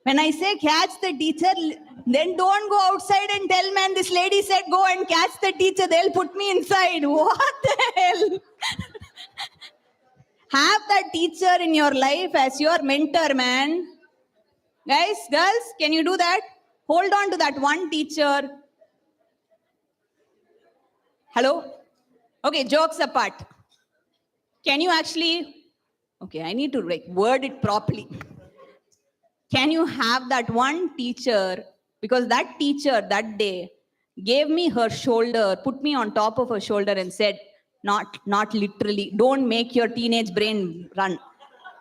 [SPEAKER 2] When I say catch the teacher, then don't go outside and tell, man, this lady said go and catch the teacher, they'll put me inside. What the hell? Have that teacher in your life as your mentor, man. Guys, girls, can you do that? Hold on to that one teacher. Hello? Okay, jokes apart. Can you actually, okay, I need to word it properly. Can you have that one teacher, because that teacher that day gave me her shoulder, put me on top of her shoulder and said, not literally, don't make your teenage brain run.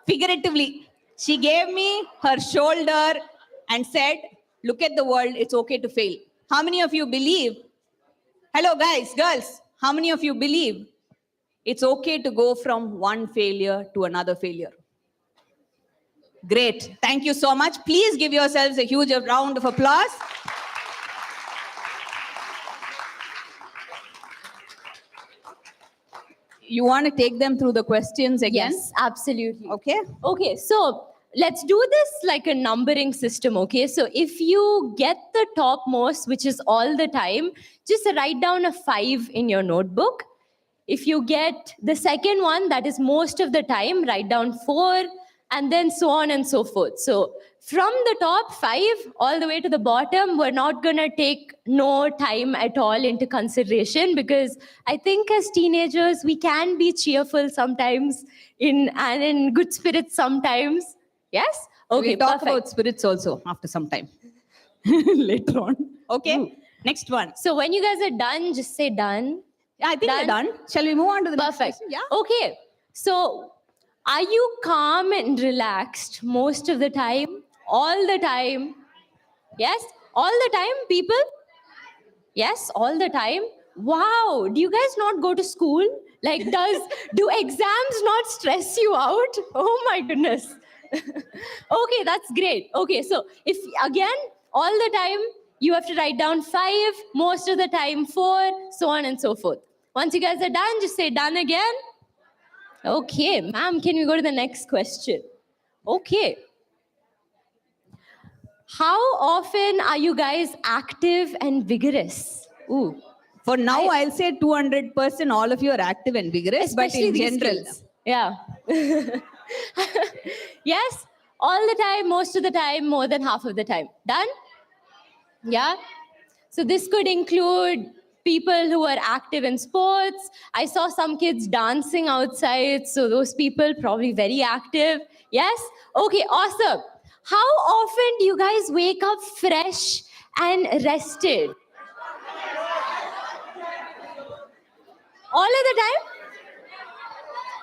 [SPEAKER 2] Figuratively, she gave me her shoulder and said, look at the world, it's okay to fail. How many of you believe? Hello guys, girls, how many of you believe it's okay to go from one failure to another failure? Great. Thank you so much. Please give yourselves a huge round of applause. You want to take them through the questions again?
[SPEAKER 9] Yes, absolutely.
[SPEAKER 2] Okay.
[SPEAKER 9] Okay, so let's do this like a numbering system, okay? So if you get the topmost, which is all the time, just write down a 5 in your notebook. If you get the second one, that is most of the time, write down 4, and then so on and so forth. So from the top 5 all the way to the bottom, we're not gonna take no time at all into consideration, because I think as teenagers, we can be cheerful sometimes and in good spirits sometimes. Yes? Okay,
[SPEAKER 2] We'll talk
[SPEAKER 9] perfect.
[SPEAKER 2] about spirits also after some time. Later on. Okay, next one.
[SPEAKER 9] So when you guys are done, just say done.
[SPEAKER 2] Yeah, I think we're done. Shall we move on to the next
[SPEAKER 9] Perfect.
[SPEAKER 2] question? Yeah.
[SPEAKER 9] Okay. So are you calm and relaxed most of the time? All the time? Yes? All the time, people? Yes, all the time. Wow. Do you guys not go to school? Like, do exams not stress you out? Oh my goodness. Okay, that's great. Okay, so if again, all the time, you have to write down 5, most of the time 4, so on and so forth. Once you guys are done, just say done again. Okay, ma'am, can we go to the next question? Okay. How often are you guys active and vigorous?
[SPEAKER 2] Ooh. For now, I'll say 200% all of you are active and vigorous, but
[SPEAKER 9] Especially
[SPEAKER 2] in
[SPEAKER 9] these
[SPEAKER 2] general.
[SPEAKER 9] kids. Yeah. Yes, all the time, most of the time, more than half of the time. Done? Yeah. So this could include people who are active in sports. I saw some kids dancing outside, so those people probably very active. Yes? Okay, awesome. How often do you guys wake up fresh and rested? All of the time?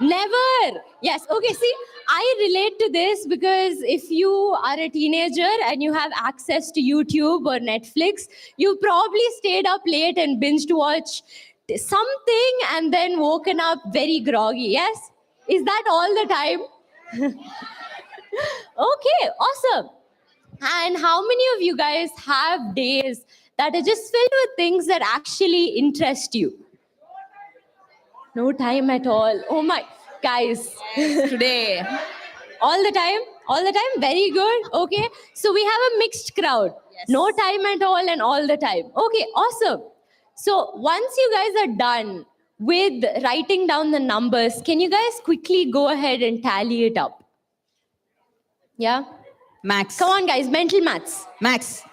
[SPEAKER 9] Never. Yes. Okay, see, I relate to this because if you are a teenager and you have access to YouTube or Netflix, you probably stayed up late and binged watch something and then woken up very groggy. Yes? Is that all the time? Okay, awesome. And how many of you guys have days that are just filled with things that actually interest you? No time at all. Oh my, guys,
[SPEAKER 2] Today.
[SPEAKER 9] all the time? All the time? Very good. Okay. So we have a mixed crowd.
[SPEAKER 2] Yes.
[SPEAKER 9] No time at all and all the time. Okay, awesome. So once you guys are done with writing down the numbers, can you guys quickly go ahead and tally it up? Yeah?
[SPEAKER 2] Max.
[SPEAKER 9] Come on, guys, mental maths.
[SPEAKER 2] Max.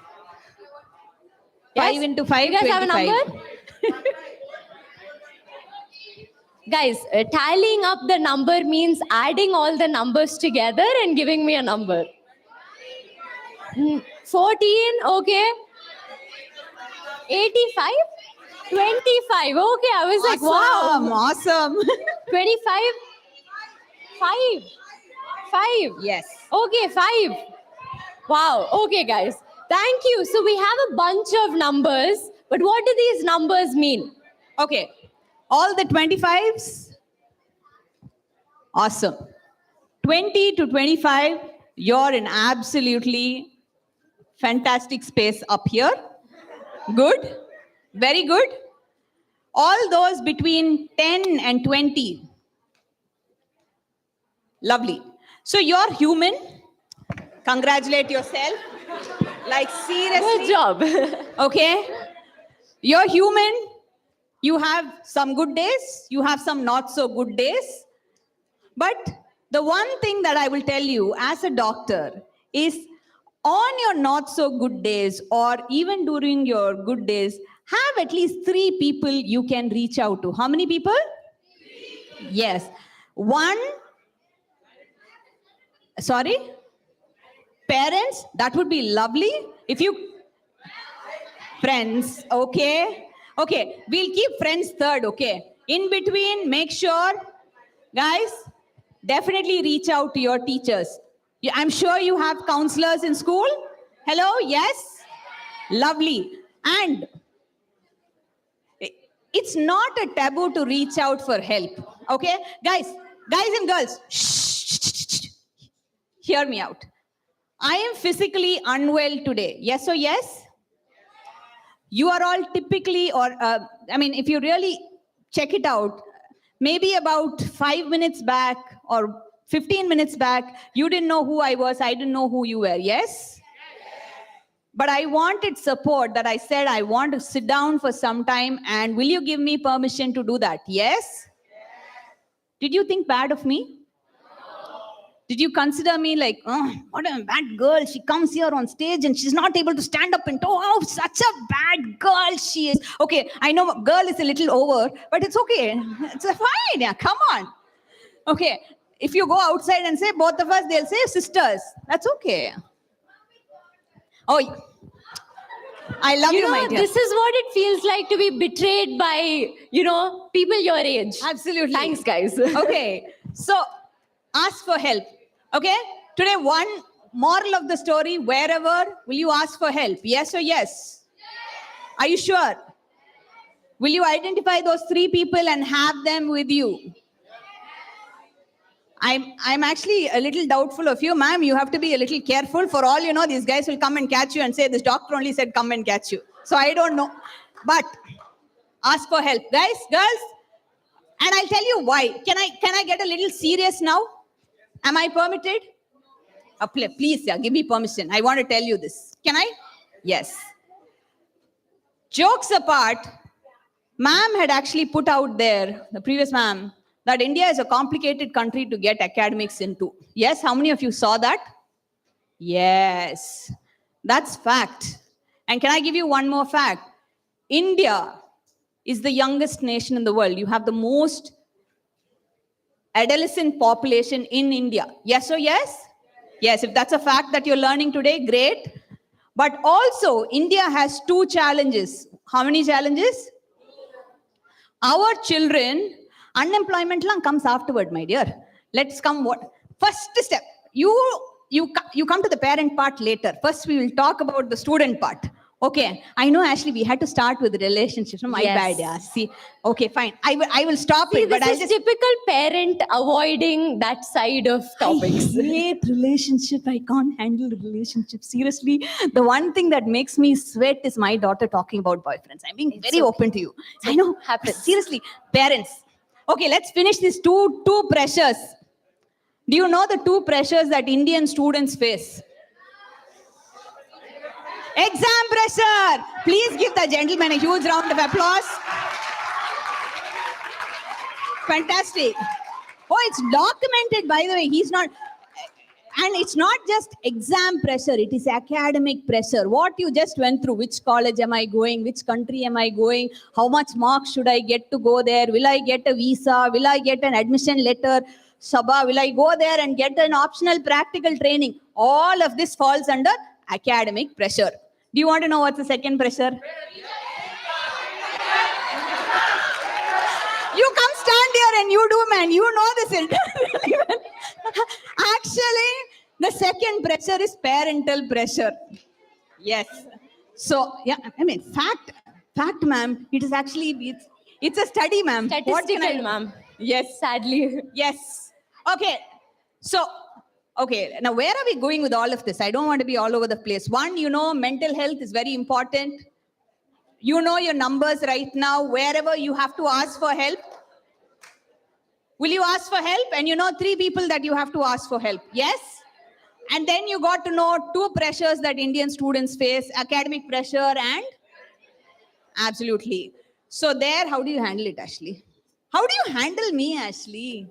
[SPEAKER 9] Yes?
[SPEAKER 2] 5 into 5,
[SPEAKER 9] You guys have a
[SPEAKER 2] 25.
[SPEAKER 9] number? Guys, tallying up the number means adding all the numbers together and giving me a number. 14, okay. 85? 25, okay. I was like, wow.
[SPEAKER 2] Awesome.
[SPEAKER 9] 25? 5. 5.
[SPEAKER 2] Yes.
[SPEAKER 9] Okay, 5. Wow. Okay, guys. Thank you. So we have a bunch of numbers, but what do these numbers mean?
[SPEAKER 2] Okay. All the 25s? Awesome. 20 to 25, you're in absolutely fantastic space up here. Good. Very good. All those between 10 and 20. Lovely. So you're human. Congratulate yourself. Like seriously.
[SPEAKER 9] Good job.
[SPEAKER 2] Okay. You're human. You have some good days. You have some not so good days. But the one thing that I will tell you as a doctor is on your not so good days or even during your good days, have at least 3 people you can reach out to. How many people? 3. Yes. 1. Sorry? Parents, that would be lovely. If you... Friends, okay. Okay, we'll keep friends third, okay. In between, make sure, guys, definitely reach out to your teachers. I'm sure you have counselors in school. Hello, yes? Lovely. And it's not a taboo to reach out for help, okay? Guys and girls, shh, hear me out. I am physically unwell today. Yes or yes? You are all typically, or if you really check it out, maybe about 5 minutes back or 15 minutes back, you didn't know who I was, I didn't know who you were, yes? but I wanted support that I said I want to sit down for some time and will you give me permission to do that? Yes? Did you think bad of me? Did you consider me like, oh, what a bad girl. She comes here on stage and she's not able to stand up and talk. Oh, such a bad girl she is. Okay, I know girl is a little over, but it's okay. It's fine. Yeah, come on. Okay, if you go outside and say both of us, they'll say sisters. That's okay. Oh, I love you, my dear.
[SPEAKER 9] This is what it feels like to be betrayed by, people your age.
[SPEAKER 2] Absolutely.
[SPEAKER 9] Thanks, guys.
[SPEAKER 2] Okay, so ask for help. Okay, today one moral of the story, wherever, will you ask for help? Yes or yes? Are you sure? Will you identify those 3 people and have them with you? I'm actually a little doubtful of you, ma'am. You have to be a little careful. For all you know, these guys will come and catch you and say, this doctor only said come and catch you. So I don't know. But ask for help. Guys, girls, and I'll tell you why. Can I get a little serious now? Am I permitted? Please, yeah, give me permission. I want to tell you this. Can I? Yes. Jokes apart, ma'am had actually put out there, the previous ma'am, that India is a complicated country to get academics into. Yes, how many of you saw that? Yes, that's fact. And can I give you one more fact? India is the youngest nation in the world. You have the most adolescent population in India. Yes or yes? Yes, if that's a fact that you're learning today, great. But also, India has 2 challenges. How many challenges? Our children, unemployment comes afterward, my dear. Let's come what? First step, you come to the parent part later. First, we will talk about the student part. Okay, I know, Ashley, we had to start with relationships. No, my bad, yeah. See, okay, fine. I will stop it. But
[SPEAKER 9] This is typical parent avoiding that side of topics.
[SPEAKER 2] I hate relationship. I can't handle relationships. Seriously, the one thing that makes me sweat is my daughter talking about boyfriends. I'm being very open to you. I know. Seriously, parents. Okay, let's finish these two pressures. Do you know the 2 pressures that Indian students face? Exam pressure. Please give the gentleman a huge round of applause. Fantastic. Oh, it's documented, by the way. He's not. And it's not just exam pressure, it is academic pressure. What you just went through, which college am I going, which country am I going, how much marks should I get to go there, will I get a visa, will I get an admission letter, Sabha, will I go there and get an optional practical training? All of this falls under academic pressure. Do you want to know what's the second pressure? You come stand here and you do, man. You know this really well. Actually, the second pressure is parental pressure. Yes. So, yeah, I mean, fact, ma'am. It is actually, it's a study, ma'am.
[SPEAKER 9] Statistical, ma'am.
[SPEAKER 2] Yes.
[SPEAKER 9] Sadly.
[SPEAKER 2] Yes. Okay. So, okay, now where are we going with all of this? I don't want to be all over the place. One, mental health is very important. You know your numbers right now. Wherever you have to ask for help, will you ask for help? And 3 people that you have to ask for help. Yes? And then you got to know 2 pressures that Indian students face, academic pressure and absolutely. So there, how do you handle it, Ashley? How do you handle me, Ashley?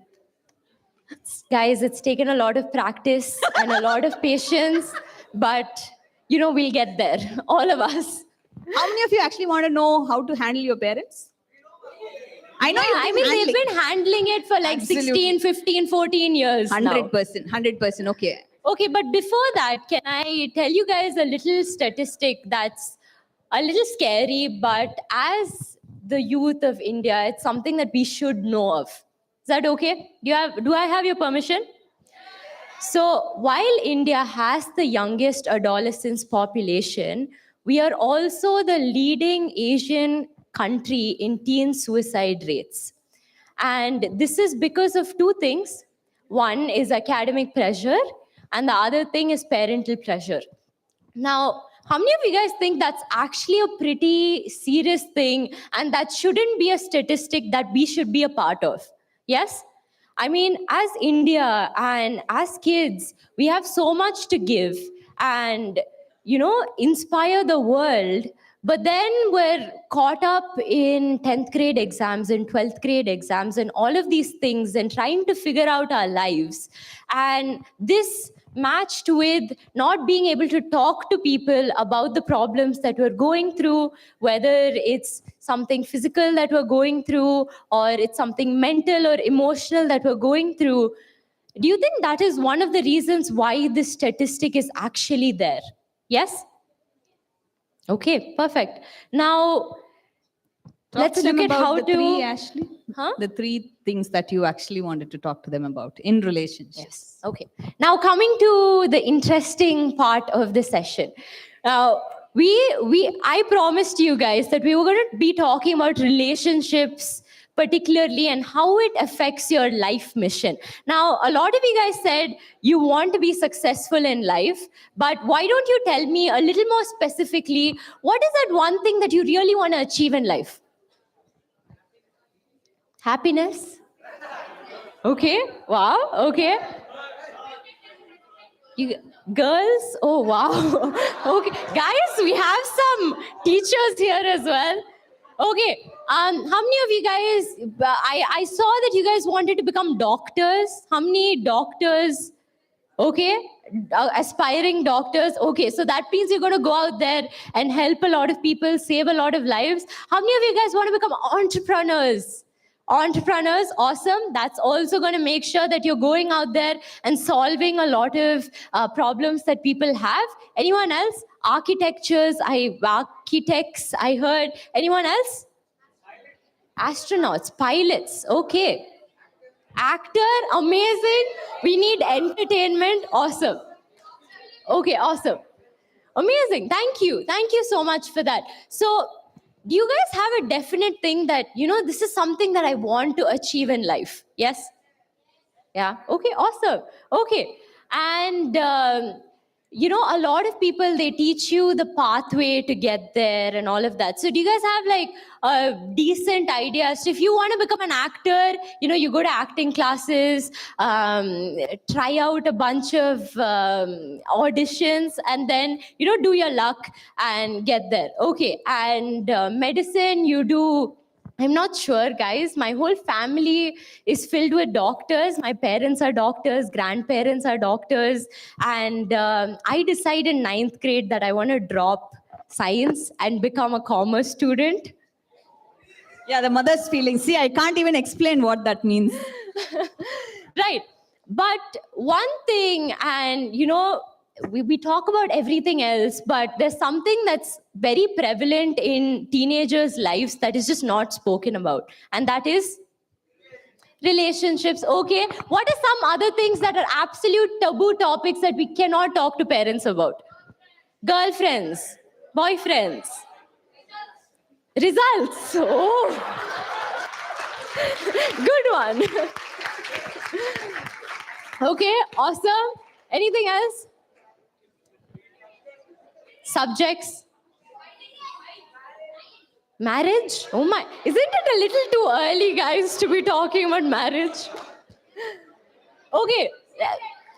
[SPEAKER 9] Guys, it's taken a lot of practice and a lot of patience, but we'll get there, all of us.
[SPEAKER 2] How many of you actually want to know how to handle your parents? I know
[SPEAKER 9] they've been handling it for like 16, 15, 14 years
[SPEAKER 2] 100%, okay.
[SPEAKER 9] Okay, but before that, can I tell you guys a little statistic that's a little scary, but as the youth of India, it's something that we should know of. Is that okay? Do I have your permission? So while India has the youngest adolescents population, we are also the leading Asian country in teen suicide rates. And this is because of 2 things. One is academic pressure, and the other thing is parental pressure. Now, how many of you guys think that's actually a pretty serious thing and that shouldn't be a statistic that we should be a part of? Yes? I mean, as India and as kids, we have so much to give. And inspire the world, but then we're caught up in 10th grade exams and 12th grade exams and all of these things and trying to figure out our lives. And this matched with not being able to talk to people about the problems that we're going through, whether it's something physical that we're going through or it's something mental or emotional that we're going through. Do you think that is one of the reasons why this statistic is actually there? Yes? Okay, perfect. Now, let's look at how
[SPEAKER 2] the
[SPEAKER 9] to...
[SPEAKER 2] three, Ashley.
[SPEAKER 9] Huh?
[SPEAKER 2] The three things that you actually wanted to talk to them about in relationships.
[SPEAKER 9] Yes. Okay. Now, coming to the interesting part of the session. I promised you guys that we were going to be talking about relationships particularly and how it affects your life mission. Now, a lot of you guys said you want to be successful in life, but why don't you tell me a little more specifically, what is that one thing that you really want to achieve in life? Happiness? Okay. Wow. Okay. Girls? Oh, wow. Okay. Guys, we have some teachers here as well. Okay. How many of you guys, I saw that you guys wanted to become doctors. How many doctors? Okay. Aspiring doctors. Okay. So that means you're going to go out there and help a lot of people, save a lot of lives. How many of you guys want to become entrepreneurs? Entrepreneurs, awesome. That's also going to make sure that you're going out there and solving a lot of problems that people have. Anyone else? Architects, I heard. Anyone else? Astronauts, pilots, okay. Actor, amazing. We need entertainment, awesome. Okay, awesome. Amazing, thank you. Thank you so much for that. So, do you guys have a definite thing that, this is something that I want to achieve in life? Yes? Yeah, okay, awesome. Okay, and a lot of people, they teach you the pathway to get there and all of that. So do you guys have like a decent idea? So if you want to become an actor, you go to acting classes, try out a bunch of auditions, and then, do your luck and get there. Okay, and medicine, you do... I'm not sure, guys. My whole family is filled with doctors. My parents are doctors, grandparents are doctors. And I decided in 9th grade that I want to drop science and become a commerce student.
[SPEAKER 2] Yeah, the mother's feeling. See, I can't even explain what that means.
[SPEAKER 9] Right. But one thing, and we talk about everything else, but there's something that's very prevalent in teenagers' lives that is just not spoken about. And that is relationships. Okay. What are some other things that are absolute taboo topics that we cannot talk to parents about? Girlfriends, boyfriends, results. Oh, good one. Okay, awesome. Anything else? Subjects? Marriage? Oh my, isn't it a little too early, guys, to be talking about marriage? Okay,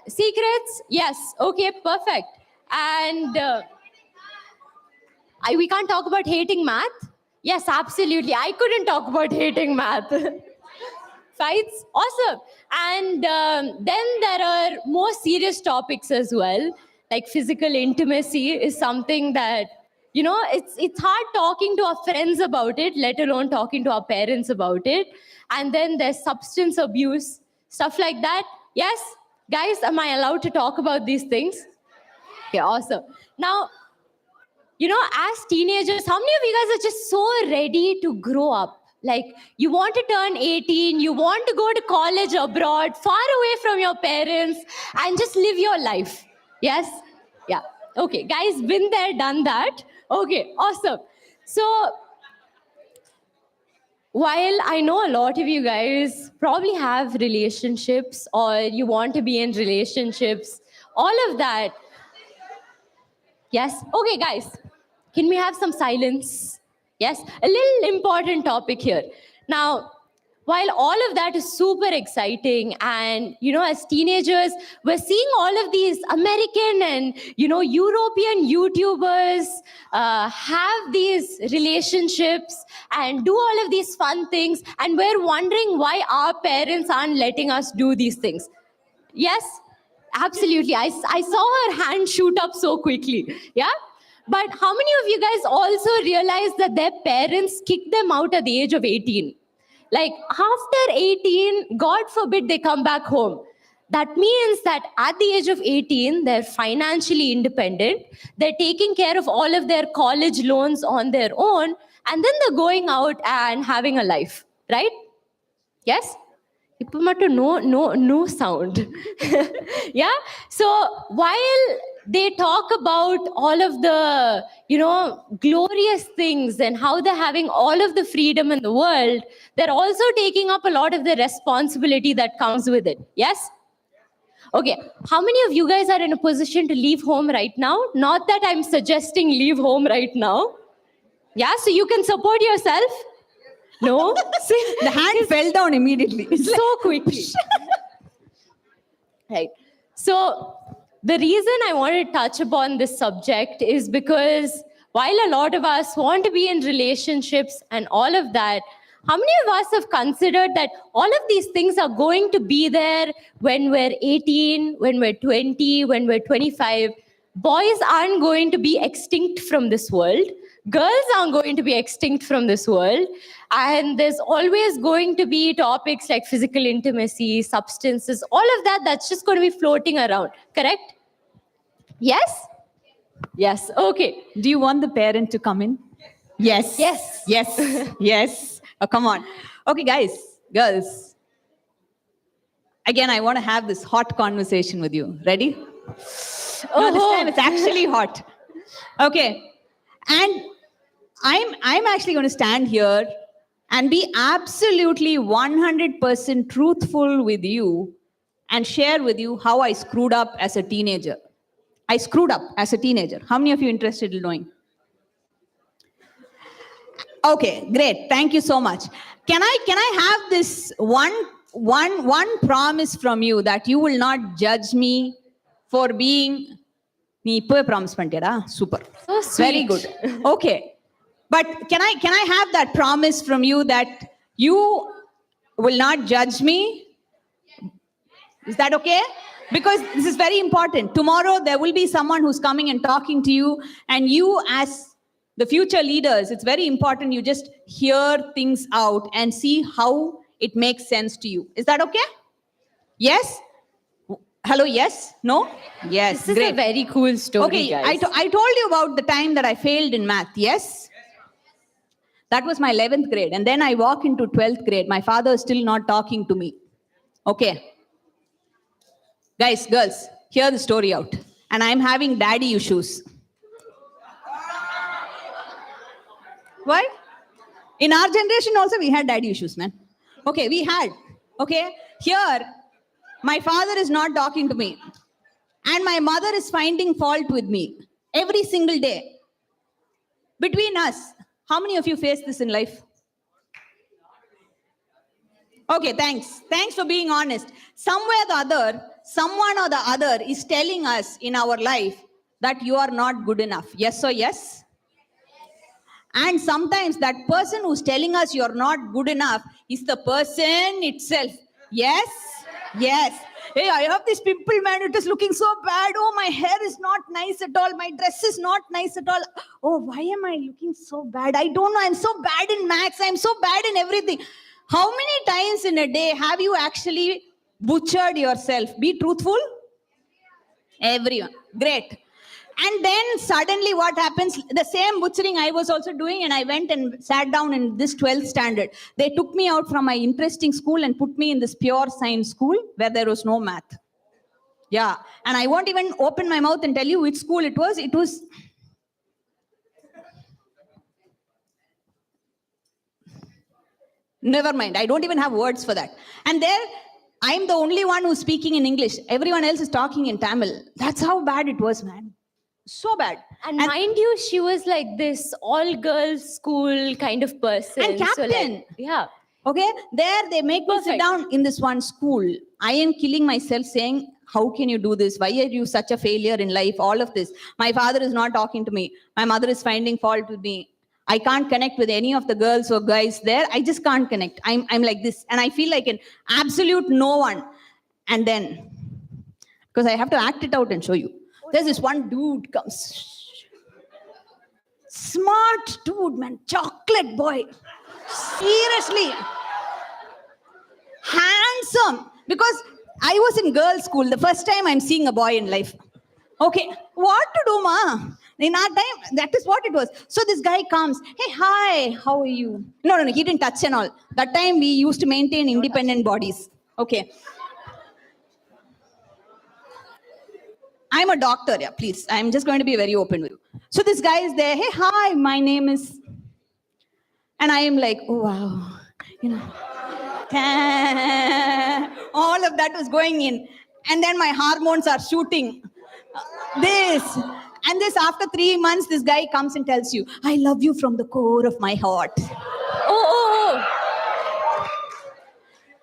[SPEAKER 9] secrets? Yes, okay, perfect. And we can't talk about hating math? Yes, absolutely. I couldn't talk about hating math. Fights? Awesome. And then there are more serious topics as well, like physical intimacy is something that, it's hard talking to our friends about it, let alone talking to our parents about it. And then there's substance abuse, stuff like that. Yes, guys, am I allowed to talk about these things? Okay, awesome. Now, as teenagers, how many of you guys are just so ready to grow up? Like, you want to turn 18, you want to go to college abroad, far away from your parents, and just live your life. Yes? Yeah. Okay, guys, been there, done that. Okay, awesome. So, while I know a lot of you guys probably have relationships or you want to be in relationships, all of that. Yes? Okay, guys, can we have some silence? Yes? A little important topic here. Now, while all of that is super exciting, and as teenagers we're seeing all of these American and European YouTubers have these relationships and do all of these fun things, and we're wondering why our parents aren't letting us do these things. Yes, absolutely. I saw her hand shoot up so quickly. Yeah. But how many of you guys also realize that their parents kicked them out at the age of 18? Like after 18, God forbid they come back home. That means that at the age of 18, they're financially independent. They're taking care of all of their college loans on their own. And then they're going out and having a life, right? Yes? No sound. Yeah. So while they talk about all of the, glorious things and how they're having all of the freedom in the world, they're also taking up a lot of the responsibility that comes with it. Yes? Okay. How many of you guys are in a position to leave home right now? Not that I'm suggesting leave home right now. Yeah. So you can support yourself. No? See,
[SPEAKER 2] The hand fell down immediately.
[SPEAKER 9] so quickly. Right. So the reason I want to touch upon this subject is because while a lot of us want to be in relationships and all of that, how many of us have considered that all of these things are going to be there when we're 18, when we're 20, when we're 25? Boys aren't going to be extinct from this world. Girls aren't going to be extinct from this world. And there's always going to be topics like physical intimacy, substances, all of that, that's just going to be floating around. Correct? Yes? Yes. Okay.
[SPEAKER 2] Do you want the parent to come in? Yes.
[SPEAKER 9] Yes.
[SPEAKER 2] Yes. Yes. Oh, come on. Okay, guys, girls. Again, I want to have this hot conversation with you. Ready? No, this time it's actually hot. Okay. And I'm actually going to stand here and be absolutely 100% truthful with you and share with you how I screwed up as a teenager. I screwed up as a teenager. How many of you interested in knowing? Okay, great. Thank you so much. Can I have this one promise from you that you will not judge me for being Nee ippe promise pantiyada? Super.
[SPEAKER 9] So sweet.
[SPEAKER 2] Very good. Okay. But can I have that promise from you that you will not judge me? Is that okay? Because this is very important. Tomorrow there will be someone who's coming and talking to you, and you as the future leaders, it's very important you just hear things out and see how it makes sense to you. Is that okay? Yes? Hello, yes? No? Yes,
[SPEAKER 9] This is
[SPEAKER 2] great.
[SPEAKER 9] a very cool story,
[SPEAKER 2] Okay,
[SPEAKER 9] guys.
[SPEAKER 2] I told you about the time that I failed in math, yes? That was my 11th grade. And then I walk into 12th grade. My father is still not talking to me. Okay. Guys, girls, hear the story out. And I'm having daddy issues. Why? In our generation also, we had daddy issues, man. Okay, we had. Okay, here, my father is not talking to me. And my mother is finding fault with me every single day. Between us, how many of you face this in life? Okay, thanks. Thanks for being honest. Somewhere the other, someone or the other is telling us in our life that you are not good enough. Yes or yes? And sometimes that person who's telling us you're not good enough is the person itself. Yes? Yes. Hey, I have this pimple, man. It is looking so bad. Oh, my hair is not nice at all. My dress is not nice at all. Oh, why am I looking so bad? I don't know. I'm so bad in maths. I'm so bad in everything. How many times in a day have you actually butchered yourself? Be truthful. Everyone. Great. And then suddenly what happens? The same butchering I was also doing, and I went and sat down in this 12th standard. They took me out from my interesting school and put me in this pure science school where there was no math. Yeah. And I won't even open my mouth and tell you which school it was. It was... Never mind. I don't even have words for that. And there, I'm the only one who's speaking in English. Everyone else is talking in Tamil. That's how bad it was, man. So bad.
[SPEAKER 9] And mind you, she was like this all-girls school kind of person.
[SPEAKER 2] And captain.
[SPEAKER 9] So like, yeah.
[SPEAKER 2] Okay, there they make me sit down in this one school. I am killing myself saying, how can you do this? Why are you such a failure in life? All of this. My father is not talking to me. My mother is finding fault with me. I can't connect with any of the girls or guys there. I just can't connect. I'm like this. And I feel like an absolute no one. And then, because I have to act it out and show you. There's this one dude comes. Smart dude, man. Chocolate boy. Seriously. Handsome. Because I was in girls' school. The first time I'm seeing a boy in life. Okay, what to do, ma? In our time, that is what it was. So this guy comes. Hey, hi, how are you? No, he didn't touch and all. That time we used to maintain independent bodies. Okay. I'm a doctor, yeah, please. I'm just going to be very open with you. So this guy is there. Hey, hi, my name is... And I am like, oh, wow. You know. All of that was going in. And then my hormones are shooting. This. And this, after 3 months, this guy comes and tells you, I love you from the core of my heart. Oh.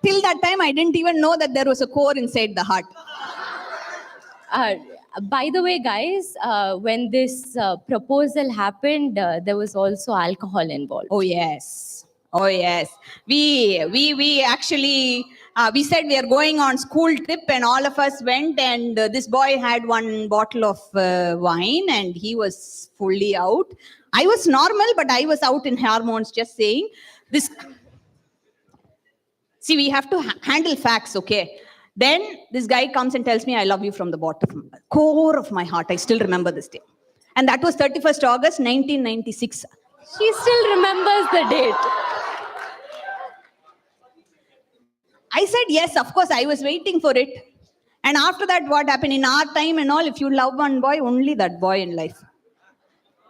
[SPEAKER 2] Till that time, I didn't even know that there was a core inside the heart.
[SPEAKER 9] By the way, guys, when this proposal happened, there was also alcohol involved.
[SPEAKER 2] Oh, yes. Oh, yes. We actually, we said we are going on school trip and all of us went and this boy had 1 bottle of wine and he was fully out. I was normal, but I was out in hormones, just saying. This. See, we have to handle facts, okay? Then this guy comes and tells me, I love you from the bottom, core of my heart. I still remember this day. And that was 31st August, 1996.
[SPEAKER 9] She still remembers the date.
[SPEAKER 2] I said, yes, of course, I was waiting for it. And after that, what happened in our time and all, if you love one boy, only that boy in life.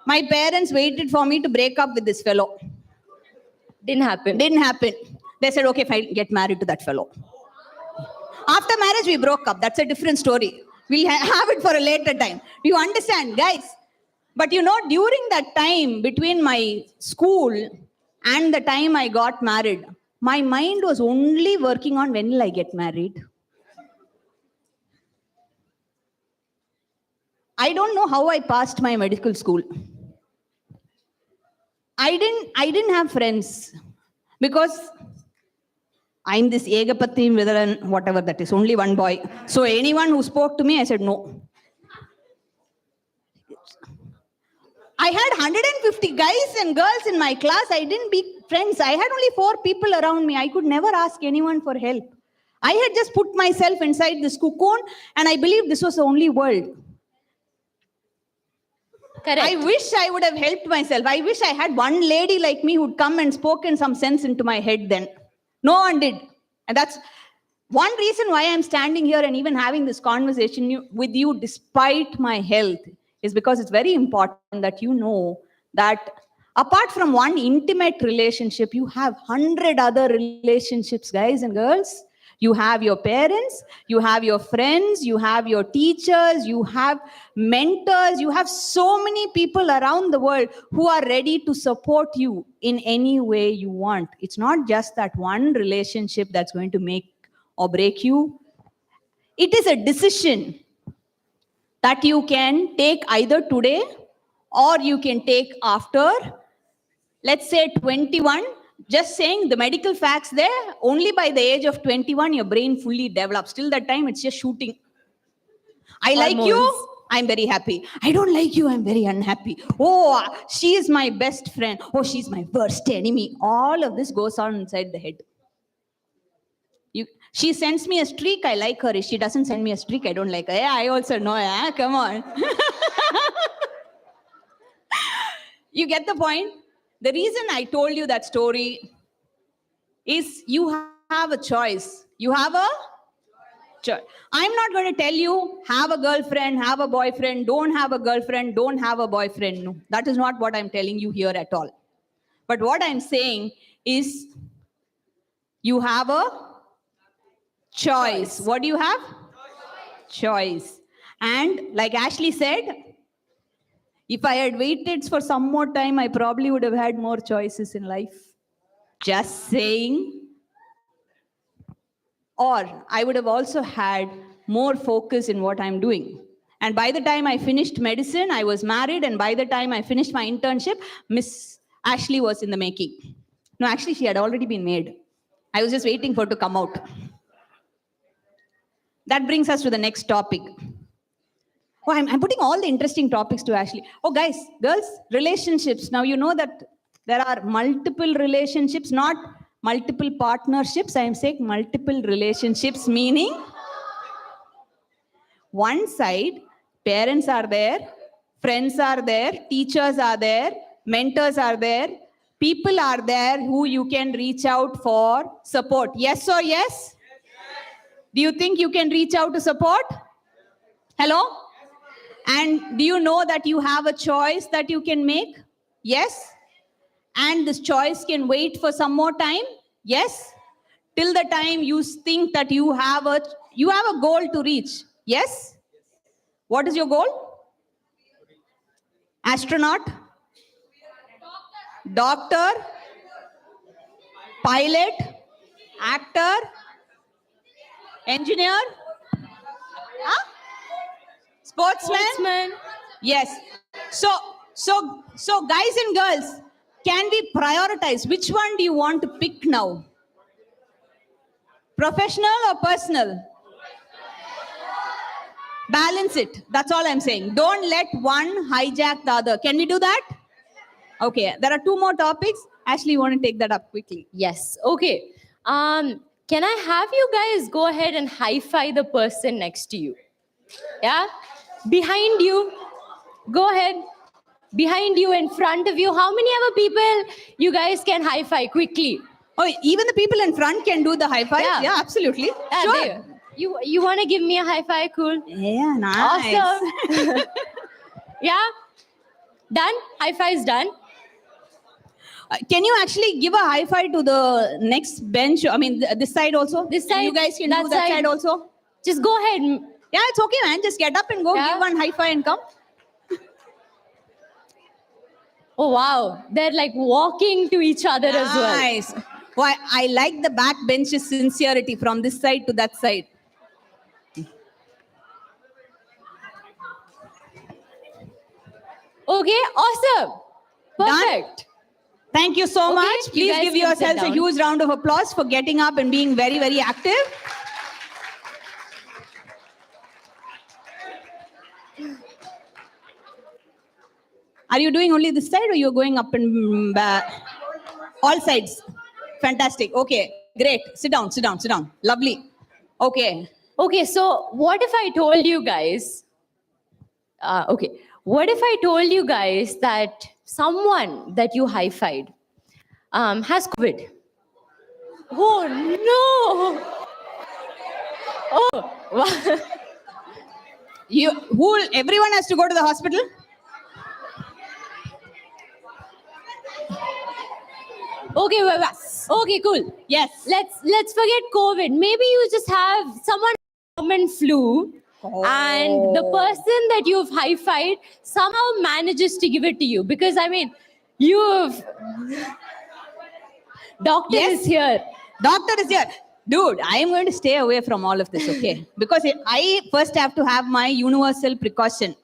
[SPEAKER 2] My parents waited for me to break up with this fellow.
[SPEAKER 9] Didn't happen.
[SPEAKER 2] Didn't happen. They said, okay, fine, get married to that fellow. After marriage, we broke up. That's a different story. We'll have it for a later time. You understand, guys? But you know, during that time between my school and the time I got married, my mind was only working on when will I get married. I don't know how I passed my medical school. I didn't have friends because I'm this Egapati Vidaran, whatever that is, only one boy. So anyone who spoke to me, I said no. I had 150 guys and girls in my class. I didn't be friends. I had only 4 people around me. I could never ask anyone for help. I had just put myself inside this cocoon and I believed this was the only world.
[SPEAKER 9] Correct.
[SPEAKER 2] I wish I would have helped myself. I wish I had one lady like me who'd come and spoken some sense into my head then. No one did. And that's one reason why I'm standing here and even having this conversation with you despite my health is because it's very important that you know that apart from one intimate relationship, you have 100 other relationships, guys and girls. You have your parents, you have your friends, you have your teachers, you have mentors, you have so many people around the world who are ready to support you in any way you want. It's not just that one relationship that's going to make or break you. It is a decision that you can take either today or you can take after, let's say 21. Just saying the medical facts there, only by the age of 21, your brain fully develops. Till that time, it's just shooting. I like you, I'm very happy. I don't like you, I'm very unhappy. Oh, she is my best friend. Oh, she's my worst enemy. All of this goes on inside the head. She sends me a streak, I like her. If she doesn't send me a streak, I don't like her. Yeah, I also know, yeah, come on. You get the point? The reason I told you that story is you have a choice. You have a choice. I'm not going to tell you, have a girlfriend, have a boyfriend, don't have a girlfriend, don't have a boyfriend. No, that is not what I'm telling you here at all. But what I'm saying is you have a choice. What do you have? Choice. And like Ashley said, if I had waited for some more time, I probably would have had more choices in life. Just saying. or I would have also had more focus in what I'm doing. And by the time I finished medicine, I was married, and by the time I finished my internship, Miss Ashley was in the making. No, actually, she had already been made. I was just waiting for her to come out. That brings us to the next topic. Oh, I'm putting all the interesting topics to Ashley. Oh, guys, girls, relationships. Now, you know that there are multiple relationships, not multiple partnerships. I am saying multiple relationships, meaning one side, parents are there, friends are there, teachers are there, mentors are there, people are there who you can reach out for support. Yes or yes? Do you think you can reach out to support? Hello? And do you know that you have a choice that you can make? Yes? And this choice can wait for some more time? Yes? Till the time you think that you have a goal to reach. Yes? What is your goal? Astronaut? Doctor? Pilot? Actor? Engineer? Huh? Sportsman? Yes. So guys and girls, can we prioritize? Which one do you want to pick now? Professional or personal? Balance it. That's all I'm saying. Don't let one hijack the other. Can we do that? Okay. There are two more topics. Ashley, you want to take that up quickly?
[SPEAKER 9] Yes. Okay. Can I have you guys go ahead and high-five the person next to you? Yeah? Behind you. Go ahead. Behind you, in front of you. How many other people you guys can high-five quickly?
[SPEAKER 2] Oh, even the people in front can do the high-five? Yeah, absolutely.
[SPEAKER 9] Yeah,
[SPEAKER 2] Sure.
[SPEAKER 9] You want to give me a high-five? Cool.
[SPEAKER 2] Yeah, nice.
[SPEAKER 9] Awesome. Yeah? Done? High-five's done.
[SPEAKER 2] Can you actually give a high five to the next bench? I mean, this side also?
[SPEAKER 9] This side.
[SPEAKER 2] You guys can do that side also?
[SPEAKER 9] Just go ahead.
[SPEAKER 2] Yeah, it's okay, man. Just get up and go. Give one high five and come.
[SPEAKER 9] Oh, wow. They're like walking to each other as well.
[SPEAKER 2] Nice. Why, I like the back bench's sincerity from this side to that side.
[SPEAKER 9] Okay, awesome. Perfect.
[SPEAKER 2] Done? Thank you so much.
[SPEAKER 9] you
[SPEAKER 2] Please
[SPEAKER 9] guys
[SPEAKER 2] give
[SPEAKER 9] can sit
[SPEAKER 2] yourselves a
[SPEAKER 9] down.
[SPEAKER 2] huge round of applause for getting up and being very, very active. Are you doing only this side or you're going up and back? All sides. Fantastic. Okay, great. Sit down, sit down, sit down. Lovely. Okay.
[SPEAKER 9] Okay, so what if I told you guys, what if I told you guys that someone that you high-fived has COVID? Oh, no. Oh,
[SPEAKER 2] everyone has to go to the hospital?
[SPEAKER 9] Okay, okay, cool.
[SPEAKER 2] Yes.
[SPEAKER 9] Let's forget COVID. Maybe you just have someone common flu, and the person that you've high-fived somehow manages to give it to you. Because I mean, you've doctor is here.
[SPEAKER 2] Doctor is here. Dude, I am going to stay away from all of this, okay? Because I first have to have my universal precaution,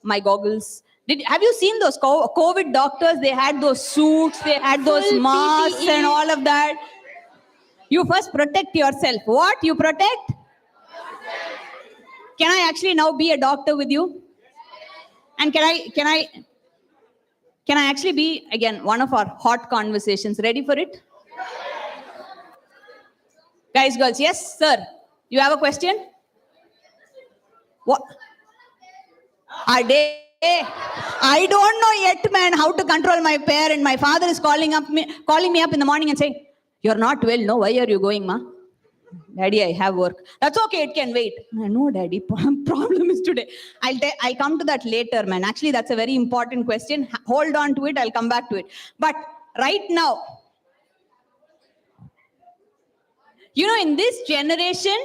[SPEAKER 2] my goggles. Have you seen those COVID doctors? They had those suits, they had those
[SPEAKER 9] Full
[SPEAKER 2] masks
[SPEAKER 9] PPE.
[SPEAKER 2] and all of that. You first protect yourself. What? You protect? Can I actually now be a doctor with you? And can I actually be, again, one of our hot conversations? Ready for it? Guys, girls, yes, sir. You have a question? What? Are they? I don't know yet, man, how to control my parent. My father is calling me up in the morning and saying, "You're not well, no? Why are you going, ma?" "Daddy, I have work." "That's okay, it can wait." "No, Daddy, problem is today." I'll come to that later, man. Actually, that's a very important question. Hold on to it. I'll come back to it. But right now, you know, in this generation,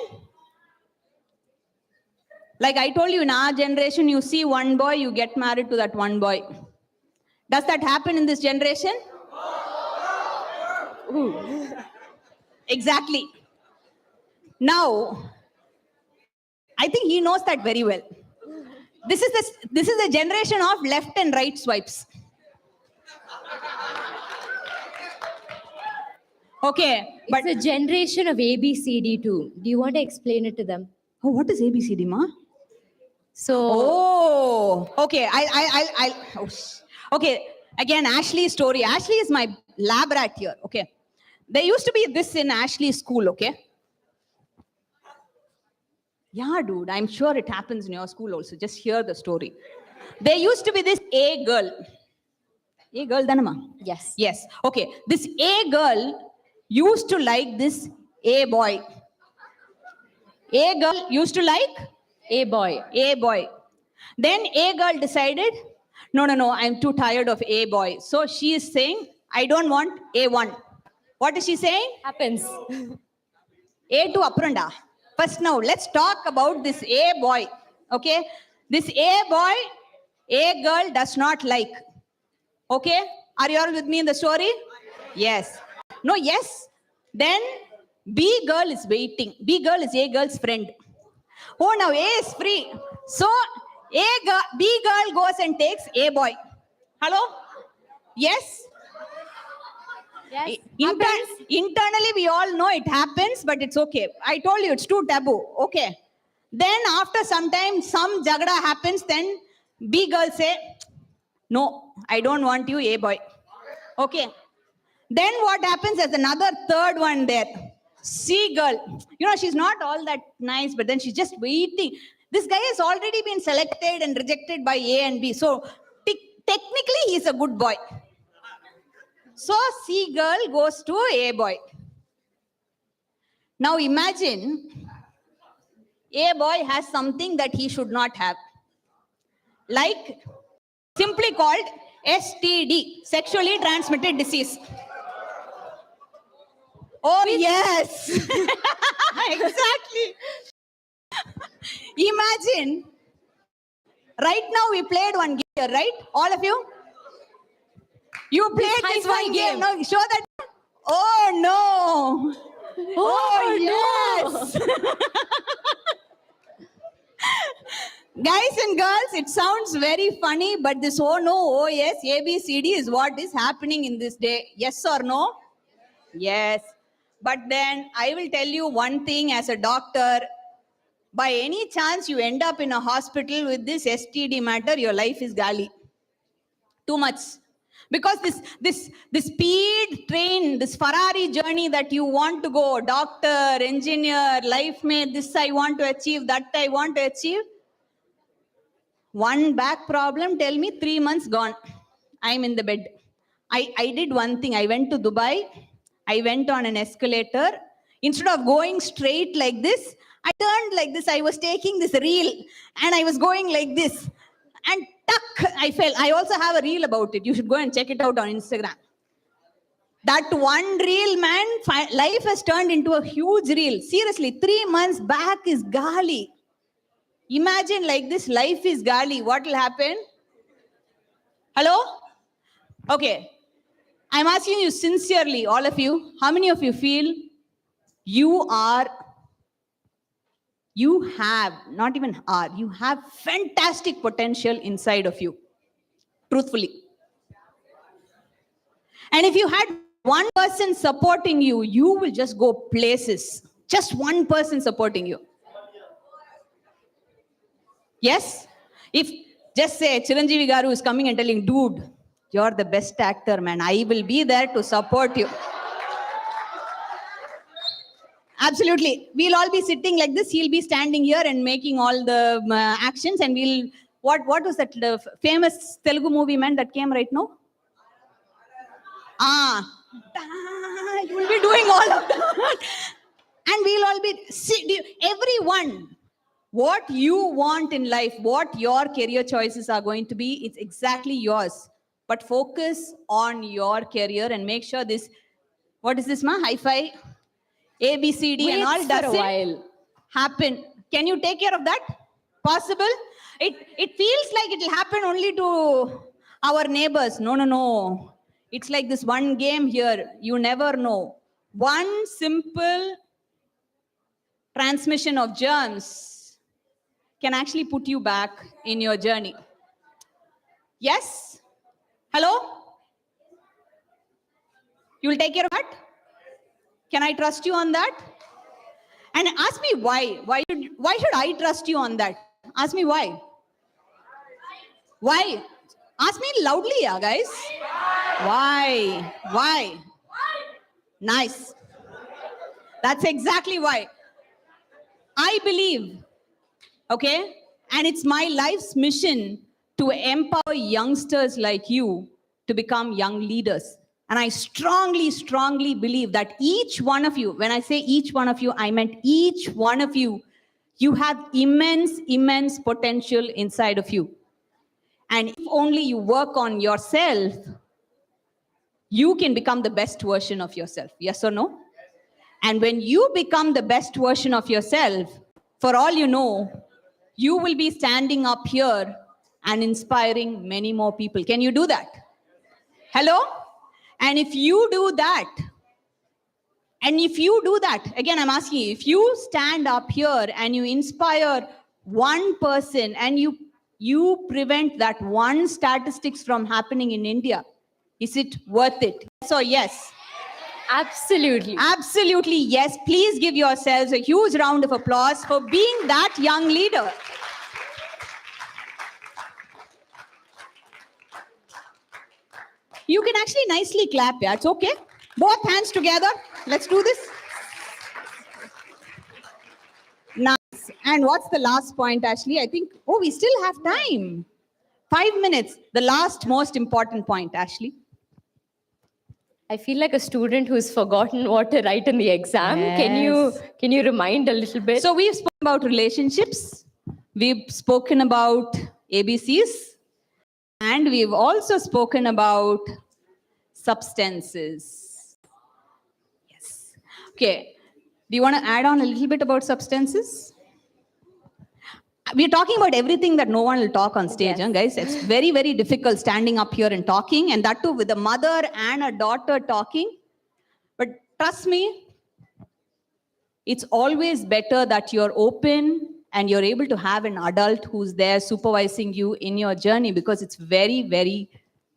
[SPEAKER 2] like I told you, in our generation, you see one boy, you get married to that one boy. Does that happen in this generation? Ooh. Exactly. Now, I think he knows that very well. This is the generation of left and right swipes. Okay,
[SPEAKER 9] but it's a generation of ABCD too. Do you want to explain it to them?
[SPEAKER 2] Oh, what is ABCD, ma?
[SPEAKER 9] So,
[SPEAKER 2] Okay. Okay. Again, Ashley's story. Ashley is my lab rat here. Okay. There used to be this in Ashley's school. Okay. Yeah, dude. I'm sure it happens in your school also. Just hear the story. There used to be this A girl. A girl, Dhanama?
[SPEAKER 9] Yes.
[SPEAKER 2] Yes. Okay. This A girl used to like this A boy. A girl used to like
[SPEAKER 9] A boy.
[SPEAKER 2] A boy. Then A girl decided, no, I'm too tired of A boy. So she is saying, I don't want A1. What is she saying?
[SPEAKER 9] Happens.
[SPEAKER 2] A to Apranda. First now, let's talk about this A boy. Okay? This A boy, A girl does not like. Okay? Are you all with me in the story? Yes. No, yes. Then B girl is waiting. B girl is A girl's friend. Oh, now A is free. So B girl goes and takes A boy. Hello? Yes?
[SPEAKER 9] Yes.
[SPEAKER 2] Internally, we all know it happens, but it's okay. I told you, it's too taboo. Okay. Then after some time, some jagda happens, then B girl say, no, I don't want you, A boy. Okay. Then what happens? There's another third one there. C girl. You know, she's not all that nice, but then she's just waiting. This guy has already been selected and rejected by A and B. So technically, he's a good boy. So C girl goes to A boy. Now imagine A boy has something that he should not have. Like simply called STD, sexually transmitted disease. Oh, yes. Exactly. Imagine. Right now we played one game here, right? All of you? You played this one game. Now show that. Oh, no. Oh, yes. Guys and girls, it sounds very funny, but this oh no, oh yes, ABCD is what is happening in this day. Yes or no? Yes. But then I will tell you one thing as a doctor. By any chance you end up in a hospital with this STD matter, your life is gali. Too much. Because this speed train, this Ferrari journey that you want to go, doctor, engineer, life mate, this I want to achieve, that I want to achieve. One back problem, tell me 3 months gone. I'm in the bed. I did one thing. I went to Dubai. I went on an escalator. Instead of going straight like this, I turned like this. I was taking this reel and I was going like this. And tuck, I fell. I also have a reel about it. You should go and check it out on Instagram. That one reel, man, life has turned into a huge reel. Seriously, 3 months back is gali. Imagine like this, life is gali. What will happen? Hello? Okay. I'm asking you sincerely, all of you, how many of you feel you have fantastic potential inside of you? Truthfully. And if you had one person supporting you, you will just go places. Just one person supporting you. Yes? If just say Chiranjeevi Garu is coming and telling, dude, you're the best actor, man. I will be there to support you. Absolutely. We'll all be sitting like this. He'll be standing here and making all the actions. And we'll, what was that famous Telugu movie, man, that came right now? You will be doing all of that. And we'll all be, everyone, what you want in life, what your career choices are going to be, it's exactly yours. But focus on your career and make sure this, what is this, ma? Hi-Fi, ABCD and all doesn't happen. Can you take care of that? Possible? It feels like it will happen only to our neighbors. No. It's like this one game here. You never know. One simple transmission of germs can actually put you back in your journey. Yes? Hello? You'll take care of that? Can I trust you on that? And ask me why. Why should I trust you on that? Ask me why. Why? Ask me loudly, yeah, guys. Why? Why? Nice. That's exactly why. I believe, okay, and it's my life's mission to empower youngsters like you to become young leaders. And I strongly, strongly believe that each one of you, when I say each one of you, I meant each one of you, you have immense, immense potential inside of you. And if only you work on yourself, you can become the best version of yourself. Yes or no? And when you become the best version of yourself, for all you know, you will be standing up here and inspiring many more people. Can you do that? Hello? And if you do that, again, I'm asking you, if you stand up here and you inspire one person and you prevent that one statistics from happening in India, is it worth it? So yes.
[SPEAKER 9] Absolutely.
[SPEAKER 2] Absolutely, yes. Please give yourselves a huge round of applause for being that young leader. You can actually nicely clap, yeah. It's okay. Both hands together. Let's do this. Nice. And what's the last point, Ashley? I think, we still have time. 5 minutes. The last most important point, Ashley.
[SPEAKER 9] I feel like a student who's forgotten what to write in the exam.
[SPEAKER 2] Yes.
[SPEAKER 9] Can you remind a little bit?
[SPEAKER 2] So we've spoken about relationships. We've spoken about ABCs. And we've also spoken about substances. Yes. Okay. Do you want to add on a little bit about substances? We're talking about everything that no one will talk on stage, huh, guys. It's very, very difficult standing up here and talking, and that too with a mother and a daughter talking. But trust me, it's always better that you're open and you're able to have an adult who's there supervising you in your journey, because it's very, very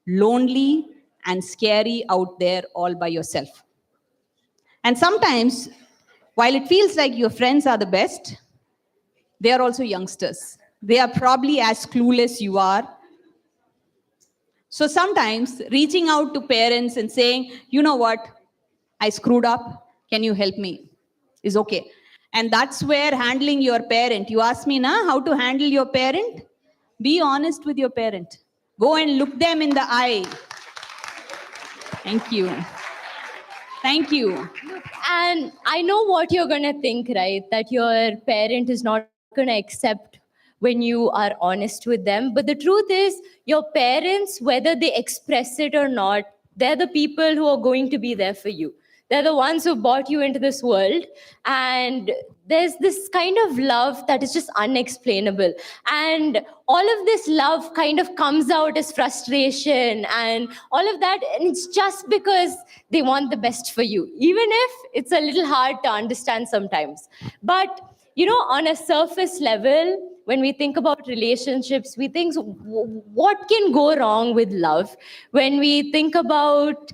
[SPEAKER 2] lonely and scary out there all by yourself. And sometimes, while it feels like your friends are the best, they are also youngsters. They are probably as clueless you are. So sometimes reaching out to parents and saying, you know what, I screwed up, can you help me, is okay. And that's where handling your parent, you ask me now how to handle your parent? Be honest with your parent. Go and look them in the eye. Thank you. Thank you.
[SPEAKER 9] And I know what you're going to think, right? That your parent is not going to accept when you are honest with them. But the truth is, your parents, whether they express it or not, they're the people who are going to be there for you. They're the ones who brought you into this world. And there's this kind of love that is just unexplainable. And all of this love kind of comes out as frustration and all of that. And it's just because they want the best for you, even if it's a little hard to understand sometimes. But, you know, on a surface level, when we think about relationships, we think, what can go wrong with love? When we think about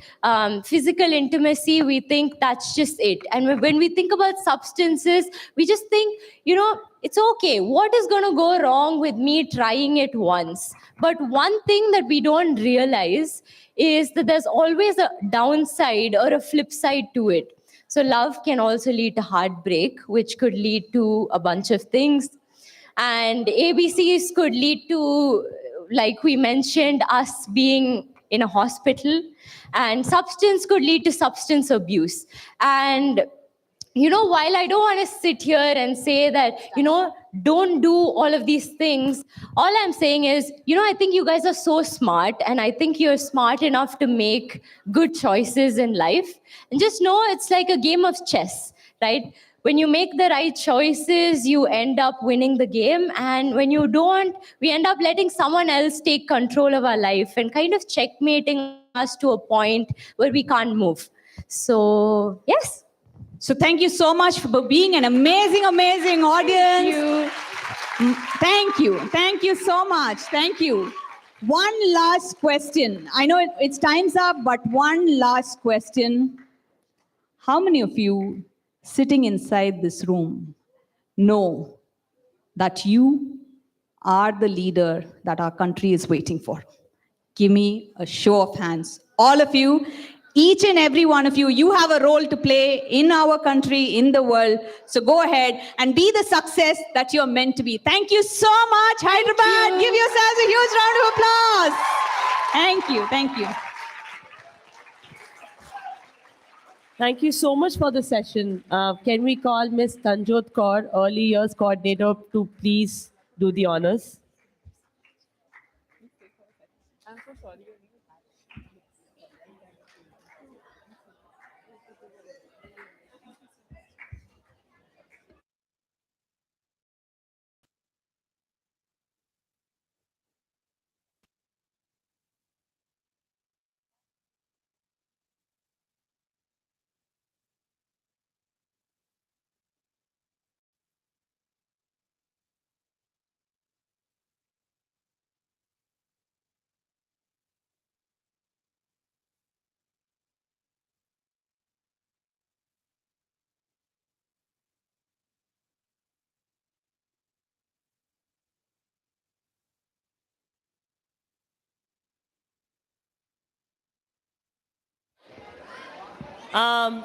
[SPEAKER 9] physical intimacy, we think that's just it. And when we think about substances, we just think, you know, it's okay. What is going to go wrong with me trying it once? But one thing that we don't realize is that there's always a downside or a flip side to it. So love can also lead to heartbreak, which could lead to a bunch of things. And ABCs could lead to, like we mentioned, us being in a hospital. And substance could lead to substance abuse. And, you know, while I don't want to sit here and say that, you know, don't do all of these things, all I'm saying is, you know, I think you guys are so smart, and I think you're smart enough to make good choices in life. And just know it's like a game of chess, right? When you make the right choices, you end up winning the game. And when you don't, we end up letting someone else take control of our life and kind of checkmating us to a point where we can't move. So, yes.
[SPEAKER 2] So thank you so much for being an amazing, amazing audience. Thank you. Thank you so much. Thank you. One last question. I know it's time's up, but one last question. How many of you sitting inside this room know that you are the leader that our country is waiting for? Give me a show of hands. All of you, each and every one of you, you have a role to play in our country, in the world. So go ahead and be the success that you're meant to be. Thank you so much, Hyderabad. Give yourselves a huge round of applause. Thank you. Thank you.
[SPEAKER 16] Thank you so much for the session. Can we call Ms. Tanjot Kaur, Early Years Coordinator, to please do the honors?
[SPEAKER 5] I'm so sorry.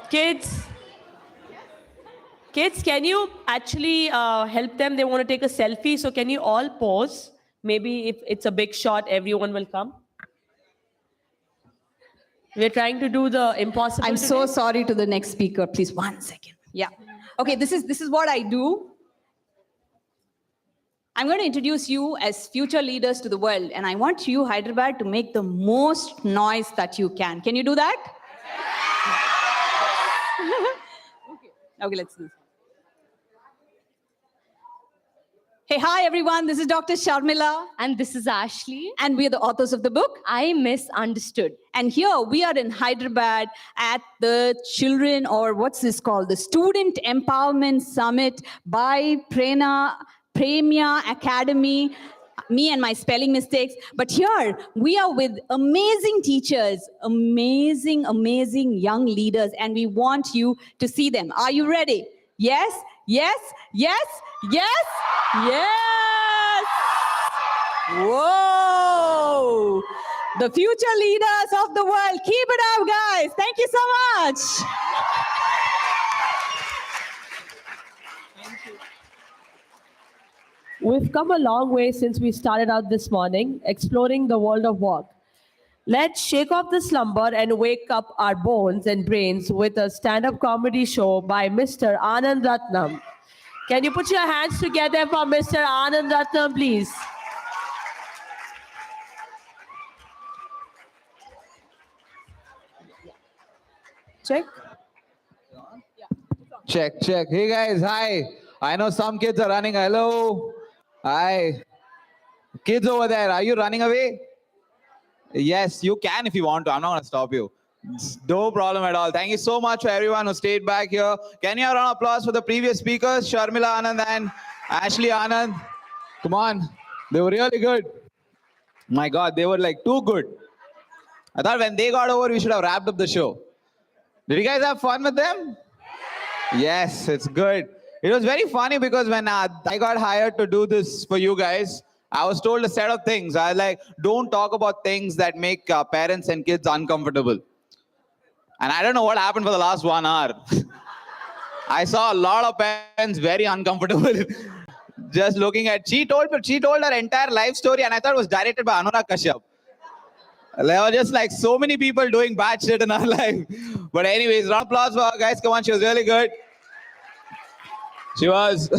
[SPEAKER 16] Kids, can you actually help them? They want to take a selfie. So can you all pause? Maybe if it's a big shot, everyone will come. We're trying to do the impossible.
[SPEAKER 2] I'm so sorry to the next speaker. Please, 1 second. Yeah. Okay, this is what I do. I'm going to introduce you as future leaders to the world, and I want you, Hyderabad, to make the most noise that you can. Can you do that? Okay, let's do this. Hey, hi everyone. This is Dr. Sharmila.
[SPEAKER 9] And this is Ashley.
[SPEAKER 2] And we are the authors of the book,
[SPEAKER 9] I Misunderstood.
[SPEAKER 2] And here we are in Hyderabad at the children, or what's this called? The Student Empowerment Summit by Premia Academy. Me and my spelling mistakes. But here we are with amazing teachers, amazing, amazing young leaders, and we want you to see them. Are you ready? Yes, yes, yes, yes, yes. Whoa. The future leaders of the world. Keep it up, guys. Thank you so much.
[SPEAKER 16] We've come a long way since we started out this morning, exploring the world of work. Let's shake off the slumber and wake up our bones and brains with a stand-up comedy show by Mr. Anand Ratnam. Can you put your hands together for Mr. Anand Ratnam, please?
[SPEAKER 2] Check.
[SPEAKER 4] Check, check. Hey guys, hi. I know some kids are running. Hello. Hi. Kids over there, are you running away? Yes, you can if you want to. I'm not going to stop you. No problem at all. Thank you so much for everyone who stayed back here. Can you have a round of applause for the previous speakers, Sharmila Anand and Ashley Anand? Come on. They were really good. My God, they were like too good. I thought when they got over, we should have wrapped up the show. Did you guys have fun with them? Yes, it's good. It was very funny because when I got hired to do this for you guys, I was told a set of things. I was like, don't talk about things that make parents and kids uncomfortable. And I don't know what happened for the last 1 hour. I saw a lot of parents very uncomfortable. Just looking at, she told her entire life story, and I thought it was directed by Anurag Kashyap. There were just like so many people doing bad shit in our life. But anyways, round of applause for her, guys. Come on, she was really good. She was.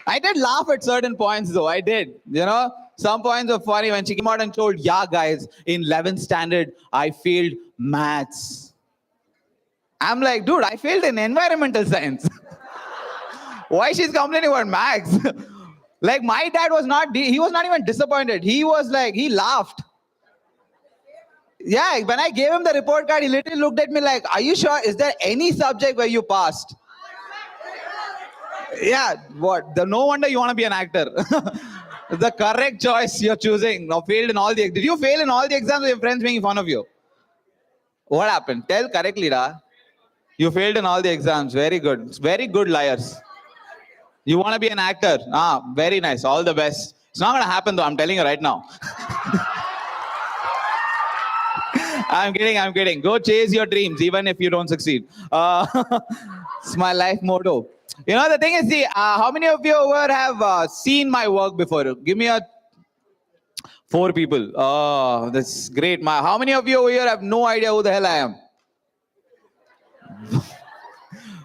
[SPEAKER 4] I did laugh at certain points though, I did. You know, some points were funny when she came out and told, yeah guys, in 11th standard, I failed maths. I'm like, dude, I failed in environmental science. Why she's complaining about maths? Like my dad was not, he was not even disappointed. He was like, he laughed. Yeah, when I gave him the report card, he literally looked at me like, are you sure? Is there any subject where you passed? Yeah, what? No wonder you want to be an actor. The correct choice you're choosing. Now failed in all the. Did you fail in all the exams with your friends making fun of you? What happened? Tell correctly, da. You failed in all the exams. Very good. Very good liars. You want to be an actor? Ah, very nice. All the best. It's not going to happen though. I'm telling you right now. I'm kidding. Go chase your dreams, even if you don't succeed. It's my life motto. You know, the thing is, see, how many of you over have seen my work before? Give me a 4 people. Oh, that's great. How many of you over here have no idea who the hell I am?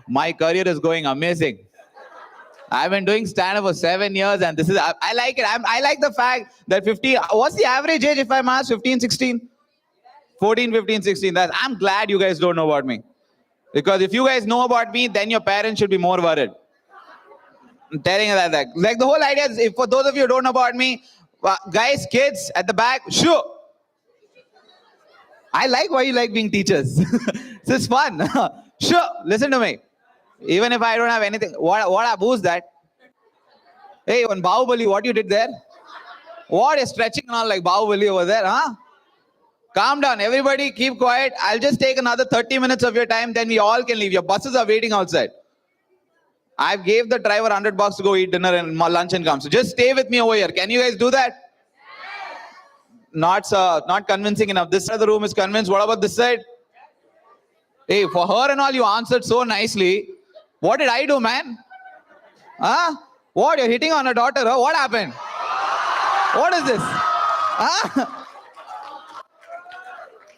[SPEAKER 4] My career is going amazing. I've been doing stand-up for 7 years, and this is, I like it. I like the fact that 15, what's the average age if I'm asked? 15, 16? 14, 15, 16. I'm glad you guys don't know about me. Because if you guys know about me, then your parents should be more worried. I'm telling you that. Like the whole idea is, if for those of you who don't know about me, guys, kids at the back, sure. I like why you like being teachers. This is fun. Sure, listen to me. Even if I don't have anything. Who's that? Hey, on Bahubali, what you did there? What is stretching on like Bahubali over there, huh? Calm down, everybody, keep quiet. I'll just take another 30 minutes of your time, then we all can leave. Your buses are waiting outside. I gave the driver $100 to go eat dinner and lunch and come. So just stay with me over here. Can you guys do that? Not convincing enough. This side of the room is convinced. What about this side? Hey, for her and all, you answered so nicely. What did I do, man? Huh? What? You're hitting on a daughter? Huh? What happened? What is this? Huh?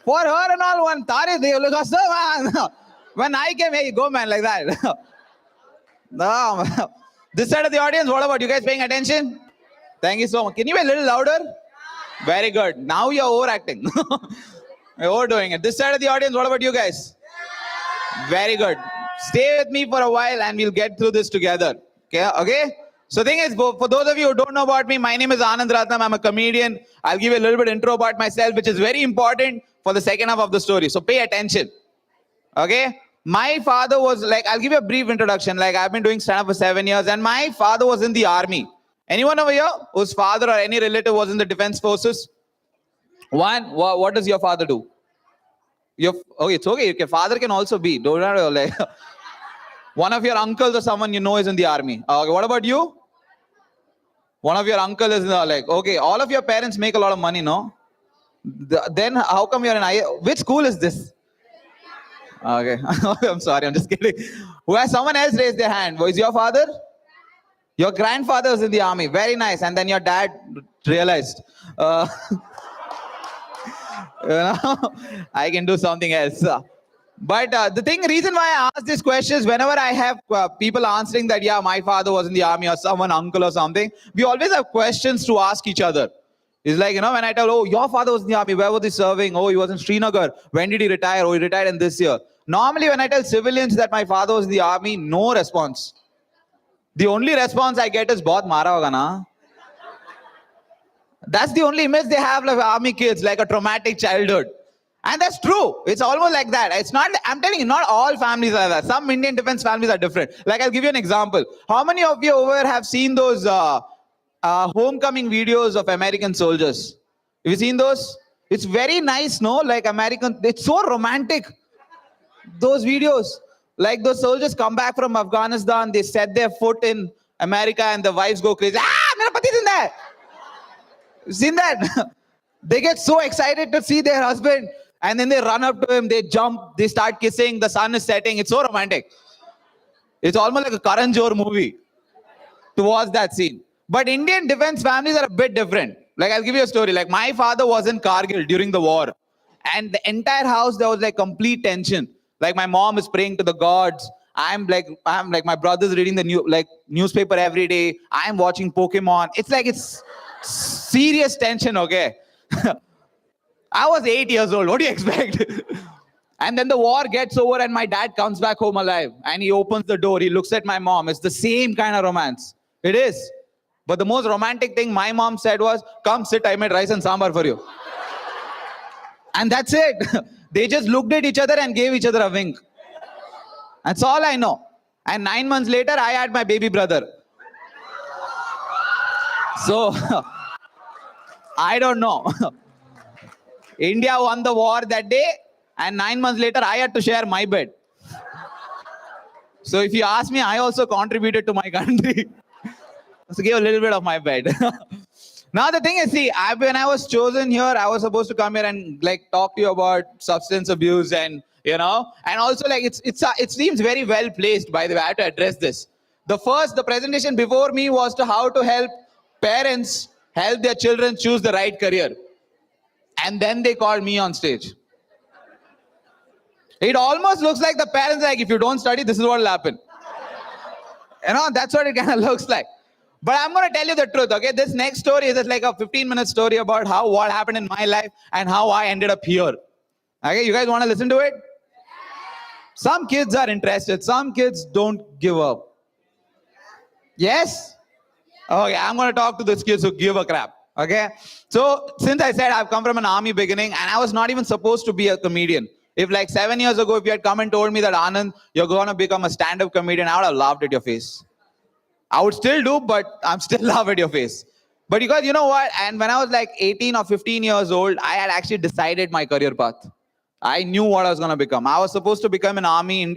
[SPEAKER 4] For her and all, one Tare, they look so man. When I came, hey, go man, like that. No, this side of the audience, what about you guys paying attention? Thank you so much. Can you be a little louder? Very good. Now you're overacting. You're overdoing it. This side of the audience, what about you guys? Very good. Stay with me for a while and we'll get through this together. Okay? So the thing is, for those of you who don't know about me, my name is Anand Ratnam. I'm a comedian. I'll give you a little bit intro about myself, which is very important for the second half of the story. So pay attention. Okay? My father was like, I'll give you a brief introduction. Like, I've been doing stand-up for 7 years and my father was in the army. Anyone over here whose father or any relative was in the defense forces? One, what does your father do? Okay, it's okay. Your father can also be. Don't like one of your uncles or someone you know is in the army. Okay, what about you? One of your uncle is like, okay, all of your parents make a lot of money, no? Then how come you're in which school is this? Okay, I'm sorry, I'm just kidding. Who has someone else raised their hand? Is your father? Your grandfather was in the army. Very nice. And then your dad realized, I can do something else. But the reason why I ask this question is whenever I have people answering that, yeah, my father was in the army or someone, uncle or something, we always have questions to ask each other. It's like, when I tell, oh, your father was in the army, where was he serving? Oh, he was in Srinagar. When did he retire? Oh, he retired in this year. Normally, when I tell civilians that my father was in the army, no response. The only response I get is, bahut mara hoga na? That's the only image they have of army kids, like a traumatic childhood. And that's true. It's almost like that. It's not, I'm telling you, not all families are like that. Some Indian defense families are different. Like, I'll give you an example. How many of you over have seen those homecoming videos of American soldiers? Have you seen those? It's very nice, no? Like American, it's so romantic. Those videos. Like those soldiers come back from Afghanistan, they set their foot in America and the wives go crazy. Ah, mera pati is in there. Seen that? They get so excited to see their husband and then they run up to him, they jump, they start kissing, the sun is setting. It's so romantic. It's almost like a Karan Johar movie to watch that scene. But Indian defense families are a bit different. Like, I'll give you a story. Like, my father was in Kargil during the war and the entire house, there was like complete tension. Like, my mom is praying to the gods. I'm like my brother's reading the newspaper every day. I'm watching Pokemon. It's serious tension, okay? I was 8 years old. What do you expect? And then the war gets over and my dad comes back home alive. And he opens the door. He looks at my mom. It's the same kind of romance. It is. But the most romantic thing my mom said was, come sit, I made rice and sambar for you. And that's it. They just looked at each other and gave each other a wink. That's all I know. And 9 months later, I had my baby brother. So, I don't know. India won the war that day, and 9 months later, I had to share my bed. So if you ask me, I also contributed to my country. So give a little bit of my bed. Now the thing is, see, when I was chosen here, I was supposed to come here and like talk to you about substance abuse and and also like it seems very well placed, by the way. I have to address this. The presentation before me was to how to help parents help their children choose the right career, and then they called me on stage. It almost looks like the parents are like, if you don't study, this is what will happen. That's what it kind of looks like. But I'm going to tell you the truth, okay? This next story is like a 15-minute story about what happened in my life and how I ended up here. Okay, you guys want to listen to it? Some kids are interested. Some kids don't give up. Yes? Okay, I'm going to talk to those kids who give a crap. Okay? So, since I said I've come from an army beginning, and I was not even supposed to be a comedian. If like 7 years ago, if you had come and told me that, Anand, you're going to become a stand-up comedian, I would have laughed at your face. I would still do, but I'm still laugh at your face. But because you know what? And when I was like 18 or 15 years old, I had actually decided my career path. I knew what I was going to become. I was supposed to become an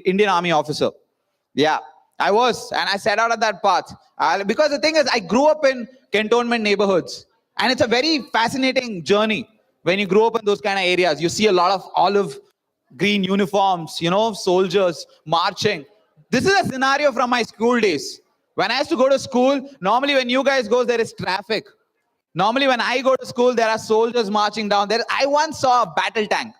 [SPEAKER 4] Indian Army officer. Yeah, I was. And I set out on that path. Because the thing is, I grew up in cantonment neighborhoods. And it's a very fascinating journey when you grow up in those kind of areas. You see a lot of olive green uniforms, soldiers marching. This is a scenario from my school days. When I used to go to school, normally when you guys go, there is traffic. Normally when I go to school, there are soldiers marching down there. I once saw a battle tank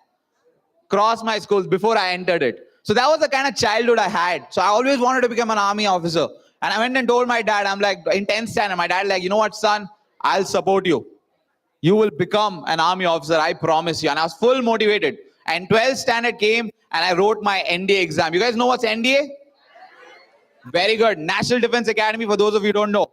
[SPEAKER 4] cross my school before I entered it. So that was the kind of childhood I had. So I always wanted to become an army officer. And I went and told my dad, I'm like, in 10th standard, my dad like, you know what, son, I'll support you. You will become an army officer, I promise you. And I was full motivated. And 12th standard came and I wrote my NDA exam. You guys know what's NDA? Very good. National Defense Academy, for those of you who don't know.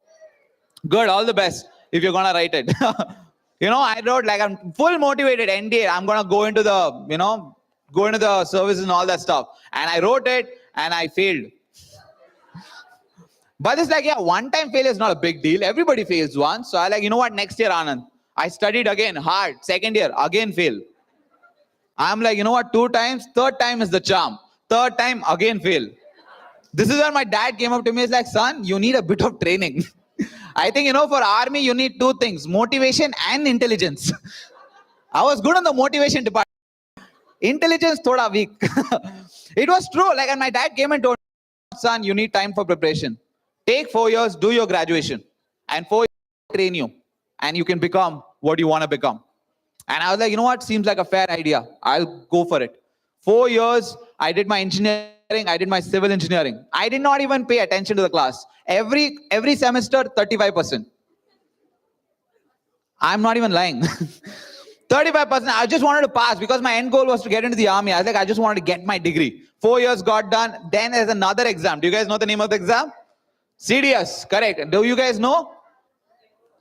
[SPEAKER 4] Good, all the best if you're going to write it. I wrote like, I'm full motivated NDA. I'm going to go into the service and all that stuff. And I wrote it and I failed. But it's like, yeah, one-time failure is not a big deal. Everybody fails once. So I like, you know what, next year, Anand, I studied again hard. Second year, again fail. I'm like, you know what, 2 times, third time is the charm. Third time, again fail. This is where my dad came up to me. He's like, son, you need a bit of training. I think, for army, you need 2 things, motivation and intelligence. I was good on the motivation department. Intelligence, thoda weak. It was true. Like, and my dad came and told me, son, you need time for preparation. Take 4 years, do your graduation. And 4 years, train you. And you can become what you want to become. And I was like, you know what? Seems like a fair idea. I'll go for it. 4 years, I did my engineering. I did my civil engineering. I did not even pay attention to the class. Every semester, 35%. I'm not even lying. 35%. I just wanted to pass because my end goal was to get into the army. I was like, I just wanted to get my degree. 4 years got done. Then there's another exam. Do you guys know the name of the exam? CDS. Correct. Do you guys know?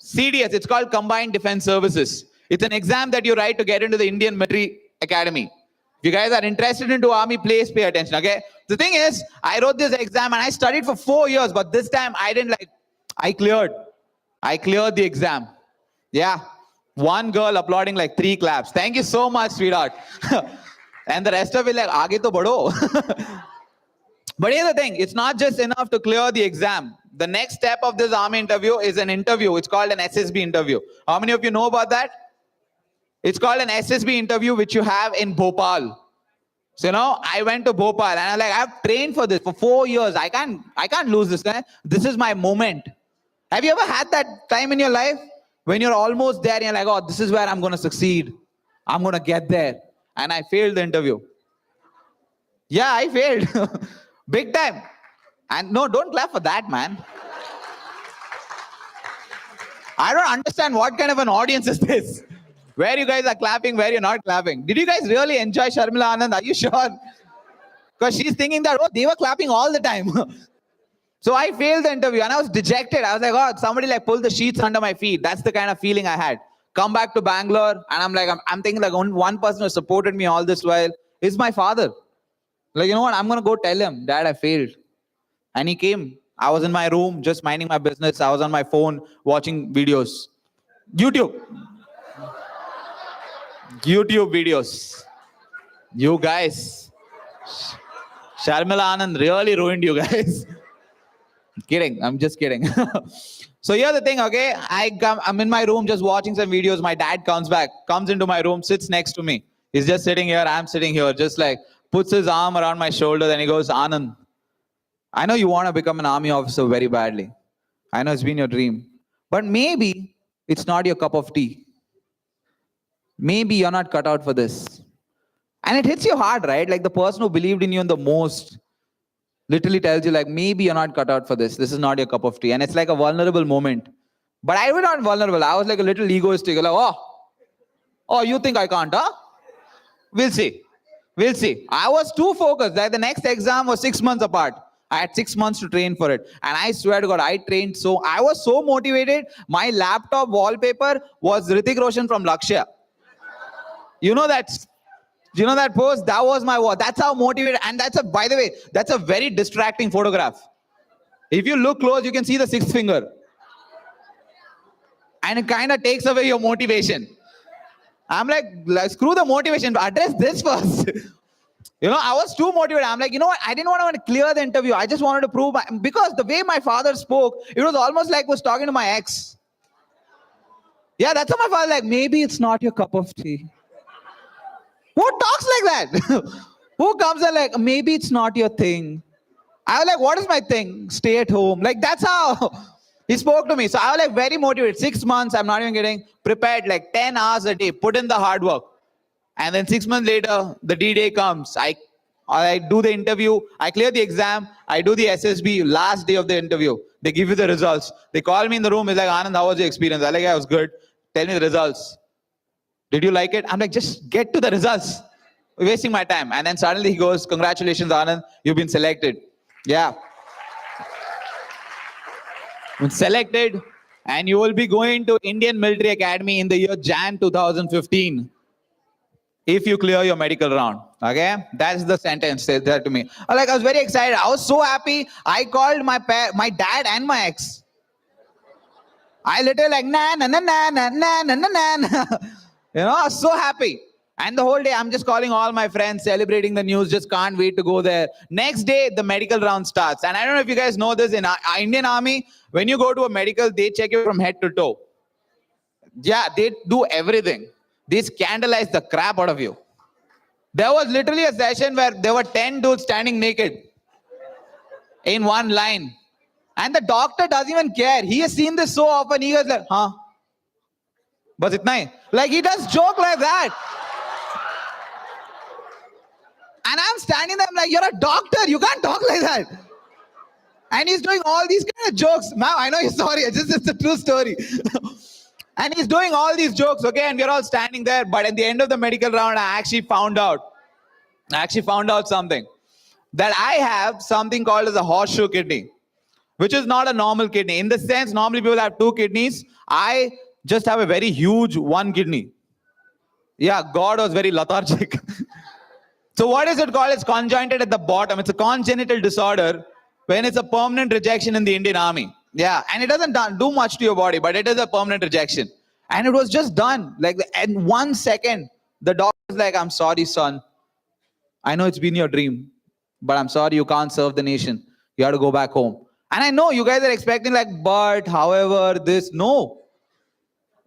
[SPEAKER 4] CDS. It's called Combined Defense Services. It's an exam that you write to get into the Indian Military Academy. If you guys are interested into army, please pay attention, okay? The thing is, I wrote this exam and I studied for 4 years, but this time I cleared. I cleared the exam. Yeah. One girl applauding like 3 claps. Thank you so much, sweetheart. And the rest of it like, aage to badho. But here's the thing, it's not just enough to clear the exam. The next step of this army interview is an interview. It's called an SSB interview. How many of you know about that? It's called an SSB interview, which you have in Bhopal. So, I went to Bhopal and I'm like, I've trained for this for 4 years. I can't lose this. This is my moment. Have you ever had that time in your life when you're almost there and you're like, oh, this is where I'm going to succeed. I'm going to get there. And I failed the interview. Yeah, I failed. Big time. And no, don't clap for that, man. I don't understand what kind of an audience is this. Where you guys are clapping, where you're not clapping. Did you guys really enjoy Sharmila Anand? Are you sure? Because she's thinking that, oh, they were clapping all the time. So I failed the interview and I was dejected. I was like, oh, somebody like pulled the sheets under my feet. That's the kind of feeling I had. Come back to Bangalore, and I'm like, I'm thinking like only one person who supported me all this while is my father. Like, you know what? I'm going to go tell him, Dad, I failed. And he came. I was in my room, just minding my business. I was on my phone watching videos. YouTube videos. You guys. Sharmila Anand really ruined you guys. Kidding. I'm just kidding. So here's the thing, okay? I'm in my room just watching some videos. My dad comes into my room, sits next to me. He's just sitting here. I'm sitting here, just like puts his arm around my shoulder. Then he goes, Anand, I know you want to become an army officer very badly. I know it's been your dream. But maybe it's not your cup of tea. Maybe you're not cut out for this. And it hits you hard, right? Like the person who believed in you the most literally tells you like, maybe you're not cut out for this. This is not your cup of tea. And it's like a vulnerable moment. But I was not vulnerable. I was like a little egoistic. Like, oh, you think I can't, huh? We'll see. I was too focused. Like the next exam was 6 months apart. I had 6 months to train for it. And I swear to God, I was so motivated. My laptop wallpaper was Hrithik Roshan from Lakshya. You know that post? That was my wall. That's how motivated. And by the way, that's a very distracting photograph. If you look close, you can see the sixth finger. And it kind of takes away your motivation. I'm like, screw the motivation. Address this first. I was too motivated. I'm like, you know what? I didn't want to clear the interview. I just wanted to prove because the way my father spoke, it was almost like I was talking to my ex. Yeah, that's how my father like, maybe it's not your cup of tea. Who talks like that? Who comes and like, maybe it's not your thing. I was like, what is my thing? Stay at home. Like, that's how he spoke to me. So I was like very motivated. 6 months, I'm not even kidding, prepared like 10 hours a day, put in the hard work. And then 6 months later, the D-Day comes. I do the interview. I clear the exam. I do the SSB last day of the interview. They give you the results. They call me in the room. It's like, Anand, how was your experience? I'm like, yeah, it was good. Tell me the results. Did you like it? I'm like, just get to the results. We're wasting my time. And then suddenly he goes, congratulations, Anand. You've been selected. Yeah. Been selected. And you will be going to Indian Military Academy in the year Jan 2015. If you clear your medical round. Okay? That's the sentence said that to me. I was very excited. I was so happy. I called my dad and my ex. I literally like, na na na na na na na na na. I was so happy. And the whole day, I'm just calling all my friends, celebrating the news, just can't wait to go there. Next day, the medical round starts. And I don't know if you guys know this, in Indian Army, when you go to a medical, they check you from head to toe. Yeah, they do everything. They scandalize the crap out of you. There was literally a session where there were 10 dudes standing naked in one line. And the doctor doesn't even care. He has seen this so often. He goes like, huh? Bas itna hai. Like he does joke like that. And I'm standing there, I'm like, you're a doctor. You can't talk like that. And he's doing all these kind of jokes. Ma'am, I know you're sorry. It's a true story. And he's doing all these jokes, okay? And we're all standing there. But at the end of the medical round, I actually found out something. That I have something called as a horseshoe kidney, which is not a normal kidney. In the sense, normally people have 2 kidneys. I just have a very huge 1 kidney. Yeah, God was very lethargic. So what is it called? It's conjoined at the bottom. It's a congenital disorder when it's a permanent rejection in the Indian Army. Yeah, and it doesn't do much to your body, but it is a permanent rejection. And it was just done. Like in 1 second, the doctor's like, I'm sorry, son. I know it's been your dream, but I'm sorry you can't serve the nation. You have to go back home. And I know you guys are expecting like, but, however, this. No.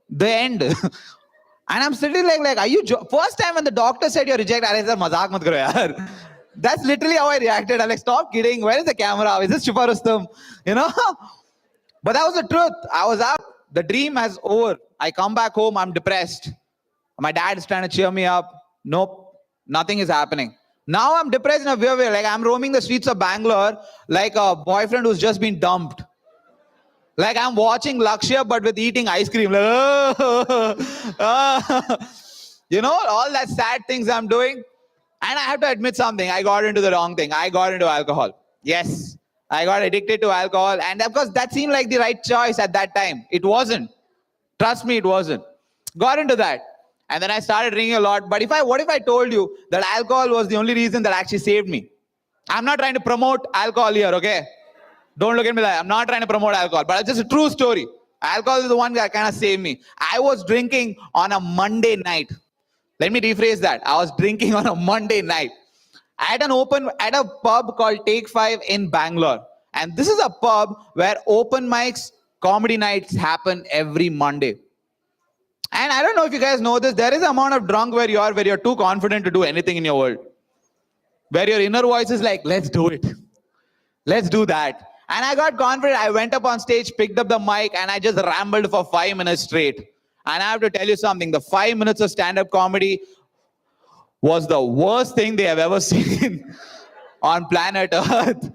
[SPEAKER 4] The end. And I'm sitting like, are you first time when the doctor said you're rejected, I said, mazak mat karo yaar. That's literally how I reacted. I'm like, stop kidding. Where is the camera? Is this Chupa Rustam? But that was the truth. I was out. The dream has over. I come back home. I'm depressed. My dad is trying to cheer me up. Nope. Nothing is happening. Now I'm depressed in a weird way. Like I'm roaming the streets of Bangalore like a boyfriend who's just been dumped. Like I'm watching Lakshya but with eating ice cream. Like, all that sad things I'm doing. And I have to admit something. I got into the wrong thing. I got into alcohol. Yes. I got addicted to alcohol. And of course, that seemed like the right choice at that time. It wasn't. Trust me, it wasn't. Got into that. And then I started drinking a lot. But what if I told you that alcohol was the only reason that actually saved me? I'm not trying to promote alcohol here, okay? Don't look at me like I'm not trying to promote alcohol, but it's just a true story. Alcohol is the one that kind of saved me. I was drinking on a Monday night. Let me rephrase that. I was drinking on a Monday night at a pub called Take 5 in Bangalore. And this is a pub where open mics, comedy nights happen every Monday. And I don't know if you guys know this, there is an amount of drunk where you're too confident to do anything in your world. Where your inner voice is like, let's do it. Let's do that. And I got confident. I went up on stage, picked up the mic, and I just rambled for 5 minutes straight. And I have to tell you something, the 5 minutes of stand-up comedy was the worst thing they have ever seen on planet Earth.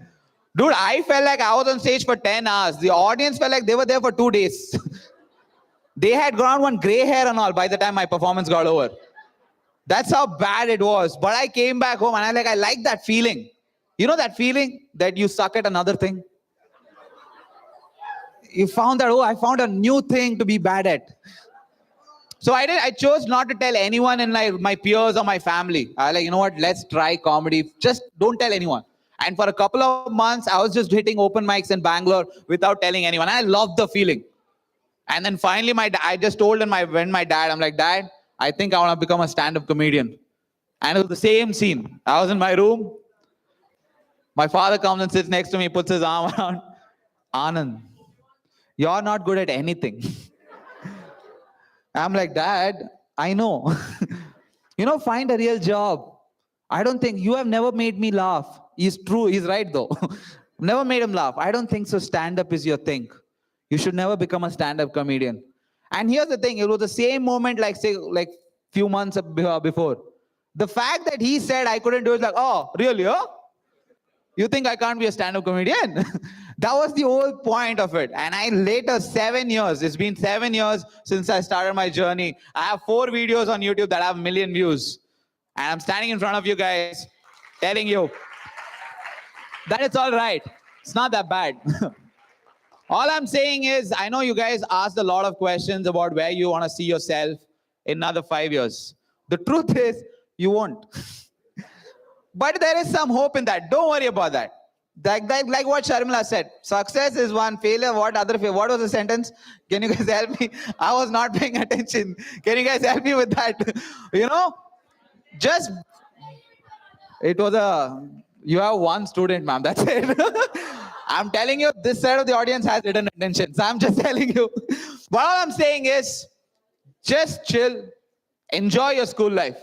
[SPEAKER 4] Dude, I felt like I was on stage for 10 hours. The audience felt like they were there for 2 days. They had ground one gray hair and all by the time my performance got over. That's how bad it was. But I came back home and I like that feeling. You know that feeling that you suck at another thing? You found that, I found a new thing to be bad at. So I chose not to tell anyone in my peers or my family. I was like, you know what, let's try comedy. Just don't tell anyone. And for a couple of months, I was just hitting open mics in Bangalore without telling anyone. I loved the feeling. And then finally, I just told my dad, I'm like, Dad, I think I want to become a stand-up comedian. And it was the same scene. I was in my room. My father comes and sits next to me, puts his arm around. Anand, you're not good at anything. I'm like, Dad, I know. Find a real job. I don't think, you have never made me laugh. He's true, he's right though. Never made him laugh. I don't think so stand-up is your thing. You should never become a stand-up comedian. And here's the thing, it was the same moment like few months before. The fact that he said I couldn't do it, like, oh, really, huh? You think I can't be a stand-up comedian? That was the whole point of it. And later, 7 years, it's been 7 years since I started my journey. I have 4 videos on YouTube that have 1 million views. And I'm standing in front of you guys, telling you that it's all right. It's not that bad. All I'm saying is, I know you guys asked a lot of questions about where you want to see yourself in another 5 years. The truth is, you won't. But there is some hope in that. Don't worry about that. Like what Sharmila said, success is one, failure, what was the sentence? Can you guys help me? I was not paying attention. Can you guys help me with that? You have one student, ma'am, that's it. I'm telling you, this side of the audience has hidden attention. So I'm just telling you. But all I'm saying is, just chill, enjoy your school life.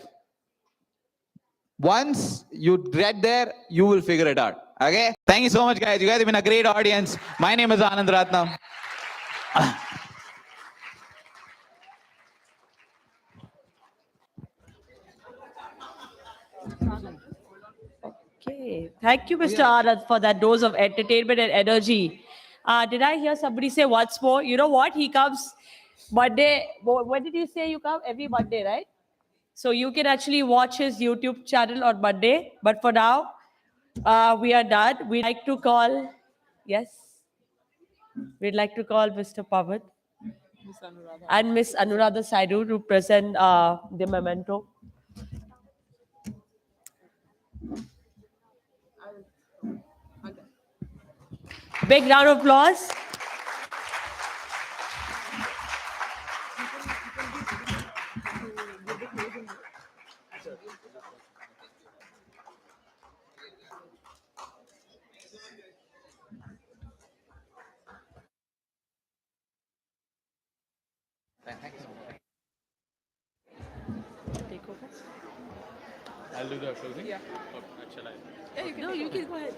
[SPEAKER 4] Once you get there, you will figure it out. Okay? Thank you so much, guys. You guys have been a great audience. My name is Anand Ratnam.
[SPEAKER 16] Okay. Thank you, Mr. Anand, for that dose of entertainment and energy. Did I hear somebody say once more? You know what? He comes Monday. When did you say you come? Every Monday, right? So you can actually watch his YouTube channel on Monday. But for now, we are done. We'd like to call, yes? We'd like to call Mr. Pavan and Miss Anuradha Saidu to present the memento. Big round of applause.
[SPEAKER 17] I'll do the closing.
[SPEAKER 5] Yeah.
[SPEAKER 17] Shall I?
[SPEAKER 5] Yeah, you can go ahead.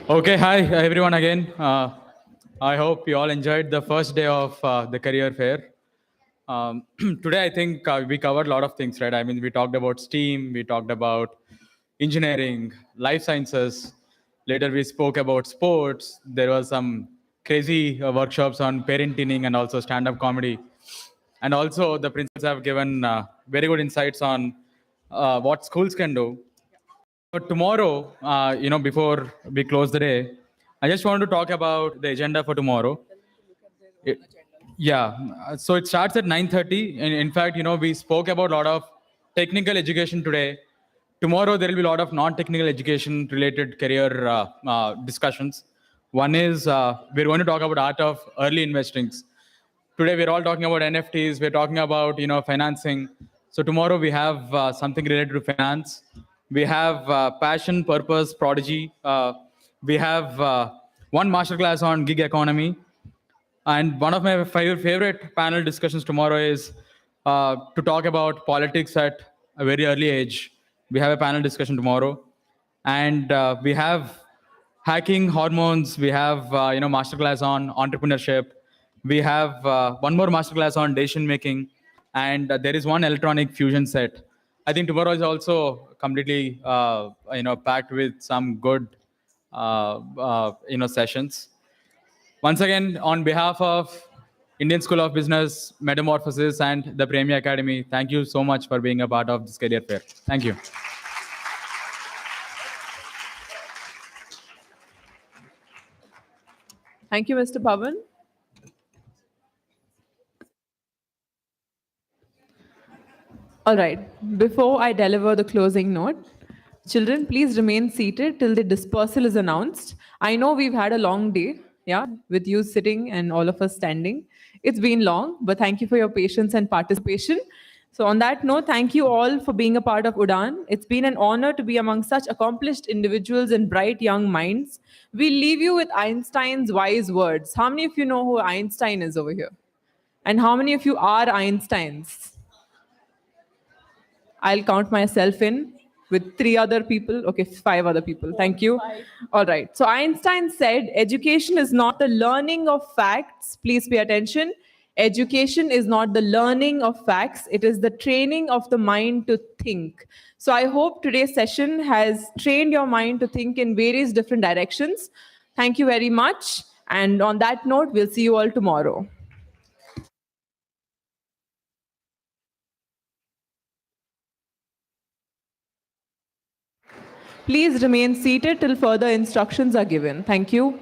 [SPEAKER 17] Okay, hi everyone again. I hope you all enjoyed the first day of the career fair. Today, I think we covered a lot of things, right? I mean, we talked about STEAM, we talked about engineering, life sciences. Later, we spoke about sports. There was some crazy workshops on parenting and also stand-up comedy. And also, the principals have given very good insights on what schools can do. But tomorrow, before we close the day, I just want to talk about the agenda for tomorrow. Yeah, so it starts at 9:30. And in fact, we spoke about a lot of technical education today. Tomorrow, there will be a lot of non-technical education related career discussions. One is we're going to talk about art of early investing. Today, we're all talking about NFTs. We're talking about, financing. So tomorrow we have something related to finance. We have passion, purpose, prodigy. We have one masterclass on gig economy. And one of my favorite panel discussions tomorrow is to talk about politics at a very early age. We have a panel discussion tomorrow. And we have hacking hormones. We have, masterclass on entrepreneurship. We have one more masterclass on decision making. And there is one electronic fusion set. I think tomorrow is also completely, packed with some good, sessions. Once again, on behalf of Indian School of Business, Metamorphosis, and the Premia Academy, thank you so much for being a part of this career fair. Thank you.
[SPEAKER 7] Thank you, Mr. Pavan. All right, before I deliver the closing note, children, please remain seated till the dispersal is announced. I know we've had a long day, yeah, with you sitting and all of us standing. It's been long, but thank you for your patience and participation. So on that note, thank you all for being a part of Udaan. It's been an honor to be among such accomplished individuals and bright young minds. We'll leave you with Einstein's wise words. How many of you know who Einstein is over here? And how many of you are Einsteins? I'll count myself in with 3 other people. Okay, 5 other people. Thank you. All right. So Einstein said, education is not the learning of facts. Please pay attention. Education is not the learning of facts. It is the training of the mind to think. So I hope today's session has trained your mind to think in various different directions. Thank you very much. And on that note, we'll see you all tomorrow. Please remain seated till further instructions are given. Thank you.